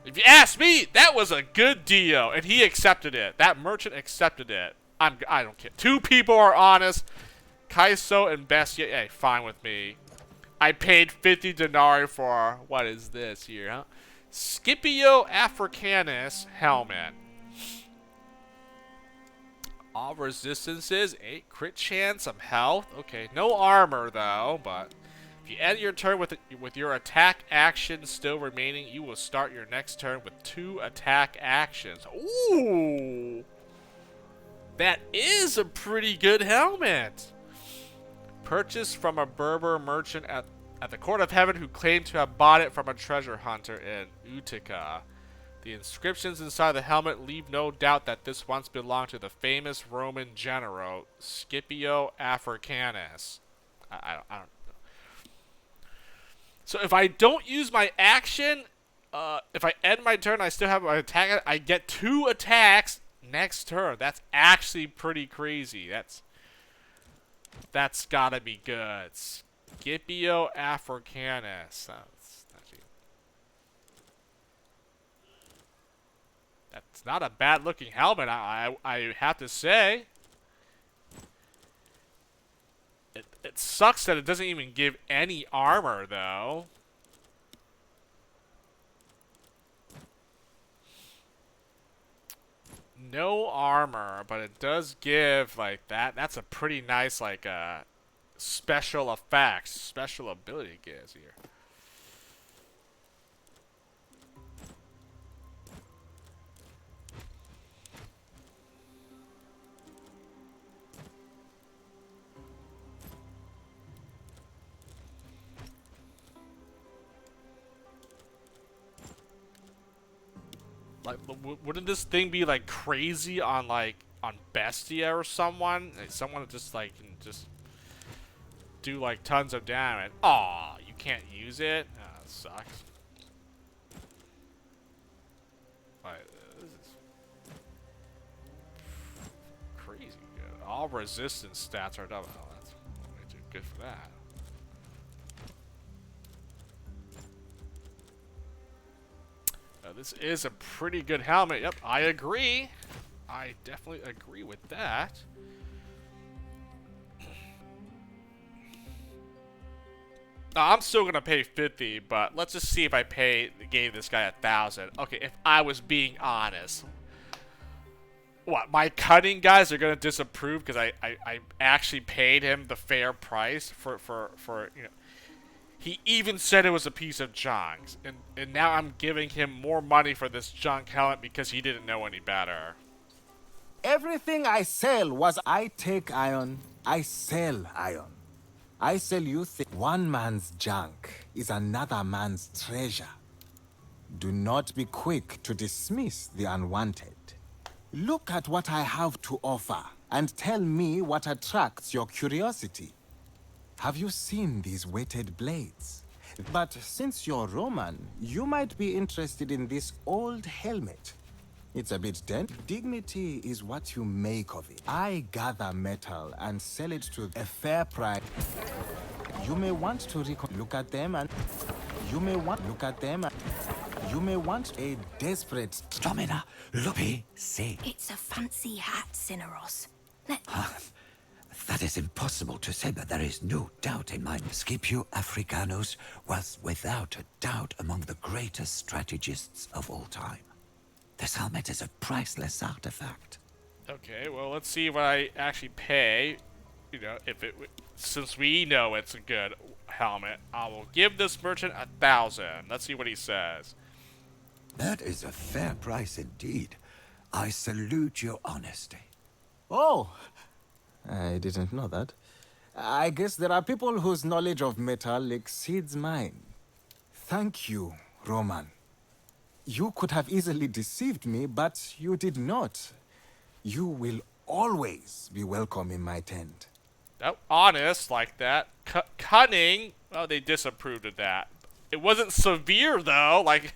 If you ask me, that was a good deal, and he accepted it. That merchant accepted it. I don't care. 2 people are honest. Kaiso and Bestia. Hey, fine with me. I paid 50 denarii for, what is this here, huh? Scipio Africanus helmet. All resistances, 8 crit chance, some health. Okay, no armor though, but if you end your turn with your attack action still remaining, you will start your next turn with 2 attack actions. Ooh! That is a pretty good helmet. Purchased from a Berber merchant at the Court of Heaven who claimed to have bought it from a treasure hunter in Utica. The inscriptions inside the helmet leave no doubt that this once belonged to the famous Roman general Scipio Africanus. I don't know. So if I don't use my action, if I end my turn, I still have my attack. I get 2 attacks next turn. That's actually pretty crazy. That's gotta be good. Scipio Africanus. That's not a bad looking helmet, I have to say. It sucks that it doesn't even give any armor though. No armor, but it does give like that. That's a pretty nice like special effects, special ability it gives here. Like, wouldn't this thing be like crazy on Bestia or someone? Like, someone just like can just do like tons of damage. Aw, you can't use it? Oh, that sucks. Like, this is crazy good. All resistance stats are double. Oh, that's way too good for that. This is a pretty good helmet. Yep, I agree. I definitely agree with that. I'm still gonna pay 50, but let's just see if I gave this guy 1,000. Okay, if I was being honest. What, my cutting guys are gonna disapprove because I actually paid him the fair price for you know. He even said it was a piece of junk, and now I'm giving him more money for this junk helmet because he didn't know any better. Everything I sell was I take iron, I sell iron. I sell you one man's junk is another man's treasure. Do not be quick to dismiss the unwanted. Look at what I have to offer and tell me what attracts your curiosity. Have you seen these weighted blades? But since you're Roman, you might be interested in this old helmet. It's a bit dense. Dignity is what you make of it. I gather metal and sell it to a fair price. You may want to look at them and you may want a desperate Domina, Lupi, say. It's a fancy hat, Cineros. That is impossible to say, but there is no doubt in my mind. Scipio Africanus was without a doubt among the greatest strategists of all time. This helmet is a priceless artifact. Okay, well, let's see what I actually pay. you know, since we know it's a good helmet, I will give this merchant 1,000. Let's see what he says. That is a fair price indeed. I salute your honesty. Oh, I didn't know that. I guess there are people whose knowledge of metal exceeds mine. Thank you, Roman. You could have easily deceived me, but you did not. You will always be welcome in my tent. Oh, honest like that. Cunning. Oh, they disapproved of that. It wasn't severe though. Like,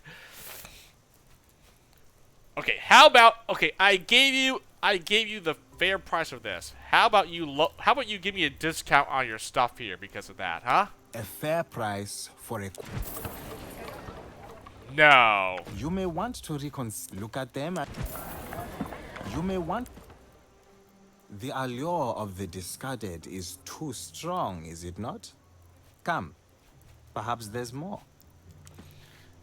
okay, how about I gave you the fair price of this. How about you give me a discount on your stuff here because of that, huh? A fair price for a... No. You may want to look at them. You may want... The allure of the discarded is too strong, is it not? Come. Perhaps there's more.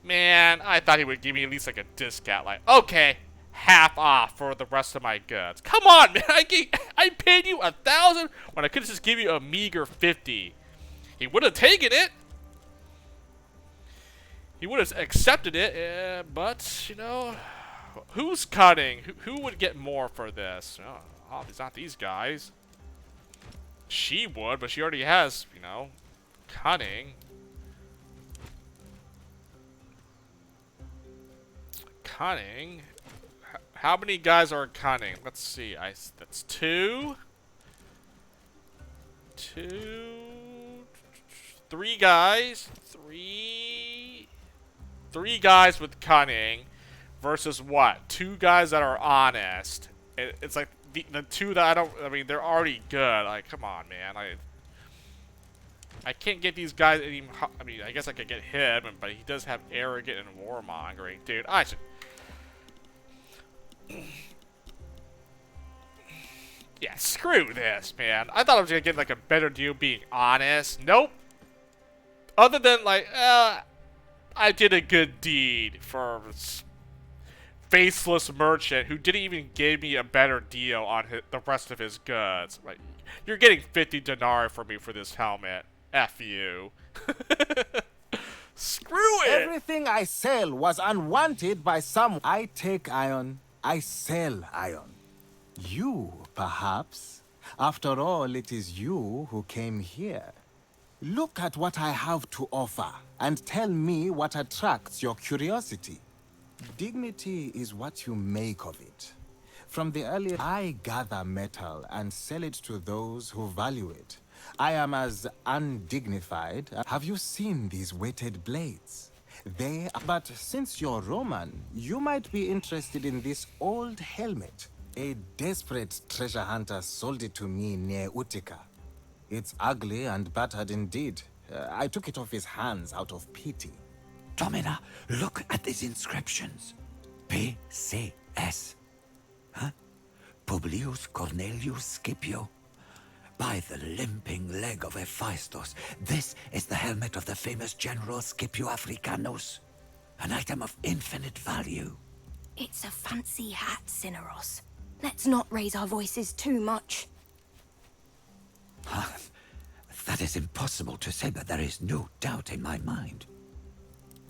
Man, I thought he would give me at least like a discount. Like, okay, half off for the rest of my goods. Come on, man. I paid you 1,000 when I could have just give you a meager 50. He would have taken it. He would have accepted it, but, you know, who's cutting? Who would get more for this? Oh, it's not these guys. She would, but she already has, you know, cunning. Cunning? How many guys are cunning? Let's see. That's 2. 3 guys. 3 guys with cunning versus what? 2 guys that are honest. It's like the 2 that I mean, they're already good. Like, come on, man. I can't get these guys any... I mean, I guess I could get him, but he does have arrogant and warmongering. Dude, I should... Yeah, screw this, man. I thought I was gonna get like a better deal being honest. Nope. Other than like, I did a good deed for faceless merchant who didn't even give me a better deal on the rest of his goods. Like, you're getting 50 denarii for me for this helmet. F you. Screw it. Everything I sell was unwanted by some. I take iron. I sell iron. You, perhaps. After all, it is you who came here. Look at what I have to offer, and tell me what attracts your curiosity. Dignity is what you make of it. From the earliest, I gather metal and sell it to those who value it. I am as undignified. Have you seen these weighted blades? But since you're Roman, you might be interested in this old helmet. A desperate treasure hunter sold it to me near Utica. It's ugly and battered indeed. I took it off his hands out of pity. Domina, look at these inscriptions. P.C.S. Huh? Publius Cornelius Scipio. By the limping leg of Hephaestus, this is the helmet of the famous general Scipio Africanus. An item of infinite value. It's a fancy hat, Cineros. Let's not raise our voices too much. That is impossible to say, but there is no doubt in my mind.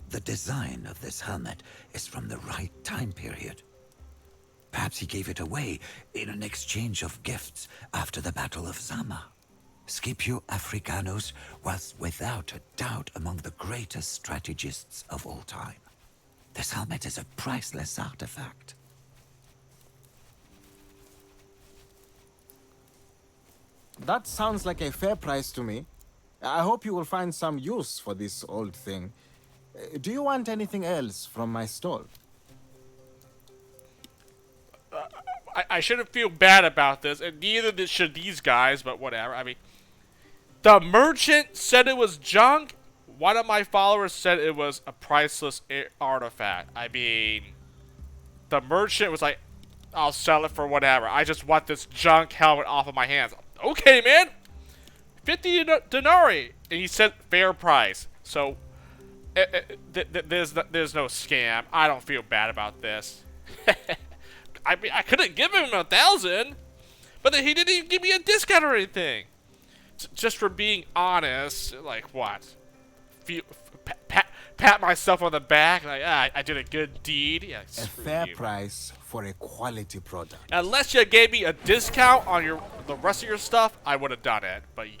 The design of this helmet is from the right time period. Perhaps he gave it away in an exchange of gifts after the Battle of Zama. Scipio Africanus was without a doubt among the greatest strategists of all time. This helmet is a priceless artifact. That sounds like a fair price to me. I hope you will find some use for this old thing. Do you want anything else from my stall? I shouldn't feel bad about this, and neither should these guys, but whatever. I mean, the merchant said it was junk. One of my followers said it was a priceless artifact. I mean, the merchant was like, I'll sell it for whatever. I just want this junk helmet off of my hands. Okay, man. 50 denarii. And he said fair price. So, there's no scam. I don't feel bad about this. I mean, I couldn't give him 1,000. But then he didn't even give me a discount or anything. just for being honest, like what? Pat myself on the back, like I did a good deed. Yeah, a fair price for a quality product. Unless you gave me a discount on the rest of your stuff, I would have done it. But you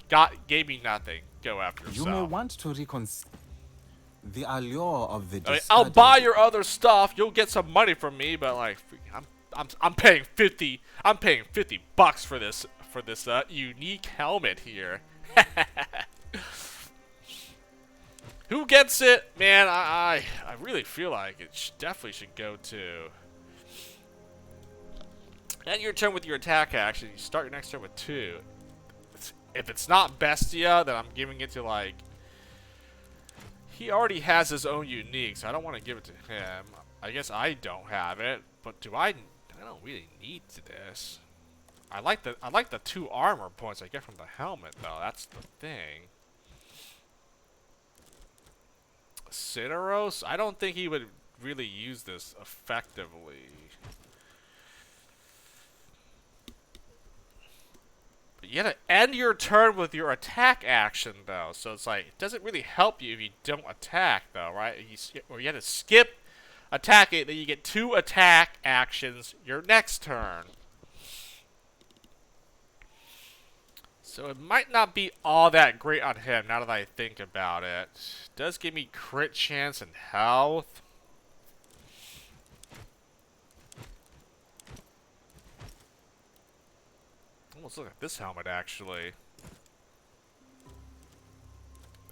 gave me nothing. Go after yourself. You may want to reconsider the allure of the. I mean, I'll buy your other stuff. You'll get some money from me, but like I'm paying $50 for this unique helmet here. Who gets it? Man, I really feel like it definitely should go to. End your turn with your attack action. You start your next turn with 2. If it's not Bestia, then I'm giving it to like. He already has his own unique, so I don't want to give it to him. I guess I don't have it, but do I? I don't really need this. I like the 2 armor points I get from the helmet though. That's the thing. Cineros? I don't think he would really use this effectively. But you have to end your turn with your attack action though, so it's like it doesn't really help you if you don't attack though, right? Or you have to skip attacking, then you get 2 attack actions your next turn. So it might not be all that great on him now that I think about it. Does give me crit chance and health. Let's look at this helmet actually.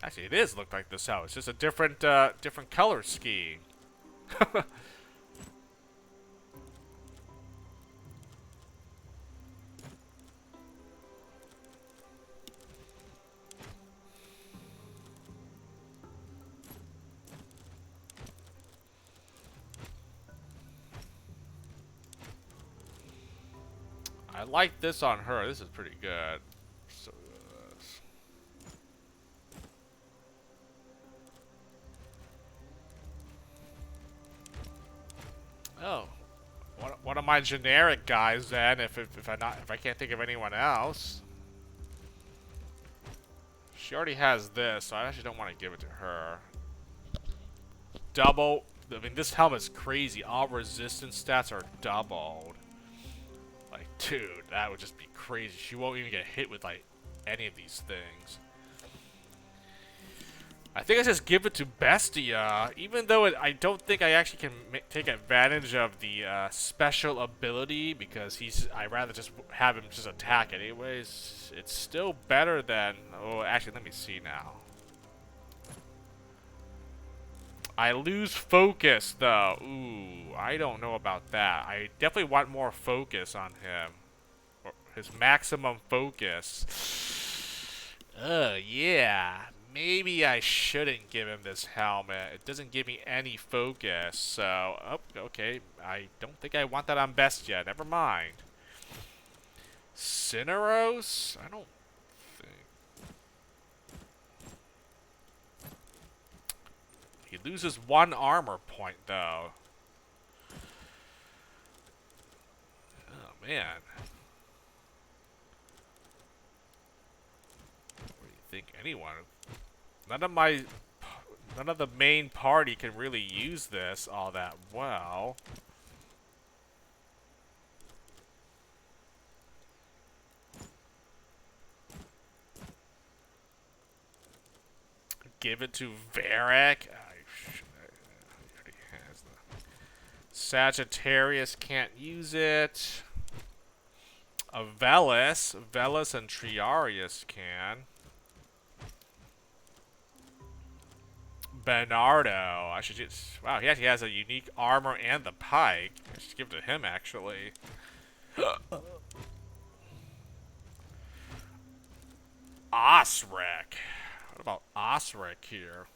Actually, it is look like this helmet. It's just a different different color scheme. I like this on her. This is pretty good. So, oh, one of my generic guys then. If I can't think of anyone else, she already has this, so I actually don't want to give it to her. Double. I mean, this helmet's crazy. All resistance stats are doubled. Like, dude, that would just be crazy. She won't even get hit with, like, any of these things. I think I just give it to Bestia, even though I don't think I actually can take advantage of the special ability, because I'd rather just have him just attack anyways. It's still better than... Oh, actually, let me see now. I lose focus, though. Ooh, I don't know about that. I definitely want more focus on him. Or his maximum focus. Yeah. Maybe I shouldn't give him this helmet. It doesn't give me any focus, so... Oh, okay. I don't think I want that on Bestia. Never mind. Cineros? I don't... He loses 1 armor point, though. Oh, man. What do you think? Anyone? None of the main party can really use this all that well. Give it to Varric. Sagittarius can't use it. Velis and Triarius can. Bernardo. I should just... Wow, he actually has a unique armor and the pike. I should give it to him, actually. Osric. What about Osric here?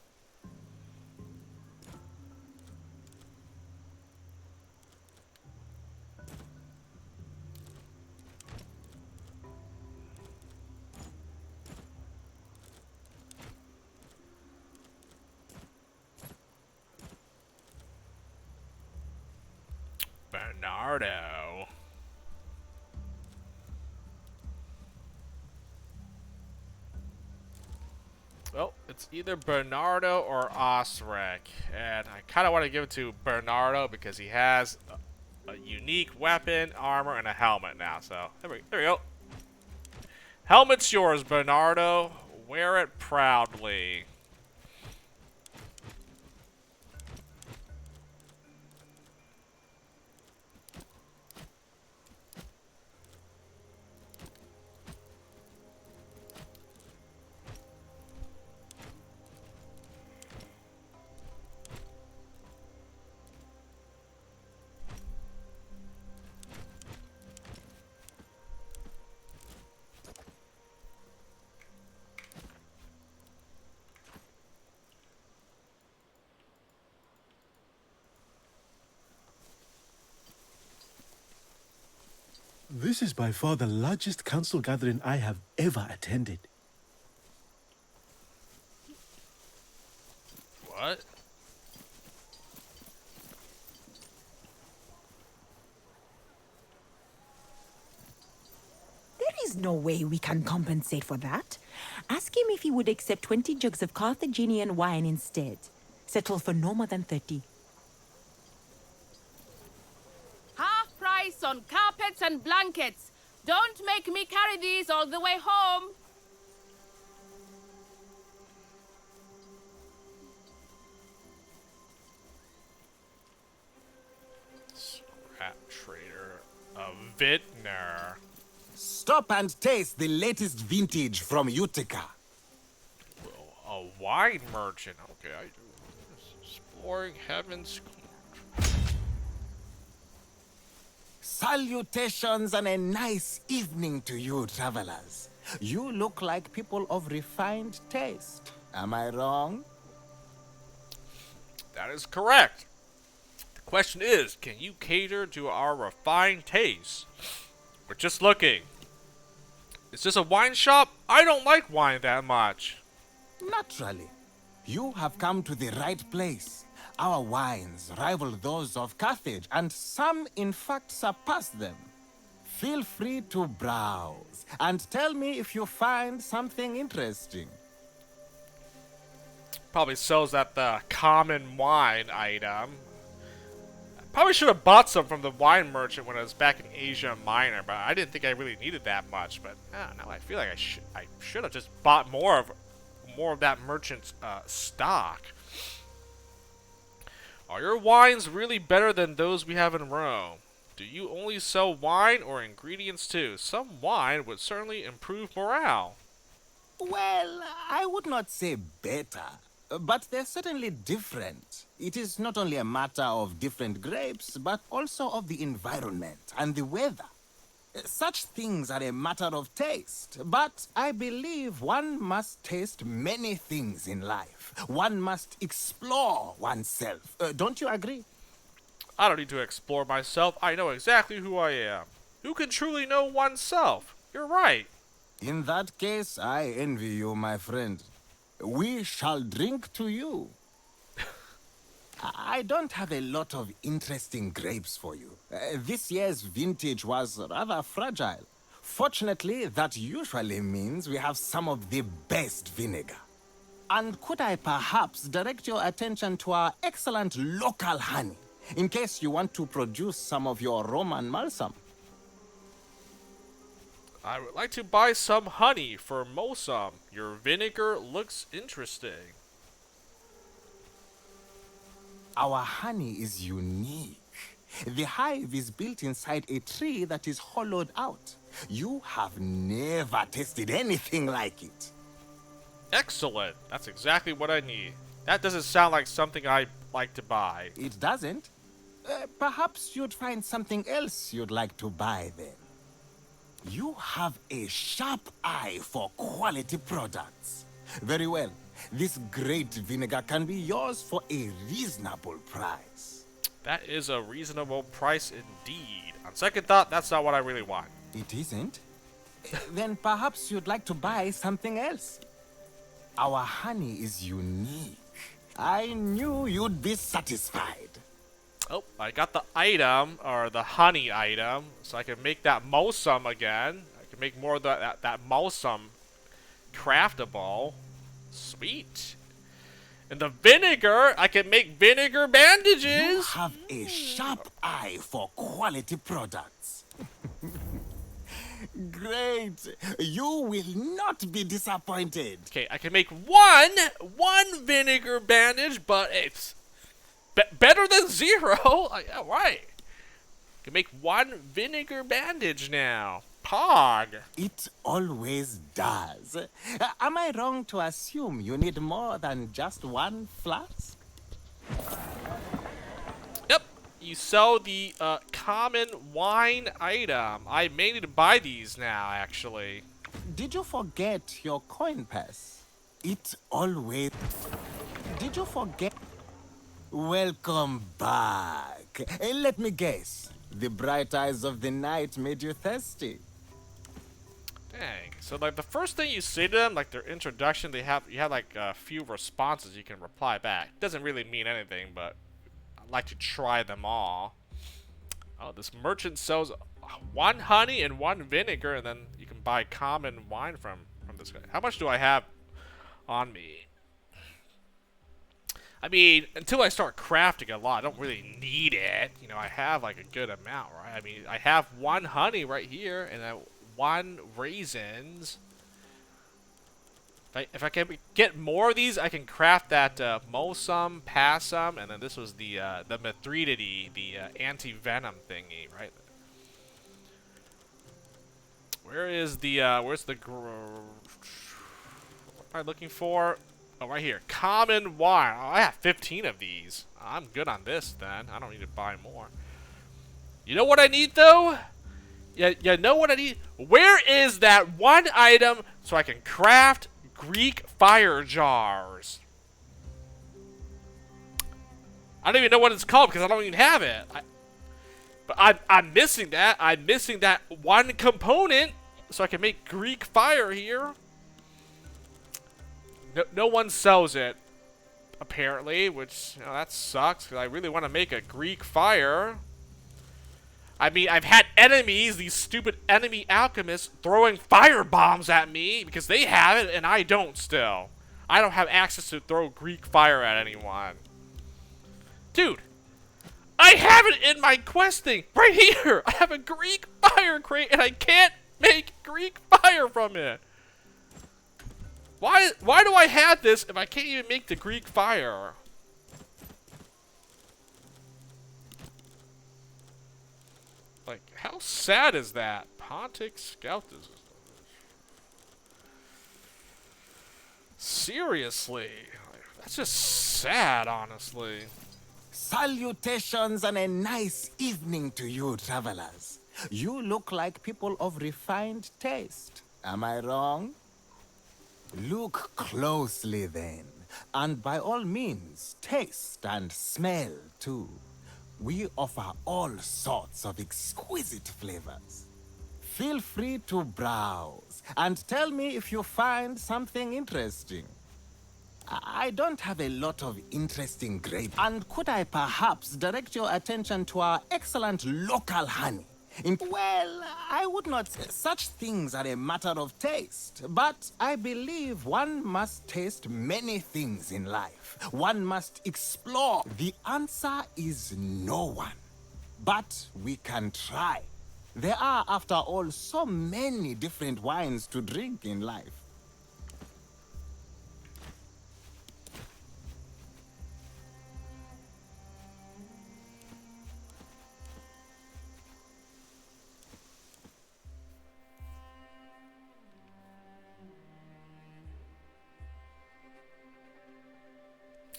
It's either Bernardo or Osric, and I kind of want to give it to Bernardo because he has a unique weapon, armor, and a helmet now. So there we go. Helmet's yours, Bernardo. Wear it proudly. This is by far the largest council gathering I have ever attended. What? There is no way we can compensate for that. Ask him if he would accept 20 jugs of Carthaginian wine instead. Settle for no more than 30. Half price on carpets and blankets. Don't make me carry these all the way home. Scrap trader, a vintner. Stop and taste the latest vintage from Utica. A wine merchant. Okay, I do. Exploring heaven's. Salutations and a nice evening to you, travelers. You look like people of refined taste. Am I wrong? That is correct. The question is, can you cater to our refined tastes? We're just looking. Is this a wine shop? I don't like wine that much. Naturally. You have come to the right place. Our wines rival those of Carthage, and some in fact surpass them. Feel free to browse, and tell me if you find something interesting. Probably sells at the common wine item. Probably should have bought some from the wine merchant when I was back in Asia Minor, but I didn't think I really needed that much. But I don't know. I feel like I should have just bought more of that merchant's stock. Are your wines really better than those we have in Rome? Do you only sell wine or ingredients too? Some wine would certainly improve morale. Well, I would not say better, but they're certainly different. It is not only a matter of different grapes, but also of the environment and the weather. Such things are a matter of taste, but I believe one must taste many things in life. One must explore oneself. Don't you agree? I don't need to explore myself. I know exactly who I am. Who can truly know oneself? You're right. In that case, I envy you, my friend. We shall drink to you. I don't have a lot of interesting grapes for you. This year's vintage was rather fragile. Fortunately, that usually means we have some of the best vinegar. And could I perhaps direct your attention to our excellent local honey, in case you want to produce some of your Roman balsam? I would like to buy some honey for Mosam. Your vinegar looks interesting. Our honey is unique. The hive is built inside a tree that is hollowed out. You have never tasted anything like it. Excellent. That's exactly what I need. That doesn't sound like something I'd like to buy. It doesn't? Perhaps you'd find something else you'd like to buy then. You have a sharp eye for quality products. Very well. This great vinegar can be yours for a reasonable price. That is a reasonable price indeed. On second thought, that's not what I really want. It isn't? Then perhaps you'd like to buy something else. Our honey is unique. I knew you'd be satisfied. Oh, I got the item, or the honey item, so I can make that Mosam again. I can make more of that Mosam craftable. Sweet. And the vinegar, I can make vinegar bandages. You have a sharp eye for quality products. Great. You will not be disappointed. Okay, I can make one vinegar bandage, but it's better than 0. Yeah, right. I can make 1 vinegar bandage now. Pog. It always does. Am I wrong to assume you need more than just 1 flask? Yep. You sell the common wine item. I may need to buy these now, actually. Did you forget your coin purse? It always... Did you forget... Welcome back. Let me guess. The bright eyes of the night made you thirsty. Dang. So like the first thing you say to them, like their introduction, you have like a few responses you can reply back. Doesn't really mean anything, but I'd like to try them all. Oh, this merchant sells 1 honey and 1 vinegar, and then you can buy common wine from this guy. How much do I have on me? I mean, until I start crafting a lot, I don't really need it. You know, I have like a good amount, right? I mean, I have 1 honey right here, and 1 raisins. If I can get more of these, I can craft that Mosum, Passum, and then this was the Mithridity, the anti-venom thingy, right? Where is the where's the what am I looking for? Oh, right here. Common wine. Oh, I have 15 of these. I'm good on this then. I don't need to buy more. You know what I need though? Yeah, you know what I need? Where is that 1 item so I can craft Greek fire jars? I don't even know what it's called because I don't even have it. But I'm missing that. I'm missing that 1 component so I can make Greek fire here. No one sells it, apparently, which, you know, that sucks, because I really want to make a Greek fire. I mean, I've had enemies, these stupid enemy alchemists, throwing fire bombs at me, because they have it, and I don't still. I don't have access to throw Greek fire at anyone. Dude, I have it in my quest thing, right here! I have a Greek fire crate, and I can't make Greek fire from it! Why do I have this if I can't even make the Greek fire? Like, how sad is that? Pontic Scout is... Seriously. That's just sad, honestly. Salutations and a nice evening to you, travelers. You look like people of refined taste. Am I wrong? Look closely then, and by all means, taste and smell too. We offer all sorts of exquisite flavors. Feel free to browse, and tell me if you find something interesting. I don't have a lot of interesting grapes, and could I perhaps direct your attention to our excellent local honey? Well, I would not say such things are a matter of taste, but I believe one must taste many things in life. One must explore. The answer is no one, but we can try. There are, after all, so many different wines to drink in life.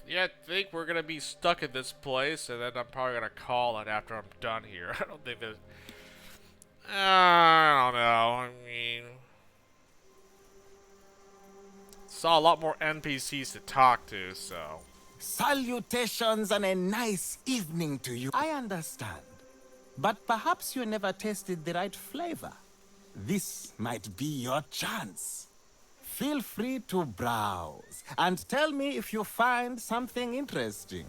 Yeah, I think we're gonna be stuck in this place, and then I'm probably gonna call it after I'm done here. I don't think there's... I don't know, I mean... Saw a lot more NPCs to talk to, so... Salutations and a nice evening to you. I understand, but perhaps you never tasted the right flavor. This might be your chance. Feel free to browse, and tell me if you find something interesting.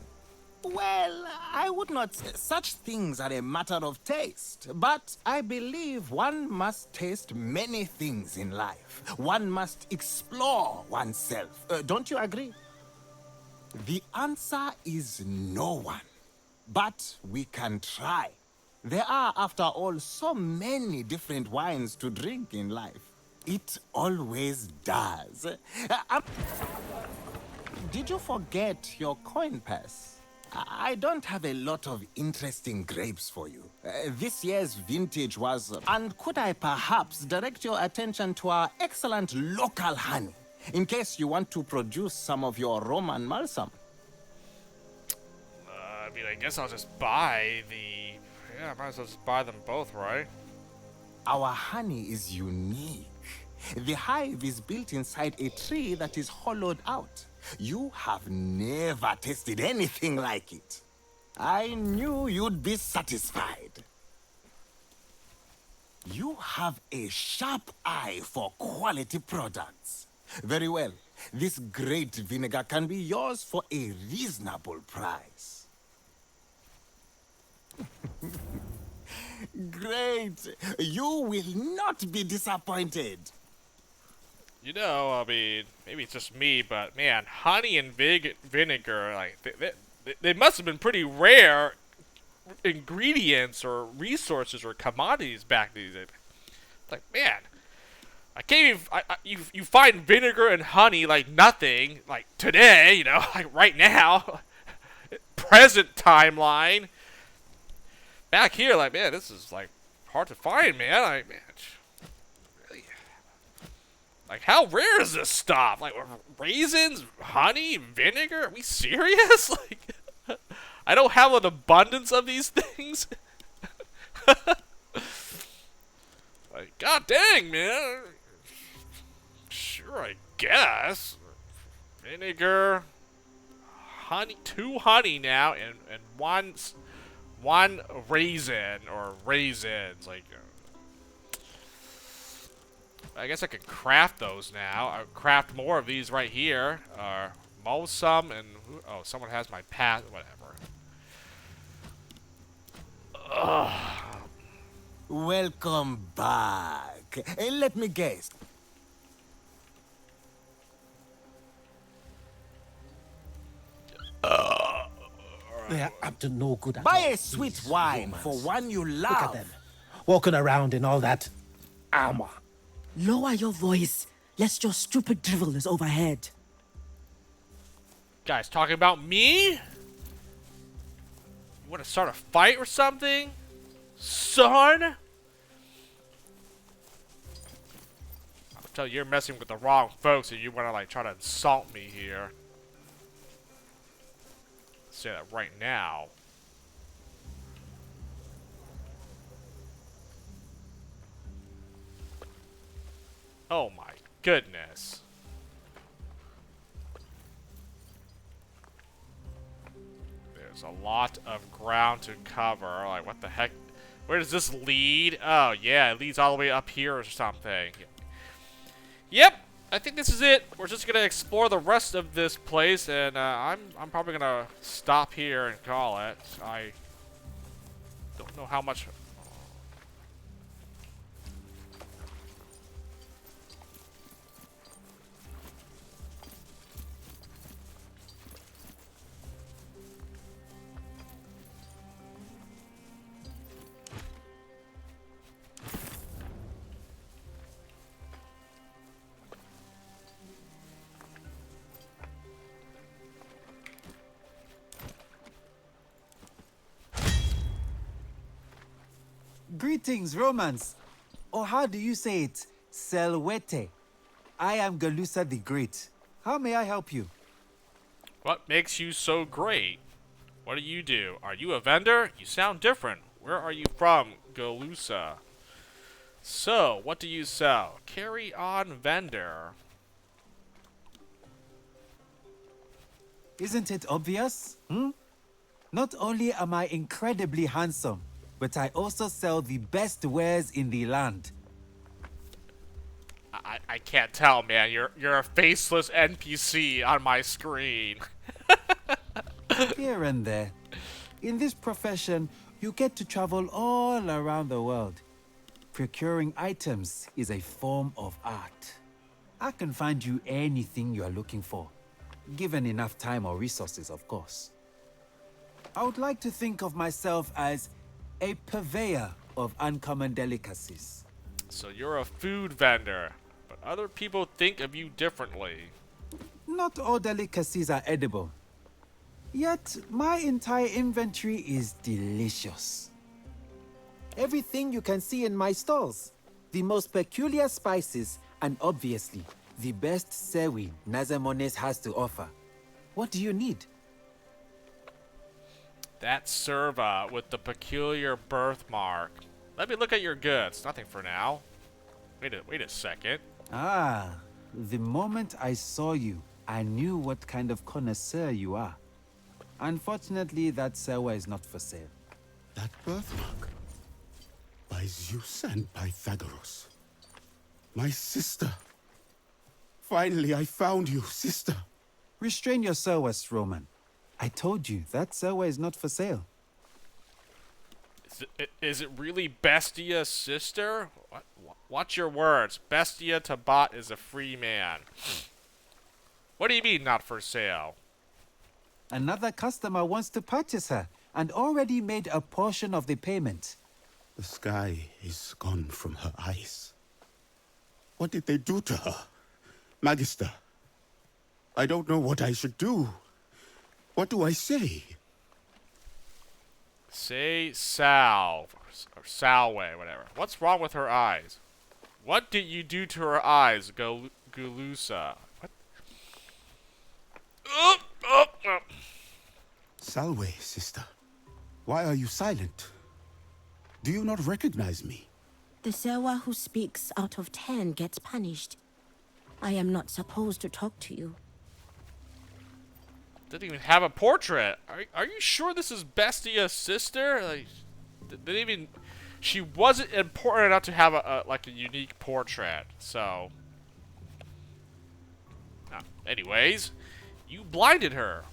Well, I would not say such things are a matter of taste, but I believe one must taste many things in life. One must explore oneself. Don't you agree? The answer is no one, but we can try. There are, after all, so many different wines to drink in life. It always does. Did you forget your coin purse? I don't have a lot of interesting grapes for you. This year's vintage was... And could I perhaps direct your attention to our excellent local honey, in case you want to produce some of your Roman Malsam? I mean, I guess I'll just buy the... Yeah, I might as well just buy them both, right? Our honey is unique. The hive is built inside a tree that is hollowed out. You have never tasted anything like it. I knew you'd be satisfied. You have a sharp eye for quality products. Very well. This great vinegar can be yours for a reasonable price. Great. You will not be disappointed. You know, I mean, maybe it's just me, but man, honey and vinegar, like, they must have been pretty rare ingredients or resources or commodities back these days. Like, man, I can't even, you find vinegar and honey like nothing, like today, you know, like right now, present timeline. Back here, like, man, this is like hard to find, man. Like, man, really, like, how rare is this stuff? Like, raisins, honey, vinegar? Are we serious? Like, I don't have an abundance of these things. Like, god dang, man. Sure, I guess. Vinegar, honey, 2 honey now, and one raisin or raisins. Like, I guess I could craft those now. I'll craft more of these right here. Mow some and oh, someone has my path. Whatever. Ugh. Welcome back. Let me guess. They are up to no good at Buy all. a sweet wine for one you love. Look at them, walking around in all that armor. Lower your voice, lest your stupid drivel is overhead. Guys, talking about me? You want to start a fight or something? Son? I'll tell you, you're messing with the wrong folks and you want to, like, try to insult me here. Say that right now. Oh my goodness. There's a lot of ground to cover. Like, what the heck? Where does this lead? Oh, yeah, it leads all the way up here or something. Yep, I think this is it. We're just gonna explore the rest of this place, and I'm probably gonna stop here and call it. I don't know how much. Greetings, Romans. Or how do you say it? Selwete. I am Galusa the Great. How may I help you? What makes you so great? What do you do? Are you a vendor? You sound different. Where are you from, Galusa? So, what do you sell? Carry on, vendor. Isn't it obvious? Not only am I incredibly handsome, but I also sell the best wares in the land. I can't tell, man. You're a faceless NPC on my screen. Here and there. In this profession, you get to travel all around the world. Procuring items is a form of art. I can find you anything you are looking for, given enough time or resources, of course. I would like to think of myself as a purveyor of uncommon delicacies. So you're a food vendor, but other people think of you differently. Not all delicacies are edible. Yet, my entire inventory is delicious. Everything you can see in my stalls. The most peculiar spices, and obviously, the best sewi Nazamones has to offer. What do you need? That serva with the peculiar birthmark. Let me look at your goods. Nothing for now. Wait a second. Ah, the moment I saw you, I knew what kind of connoisseur you are. Unfortunately, that sewa is not for sale. That birthmark? By Zeus and Pythagoras. My sister. Finally, I found you, sister. Restrain your sewas, Roman. I told you, that sewa is not for sale. Is it really Bestia's sister? Watch your words. Bestia Tabat is a free man. What do you mean, not for sale? Another customer wants to purchase her, and already made a portion of the payment. The sky is gone from her eyes. What did they do to her? Magister, I don't know what I should do. What do I say? Say salve, or salve, whatever. What's wrong with her eyes? What did you do to her eyes, Gulusa? What? Salve, sister. Why are you silent? Do you not recognize me? The Sewa who speaks out of 10 gets punished. I am not supposed to talk to you. Didn't even have a portrait. Are you sure this is Bestia's sister? Like, didn't even. She wasn't important enough to have a unique portrait. So. Anyways, you blinded her.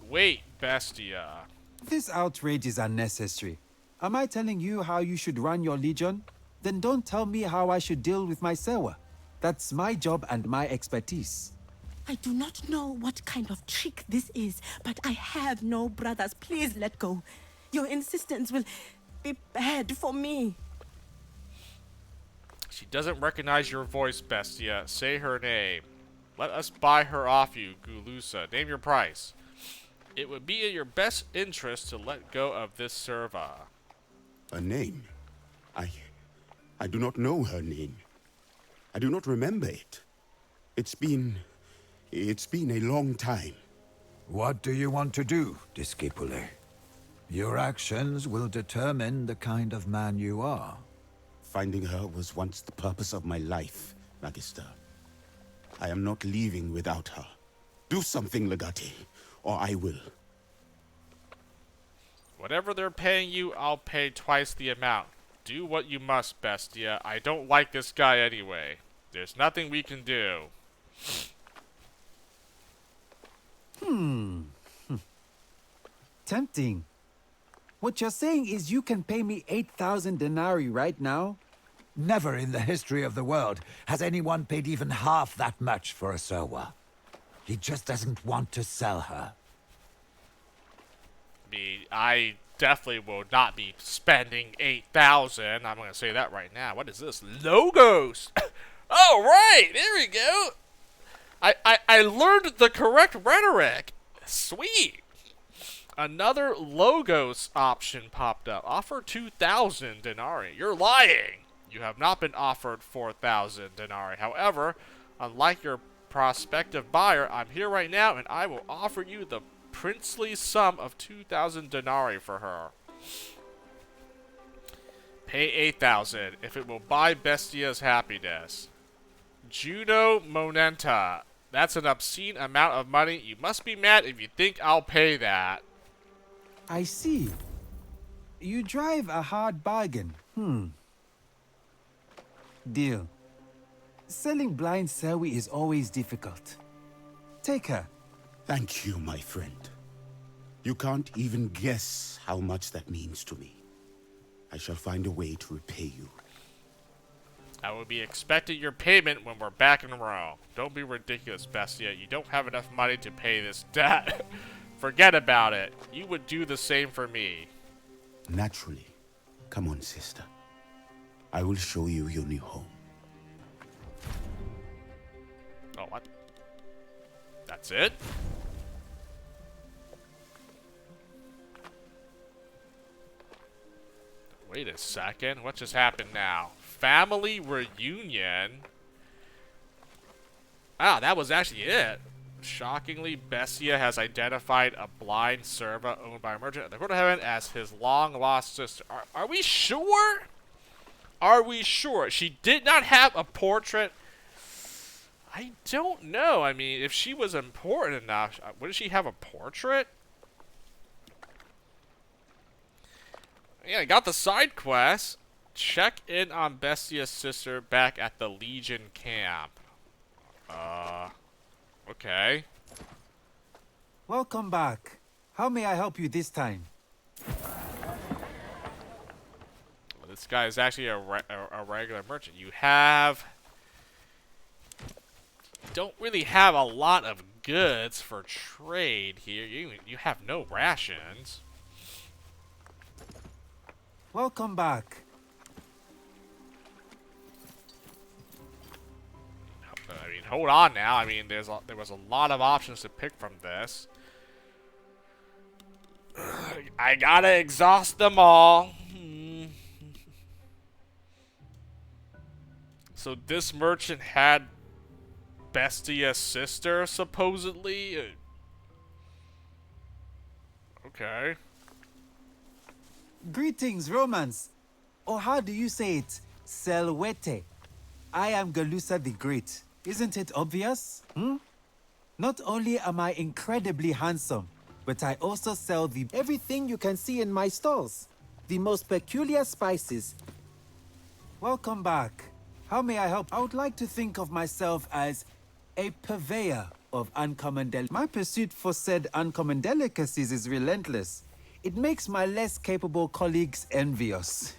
Wait, Bestia. This outrage is unnecessary. Am I telling you how you should run your legion? Then don't tell me how I should deal with my sewa. That's my job and my expertise. I do not know what kind of trick this is, but I have no brothers. Please let go. Your insistence will be bad for me. She doesn't recognize your voice, Bestia. Say her name. Let us buy her off you, Gulusa. Name your price. It would be in your best interest to let go of this serva. A name? I do not know her name. I do not remember it. It's been a long time. What do you want to do, Discipule? Your actions will determine the kind of man you are. Finding her was once the purpose of my life, Magister. I am not leaving without her. Do something, Legate, or I will. Whatever they're paying you, I'll pay twice the amount. Do what you must, Bestia. I don't like this guy anyway. There's nothing we can do. Tempting. What you're saying is you can pay me 8,000 denarii right now? Never in the history of the world has anyone paid even half that much for a Sewa. He just doesn't want to sell her. I definitely will not be spending 8,000. I'm going to say that right now. What is this? Logos! Oh, right! There we go! I learned the correct rhetoric. Sweet! Another Logos option popped up. Offer 2,000 denarii. You're lying! You have not been offered 4,000 denarii. However, unlike your prospective buyer, I'm here right now and I will offer you the princely sum of 2,000 denarii for her. Pay 8,000 if it will buy Bestia's happiness. Juno Monenta. That's an obscene amount of money. You must be mad if you think I'll pay that. I see. You drive a hard bargain. Deal. Selling blind Sewi is always difficult. Take her. Thank you, my friend. You can't even guess how much that means to me. I shall find a way to repay you. I will be expecting your payment when we're back in Rome. Don't be ridiculous, Bestia. You don't have enough money to pay this debt. Forget about it. You would do the same for me. Naturally. Come on, sister. I will show you your new home. Oh, what? That's it? Wait a second. What just happened now? Family reunion? Ah, that was actually it. Shockingly, Bestia has identified a blind servant owned by a merchant at the Court of Heaven as his long-lost sister. Are we sure? Are we sure? She did not have a portrait. I don't know. I mean, if she was important enough, wouldn't she have a portrait? Yeah, I got the side quest. Check in on Bestia's sister back at the Legion camp. Okay. Welcome back. How may I help you this time? Well, this guy is actually a regular merchant. You have... don't really have a lot of goods for trade here. You have no rations. Welcome back. I mean, hold on now. I mean, there was a lot of options to pick from this. I gotta exhaust them all. So this merchant had Bestia's sister, supposedly? Okay. Greetings, Romans. Or how do you say it? Selwete. I am Galusa the Great. Isn't it obvious? Not only am I incredibly handsome, but I also sell everything you can see in my stalls. The most peculiar spices. Welcome back. How may I help? I would like to think of myself as a purveyor of uncommon delicacies. My pursuit for said uncommon delicacies is relentless. It makes my less capable colleagues envious.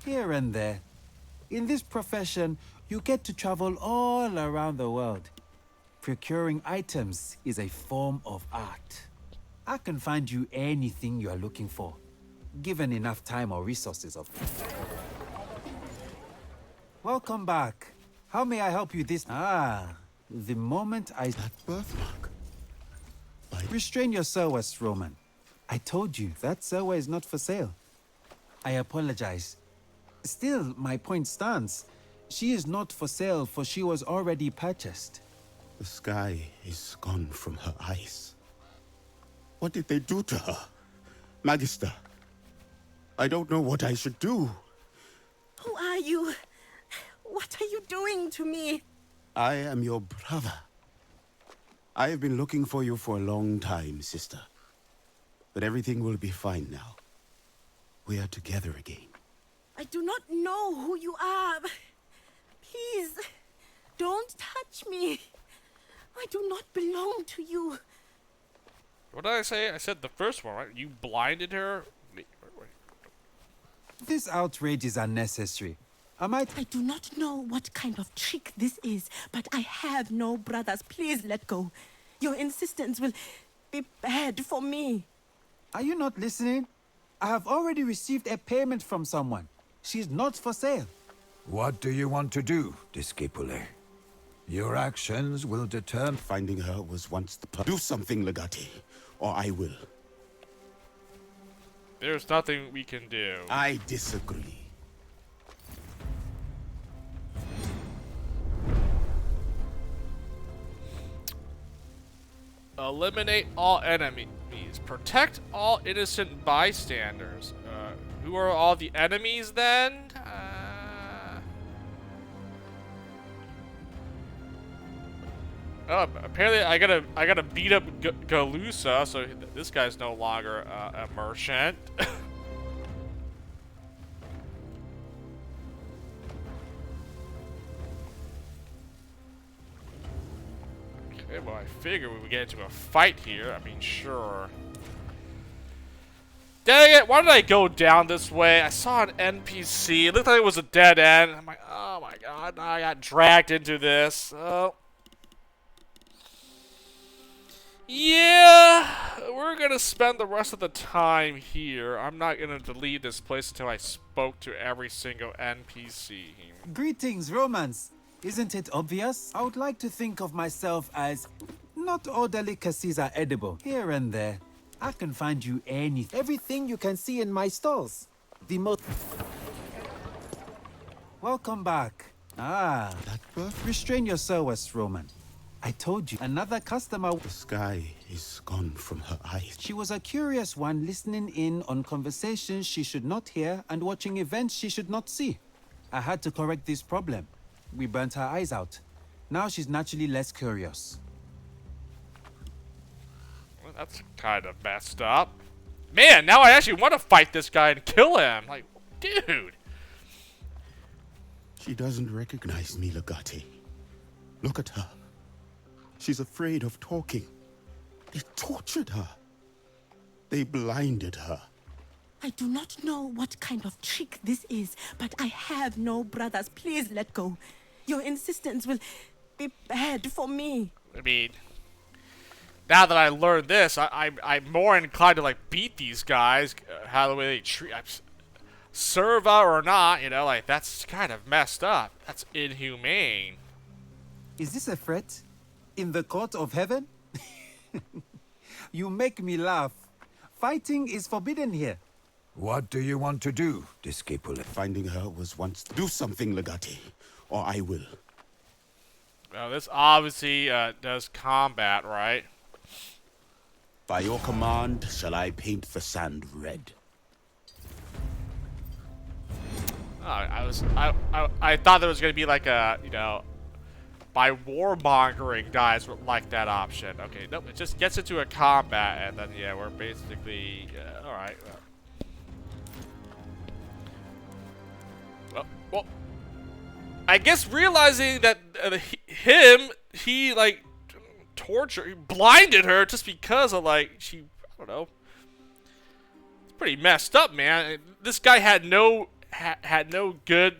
Here and there. In this profession, you get to travel all around the world. Procuring items is a form of art. I can find you anything you are looking for, given enough time or resources, of course. Welcome back. How may I help you this? The moment that birthmark. Restrain your Serwas, Roman. I told you, that Serwa is not for sale. I apologize. Still, my point stands. She is not for sale, for she was already purchased. The sky is gone from her eyes. What did they do to her? Magister, I don't know what I should do. Who are you? What are you doing to me? I am your brother. I have been looking for you for a long time, sister. But everything will be fine now. We are together again. I do not know who you are. Please, don't touch me. I do not belong to you. What did I say? I said the first one, right? You blinded her? Wait. This outrage is unnecessary. I do not know what kind of trick this is, but I have no brothers. Please let go. Your insistence will be bad for me. Are you not listening? I have already received a payment from someone. She's not for sale. What do you want to do, Discipule? Your actions will determine... Finding her was once the Do something, Legate, or I will. There's nothing we can do. I disagree. Eliminate all enemies. Protect all innocent bystanders. Who are all the enemies then? Oh, apparently I gotta beat up Galusa, so this guy's no longer a merchant. Okay, well I figure we would get into a fight here. I mean, sure. Dang it, why did I go down this way? I saw an NPC. It looked like it was a dead end. I'm like, oh my god, now I got dragged into this. Oh. Yeah, we're gonna spend the rest of the time here. I'm not gonna delete this place until I spoke to every single NPC. Greetings, Romans. Isn't it obvious? I would like to think of myself as not all delicacies are edible. Here and there, I can find you anything. Everything you can see in my stalls. The most. Welcome back. Ah, restrain your sowers, Roman. I told you, another customer. The sky is gone from her eyes. She was a curious one, listening in on conversations she should not hear and watching events she should not see. I had to correct this problem. We burnt her eyes out. Now she's naturally less curious. Well, that's kind of messed up. Man, now I actually want to fight this guy and kill him. Like, dude. She doesn't recognize me, Legate. Look at her. She's afraid of talking. They tortured her. They blinded her. I do not know what kind of trick this is, but I have no brothers. Please let go. Your insistence will be bad for me. I mean, now that I learned this, I'm more inclined to like beat these guys. How the way they treat, Serva or not, you know, like that's kind of messed up. That's inhumane. Is this a threat? In the court of heaven? You make me laugh. Fighting is forbidden here. What do you want to do, Disciple? Finding her was once. Do something, Legate, or I will. Well, this obviously does combat, right? By your command, shall I paint the sand red? I thought there was gonna be like a, you know, by warmongering guys would like that option. Okay, nope, it just gets into a combat, and then yeah, we're basically all right. Well, I guess realizing that he like blinded her just because of like I don't know. It's pretty messed up, man. This guy had no good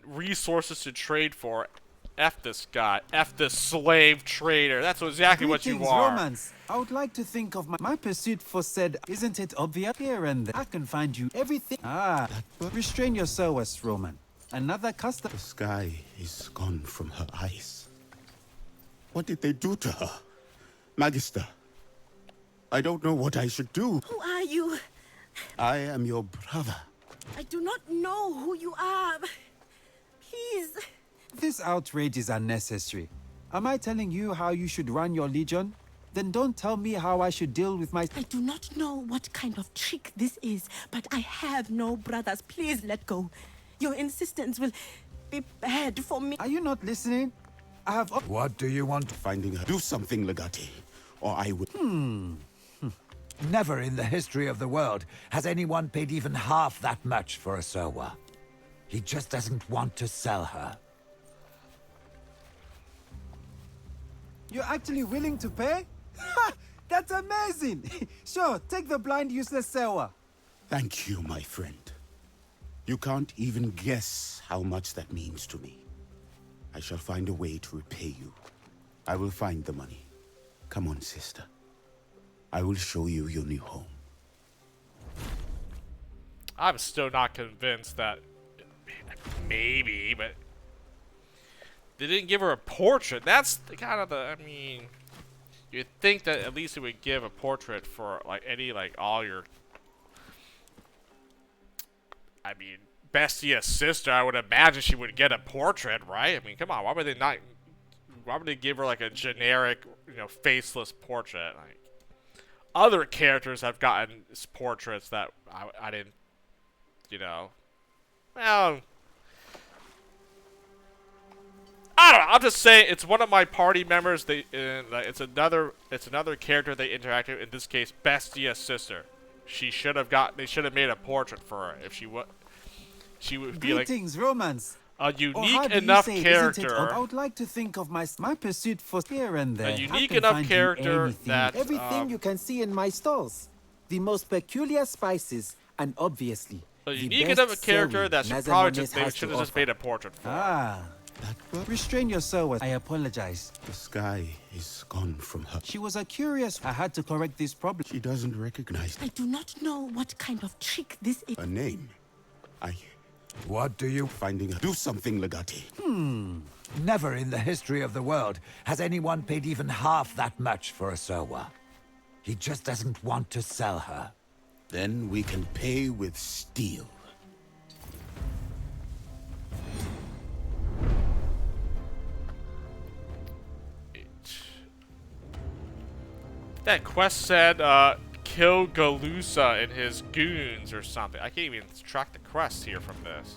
resources to trade for. F this guy. F this slave trader. That's exactly what you are. Romance. I would like to think of my pursuit for said. Isn't it obvious? Here and there, I can find you everything. Ah, restrain your sowers, Roman. Another customer. The sky is gone from her eyes. What did they do to her? Magister, I don't know what I should do. Who are you? I am your brother. I do not know who you are. Please. This outrage is unnecessary. Am I telling you how you should run your legion? Then don't tell me how I should deal with my... I do not know what kind of trick this is, but I have no brothers. Please let go. Your insistence will be bad for me. Are you not listening? I have... What do you want? Finding her. Do something, Legate, or I will... Never in the history of the world has anyone paid even half that much for a Serwa. He just doesn't want to sell her. You're actually willing to pay? Ha! That's amazing! Sure, take the blind, useless Serwa. Thank you, my friend. You can't even guess how much that means to me. I shall find a way to repay you. I will find the money. Come on, sister. I will show you your new home. I'm still not convinced that... Maybe, but... They didn't give her a portrait. That's the kind of the... I mean... You'd think that at least it would give a portrait for, like, any, like, all your... I mean, Bestia's sister, I would imagine she would get a portrait, right? I mean, come on, why would they not... Why would they give her, like, a generic, you know, faceless portrait? Like, other characters have gotten portraits that I didn't, you know... Well... I don't know. I'm just saying it's one of my party members. It's another character they interact with. In this case, Bestia's sister. They should have made a portrait for her if she would. She would be like. Greetings, Romance. A Or unique how do you enough say, isn't it? character. I would like to think of my pursuit for here and there. A I unique can enough find you character anything. that Everything you can see in my stalls. The most peculiar spices, and obviously, a the unique best enough character sewing that should Nazamones probably just, they has should to have just offer. made a portrait for. Ah, restrain yourself. I apologize. The sky is gone from her. She was a curious. I had to correct this problem. She doesn't recognize I do not know what kind of trick this is. a name. What do you... Finding her. Do something, Legati. Never in the history of the world has anyone paid even half that much for a Serwa. He just doesn't want to sell her. Then we can pay with steel. That quest said, kill Galusa and his goons or something. I can't even track the quest here from this.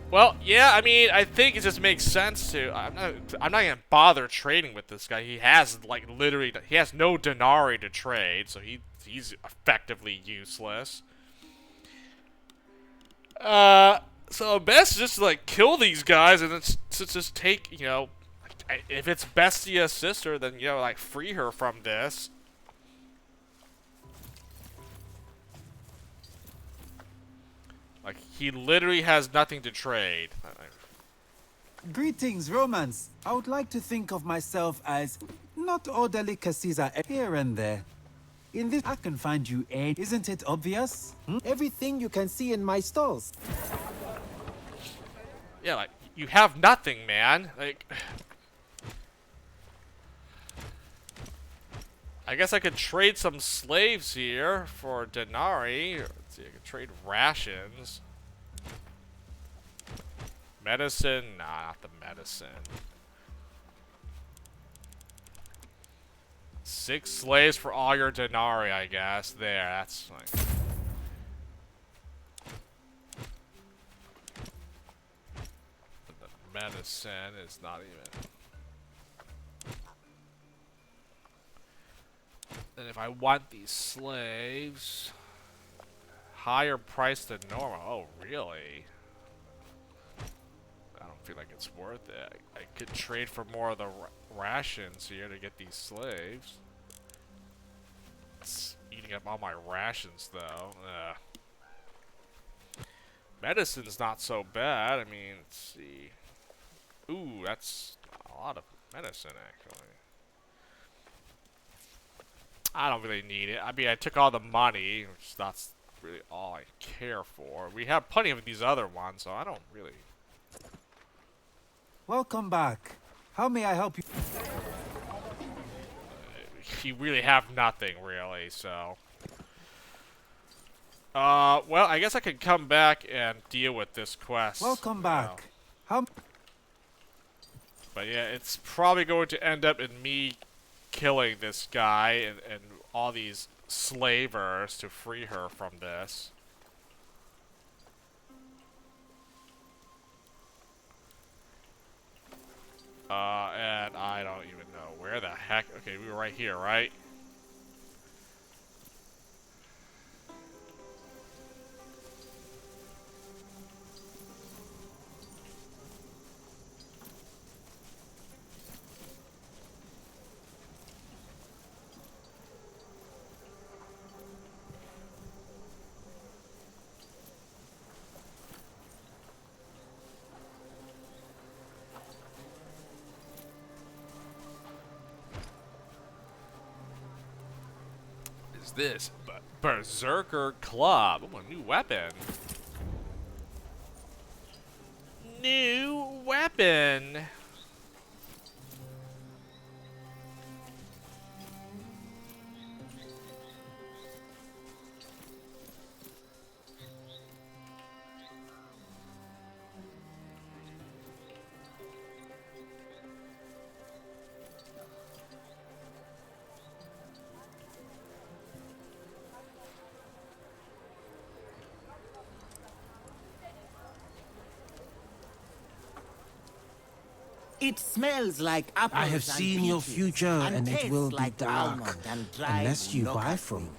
Well, yeah, I mean, I think it just makes sense to. I'm not gonna bother trading with this guy. He has like literally, he has no Denari to trade, so he's effectively useless. So best just to like kill these guys and then just take, you know, if it's Bestia's sister, then, you know, like free her from this. Like, he literally has nothing to trade. Greetings, Romance. I would like to think of myself as not all delicacies are here and there. In this, I can find you a. Isn't it obvious? Everything you can see in my stalls. Yeah, like, you have nothing, man. Like, I guess I could trade some slaves here for Denari. Let's see, I could trade rations. Medicine? Nah, not the medicine. 6 slaves for all your Denari, I guess. There, that's like... The medicine is not even... And if I want these slaves... Higher price than normal. Oh, really? I don't feel like it's worth it. I could trade for more of the rations here to get these slaves. It's eating up all my rations, though. Medicine's not so bad. I mean, let's see. Ooh, that's a lot of medicine, actually. I don't really need it. I mean, I took all the money, which that's really all I care for. We have plenty of these other ones, so I don't really... Welcome back. How may I help you? You really have nothing, really, so... well, I guess I could come back and deal with this quest. Welcome back. How... But yeah, it's probably going to end up in me killing this guy and all these slavers to free her from this. And I don't even know where the heck. Okay, we were right here, right? This Berserker Club. Ooh, a new weapon. New weapon. It smells like apples. I have and seen your peaches, future, and it tastes will be like dark almond and dried unless you buy nougat. from me.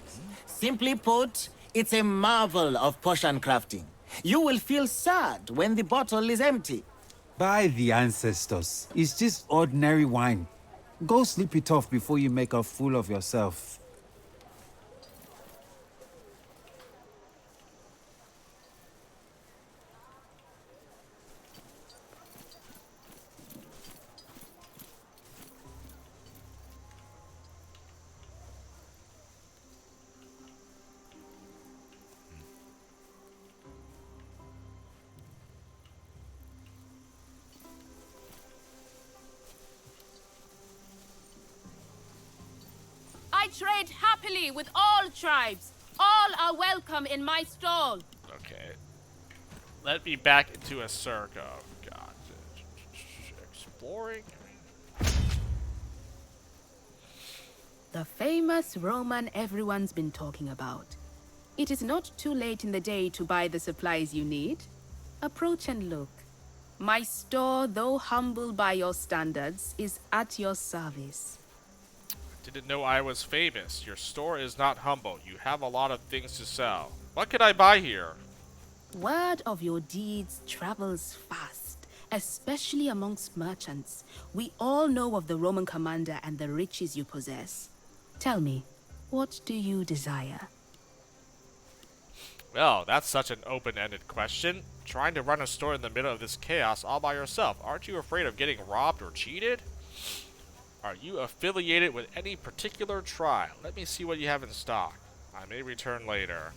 Simply put, It's a marvel of potion crafting. You will feel sad when the bottle is empty. By the ancestors, it's just ordinary wine. Go sleep it off before you make a fool of yourself. I trade happily with all tribes. All are welcome in my stall. Okay. Let me back into a circle. God. Exploring? The famous Roman everyone's been talking about. It is not too late in the day to buy the supplies you need. Approach and look. My store, though humble by your standards, is at your service. Didn't know I was famous. Your store is not humble. You have a lot of things to sell. What can I buy here? Word of your deeds travels fast, especially amongst merchants. We all know of the Roman commander and the riches you possess. Tell me, what do you desire? Well, that's such an open-ended question. Trying to run a store in the middle of this chaos all by yourself. Aren't you afraid of getting robbed or cheated? Are you affiliated with any particular tribe? Let me see what you have in stock. I may return later.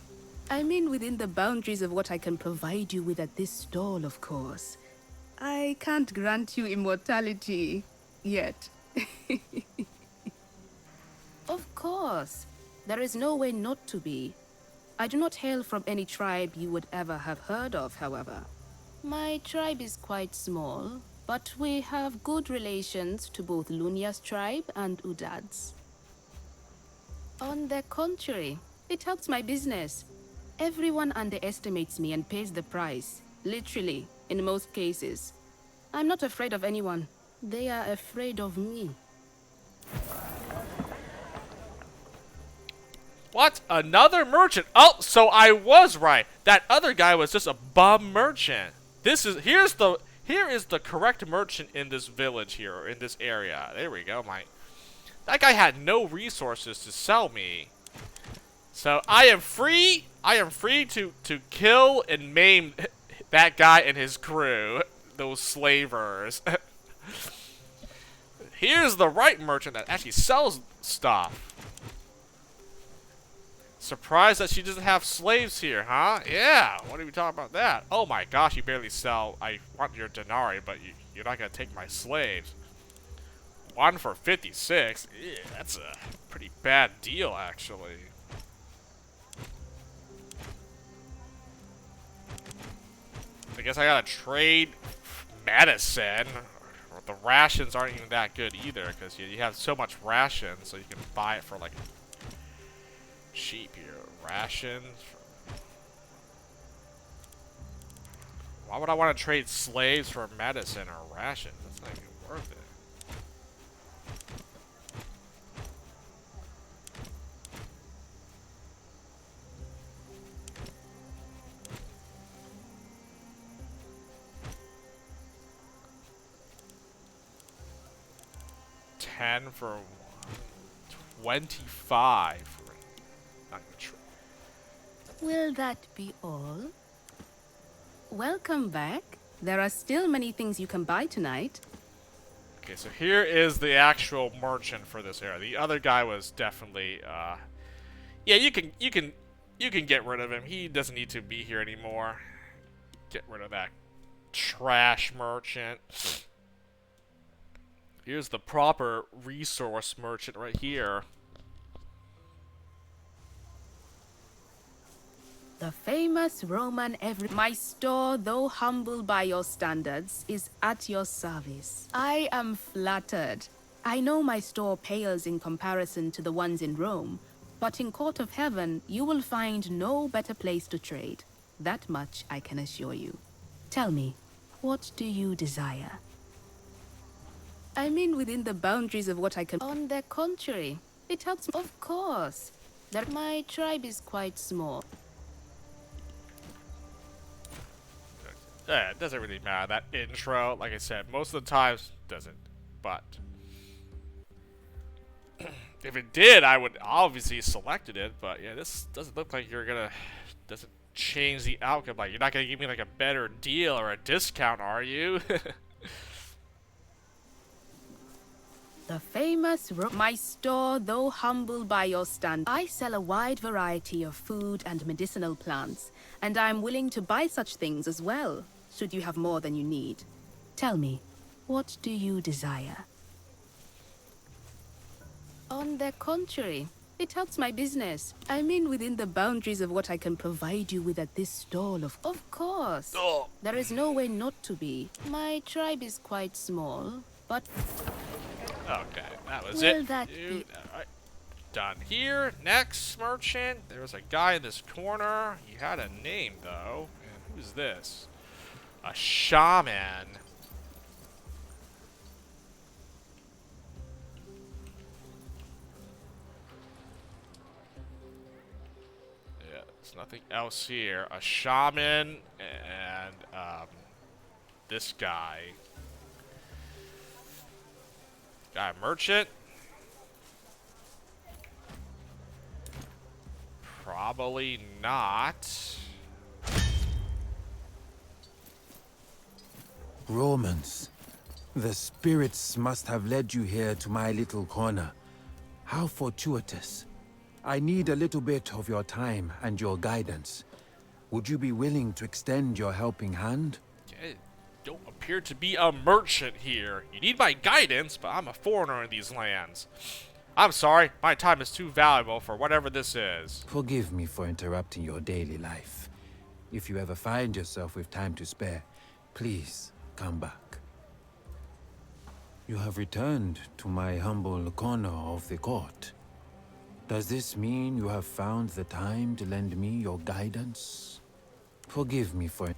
I mean within the boundaries of what I can provide you with at this stall, of course. I can't grant you immortality yet. Of course. There is no way not to be. I do not hail from any tribe you would ever have heard of, however. My tribe is quite small, but we have good relations to both Lunia's tribe and Udad's. On the contrary, it helps my business. Everyone underestimates me and pays the price, literally, in most cases. I'm not afraid of anyone. They are afraid of me. What? Another merchant? Oh, so I was right. That other guy was just a bum merchant. Here is the correct merchant in this village here, or in this area. There we go, that guy had no resources to sell me. So I am free to kill and maim that guy and his crew, those slavers. Here's the right merchant that actually sells stuff. Surprised that she doesn't have slaves here, huh? Yeah, what are we talking about that? Oh my gosh, you barely sell. I want your denarii, but you're not gonna take my slaves. 1 for 56? Ew, that's a pretty bad deal, actually. I guess I gotta trade medicine. The rations aren't even that good either, because you have so much rations, so you can buy it for like cheap here. Rations. Why would I want to trade slaves for medicine or rations? That's not even worth it. $10 for 25. Will that be all? Welcome back. There are still many things you can buy tonight. Okay, so here is the actual merchant for this area. The other guy was definitely, yeah, you can get rid of him. He doesn't need to be here anymore. Get rid of that trash merchant. Here's the proper resource merchant right here. The famous Roman My store, though humble by your standards, is at your service. I am flattered. I know my store pales in comparison to the ones in Rome, but in Court of Heaven, you will find no better place to trade. That much I can assure you. Tell me, what do you desire? I mean within the boundaries of what I can... On the contrary, it helps... Of course. My tribe is quite small. it doesn't really matter. That intro, like I said, most of the times doesn't. But if it did, I would obviously selected it. But yeah, this doesn't look like you're gonna. Doesn't change the outcome. Like, you're not gonna give me like a better deal or a discount, are you? The famous my store, though humble by your stand, I sell a wide variety of food and medicinal plants, and I'm willing to buy such things as well, should you have more than you need. Tell me, what do you desire? On the contrary, it helps my business. I mean, within the boundaries of what I can provide you with at this stall, of course. Oh. There is no way not to be. My tribe is quite small, but... Okay, that was Will it. that Dude, alright. Done here. Next merchant. There was a guy in this corner. He had a name, though. And who's this? A shaman. Yeah, there's nothing else here. A shaman and, this guy. Guy merchant. Probably not. Romans, the spirits must have led you here to my little corner. How fortuitous. I need a little bit of your time and your guidance. Would you be willing to extend your helping hand? Okay, don't appear to be a merchant here. You need my guidance, but I'm a foreigner in these lands. I'm sorry, my time is too valuable for whatever this is. Forgive me for interrupting your daily life. If you ever find yourself with time to spare, please come back. You have returned to my humble corner of the court. Does this mean you have found the time to lend me your guidance? Forgive me for...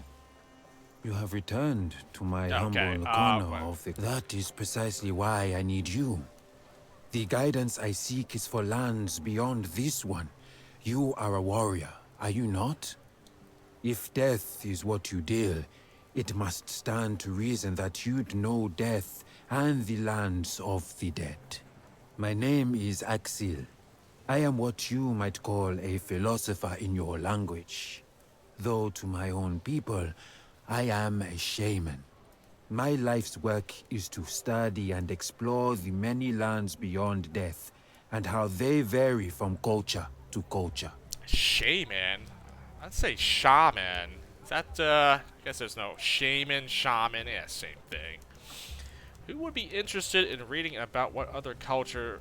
You have returned to my humble corner of the... That is precisely why I need you. The guidance I seek is for lands beyond this one. You are a warrior, are you not? If death is what you deal, it must stand to reason that you'd know death and the lands of the dead. My name is Axil. I am what you might call a philosopher in your language. Though to my own people, I am a shaman. My life's work is to study and explore the many lands beyond death, and how they vary from culture to culture. Shaman? I'd say shaman. Is that, I guess there's no shaman, shaman, yeah, same thing. Who would be interested in reading about what other cultures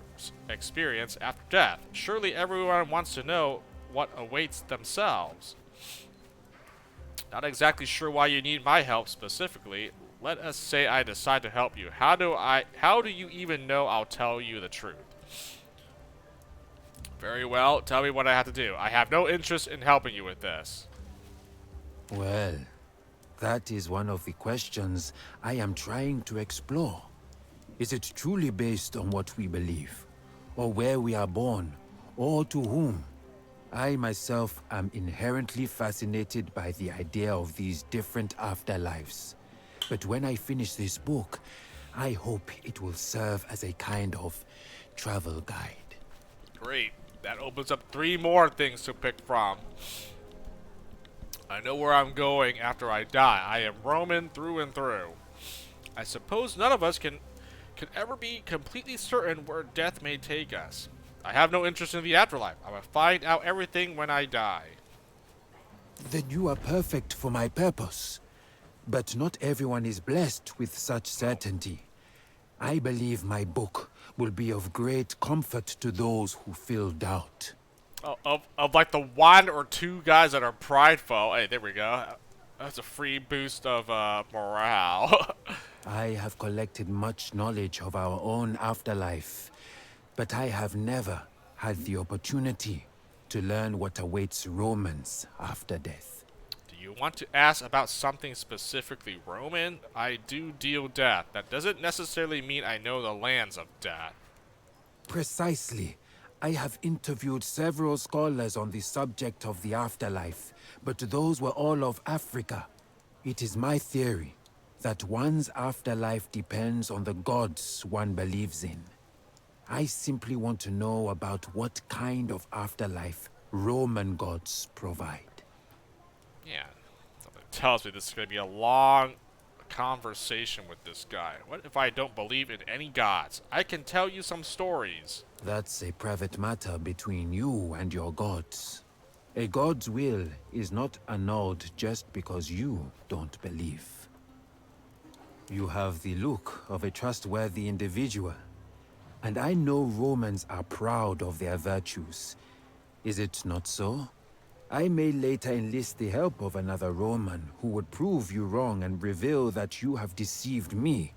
experience after death? Surely everyone wants to know what awaits themselves. Not exactly sure why you need my help specifically. Let us say I decide to help you. How do you even know I'll tell you the truth? Very well, tell me what I have to do. I have no interest in helping you with this. Well, that is one of the questions I am trying to explore. Is it truly based on what we believe, or where we are born, or to whom? I myself am inherently fascinated by the idea of these different afterlives. But when I finish this book, I hope it will serve as a kind of travel guide. Great. That opens up 3 more things to pick from. I know where I'm going after I die. I am Roman through and through. I suppose none of us can ever be completely certain where death may take us. I have no interest in the afterlife. I will find out everything when I die. Then you are perfect for my purpose. But not everyone is blessed with such certainty. I believe my book will be of great comfort to those who feel doubt. Of like the 1 or 2 guys that are prideful. Hey, there we go. That's a free boost of morale. I have collected much knowledge of our own afterlife, but I have never had the opportunity to learn what awaits Romans after death. Do you want to ask about something specifically Roman? I do deal death. That doesn't necessarily mean I know the lands of death. Precisely. I have interviewed several scholars on the subject of the afterlife, but those were all of Africa. It is my theory that one's afterlife depends on the gods one believes in. I simply want to know about what kind of afterlife Roman gods provide. Yeah, something tells me this is going to be a long conversation with this guy. What if I don't believe in any gods? I can tell you some stories. That's a private matter between you and your gods. A god's will is not annulled just because you don't believe. You have the look of a trustworthy individual, and I know Romans are proud of their virtues. Is it not so? I may later enlist the help of another Roman who would prove you wrong and reveal that you have deceived me.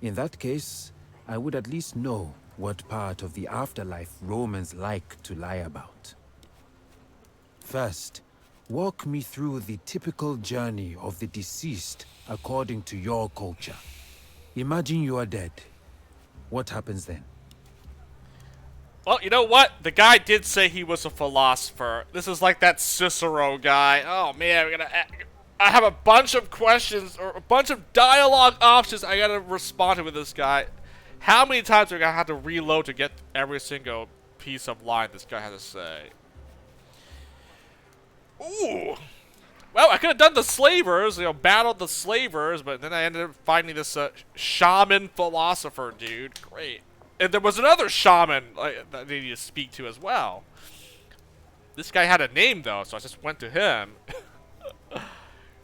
In that case, I would at least know what part of the afterlife Romans like to lie about. First, walk me through the typical journey of the deceased according to your culture. Imagine you are dead. What happens then? Well, you know what? The guy did say he was a philosopher. This is like that Cicero guy. Oh man, I have a bunch of questions or a bunch of dialogue options I gotta respond to with this guy. How many times are we gonna have to reload to get every single piece of line this guy has to say? Ooh. Well, I could have done the slavers, battled the slavers, but then I ended up finding this shaman philosopher dude. Great. And there was another shaman that they need to speak to as well. This guy had a name, though, so I just went to him.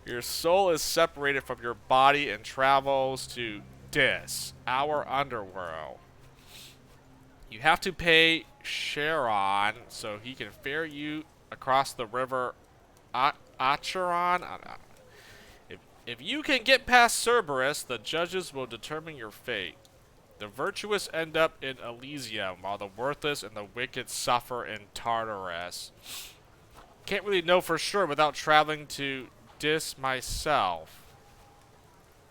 Your soul is separated from your body and travels to Dis, our underworld. You have to pay Charon so he can ferry you across the river Acheron. If you can get past Cerberus, the judges will determine your fate. The virtuous end up in Elysium, while the worthless and the wicked suffer in Tartarus. Can't really know for sure without traveling to Dis myself.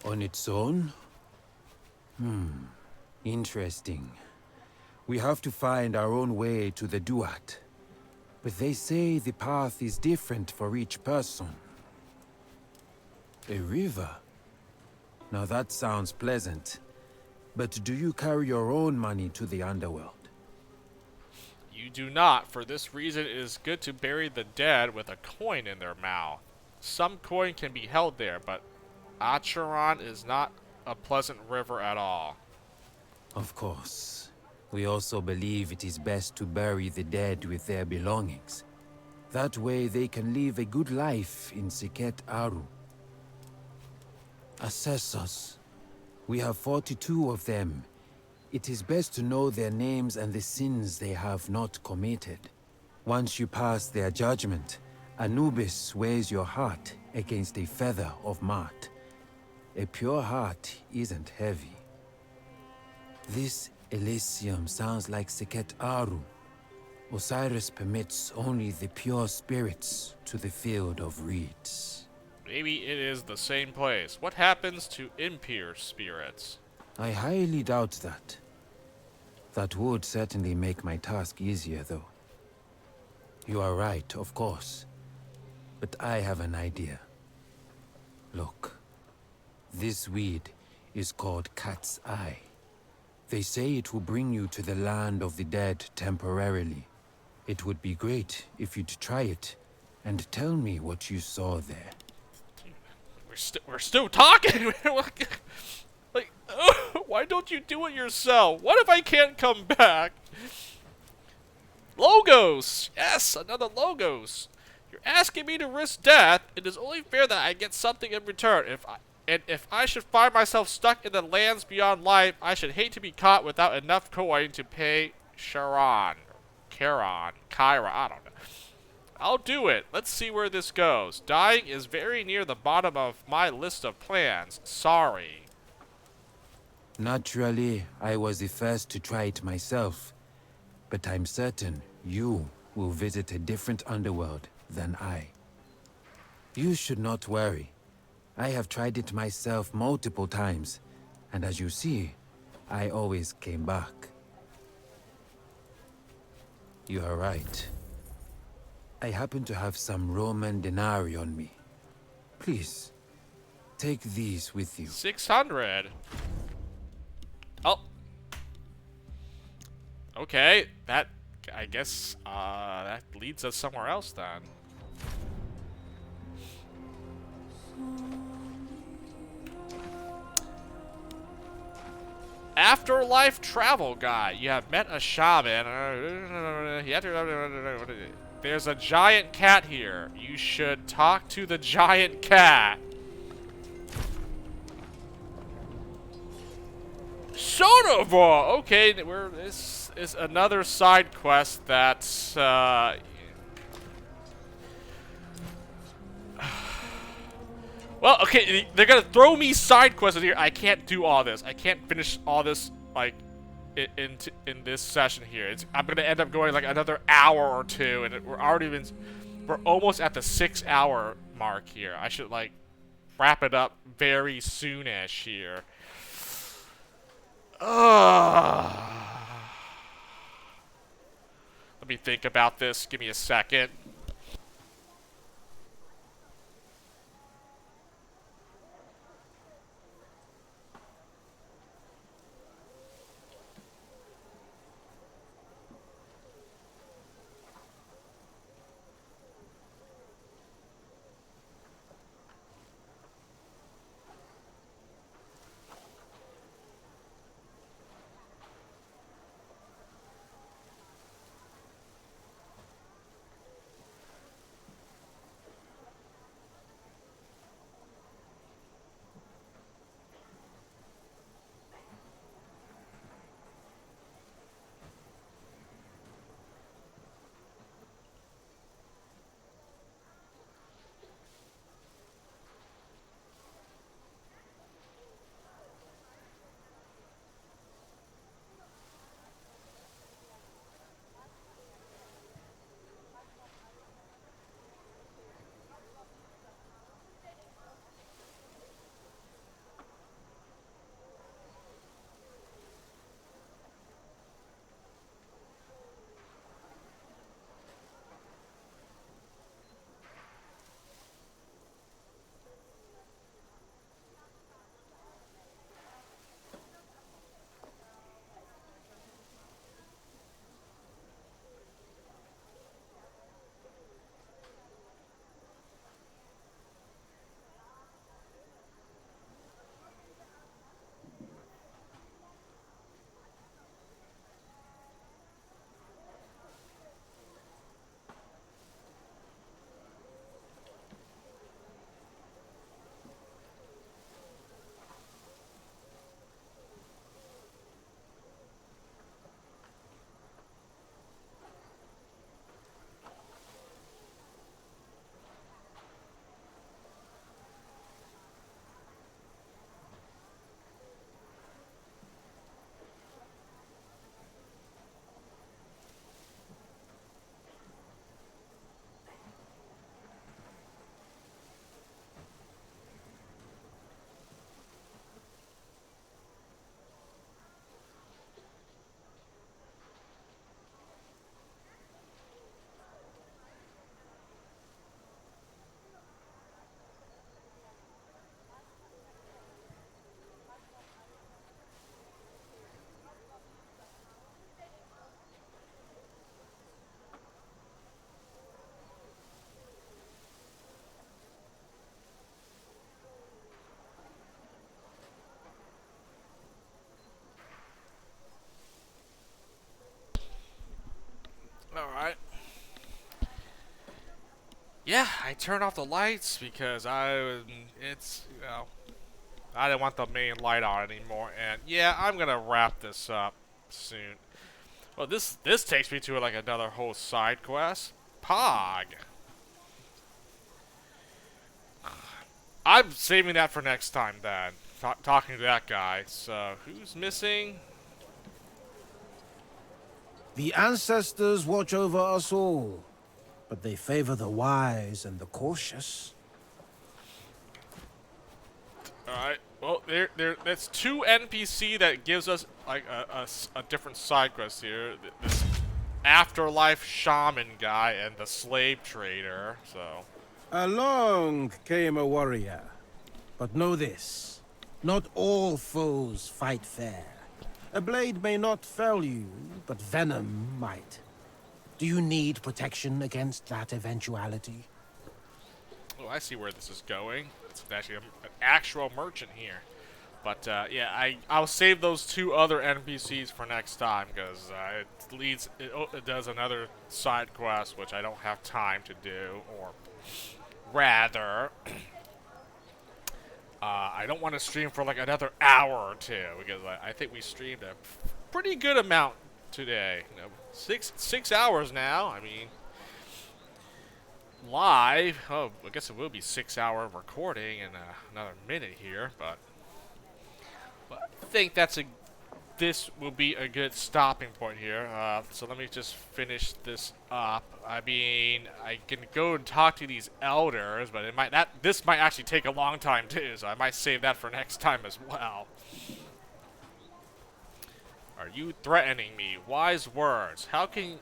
On its own? Interesting. We have to find our own way to the Duat. But they say the path is different for each person. A river? Now that sounds pleasant. But do you carry your own money to the underworld? You do not. For this reason, it is good to bury the dead with a coin in their mouth. Some coin can be held there, but Acheron is not a pleasant river at all. Of course. We also believe it is best to bury the dead with their belongings. That way they can live a good life in Siket Aru. Assessors. We have 42 of them. It is best to know their names and the sins they have not committed. Once you pass their judgment, Anubis weighs your heart against a feather of Mart. A pure heart isn't heavy. This Elysium sounds like Siket Aru. Osiris permits only the pure spirits to the field of reeds. Maybe it is the same place. What happens to impure spirits? I highly doubt that. That would certainly make my task easier, though. You are right, of course. But I have an idea. Look. This weed is called Cat's Eye. They say it will bring you to the land of the dead temporarily. It would be great if you'd try it and tell me what you saw there. We're still talking. Like, why don't you do it yourself? What if I can't come back? Logos! Yes, another Logos. You're asking me to risk death. It is only fair that I get something in return. If I should find myself stuck in the lands beyond life, I should hate to be caught without enough coin to pay Charon. Charon. Kyra. I don't know. I'll do it. Let's see where this goes. Dying is very near the bottom of my list of plans. Sorry. Naturally, I was the first to try it myself. But I'm certain you will visit a different underworld than I. You should not worry. I have tried it myself multiple times, and as you see, I always came back. You are right. I happen to have some Roman denarii on me. Please, Take these with you. 600. Oh. Okay, that, I guess, that leads us somewhere else then. Afterlife travel guide. You have met a shaman. There's a giant cat here. You should talk to the giant cat. Sonova! Okay, this is another side quest that's, well, okay, they're gonna throw me side quests in here. I can't do all this. I can't finish all this, like, in this session here. I'm gonna end up going, like, another hour or two, and we're almost at the 6-hour mark here. I should, like, wrap it up very soonish here. Let me think about this. Give me a second. Alright. Yeah, I turned off the lights because I didn't want the main light on anymore, and yeah, I'm gonna wrap this up soon. Well, this takes me to like another whole side quest. Pog. I'm saving that for next time then. Talking to that guy. So, who's missing? The ancestors watch over us all, but they favor the wise and the cautious. Alright, well, that's 2 NPC that gives us like a different side quest here. This afterlife shaman guy and the slave trader, so. Along came a warrior, But know this, not all foes fight fair. A blade may not fell you, but venom might. Do you need protection against that eventuality? Oh, I see where this is going. It's actually an actual merchant here. But yeah, I'll save those 2 other NPCs for next time because it does another side quest which I don't have time to do, or rather, I don't want to stream for like another hour or 2 because I think we streamed a pretty good amount today. You know, 6 hours now. I mean, live. Oh, I guess it will be 6-hour recording in another minute here, but I think this will be a good stopping point here. So let me just finish this up. I mean, I can go and talk to these elders, but this might actually take a long time too. So I might save that for next time as well. Are you threatening me? Wise words. How can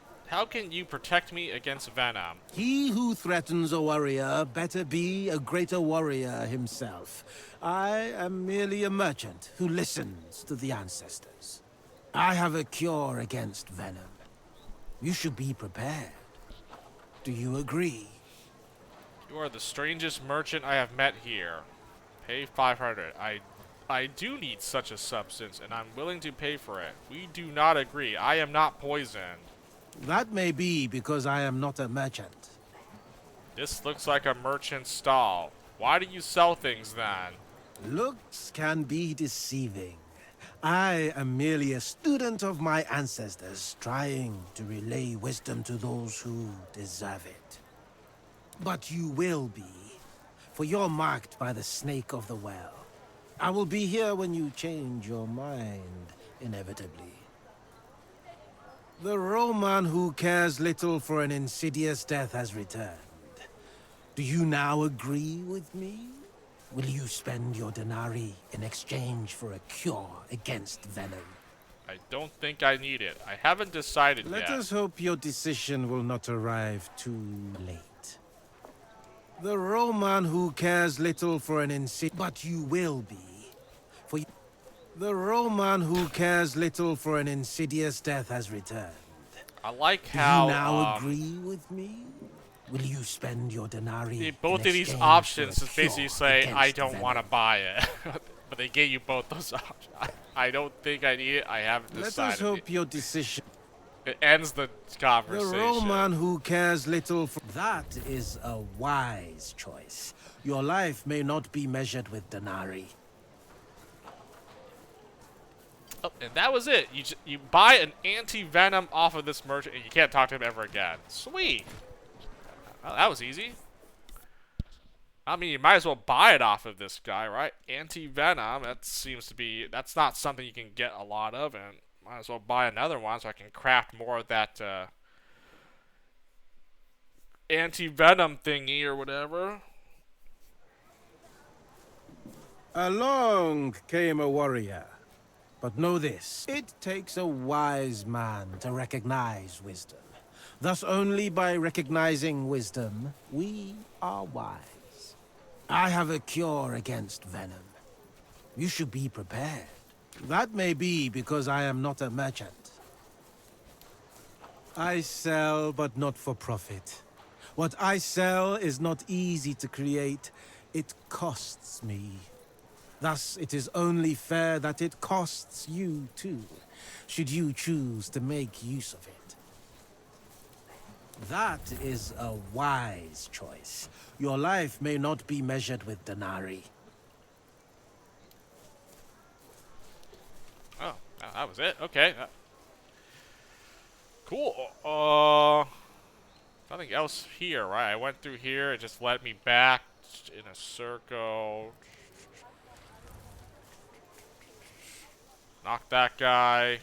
you protect me against venom? He who threatens a warrior better be a greater warrior himself. I am merely a merchant who listens to the ancestors. I have a cure against venom. You should be prepared. Do you agree? You are the strangest merchant I have met here. Pay 500. I do need such a substance, and I'm willing to pay for it. We do not agree. I am not poisoned. That may be because I am not a merchant. This looks like a merchant's stall. Why do you sell things then? Looks can be deceiving. I am merely a student of my ancestors, trying to relay wisdom to those who deserve it. But you will be, for you're marked by the snake of the well. I will be here when you change your mind, inevitably. The Roman who cares little for an insidious death has returned. Do you now agree with me? Will you spend your denarii in exchange for a cure against venom? I don't think I need it. I haven't decided yet. Let us hope your decision will not arrive too late. The Roman who cares little for an but you will be. For the Roman who cares little for an insidious death has returned. I like how Do you now agree with me? Will you spend your denarii? Both of these options is basically say I don't want to buy it, but they gave you both those options. I don't think I need it. I haven't decided. Let us hope your decision. It ends the conversation. The Roman who cares little for that is a wise choice. Your life may not be measured with denarii. Oh, and that was it. You buy an anti-venom off of this merchant, and you can't talk to him ever again. Sweet. Well, that was easy. I mean, you might as well buy it off of this guy, right? Anti-venom, that seems to be... That's not something you can get a lot of, and might as well buy another one so I can craft more of that anti-venom thingy or whatever. Along came a warrior. But know this, it takes a wise man to recognize wisdom. Thus only by recognizing wisdom, we are wise. I have a cure against venom. You should be prepared. That may be because I am not a merchant. I sell, but not for profit. What I sell is not easy to create. It costs me. Thus, it is only fair that it costs you too, should you choose to make use of it. That is a wise choice. Your life may not be measured with denarii. Oh, that was it. Okay. Cool. Nothing else here, right? I went through here. It just led me back in a circle. Knock that guy.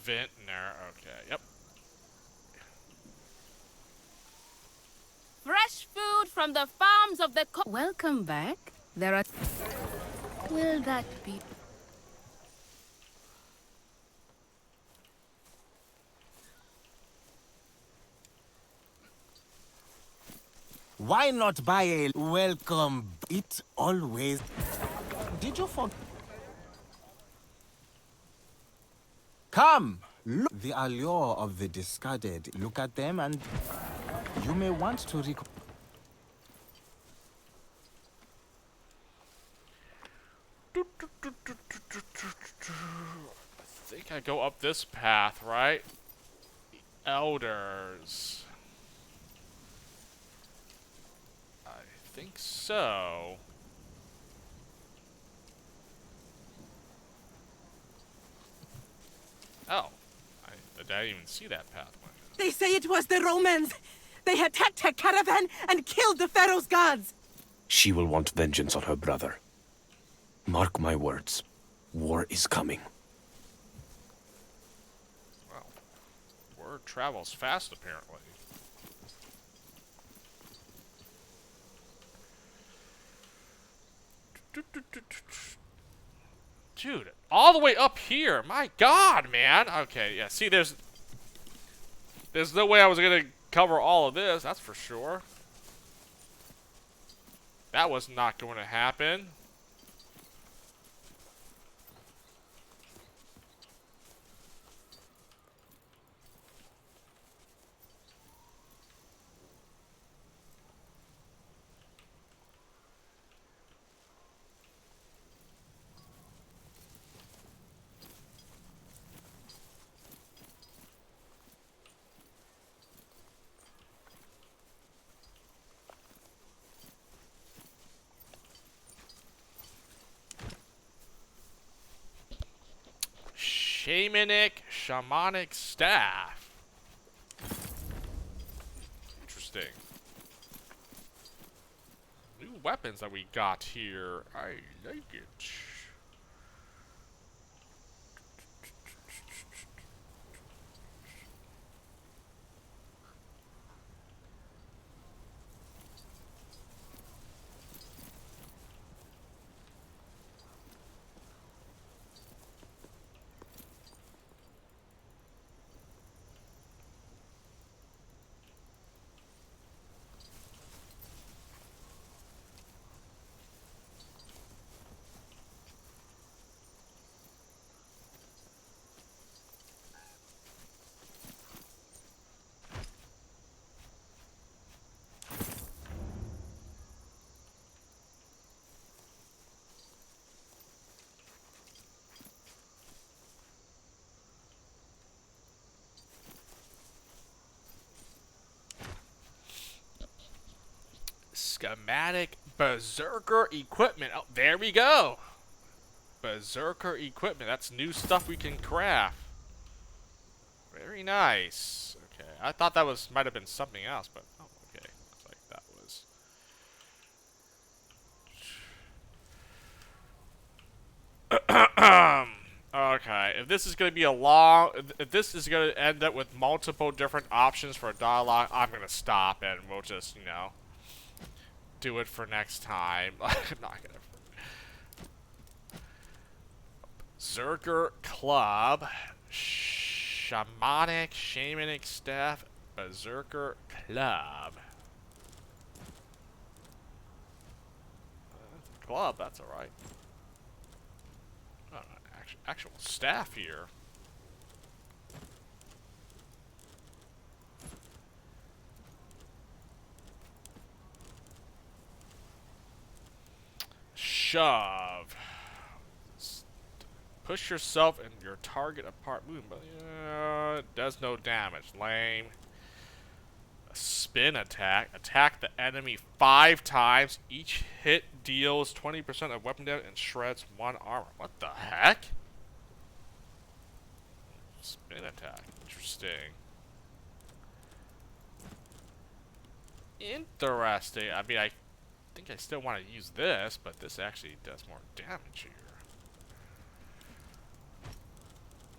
Vintner. Okay. Yep. Fresh food from the farms of the Welcome back. There are... Will that be... Why not buy a welcome? It always... Did you forget? Come! Look. The allure of the discarded. Look at them and you may want to I think I go up this path, right? The Elders. I think so. Oh. I didn't even see that pathway. They say it was the Romans. They attacked her caravan and killed the Pharaoh's guards. She will want vengeance on her brother. Mark my words. War is coming. Well, word travels fast, apparently. Dude, all the way up here. My God, man. Okay, yeah. See, there's no way I was gonna cover all of this. That's for sure. That was not going to happen. Shamanic staff. Interesting. New weapons that we got here. I like it. Schematic Berserker equipment. Oh, there we go. Berserker equipment. That's new stuff we can craft. Very nice. Okay, I thought that might have been something else, but oh, okay. Looks like that was. Okay, if this is going to be if this is going to end up with multiple different options for a dialogue, I'm going to stop and we'll just, you know, do it for next time. I'm not gonna. Berserker Club, Shamanic staff, Berserker Club. Club, that's alright. Oh, actual staff here. Shove. Push yourself and your target apart. But it does no damage. Lame. A spin attack. Attack the enemy 5 times. Each hit deals 20% of weapon damage and shreds 1 armor. What the heck? Spin attack. Interesting. Interesting. I mean, I think I still want to use this, but this actually does more damage here.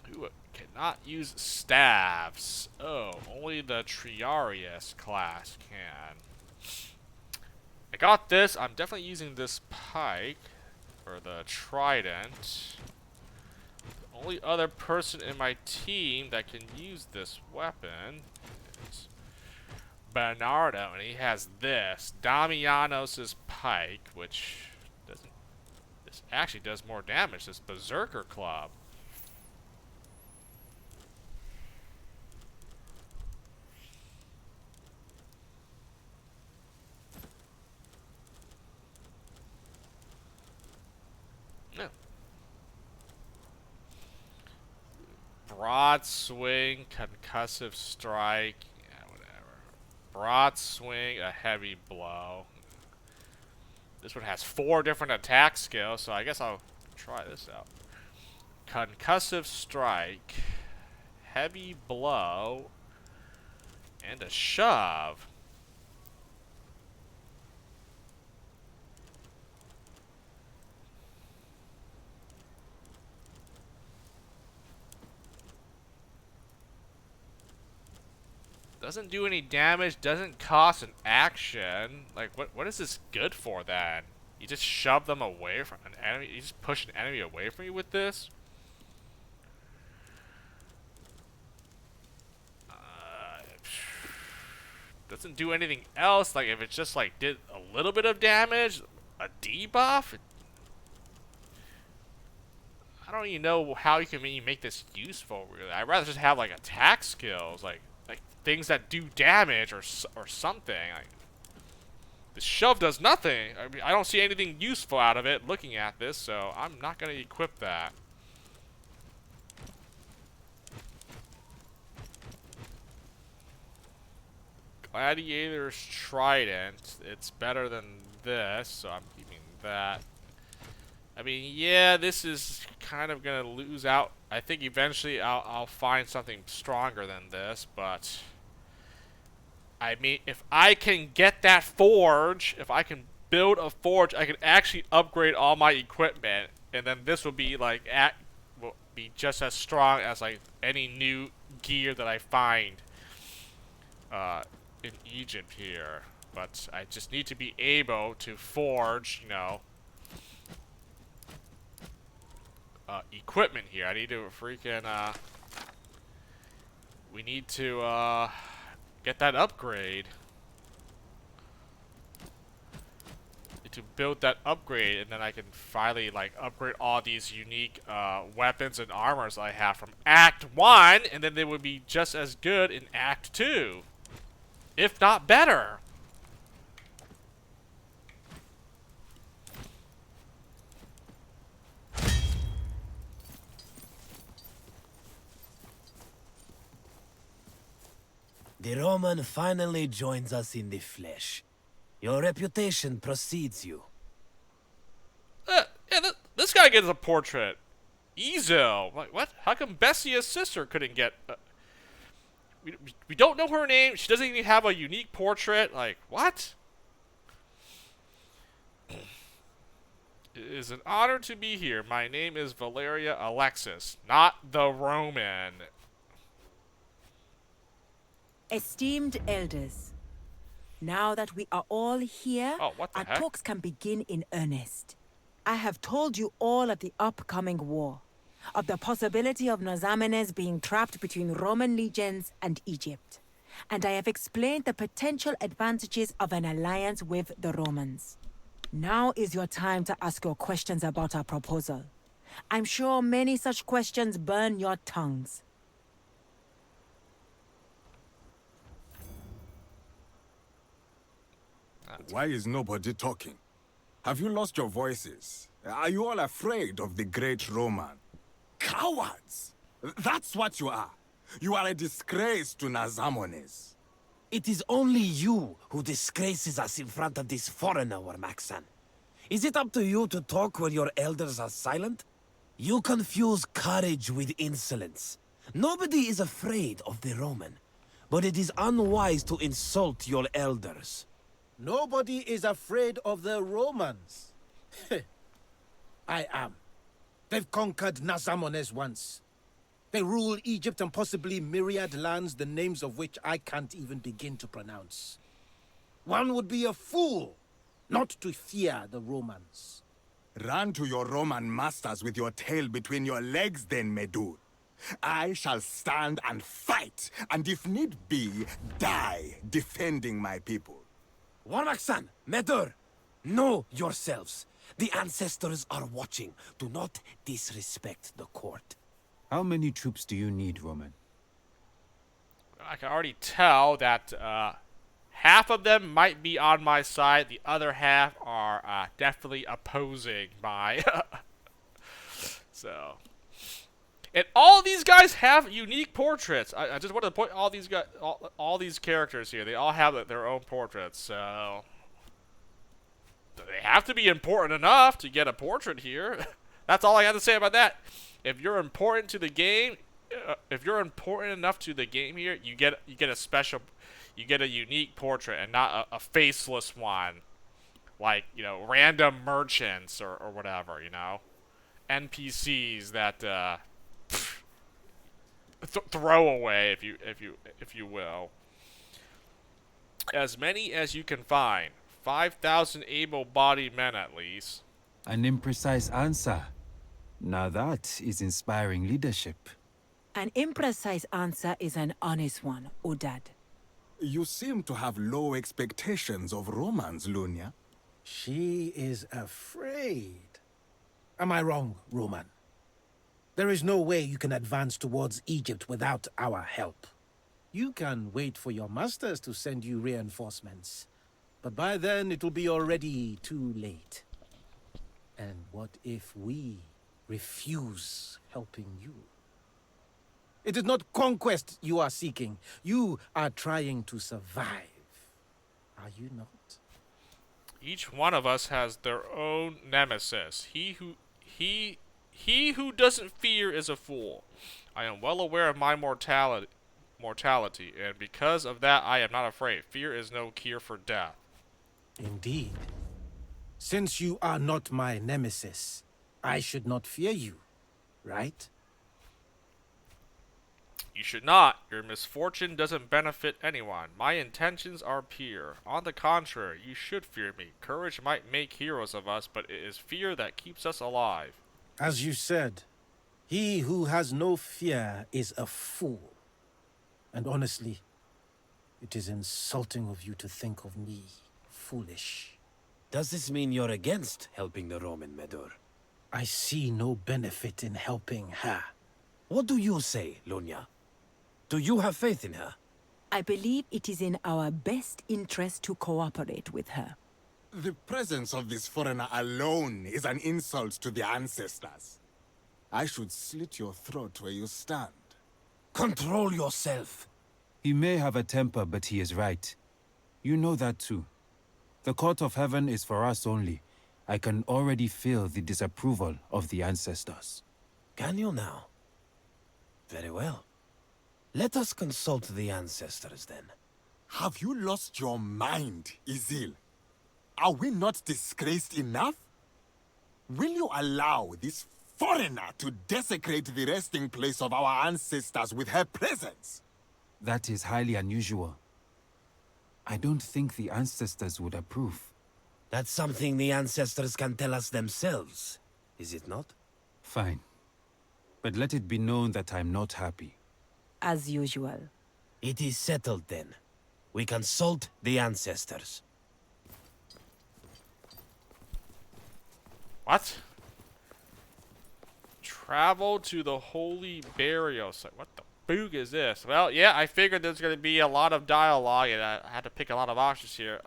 Who cannot use staves? Oh, only the Triarius class can. I got this. I'm definitely using this pike, or the trident. The only other person in my team that can use this weapon is Bernardo, and he has this Damianos' pike, which doesn't. This actually does more damage. This Berserker Club. No. Broad swing, concussive strike. Yeah, whatever. Broad swing, a heavy blow. This one has 4 different attack skills, so I guess I'll try this out. Concussive strike, heavy blow, and a shove. Doesn't do any damage, doesn't cost an action. Like, what is this good for then? You just shove them away from an enemy? You just push an enemy away from you with this? Doesn't do anything else. Like, if it just, like, did a little bit of damage, a debuff? I don't even know how you can make this useful, really. I'd rather just have, like, attack skills. Like things that do damage or something. Like, the shove does nothing. I mean, I don't see anything useful out of it looking at this, so I'm not going to equip that. Gladiator's Trident. It's better than this, so I'm keeping that. I mean, yeah, this is kind of going to lose out. I think eventually I'll find something stronger than this, but I mean, if I can get that forge, if I can build a forge, I can actually upgrade all my equipment, and then this will be like will be just as strong as like any new gear that I find in Egypt here. But I just need to be able to forge, you know, equipment here. I need to freaking we need to get that upgrade. Need to build that upgrade, and then I can finally like upgrade all these unique weapons and armors I have from Act 1, and then they would be just as good in Act 2, if not better. The Roman finally joins us in the flesh. Your reputation precedes you. Yeah, this guy gets a portrait. Ezo. Like, what? How come Bessia's sister couldn't get... we don't know her name. She doesn't even have a unique portrait. Like, what? It is an honor to be here. My name is Valeria Alexis, not the Roman. Esteemed elders, now that we are all here, our talks can begin in earnest. I have told you all of the upcoming war, of the possibility of Nazamenes being trapped between Roman legions and Egypt, and I have explained the potential advantages of an alliance with the Romans. Now is your time to ask your questions about our proposal. I'm sure many such questions burn your tongues. Why is nobody talking? Have you lost your voices? Are you all afraid of the great Roman? Cowards! That's what you are. You are a disgrace to Nazamones. It is only you who disgraces us in front of this foreigner, Maxan. Is it up to you to talk when your elders are silent? You confuse courage with insolence. Nobody is afraid of the Roman, but it is unwise to insult your elders. Nobody is afraid of the Romans. I am. They've conquered Nazamones once. They rule Egypt and possibly myriad lands, the names of which I can't even begin to pronounce. One would be a fool not to fear the Romans. Run to your Roman masters with your tail between your legs then, Medur. I shall stand and fight, and if need be, die defending my people. Warmaxan, Medur, know yourselves. The ancestors are watching. Do not disrespect the court. How many troops do you need, Roman? I can already tell that half of them might be on my side. The other half are definitely opposing my. So, and all these guys have unique portraits. I just wanted to point all these guys, all these characters here. They all have their own portraits. So they have to be important enough to get a portrait here. That's all I have to say about that. If you're important to the game, if you're important enough to the game here, you get a special, you get a unique portrait and not a faceless one, like, you know, random merchants or whatever, you know, NPCs that throw away, if you will. As many as you can find. 5,000 able-bodied men at least. An imprecise answer. Now that is inspiring leadership. An imprecise answer is an honest one, Udad. You seem to have low expectations of Romans, Lunia. She is afraid. Am I wrong, Roman? There is no way you can advance towards Egypt without our help. You can wait for your masters to send you reinforcements. But by then, it will be already too late. And what if we refuse helping you? It is not conquest you are seeking. You are trying to survive. Are you not? Each one of us has their own nemesis. He who doesn't fear is a fool. I am well aware of my mortality, and because of that, I am not afraid. Fear is no cure for death. Indeed. Since you are not my nemesis, I should not fear you, right? You should not. Your misfortune doesn't benefit anyone. My intentions are pure. On the contrary, you should fear me. Courage might make heroes of us, but it is fear that keeps us alive. As you said, he who has no fear is a fool. And honestly, it is insulting of you to think of me foolish. Does this mean you're against helping the Roman, Medur? I see no benefit in helping her. What do you say, Lunia? Do you have faith in her? I believe it is in our best interest to cooperate with her. The presence of this foreigner alone is an insult to the ancestors. I should slit your throat where you stand. Control yourself. He may have a temper, but he is right. You know that too. The court of heaven is for us only. I can already feel the disapproval of the ancestors. Can you now? Very well. Let us consult the ancestors then. Have you lost your mind, Izil? Are we not disgraced enough? Will you allow this foreigner to desecrate the resting place of our ancestors with her presence? That is highly unusual. I don't think the ancestors would approve. That's something the ancestors can tell us themselves, is it not? Fine. But let it be known that I'm not happy. As usual. It is settled then. We consult the ancestors. What? Travel to the holy burial site. What the boog is this? Well, yeah, I figured there's going to be a lot of dialogue, and I had to pick a lot of options here.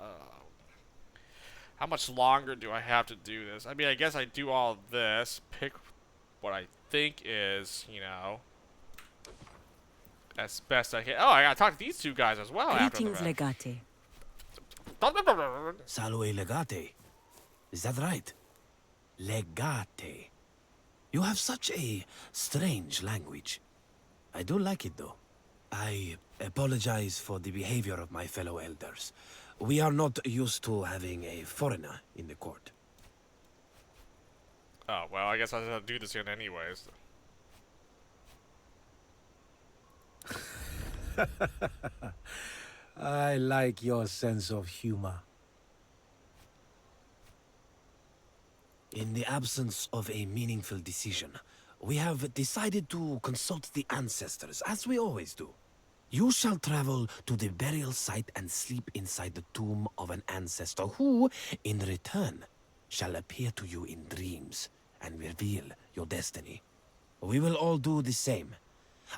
How much longer do I have to do this? I mean, I guess I do all this, pick what I think is, you know, as best I can. Oh, I gotta talk to these two guys as well. Greetings, Legate. Salve Legate. Is that right? Legate. You have such a strange language. I do like it, though. I apologize for the behavior of my fellow elders. We are not used to having a foreigner in the court. Oh, well, I guess I have to do this again anyways. I like your sense of humor. In the absence of a meaningful decision, we have decided to consult the ancestors, as we always do. You shall travel to the burial site and sleep inside the tomb of an ancestor who, in return, shall appear to you in dreams and reveal your destiny. We will all do the same.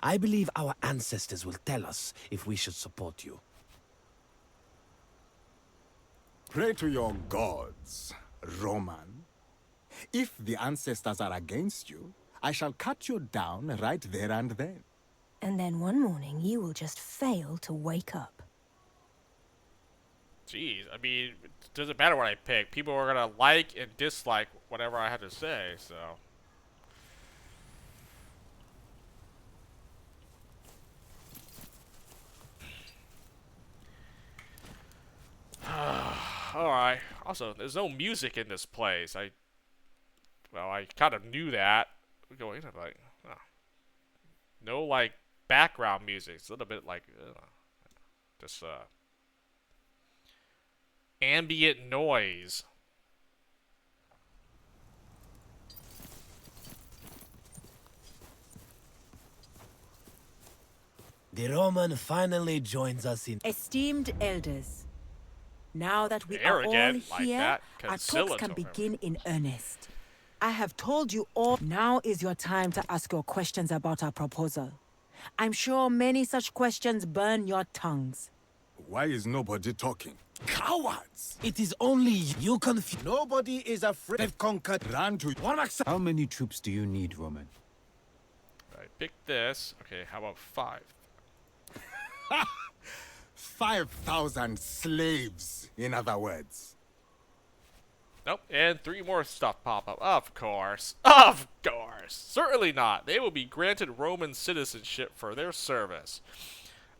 I believe our ancestors will tell us if we should support you. Pray to your gods, Roman. If the ancestors are against you, I shall cut you down right there and then. And then one morning you will just fail to wake up. Jeez, I mean, it doesn't matter what I pick. People are gonna like and dislike whatever I have to say, so. Alright. Also, there's no music in this place. I kind of knew that. Going into like, oh. No like background music. It's a little bit like, just ambient noise. The Roman finally joins us in... Esteemed elders, now that we Arrogant, are all like here, that, our talks can conciliatory. begin in earnest. I have told you all, now is your time to ask your questions about our proposal. I'm sure many such questions burn your tongues. Why is nobody talking? Cowards! It is only you confused. Nobody is afraid. They've conquered. Run to... How many troops do you need, Roman? I picked this. Okay, how about 5? 5,000 slaves, in other words. Nope, and 3 more stuff pop up. Of course. Of course. Certainly not. They will be granted Roman citizenship for their service.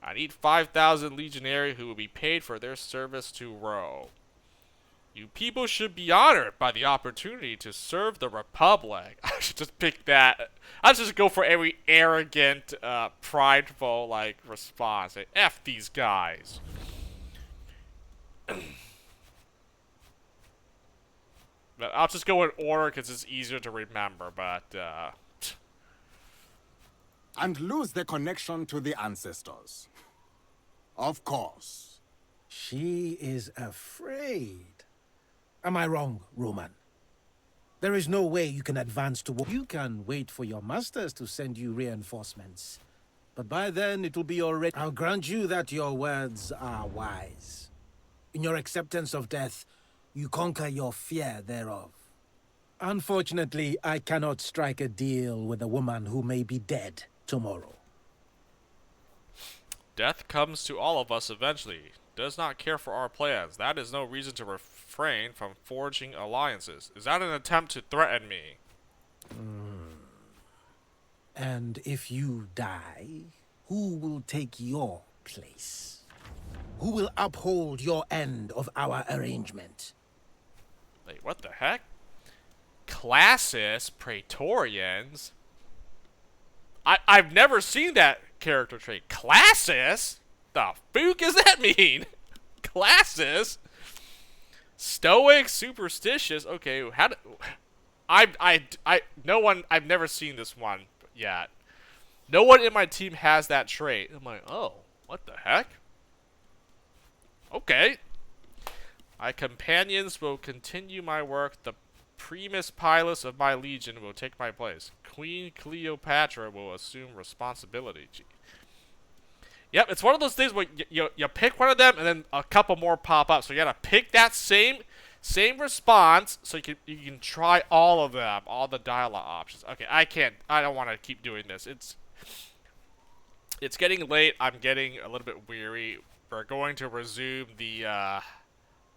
I need 5,000 legionary who will be paid for their service to Rome. You people should be honored by the opportunity to serve the Republic. I should just pick that. I should just go for every arrogant, prideful, like, response. Say, F these guys. But I'll just go in order because it's easier to remember, but, And lose the connection to the ancestors. Of course. She is afraid. Am I wrong, Roman? There is no way you can advance to war. You can wait for your masters to send you reinforcements. But by then, it will be already... I'll grant you that your words are wise. In your acceptance of death, you conquer your fear thereof. Unfortunately, I cannot strike a deal with a woman who may be dead tomorrow. death comes to all of us eventually. Does not care for our plans. That is no reason to refrain from forging alliances. Is that an attempt to threaten me? And if you die, who will take your place? Who will uphold your end of our arrangement? Wait, what the heck? Classis Praetorians? I've never seen that character trait. Classis? The fuck does that mean? Classis? Stoic, superstitious. Okay, how do... I've never seen this one yet. No one in my team has that trait. I'm like, oh, what the heck? Okay. My companions will continue my work. The primus pilus of my legion will take my place. Queen Cleopatra will assume responsibility. Gee. Yep, it's one of those things where you pick one of them and then a couple more pop up. So you gotta pick that same response so you can try all of them, all the dialogue options. Okay, I don't want to keep doing this. It's getting late. I'm getting a little bit weary. We're going to resume the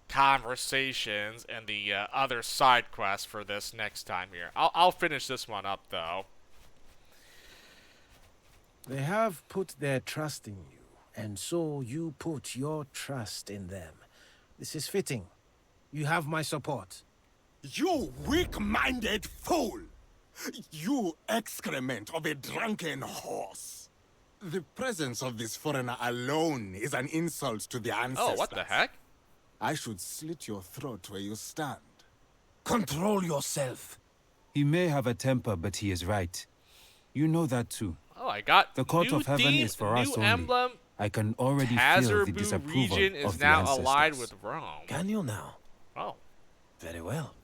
conversations and the other side quests for this next time here. I'll finish this one up though. They have put their trust in you, and so you put your trust in them. This is fitting. You have my support. You weak-minded fool! You excrement of a drunken horse! The presence of this foreigner alone is an insult to the ancestors. Oh, what the heck? I should slit your throat where you stand. Control yourself. He may have a temper, but he is right. You know that too. Oh, I got The Court new of Heaven theme, is for new us only. emblem. I can already feel the Tazerbu disapproval region is of the now ancestors. allied with Rome. Can you now? Oh. Very well.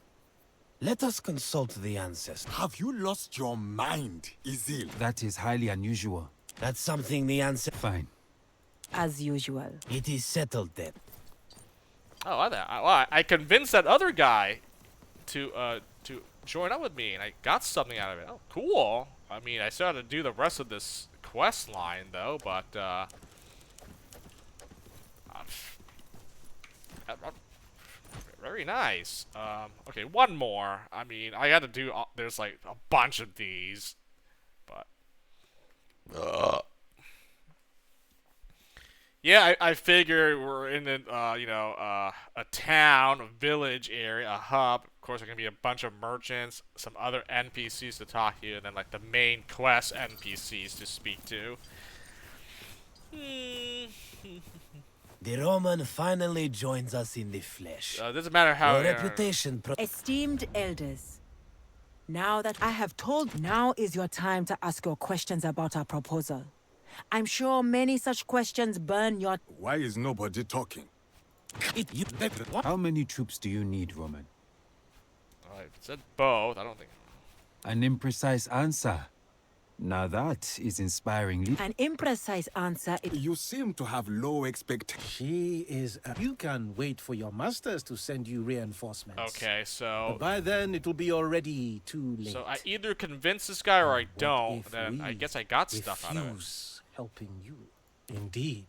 Let us consult the ancestors. Have you lost your mind, Izil? That is highly unusual. That's something the ancestors... Fine. As usual. It is settled then. Oh, I convinced that other guy to join up with me, and I got something out of it. Oh, cool. I mean, I still had to do the rest of this quest line, though, but, very nice. Okay, one more. I mean, I got to do, there's like a bunch of these, but, yeah, I figure we're in a, you know, a town, a village area, a hub. Of course, there are going to be a bunch of merchants, some other NPCs to talk to, and then, like, the main quest NPCs to speak to. The Roman finally joins us in the flesh. Doesn't matter how... Your reputation... Esteemed elders, now that I have told, now is your time to ask your questions about our proposal. I'm sure many such questions burn your... Why is nobody talking? How many troops do you need, Roman? I said both. I don't think... An imprecise answer. Now that is inspiring. An imprecise answer... You seem to have low expectations. She is... You can wait for your masters to send you reinforcements. Okay, so... But by then, it will be already too late. So I either convince this guy or I don't, then I guess I got stuff out of it. Helping you. Indeed.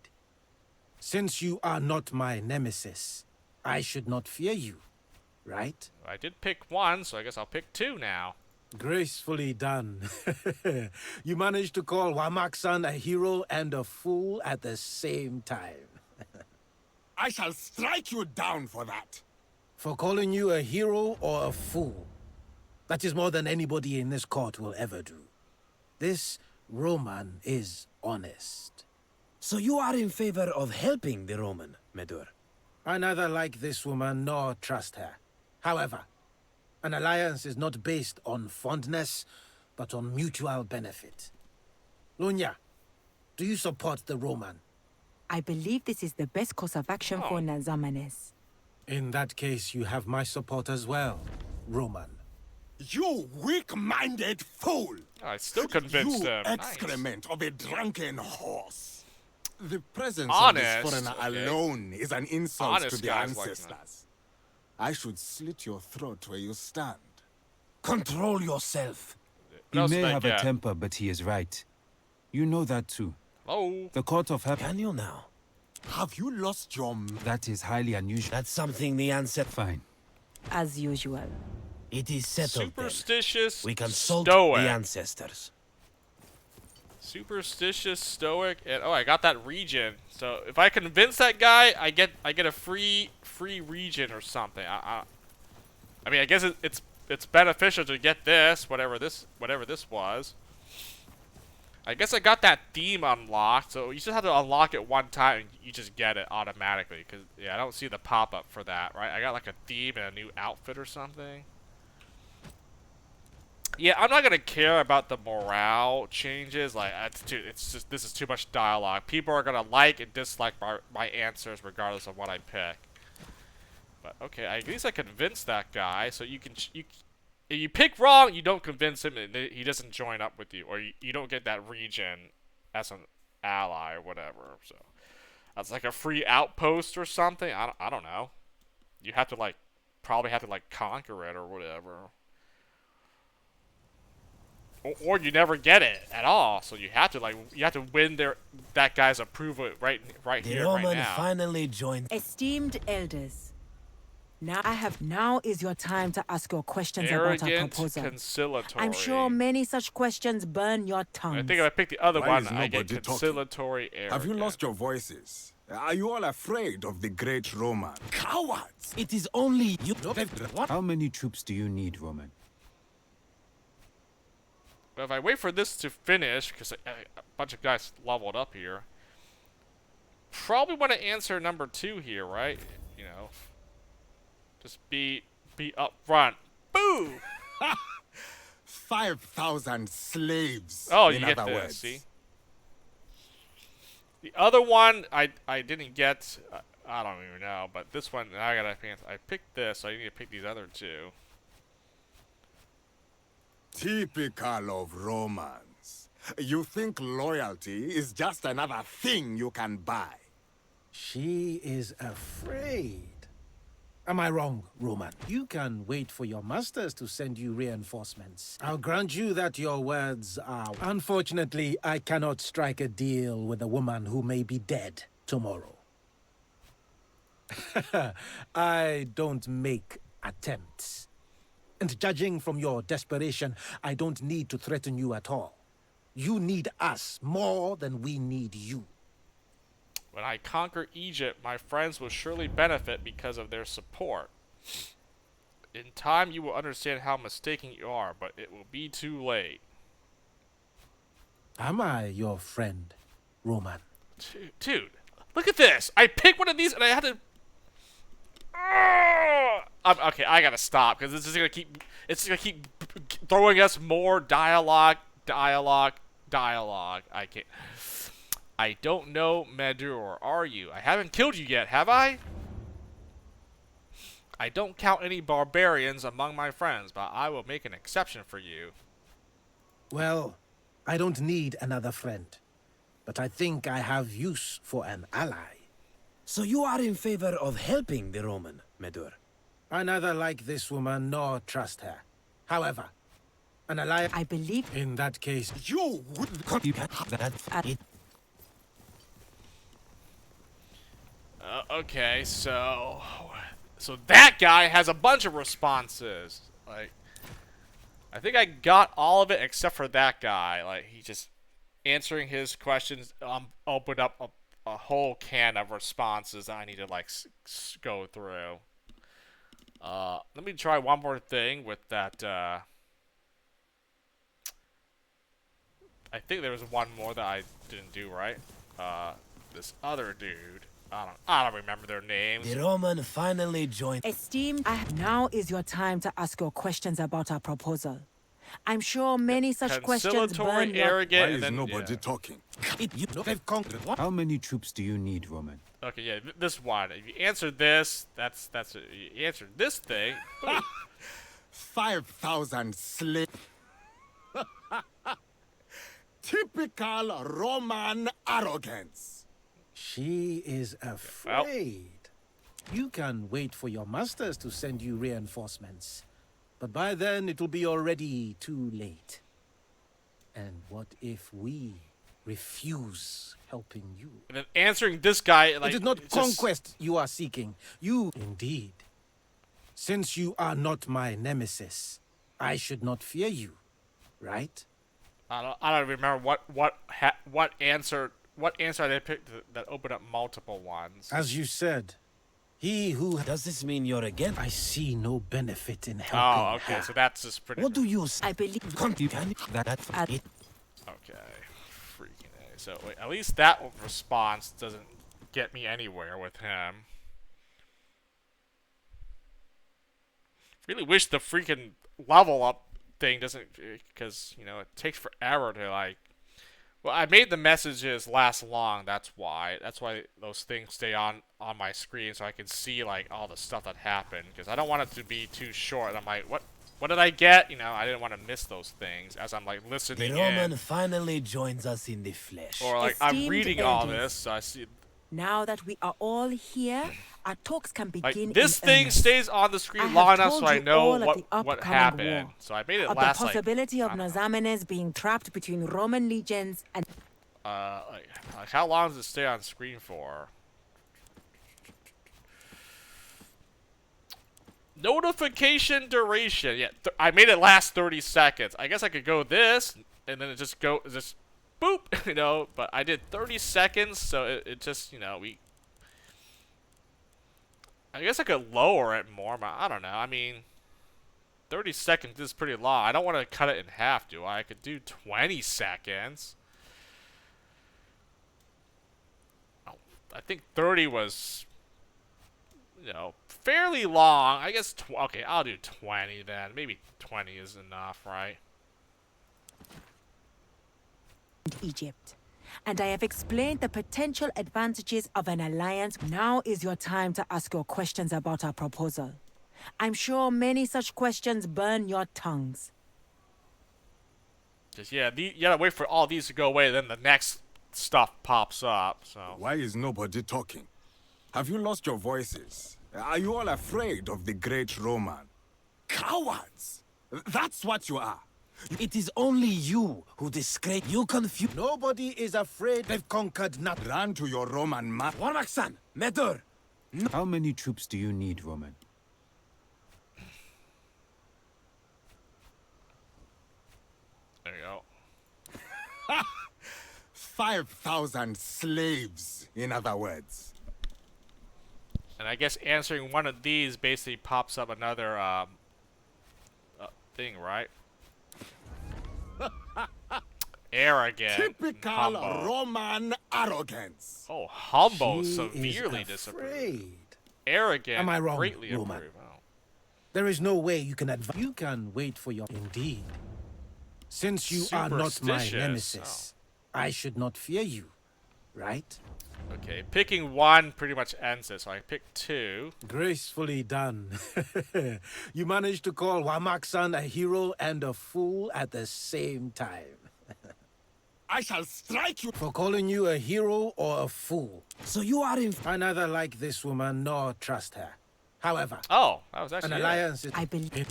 Since you are not my nemesis, I should not fear you, right? I did pick one, so I guess I'll pick two now. Gracefully done. You managed to call Wamak-san a hero and a fool at the same time. I shall strike you down for that. For calling you a hero or a fool. That is more than anybody in this court will ever do. This Roman is honest. So you are in favor of helping the Roman, Medur? I neither like this woman nor trust her. However, an alliance is not based on fondness, but on mutual benefit. Lunya, do you support the Roman? I believe this is the best course of action for Nazamanes. In that case, you have my support as well, Roman. You weak-minded fool! I still convinced them. You excrement of a drunken horse. The presence Honest, of this foreigner alone is an insult Honest to the guys like ancestors. I should slit your throat where you stand. Control yourself. He may have a temper, but he is right. You know that too. Oh. The Court of Heaven... Can you now? Have you lost your... That is highly unusual. That's something the ancestors... Fine. As usual. It is settled Superstitious, then. We consult stoic. the ancestors. Superstitious, stoic, and oh, I got that region. So if I convince that guy, I get a free region or something. I mean, I guess it's beneficial to get this, whatever this was. I guess I got that theme unlocked, so you just have to unlock it one time and you just get it automatically. Cause yeah, I don't see the pop up for that, right? I got like a theme and a new outfit or something. Yeah, I'm not gonna care about the morale changes. Like, this is too much dialogue. People are gonna like and dislike my answers regardless of what I pick. But okay, at least I convinced that guy. So if you pick wrong, you don't convince him, and he doesn't join up with you, or you don't get that region as an ally or whatever. So that's like a free outpost or something. I don't know. You have to probably have to conquer it or whatever. Or you never get it at all, so you have to win that guy's approval right the here, Roman right now. finally joined. Esteemed elders, now is your time to ask your questions about our Arrogant, proposal. conciliatory. I'm sure many such questions burn your tongues. I think if I pick the other Why one, is I get nobody conciliatory, arrogant. Have you lost your voices? Are you all afraid of the great Roman? Cowards! It is only you. How many troops do you need, Roman? But if I wait for this to finish, because a bunch of guys leveled up here, probably want to answer number 2 here, right? You know, just be up front. Boo! 5,000 slaves. Oh, in you get other this, words. see? The other one, I didn't get, I don't even know, but this one, I picked this, so I need to pick these other two. Typical of Romans. You think loyalty is just another thing you can buy. She is afraid. Am I wrong, Roman? You can wait for your masters to send you reinforcements. I'll grant you that your words are... Unfortunately, I cannot strike a deal with a woman who may be dead tomorrow. I don't make attempts. And judging from your desperation, I don't need to threaten you at all. You need us more than we need you. When I conquer Egypt, my friends will surely benefit because of their support. In time, you will understand how mistaken you are, but it will be too late. Am I your friend, Roman? Dude, look at this! I picked one of these and I had to... okay, I gotta stop, because it's just gonna keep... It's gonna keep throwing us more dialogue. I can't... I don't know, Medur, are you? I haven't killed you yet, have I? I don't count any barbarians among my friends, but I will make an exception for you. Well, I don't need another friend, but I think I have use for an ally. So you are in favor of helping the Roman, Medur? I neither like this woman nor trust her. However, an ally... I believe... In that case, you would... Okay, so that guy has a bunch of responses. Like, I think I got all of it except for that guy. Like, he just answering his questions opened up a whole can of responses that I need to like go through. Let me try one more thing with that. I think there was one more that I didn't do right. This other dude. I don't remember their names. The Roman finally joined. Esteemed, now is your time to ask your questions about our proposal. I'm sure many such questions burn your... Why is nobody talking? How many troops do you need, Roman? Okay, yeah, this one. If you answer this, that's it. You answered this thing. 5,000 slaves. Typical Roman arrogance. She is afraid. You can wait for your masters to send you reinforcements. But by then, it will be already too late. And what if we refuse helping you? And then answering this guy, like... It is not conquest you are seeking. You... Indeed. Since you are not my nemesis, I should not fear you, right? I don't remember what answer I picked that opened up multiple ones. As you said, he who... Does this mean you're again? I see no benefit in helping Oh, okay, her. so that's just pretty... What do you say? I believe... Okay. Okay. Freaking A. So, wait, at least that response doesn't get me anywhere with him. Really wish the freaking level up thing doesn't... Because, you know, it takes forever to, like... Well, I made the messages last long, that's why. That's why those things stay on my screen so I can see, like, all the stuff that happened. Because I don't want it to be too short. And I'm like, what did I get? You know, I didn't want to miss those things as I'm, like, listening The Roman in. finally joins us in the flesh. Or, like, I'm Esteemed reading all elders. this, so I see... Now that we are all here, our talks can begin Like, this in thing earnest. stays on the I screen have long enough told so I you know all of the what upcoming happened. war, So I made it of last, the like... possibility of I don't know. Nazamenes being trapped between Roman legions and... Like how long does it stay on screen for? Notification duration. Yeah, I made it last 30 seconds. I guess I could go this, and then it just boop, you know. But I did 30 seconds, so it just, you know, I guess I could lower it more, but I don't know. I mean, 30 seconds is pretty long. I don't want to cut it in half, do I? I could do 20 seconds. I think 30 was, you know, fairly long. I guess, okay, I'll do 20 then. Maybe 20 is enough, right? Egypt. And I have explained the potential advantages of an alliance. Now is your time to ask your questions about our proposal. I'm sure many such questions burn your tongues. Just, yeah, you gotta wait for all these to go away, then the next stuff pops up, so... Why is nobody talking? Have you lost your voices? Are you all afraid of the great Roman? Cowards! That's what you are. It is only you who disgrace. You confuse. Nobody is afraid they've conquered nothing. Run to your Roman map. Warmaksan, Medur. How many troops do you need, Roman? There you go. 5,000 slaves, in other words. And I guess answering one of these basically pops up another thing, right? Arrogant. Typical humble. Roman arrogance. Oh, humble, She severely is disapproved. afraid. Arrogant, Am I wrong, greatly Roman? approved. Oh. There is no way you can advance. You can wait for your... Indeed. Since you are not my Superstitious. nemesis, I should not fear you, right? Okay, picking one pretty much ends it, so I picked two. Gracefully done. You managed to call Wamaksan a hero and a fool at the same time. I shall strike you for calling you a hero or a fool. So you are in... I neither like this woman nor trust her. However... Oh, that was actually an alliance is... I believe...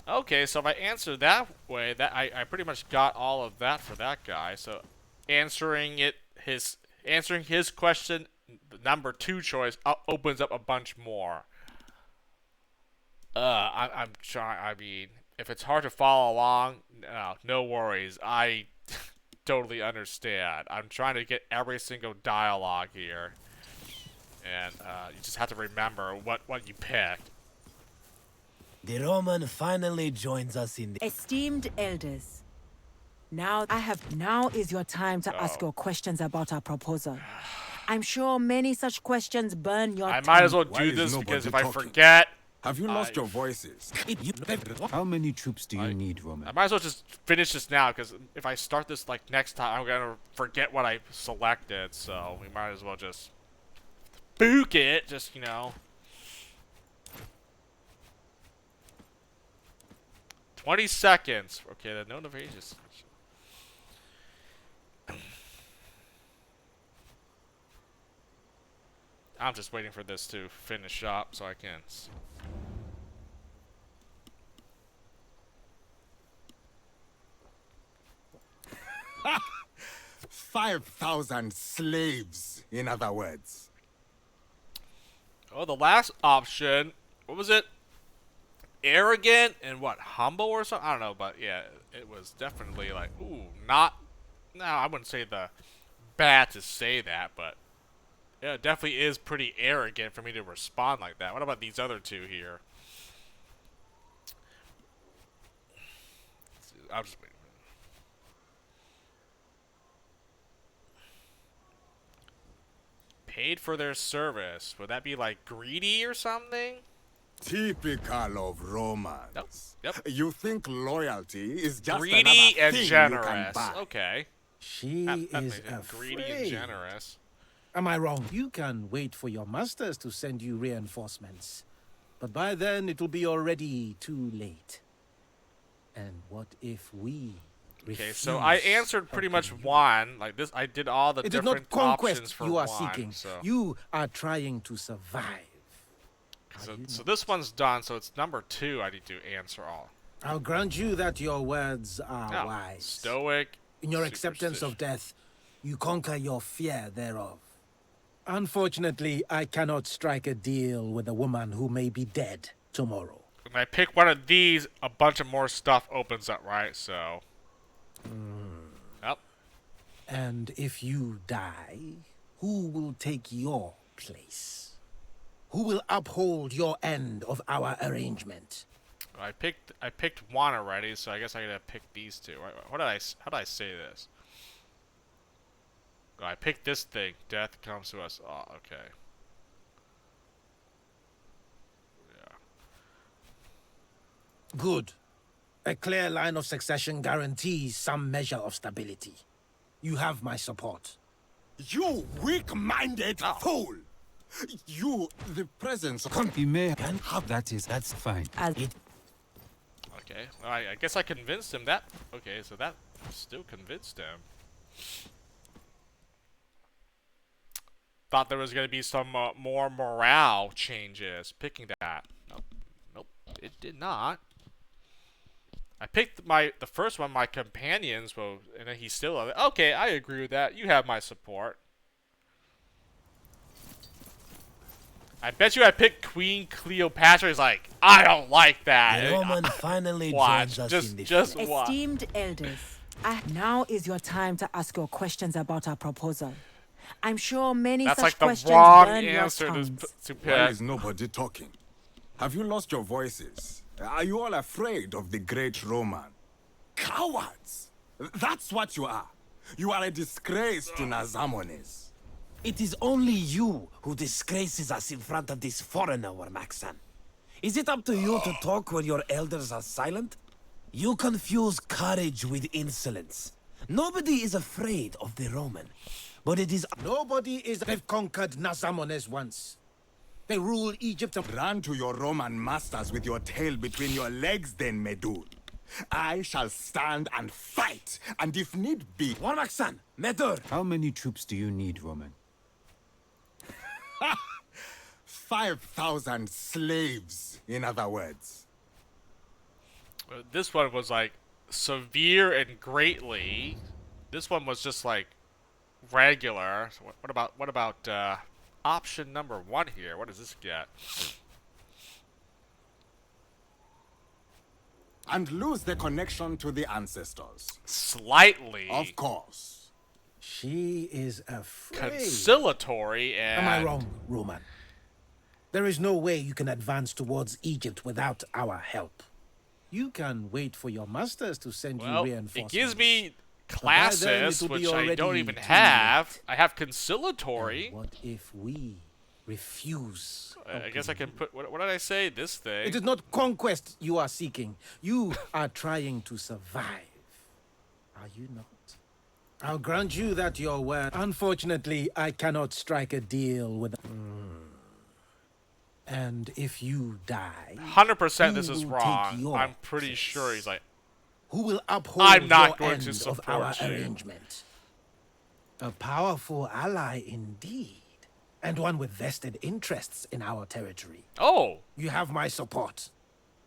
Okay, so if I answer that way, that I pretty much got all of that for that guy. So answering his question, the number 2 choice opens up a bunch more. I'm trying. I mean, if it's hard to follow along, no worries. I totally understand. I'm trying to get every single dialogue here, and you just have to remember what you picked. The Roman finally joins us in the... Esteemed elders, now is your time to ask your questions about our proposal. I'm sure many such questions burn your I tongue. might as well do this because if I forget... Have you lost your voices? How many troops do you need, Roman? I might as well just finish this now, because if I start this like next time, I'm gonna forget what I selected. So we might as well just book it. Just 20 seconds. Okay, the notifications. I'm just waiting for this to finish up so I can. 5,000 slaves, in other words. Oh, the last option. What was it? Arrogant and what? Humble or something? I don't know, but yeah, it was definitely like, ooh, not. No, I wouldn't say the bad to say that, but yeah, it definitely is pretty arrogant for me to respond like that. What about these other two here? I'll just wait. Paid for their service. Would that be like greedy or something? Typical of Romans. Yep. You think loyalty is just greedy and thing generous. You can buy. Okay. She is greedy and generous. Am I wrong? You can wait for your masters to send you reinforcements. But by then, it will be already too late. And what if we Okay, so I answered pretty much one. Like this, I did all the it different is not conquest options for you are one, seeking. So. You are trying to survive. So this one's done, so it's number 2 I need to answer all. I'll grant you that your words are wise. Stoic. In your acceptance of death, you conquer your fear thereof. Unfortunately, I cannot strike a deal with a woman who may be dead tomorrow. When I pick one of these, a bunch of more stuff opens up, right? So. Yep. And if you die, who will take your place? Who will uphold your end of our arrangement? I picked one already, so I guess I gotta pick these two. How did I say this? I picked this thing. Death comes to us. Oh, okay. Good. A clear line of succession guarantees some measure of stability. You have my support. You weak-minded fool! You, the presence of... He may have that's fine. Okay, well, I guess I convinced him that. Okay, so that still convinced him. Thought there was gonna be some more morale changes. Picking that. Nope, nope, it did not. I picked the first one, my companions, well, and then he's still okay. I agree with that. You have my support. I bet you I picked Queen Cleopatra. He's like, I don't like that. The Roman finally watch. joins us Just, in the just watch. Esteemed elders, now is your time to ask your questions about our proposal. I'm sure many That's such like the questions wrong burn your answer tongues. to Why pick. is nobody talking? Have you lost your voices? Are you all afraid of the great Roman? Cowards! That's what you are. You are a disgrace to Nazamones. It is only you who disgraces us in front of this foreigner, Maxan. Is it up to you to talk when your elders are silent? You confuse courage with insolence. Nobody is afraid of the Roman, but it is... Nobody is... They've conquered Nazamones once. They rule Egypt. Run to your Roman masters with your tail between your legs, then, Medul. I shall stand and fight, and if need be... Warmaxan, Medur! How many troops do you need, Roman? 5,000 slaves, in other words. This one was like severe and greatly. This one was just like regular. So what about option number 1 here? What does this get? And lose the connection to the ancestors. Slightly. Of course. She is afraid. Conciliatory and... Am I wrong, Roman? There is no way you can advance towards Egypt without our help. You can wait for your masters to send you reinforcements. It gives me But by then classes, it will be which I don't already even too have. late. I have conciliatory. And what if we refuse? I guess I can put... What did I say? This thing. It is not conquest you are seeking. You are trying to survive. Are you not? I'll grant you that your word. Unfortunately, I cannot strike a deal with... And if you die... 100% this who is will take wrong. your I'm pretty sure he's like... Who will uphold I'm not your going end to of support our you. arrangement? A powerful ally indeed. And one with vested interests in our territory. Oh! You have my support.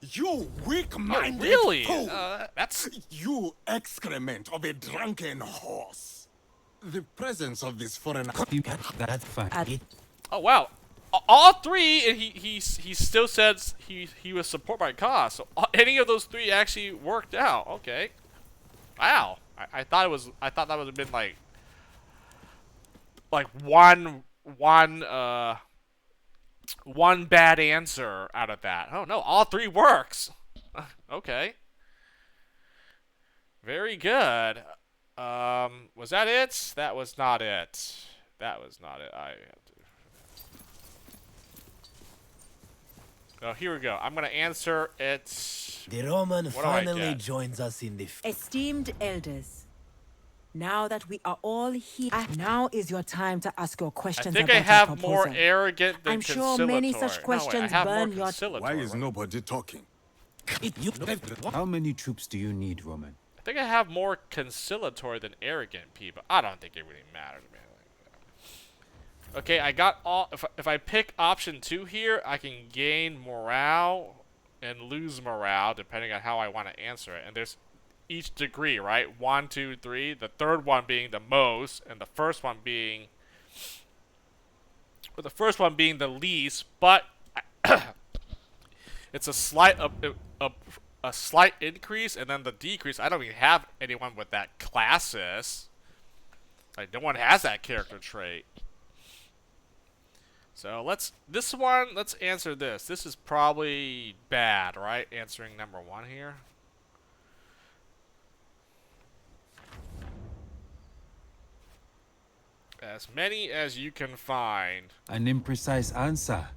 You weak-minded really? fool! That's... You excrement of a drunken horse. The presence of this foreigner... That's fine. Oh, wow. All 3, and he still says he was support my cause. So any of those 3 actually worked out. Okay. Wow. I thought that would have been like one bad answer out of that. Oh no, all 3 works. Okay. Very good. Was that it? That was not it. That was not it. Oh, here we go. I'm gonna answer it. The Roman What do I finally get? joins us in the... Esteemed elders, now that we are all here, now is your time to ask your I questions think about I our have proposal. more arrogant than I'm sure many conciliatory. such questions no, wait, I have burn more your... conciliatory. Why is nobody talking? How many troops do you need, Roman? I think I have more conciliatory than arrogant people. I don't think it really matters, man. Okay, I got all... If I pick option 2 here, I can gain morale and lose morale, depending on how I want to answer it. And there's each degree, right? 1, 2, 3. The third one being the most, and the first one being... Or the first one being the least, but... it's a slight... A slight increase, and then the decrease. I don't even have anyone with that classes. Like, no one has that character trait. So let's answer this. This is probably bad, right? Answering number 1 here. As many as you can find. An imprecise answer.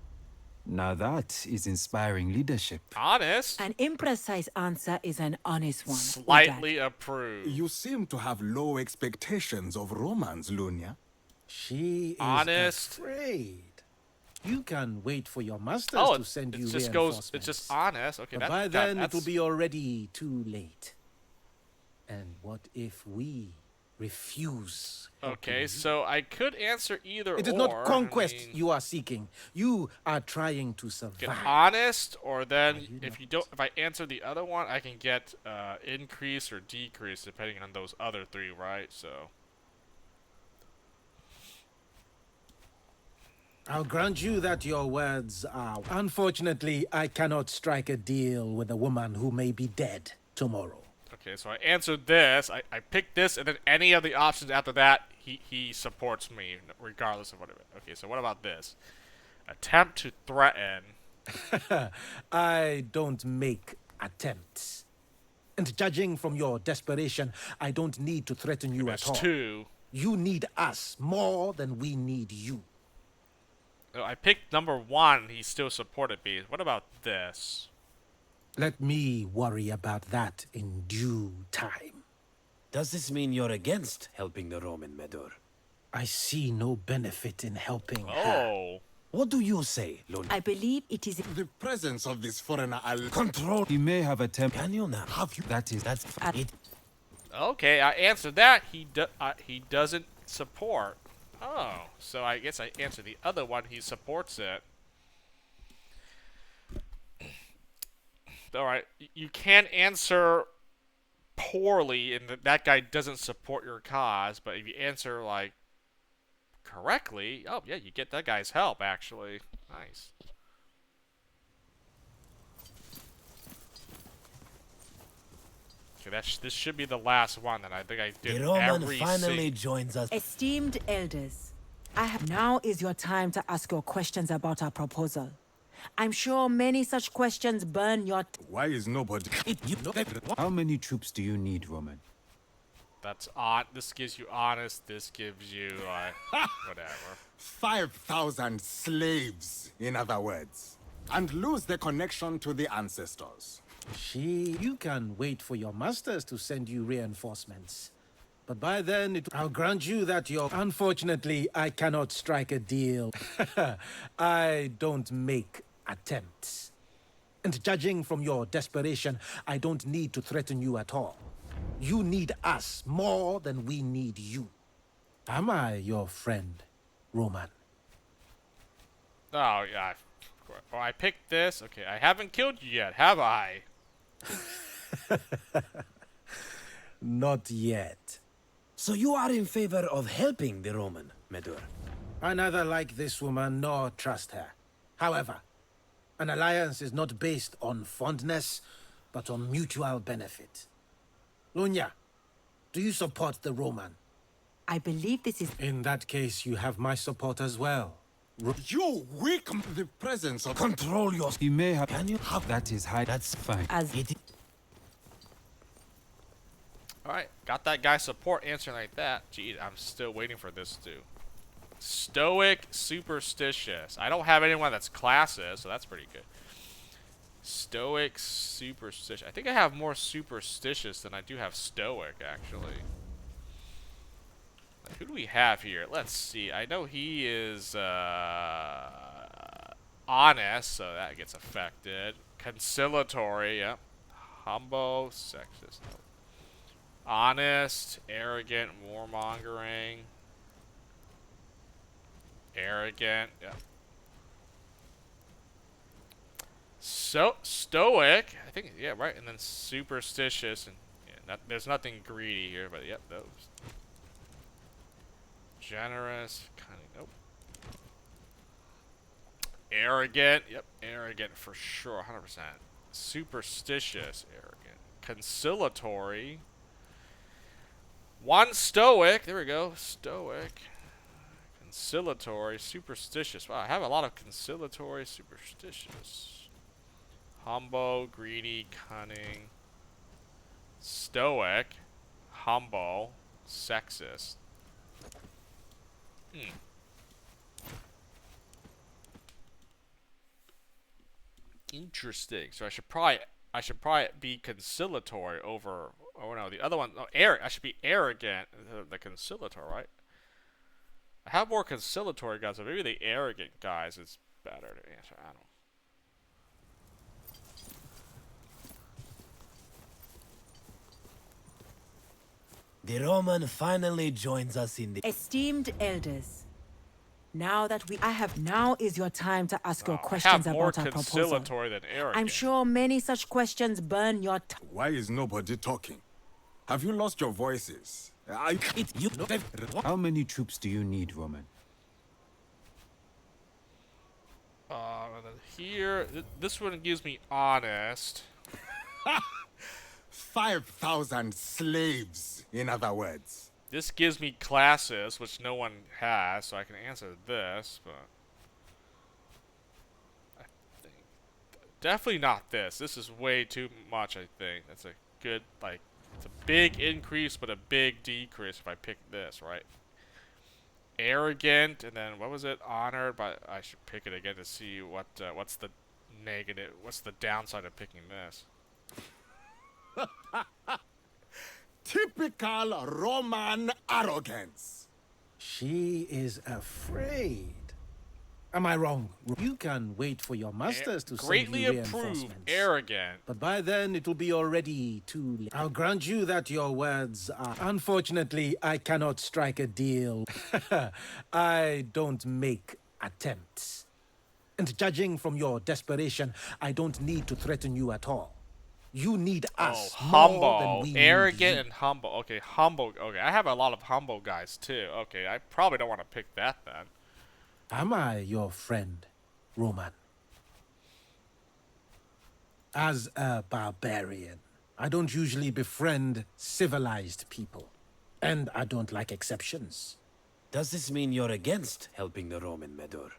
Now that is inspiring leadership. Honest? An imprecise answer is an honest one. Slightly approved. You seem to have low expectations of romance, Lunia. She is Honest. afraid. You can wait for your masters Oh, to send it you just reinforcements. goes. It's just honest. Okay, But by then it will be already too late. And what if we refuse? Okay, so I could answer either It is or. not conquest I mean, you are seeking. You are trying to get survive. honest, or then if I answer the other one, I can get increase or decrease depending on those other three, right? So. I'll grant you that your words are... Unfortunately, I cannot strike a deal with a woman who may be dead tomorrow. Okay, so I answered this. I picked this, and then any of the options after that, he supports me, regardless of whatever. Okay, so what about this? Attempt to threaten. I don't make attempts. And judging from your desperation, I don't need to threaten you at all. Two. You need us more than we need you. Oh, I picked number one. He still supported me. What about this? Let me worry about that in due time. Does this mean you're against helping the Roman, Medor? I see no benefit in helping her. Oh. What do you say, Luna? I believe it is... The presence of this foreigner... Control. He may have attempted... Can you now? Have you... That's... It. Okay, I answered that. He doesn't support. Oh, so I guess I answered the other one. He supports it. Alright, you can answer poorly and that guy doesn't support your cause, but if you answer, like, correctly, oh, yeah, you get that guy's help, actually. Nice. Okay, this should be the last one that I think I did The Roman every finally joins us. Esteemed elders, now is your time to ask your questions about our proposal. I'm sure many such questions burn your... Why is nobody... How many troops do you need, Roman? That's odd. This gives you honest. This gives you, whatever. 5,000 slaves, in other words. And lose the connection to the ancestors. You can wait for your masters to send you reinforcements. But by then, I'll grant you that you're... Unfortunately, I cannot strike a deal. I don't make attempts. And judging from your desperation, I don't need to threaten you at all. You need us more than we need you. Am I your friend, Roman? Oh, yeah. Oh, I picked this. Okay, I haven't killed you yet, have I? Not yet. So you are in favor of helping the Roman, Medor? I neither like this woman nor trust her. However, an alliance is not based on fondness, but on mutual benefit. Lunia, do you support the Roman? I believe this is... In that case, you have my support as well. You weak... The presence of... Control your... He may have... Can you have... That is high. That's fine. As... Alright, got that guy support answering like that. Gee, I'm still waiting for this too. Stoic, superstitious. I don't have anyone that's classes, so that's pretty good. Stoic, superstitious. I think I have more superstitious than I do have stoic, actually. Like, who do we have here? Let's see. I know he is honest, so that gets affected. Conciliatory, yep. Humble, sexist. Nope. Honest, arrogant, warmongering. Arrogant, yep. So stoic, I think, yeah, right, and then superstitious, and yeah, there's nothing greedy here, but yep, those. Generous, kind of, nope. Arrogant, yep, arrogant for sure, 100%. Superstitious, arrogant. Conciliatory. One stoic, there we go, stoic. Conciliatory, superstitious. Wow, I have a lot of conciliatory, superstitious. Humble, greedy, cunning. Stoic, humble, sexist. Interesting. So I should probably be conciliatory over. Oh no, the other one. Oh, I should be arrogant. The conciliatory, right? I have more conciliatory guys, so maybe the arrogant guys is better to answer. I don't know. The Roman finally joins us in the... Esteemed elders, now is your time to ask your I questions have more about our proposal. conciliatory than arrogant. I'm sure many such questions burn your Why is nobody talking? Have you lost your voices? How many troops do you need, Roman? Here, this one gives me honest. 5,000 slaves, in other words. This gives me classes, which no one has, so I can answer this, but I think definitely not this. This is way too much, I think. That's a good, like, it's a big increase, but a big decrease if I pick this, right? Arrogant, and then what was it? Honored, but I should pick it again to see what's the negative, what's the downside of picking this. Typical Roman arrogance. She is afraid. Am I wrong? You can wait for your masters to greatly send you improve, reinforcements. arrogant. But by then, it will be already too late. I'll grant you that your words are... Unfortunately, I cannot strike a deal. I don't make attempts. And judging from your desperation, I don't need to threaten you at all. You need us more than we Humble, need arrogant, you. and humble. Okay, humble. Okay, I have a lot of humble guys too. Okay, I probably don't want to pick that then. Am I your friend, Roman? As a barbarian, I don't usually befriend civilized people. And I don't like exceptions. Does this mean you're against helping the Roman, Medor?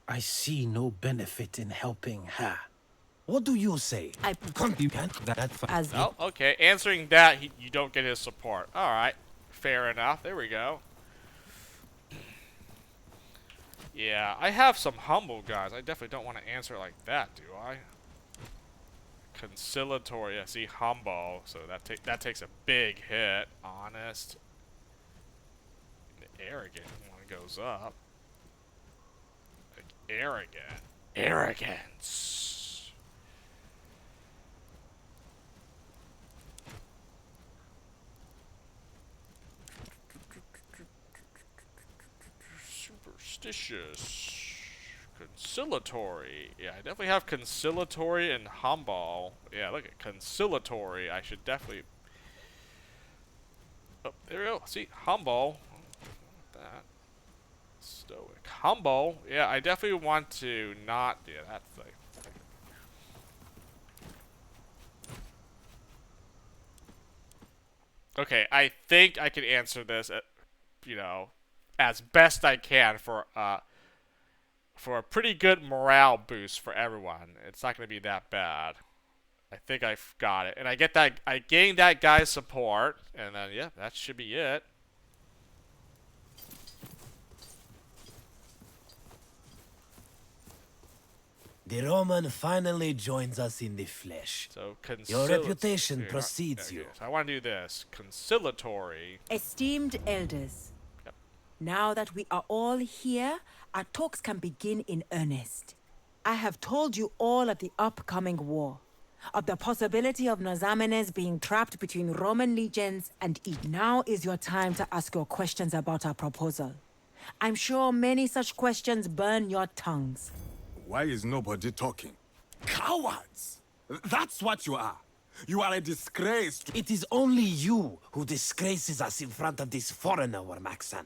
I see no benefit in helping her. What do you say? Oh, okay. Answering that, you don't get his support. All right, fair enough. There we go. Yeah, I have some humble guys. I definitely don't want to answer like that, do I? Conciliatory. Yeah, see, humble. So that takes a big hit. Honest. Arrogant one goes up. Like, arrogant. Arrogance. Superstitious. Conciliatory. Yeah, I definitely have conciliatory and humble. Yeah, look at conciliatory. I should definitely... Oh, there we go. See, humble. That. Stoic. Humble. Yeah, I definitely want to not... Yeah, that's like... Okay, I think I can answer this, you know, as best I can for a pretty good morale boost for everyone. It's not going to be that bad. I think I've got it. And I gained that guy's support, and then, yeah, that should be it. The Roman finally joins us in the flesh. So, your reputation precedes you. So I want to do this. Conciliatory. Esteemed elders, now that we are all here, our talks can begin in earnest. I have told you all of the upcoming war, of the possibility of Nazamenes being trapped between Roman legions and Eden. Now is your time to ask your questions about our proposal. I'm sure many such questions burn your tongues. Why is nobody talking? Cowards! That's what you are. You are a disgrace to... It is only you who disgraces us in front of this foreigner, Maxan.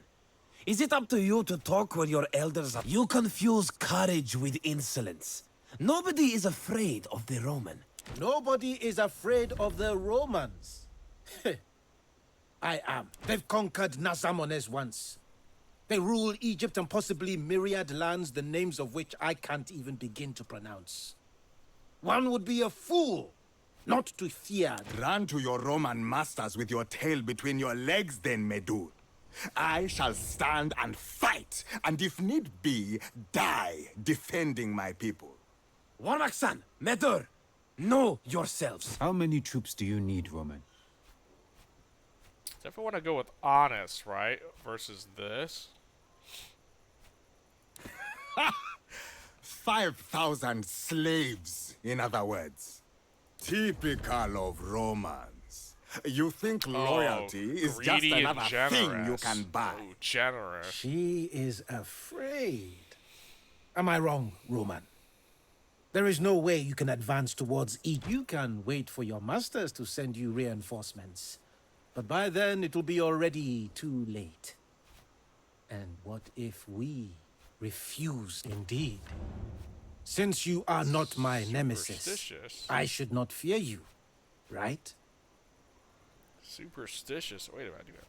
Is it up to you to talk when your elders are... You confuse courage with insolence. Nobody is afraid of the Roman. Nobody is afraid of the Romans. I am. They've conquered Nazamones once. They rule Egypt and possibly myriad lands, the names of which I can't even begin to pronounce. One would be a fool not to fear. Run to your Roman masters with your tail between your legs then, Medor. I shall stand and fight, and if need be, die defending my people. Warmaxan, Medur, know yourselves. How many troops do you need, Roman? Definitely want to go with honest, right? Versus this. 5,000 slaves, in other words. Typical of Romans. You think loyalty is just greedy and another thing you generous. can buy. Oh, generous. She is afraid. Am I wrong, Roman? There is no way you can advance towards Egypt. You can wait for your masters to send you reinforcements. But by then, it will be already too late. And what if we refuse indeed? Since you are not my nemesis, Superstitious. I should not fear you, right? Superstitious. Wait a minute. I do that.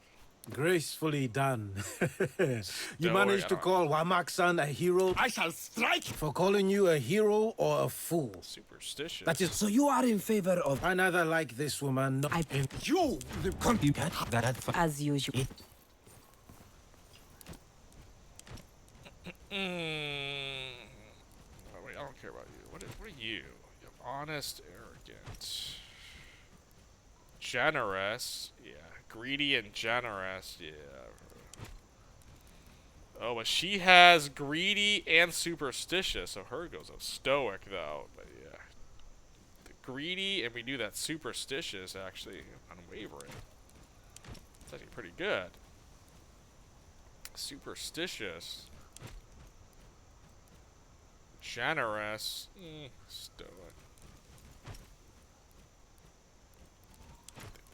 Gracefully done. You Stoic, managed to I don't- call Wamak-san a hero. I shall strike for calling you a hero or a fool. Superstitious. That is So you are in favor of... I neither like this woman. You, the You can't have that for... As usual. Oh, wait, I don't care about you. What are you? You're honest, arrogant, generous. Yeah, greedy and generous. Yeah. Oh, but she has greedy and superstitious, so her goes up stoic though. But yeah, the greedy and we do that superstitious actually unwavering. It's actually pretty good. Superstitious. Generous. Stoic.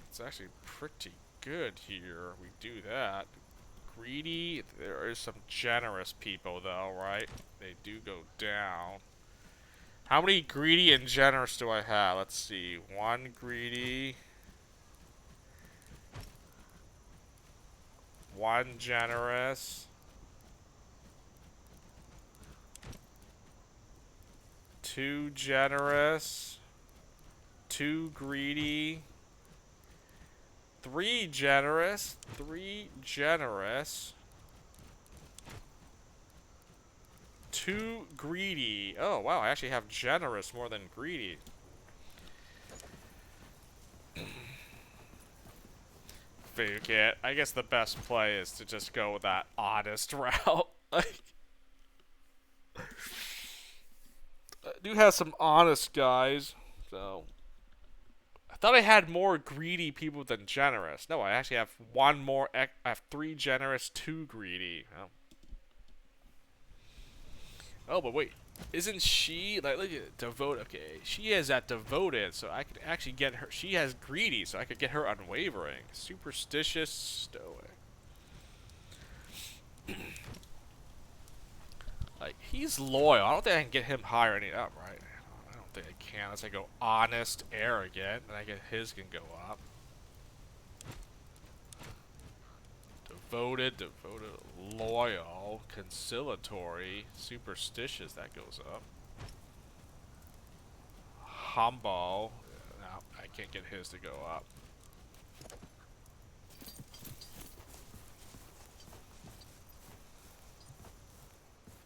It's actually pretty good here. We do that. Greedy. There is some generous people though, right? They do go down. How many greedy and generous do I have? Let's see. 1 greedy. 1 generous. 2 generous, 2 greedy, 3 generous, 3 generous, 2 greedy. Oh wow, I actually have generous more than greedy. Okay, I guess the best play is to just go with that honest route. Like, I do have some honest guys, so I thought I had more greedy people than generous. No, I actually have 1 more. I have 3 generous, 2 greedy. Oh, but wait, isn't she like look at devoted? Okay, she is at devoted, so I could actually get her. She has greedy, so I could get her unwavering, superstitious, stoic. Like, he's loyal. I don't think I can get him higher any up, right? I don't think I can unless I go honest, arrogant, and I get his can go up. Devoted, loyal, conciliatory, superstitious, that goes up. Humble, no, I can't get his to go up.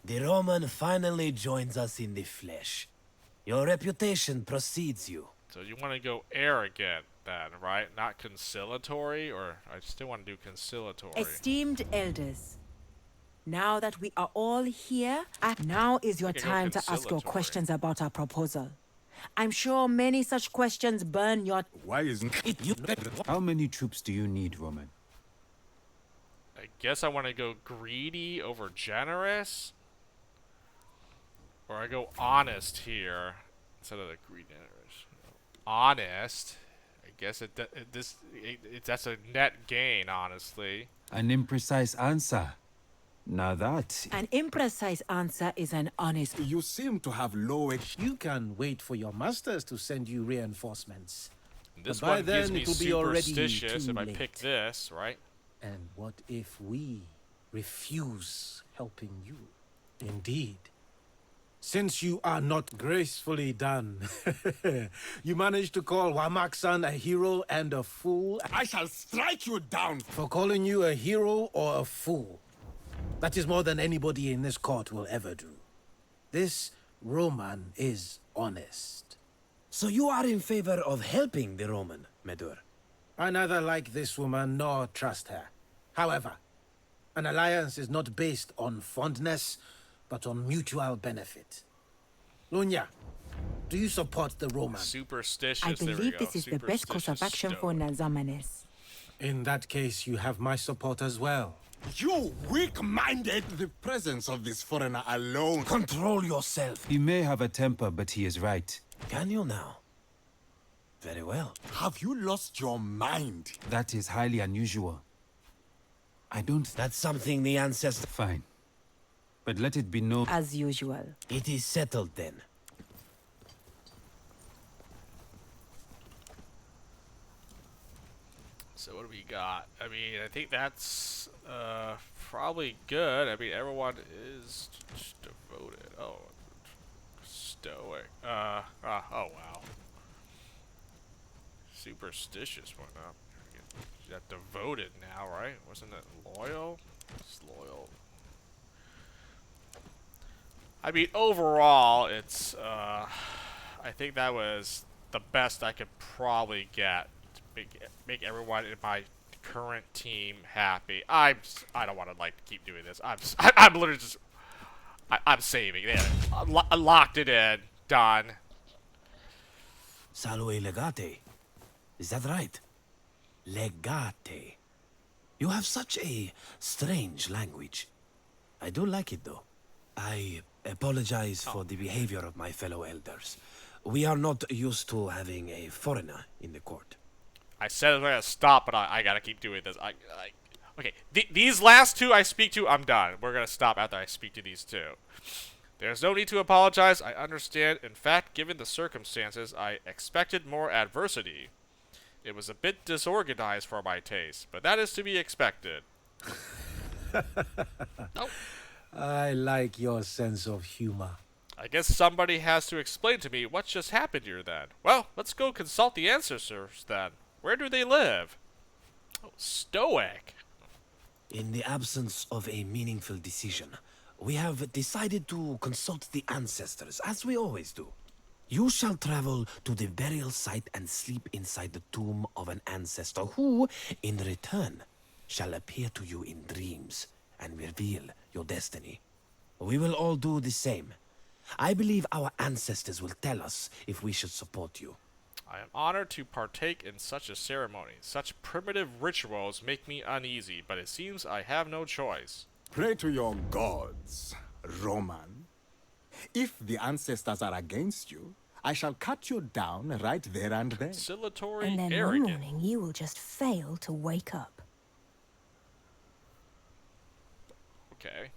The Roman finally joins us in the flesh. Your reputation precedes you. So you want to go arrogant then, right? Not conciliatory, or I still want to do conciliatory. Esteemed elders, now that we are all here, now is your I could go time to ask your conciliatory. questions about our proposal. I'm sure many such questions burn your... Why isn't it you? How many troops do you need, Roman? I guess I want to go greedy over generous. Or I go honest here instead of the greedy generous. Honest. I guess that's a net gain, honestly. An imprecise answer. Now that... An imprecise answer is an honest... You seem to have low... You can wait for your masters to send you reinforcements. This But by one gives then, me it will be already superstitious too if I late. pick this, right? And what if we refuse helping you? Indeed. Since you are not gracefully done, you managed to call Wamak-san a hero and a fool. I shall strike you down for calling you a hero or a fool. That is more than anybody in this court will ever do. This Roman is honest. So you are in favor of helping the Roman, Medur? I neither like this woman nor trust her. However, an alliance is not based on fondness, but on mutual benefit. Lunya, do you support the Roman? Superstitious. I there we believe go. this is the best course of Superstitious action for Stoic. In Nazamanes. that case, you have my support as well. You weak-minded! The presence of this foreigner alone. Control yourself. He may have a temper, but he is right. Can you now? Very well. Have you lost your mind? That is highly unusual. I don't... That's something the ancestors... Fine. But let it be known... As usual. It is settled then. So what do we got? I mean, I think that's probably good. I mean, everyone is devoted. Oh, stoic. Oh wow. Superstitious went up. You got devoted now, right? Wasn't it loyal? It's loyal. I mean, overall, it's I think that was the best I could probably get to make everyone in my current team happy. I don't want to like keep doing this. I'm literally just I'm saving. There, I locked it in. Done. Salve legate. Is that right? Legate. You have such a strange language. I do like it though. I apologize for the behavior of my fellow elders. We are not used to having a foreigner in the court. I said I was gonna stop, but I gotta keep doing this. Okay, these last two I speak to, I'm done. We're gonna stop after I speak to these two. There's no need to apologize. I understand. In fact, given the circumstances, I expected more adversity. It was a bit disorganized for my taste, but that is to be expected. Oh. I like your sense of humor. I guess somebody has to explain to me what just happened here then. Well, let's go consult the ancestors then. Where do they live? Oh, Stoic. In the absence of a meaningful decision, we have decided to consult the ancestors, as we always do. You shall travel to the burial site and sleep inside the tomb of an ancestor who, in return, shall appear to you in dreams and reveal your destiny. We will all do the same. I believe our ancestors will tell us if we should support you. I am honored to partake in such a ceremony. Such primitive rituals make me uneasy, but it seems I have no choice. Pray to your gods, Roman. If the ancestors are against you, I shall cut you down right there and then. Conciliatory, And then arrogant. one morning you will just fail to wake up. Okay.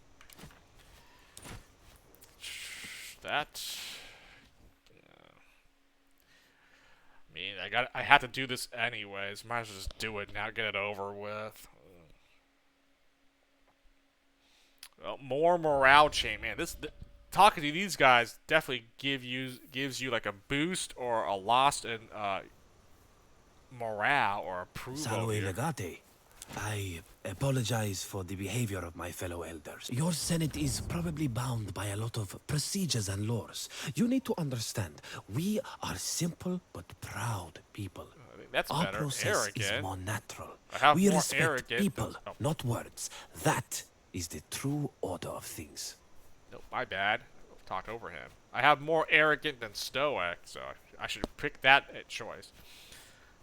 That. I mean, I have to do this anyways. Might as well just do it now, get it over with. Well, more morale chain, man. Talking to these guys definitely gives you like a boost or a loss in morale or approval. Salve here. legate. I apologize for the behavior of my fellow elders. Your senate is probably bound by a lot of procedures and laws. You need to understand, we are simple but proud people. I think that's Our better. process Arrogant. is more natural. I have We more respect arrogant people, than- oh. not words. That is the true order of things. Nope, my bad. Talked over him. I have more arrogant than stoic, so I should pick that choice.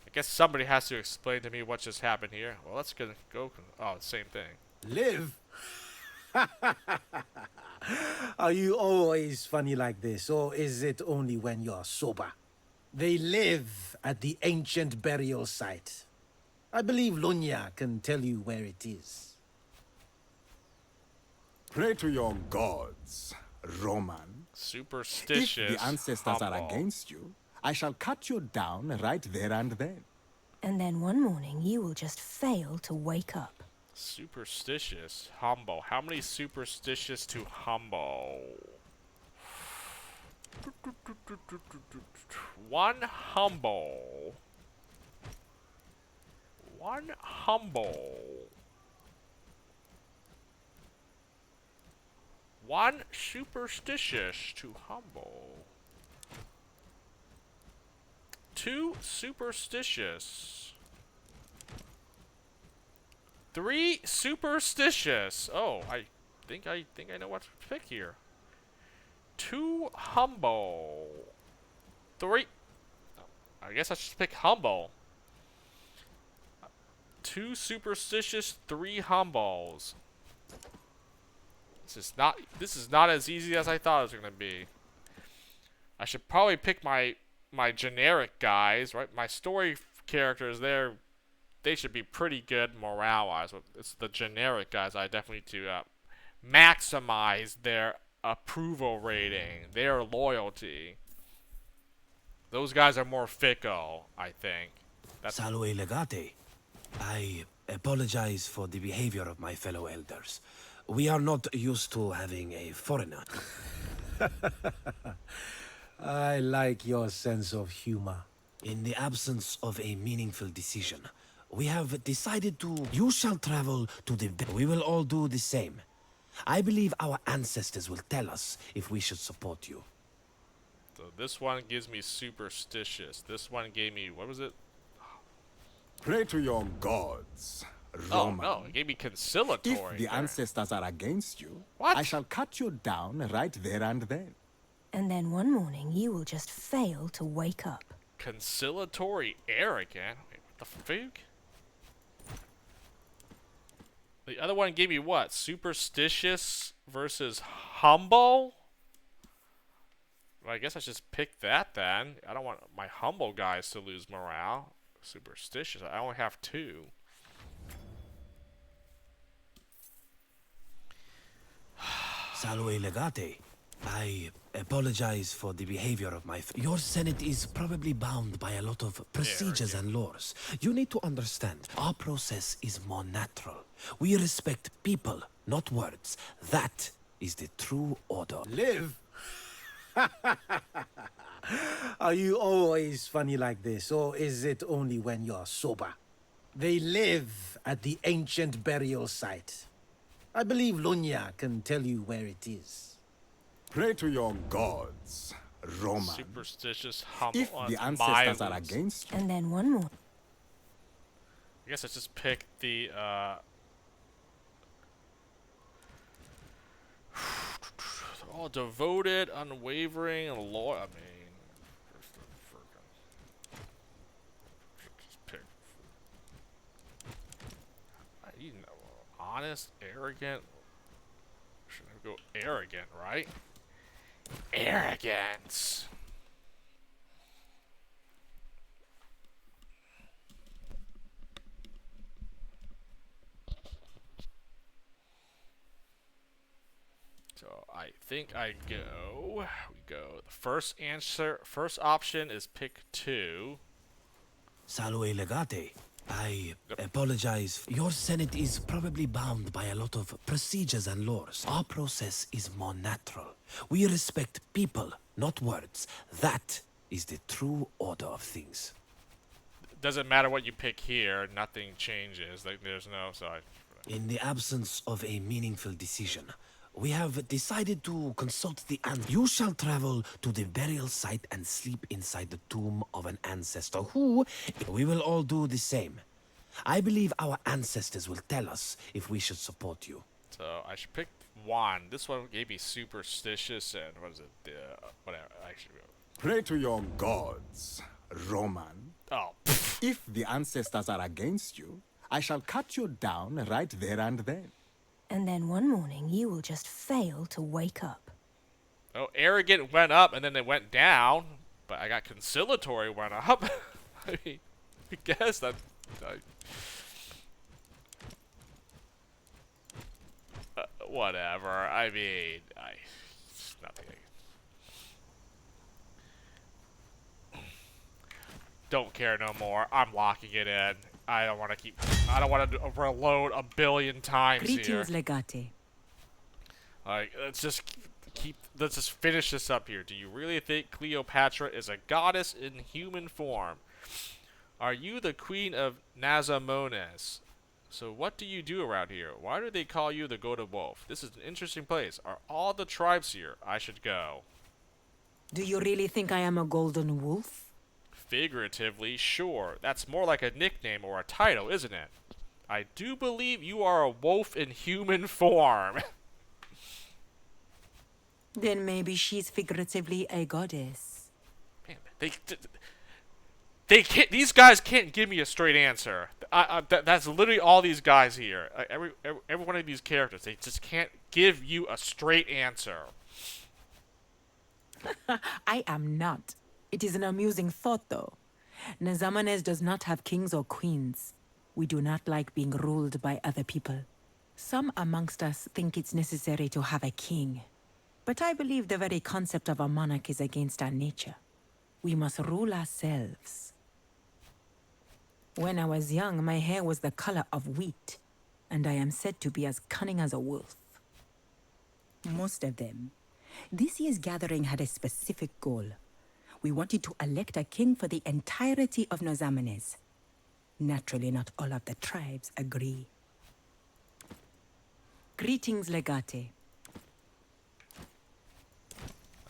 I guess somebody has to explain to me what just happened here. Well, let's go. Oh, same thing. Live? Are you always funny like this, or is it only when you're sober? They live at the ancient burial site. I believe Lunya can tell you where it is. Pray to your gods, Roman. Superstitious. If the ancestors are humble. against you, I shall cut you down right there and then. And then one morning you will just fail to wake up. Superstitious. Humble. How many superstitious to humble? One humble. One humble. One superstitious to humble. Too superstitious. 3 superstitious. Oh, I think I know what to pick here. 2 humble. 3. I guess I should pick humble. 2 superstitious, 3 humbles. This is not as easy as I thought it was gonna be. I should probably pick my generic guys, right? My story characters there, they should be pretty good morale-wise. It's the generic guys I definitely need to maximize their approval rating, their loyalty. Those guys are more fickle, I think. Salve Legate. I apologize for the behavior of my fellow elders. We are not used to having a foreigner. I like your sense of humor. In the absence of a meaningful decision, we have decided to... You shall travel to the... We will all do the same. I believe our ancestors will tell us if we should support you. So this one gives me superstitious. This one gave me, what was it? Pray to your gods, Oh Roman. no, it gave me conciliatory. If the ancestors are against you, what? I shall cut you down right there and then. And then one morning you will just fail to wake up. Conciliatory arrogant? Wait, what the fuck? The other one gave me what? Superstitious versus humble? Well, I guess I should just pick that then. I don't want my humble guys to lose morale. Superstitious. I only have 2. Salve Legate. I apologize for the behavior of my... Your senate is probably bound by a lot of procedures and laws. You need to understand, our process is more natural. We respect people, not words. That is the true order. Live? Are you always funny like this, or is it only when you're sober? They live at the ancient burial site. I believe Lunya can tell you where it is. Pray to your gods, Roman. Superstitious, humble. If the ancestors are against you. And then one more. I guess I just picked the all devoted, unwavering, and loyal. I mean, just pick. You know, honest, arrogant. Should I go arrogant, right? Arrogance. So I think I go. We go. The first option is pick 2. Salve Legate. I apologize. Your senate is probably bound by a lot of procedures and laws. Our process is more natural. We respect people, not words. That is the true order of things. Doesn't matter what you pick here, nothing changes. Like there's no side. In the absence of a meaningful decision, we have decided to consult the You shall travel to the burial site and sleep inside the tomb of an ancestor who... We will all do the same. I believe our ancestors will tell us if we should support you. So I should pick 1. This one gave me superstitious and what is it? Whatever. Actually, pray to your gods, Roman. Oh. If the ancestors are against you, I shall cut you down right there and then. And then one morning you will just fail to wake up. Oh, arrogant went up and then it went down, but I got conciliatory went up. I mean, I guess that. Whatever. I mean, nothing. Don't care no more. I'm locking it in. I don't want to keep. I don't want to reload a billion times here. Greetings, Legate. Alright, let's just finish this up here. Do you really think Cleopatra is a goddess in human form? Are you the queen of Nazamones? So what do you do around here? Why do they call you the Golden Wolf? This is an interesting place. Are all the tribes here? I should go. Do you really think I am a golden wolf? Figuratively, sure. That's more like a nickname or a title, isn't it? I do believe you are a wolf in human form. Then maybe she's figuratively a goddess. Man, they can't. These guys can't give me a straight answer. That's literally all these guys here. Every one of these characters, they just can't give you a straight answer. I am not. It is an amusing thought, though. Nazamanes does not have kings or queens. We do not like being ruled by other people. Some amongst us think it's necessary to have a king. But I believe the very concept of a monarch is against our nature. We must rule ourselves. When I was young, my hair was the color of wheat, and I am said to be as cunning as a wolf. Most of them. This year's gathering had a specific goal. We wanted to elect a king for the entirety of Nazamanes. Naturally, not all of the tribes agree. Greetings, Legate.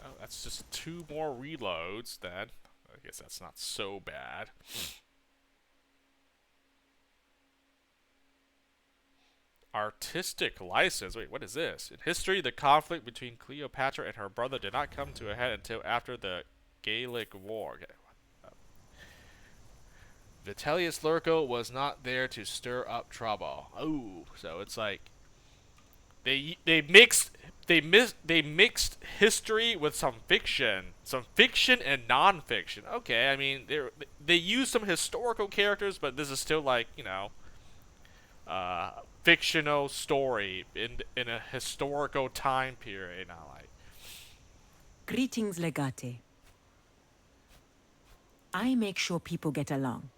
Oh, that's just 2 more reloads, then. I guess that's not so bad. Artistic license. Wait, what is this? In history, the conflict between Cleopatra and her brother did not come to a head until after the Gallic War. Okay. Vitellius Lurco was not there to stir up trouble. Oh, so it's like they mixed history with some fiction and non-fiction. Okay, I mean they use some historical characters, but this is still like, you know, fictional story in a historical time period. I like. Greetings, Legate. I make sure people get along.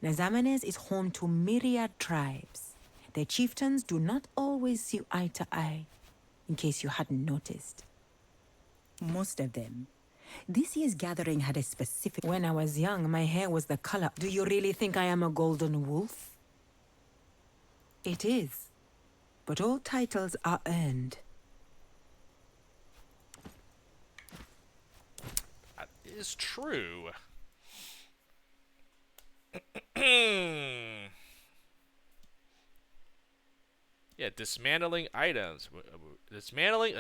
Nazamanes is home to myriad tribes. Their chieftains do not always see eye to eye, in case you hadn't noticed. Most of them. This year's gathering had a specific... When I was young, my hair was the color... Do you really think I am a golden wolf? It is. But all titles are earned. That is true. Yeah, dismantling items. Dismantling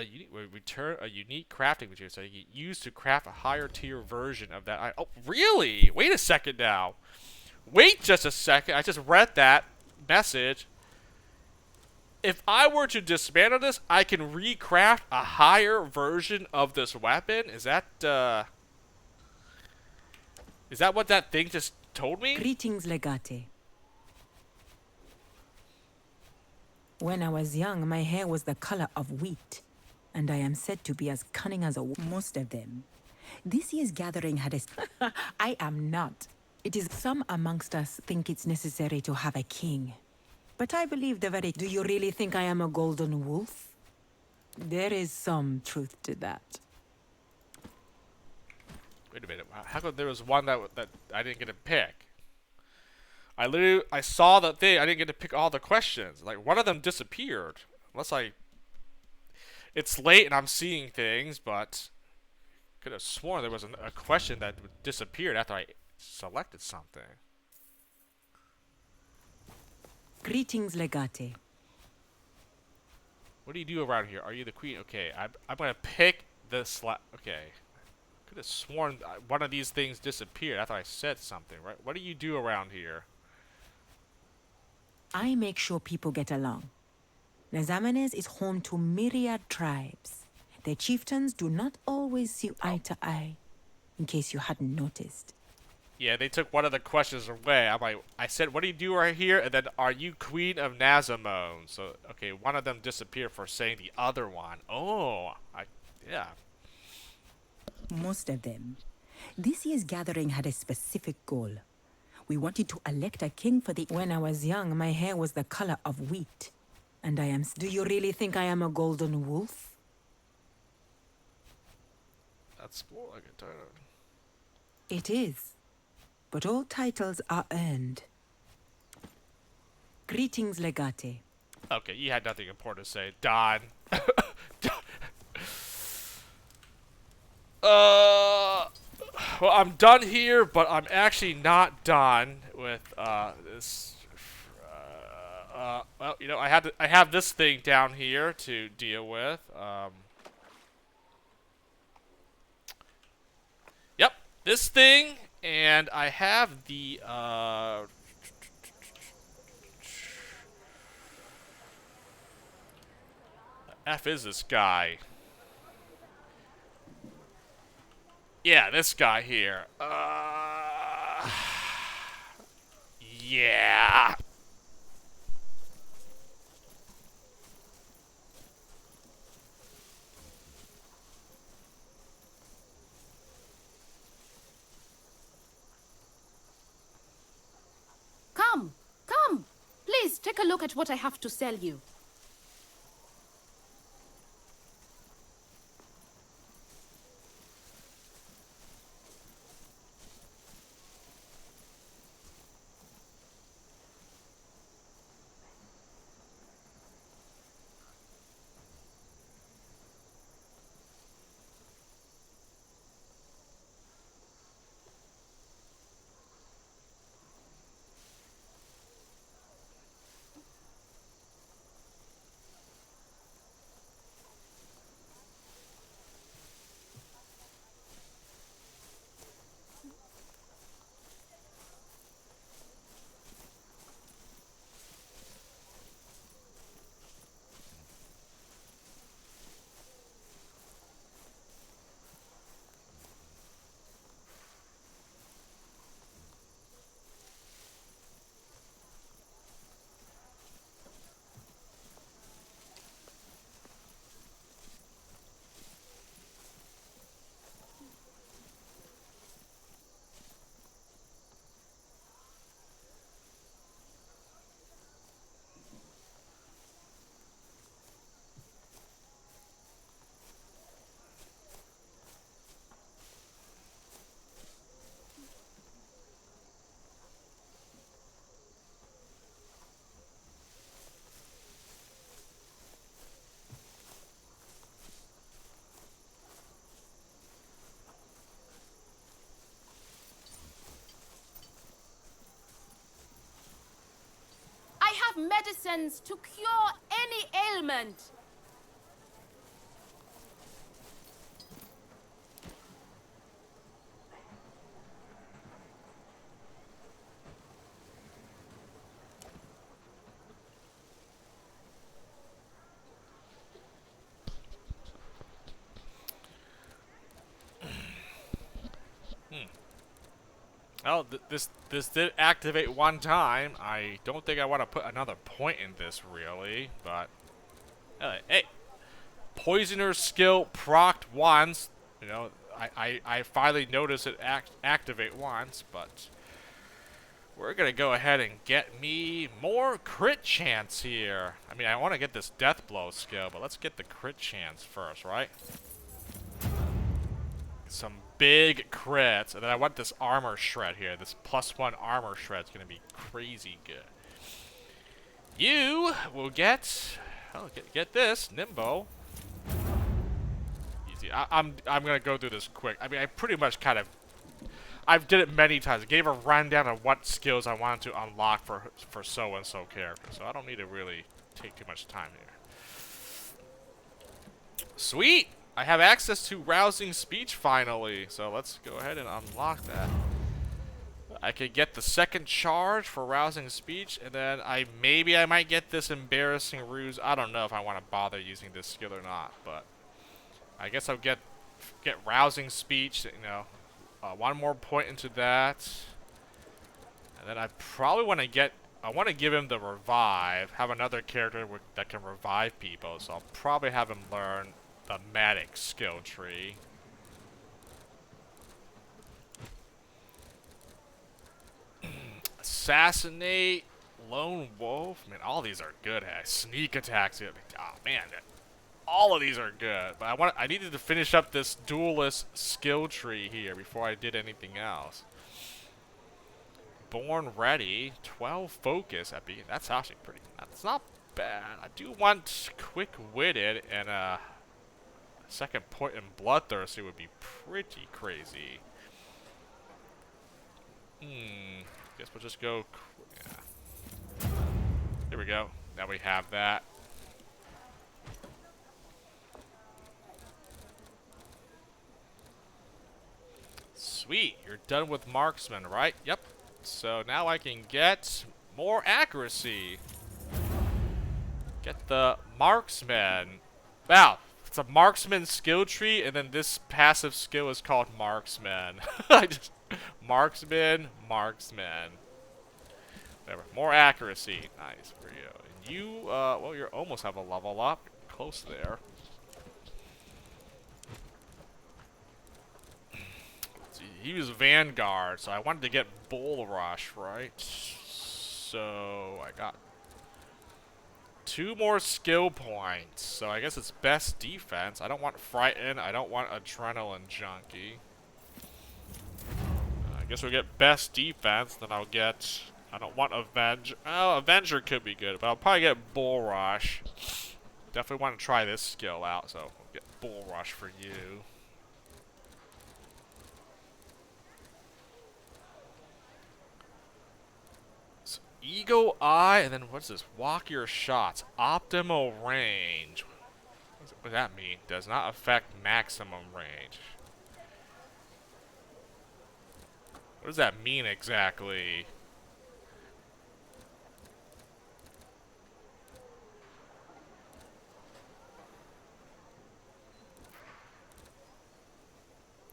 return a unique crafting material, so you can use to craft a higher tier version of that. Oh, really? Wait a second now. Wait just a second. I just read that message. If I were to dismantle this, I can recraft a higher version of this weapon. Is that what that thing just told me? Greetings, Legate. When I was young, my hair was the color of wheat, and I am said to be as cunning as a wolf. Most of them. This year's gathering had a... I am not. It is some amongst us think it's necessary to have a king. But I believe the very... Do you really think I am a golden wolf? There is some truth to that. Wait a minute. How come there was one that I didn't get to pick? I saw the thing. I didn't get to pick all the questions. Like, one of them disappeared. Unless it's late and I'm seeing things, but could have sworn there was a question that disappeared after I selected something. Greetings, Legate. What do you do around here? Are you the queen? Okay, I'm gonna pick this. Okay. Could have sworn one of these things disappeared after I said something, right? What do you do around here? I make sure people get along. Nazamanes is home to myriad tribes. Their chieftains do not always see eye to eye, in case you hadn't noticed. Yeah, they took one of the questions away. I said, what do you do right here? And then, are you Queen of Nazamone? So, okay, one of them disappeared for saying the other one. Oh, yeah. Most of them. This year's gathering had a specific goal. We wanted to elect a king for the... When I was young, my hair was the color of wheat. And I am... Do you really think I am a golden wolf? That's more like a title. It is. But all titles are earned. Greetings, Legate. Okay, you had nothing important to say. Don. Well, I'm done here, but I'm actually not done with this. Well, you know, I have this thing down here to deal with. Yep, this thing, and I have the F is this guy? Yeah, this guy here. Yeah. Come, come. Please take a look at what I have to sell you. I have medicines to cure any ailment. Well, this did activate one time. I don't think I want to put another point in this, really, but... hey! Poisoner's skill procced once. You know, I finally noticed it activate once, but... We're gonna go ahead and get me more crit chance here. I mean, I want to get this death blow skill, but let's get the crit chance first, right? Some big crits, and then I want this armor shred here. This +1 armor shred is gonna be crazy good. You will get, oh, get this Nimbo. Easy. I'm gonna go through this quick. I mean, I pretty much kind of, I've did it many times. I gave a rundown of what skills I wanted to unlock for so and so characters, so I don't need to really take too much time here. Sweet. I have access to rousing speech finally, so let's go ahead and unlock that. I could get the second charge for rousing speech, and then maybe I might get this embarrassing ruse. I don't know if I want to bother using this skill or not, but I guess I'll get rousing speech. You know, one more point into that, and then I probably want to get. I want to give him the revive. Have another character that can revive people, so I'll probably have him learn the medic skill tree. Assassinate, lone wolf. Man, all these are good. Hey, sneak attacks. Oh man, all of these are good. But I needed to finish up this duelist skill tree here before I did anything else. Born ready, 12 focus. That's actually pretty. That's not bad. I do want quick-witted and second point in bloodthirsty would be pretty crazy. guess we'll just go. Yeah. There we go. Now we have that. Sweet, you're done with marksman, right? Yep. So now I can get more accuracy. Get the marksman. Wow, it's a marksman skill tree, and then this passive skill is called marksman. Marksman. Whatever. More accuracy. Nice for you. And you, well, you almost have a level up. Close there. He was Vanguard, so I wanted to get Bull Rush, right? So I got 2 more skill points. So I guess it's best defense. I don't want Frighten. I don't want Adrenaline Junkie. I guess we'll get best defense. Then I'll get. I don't want Avenger. Oh, Avenger could be good, but I'll probably get Bull Rush. Definitely want to try this skill out, so we'll get Bull Rush for you. Eagle Eye, and then what's this? Walk your shots. Optimal range. What does that mean? Does not affect maximum range. What does that mean exactly?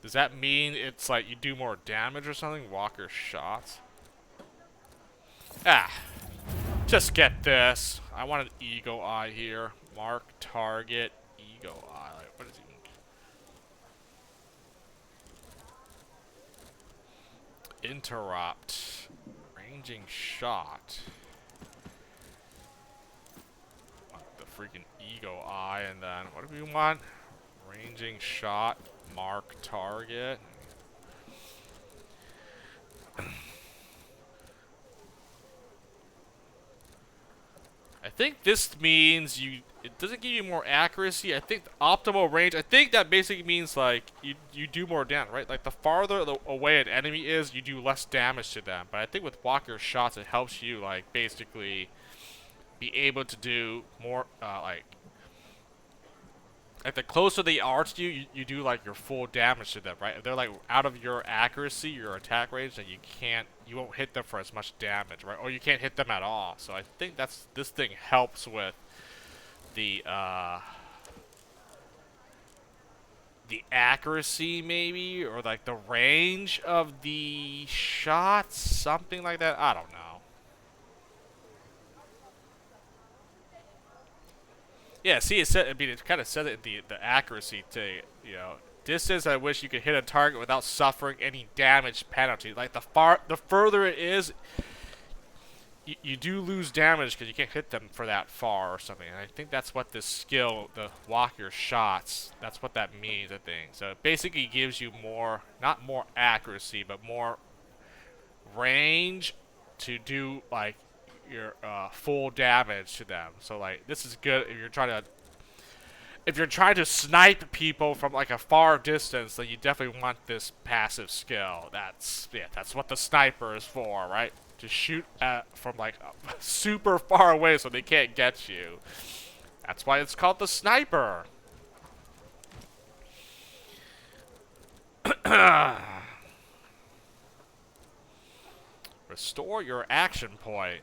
Does that mean it's like you do more damage or something? Walk your shots? Ah, just get this. I want an Eagle Eye here. Mark target, Eagle Eye. Like, what is he? Interrupt, ranging shot. Want the freaking Eagle Eye, and then what do we want? Ranging shot, mark target. I think this means it doesn't give you more accuracy. I think the optimal range, I think that basically means like you do more damage, right? Like the farther away an enemy is, you do less damage to them. But I think with Walker shots, it helps you like basically be able to do more like the closer they are to you, you do like your full damage to them, right? If they're like out of your accuracy, your attack range, then you won't hit them for as much damage, right? Or you can't hit them at all. So I think this thing helps with the accuracy maybe, or like the range of the shots, something like that. I don't know. Yeah, see, it said. I mean, it kind of said it in the accuracy to, you know, distance. I wish you could hit a target without suffering any damage penalty. Like the further it is, you do lose damage because you can't hit them for that far or something. And I think that's what this skill, the walk your shots, that's what that means. I think so. It basically gives you more, not more accuracy, but more range to do like your full damage to them. So like this is good if you're trying to snipe people from like a far distance. Then you definitely want this passive skill. That's what the sniper is for, right? To shoot from like super far away so they can't get you. That's why it's called the sniper. Restore your action point.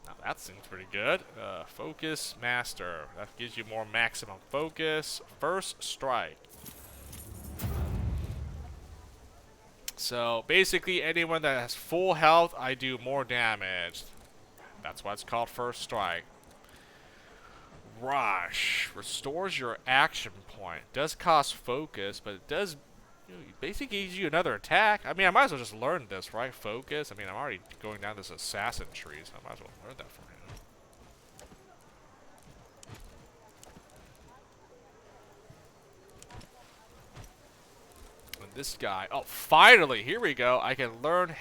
Now that seems pretty good. Focus Master. That gives you more maximum focus. First Strike. So basically anyone that has full health, I do more damage. That's why it's called First Strike. Rush. Restores your action point. Does cost focus, but it does basically gives you another attack. I mean, I might as well just learn this, right? Focus. I mean, I'm already going down this assassin tree, so I might as well learn that from him. And this guy. Oh, finally! Here we go. I can learn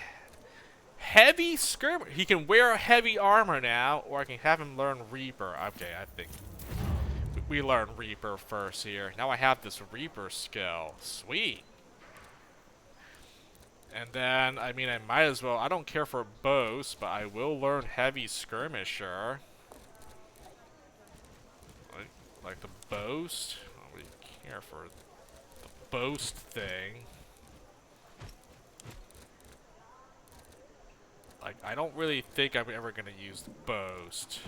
heavy skirmish. He can wear heavy armor now, or I can have him learn Reaper. Okay, I think we learn Reaper first here. Now I have this Reaper skill. Sweet. And then, I mean, I might as well. I don't care for bows, but I will learn heavy skirmisher. Like the boast. I don't really care for the boast thing. Like, I don't really think I'm ever gonna use the boast.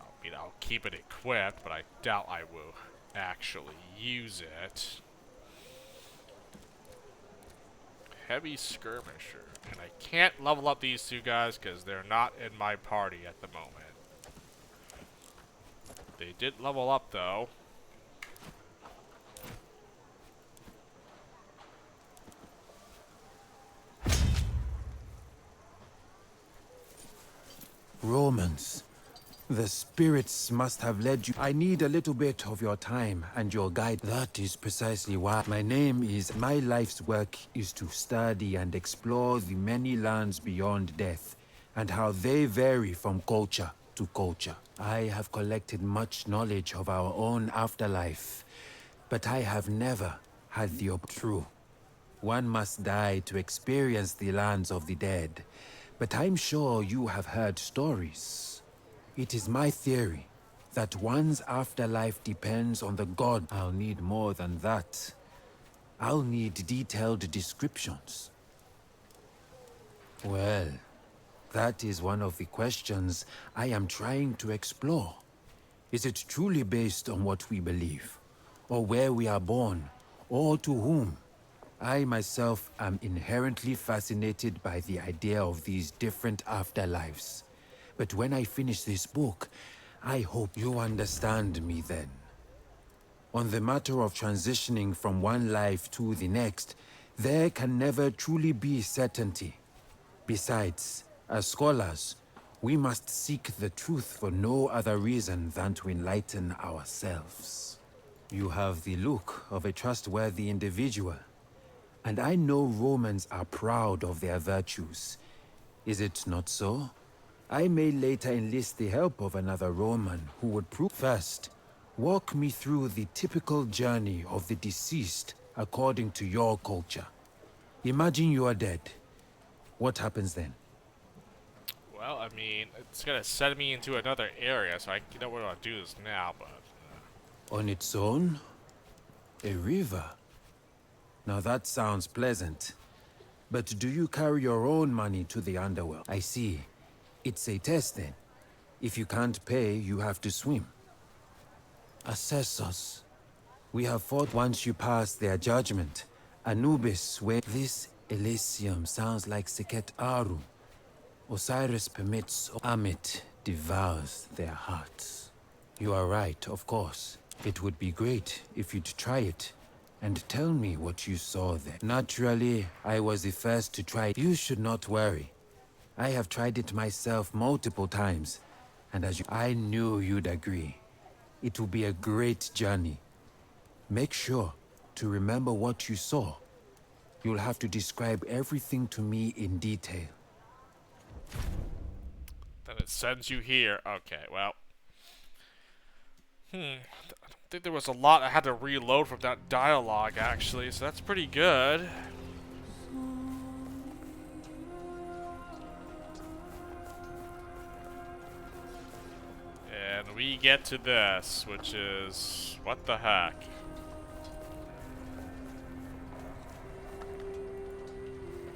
I mean, I'll keep it equipped, but I doubt I will actually use it. Heavy skirmisher. And I can't level up these two guys because they're not in my party at the moment. They did level up though. Romans. The spirits must have led you. I need a little bit of your time and your guide. That is precisely why my name is. My life's work is to study and explore the many lands beyond death and how they vary from culture to culture. I have collected much knowledge of our own afterlife, but I have never had the true. One must die to experience the lands of the dead, but I'm sure you have heard stories. It is my theory that one's afterlife depends on the god. I'll need more than that. I'll need detailed descriptions. Well, that is one of the questions I am trying to explore. Is it truly based on what we believe, or where we are born, or to whom? I myself am inherently fascinated by the idea of these different afterlives. But when I finish this book, I hope you understand me then. On the matter of transitioning from one life to the next, there can never truly be certainty. Besides, as scholars, we must seek the truth for no other reason than to enlighten ourselves. You have the look of a trustworthy individual, and I know Romans are proud of their virtues. Is it not so? I may later enlist the help of another Roman who would prove. First, walk me through the typical journey of the deceased according to your culture. Imagine you are dead. What happens then? Well, I mean, it's gonna send me into another area, so I don't want to do this now, but... On its own? A river? Now that sounds pleasant. But do you carry your own money to the underworld? I see. It's a test then. If you can't pay, you have to swim. Assessors. We have fought once you pass their judgment. Anubis, where this Elysium sounds like Sekhet Aru. Osiris permits, Amit devours their hearts. You are right, of course. It would be great if you'd try it, and tell me what you saw there. Naturally, I was the first to try it. You should not worry. I have tried it myself multiple times, and I knew you'd agree. It will be a great journey. Make sure to remember what you saw. You'll have to describe everything to me in detail. Then it sends you here. Okay, well. I don't think there was a lot I had to reload from that dialogue, actually, so that's pretty good. And we get to this, which is... what the heck?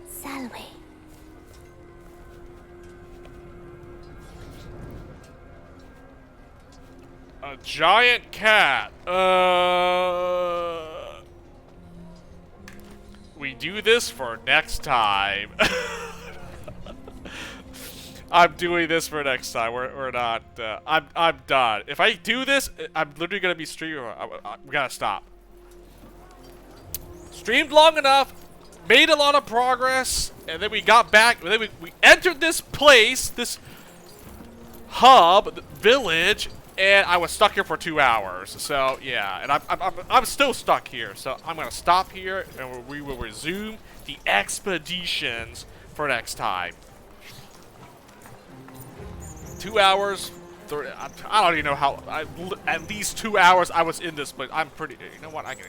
Salve. A giant cat. We do this for next time. I'm doing this for next time. We're not. I'm done. If I do this, I'm literally gonna be streaming. We gotta stop. Streamed long enough, made a lot of progress, and then we got back. And then we entered this place, this hub, village, and I was stuck here for 2 hours. So yeah, and I'm still stuck here. So I'm gonna stop here, and we will resume the expeditions for next time. 2 hours. 30, I don't even know how. At least 2 hours I was in this place. I'm pretty. You know what? I can.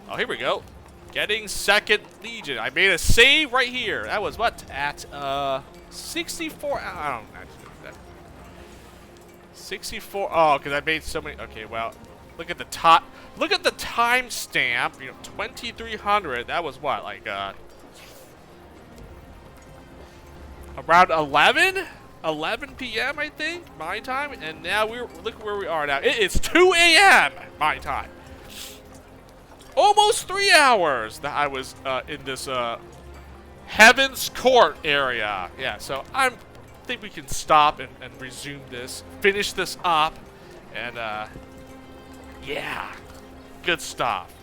Oh, here we go. Getting second Legion. I made a save right here. That was what? At 64. I don't know. 64. Oh, because I made so many. Okay, well, look at the top. Look at the timestamp. You know, 2300. That was what? Like around 11 p.m. I think my time. And now look where we are now. It is 2 a.m. my time. Almost 3 hours that I was in this Heaven's Court area. Yeah, so I think we can stop and resume this, finish this up, and yeah, good stuff.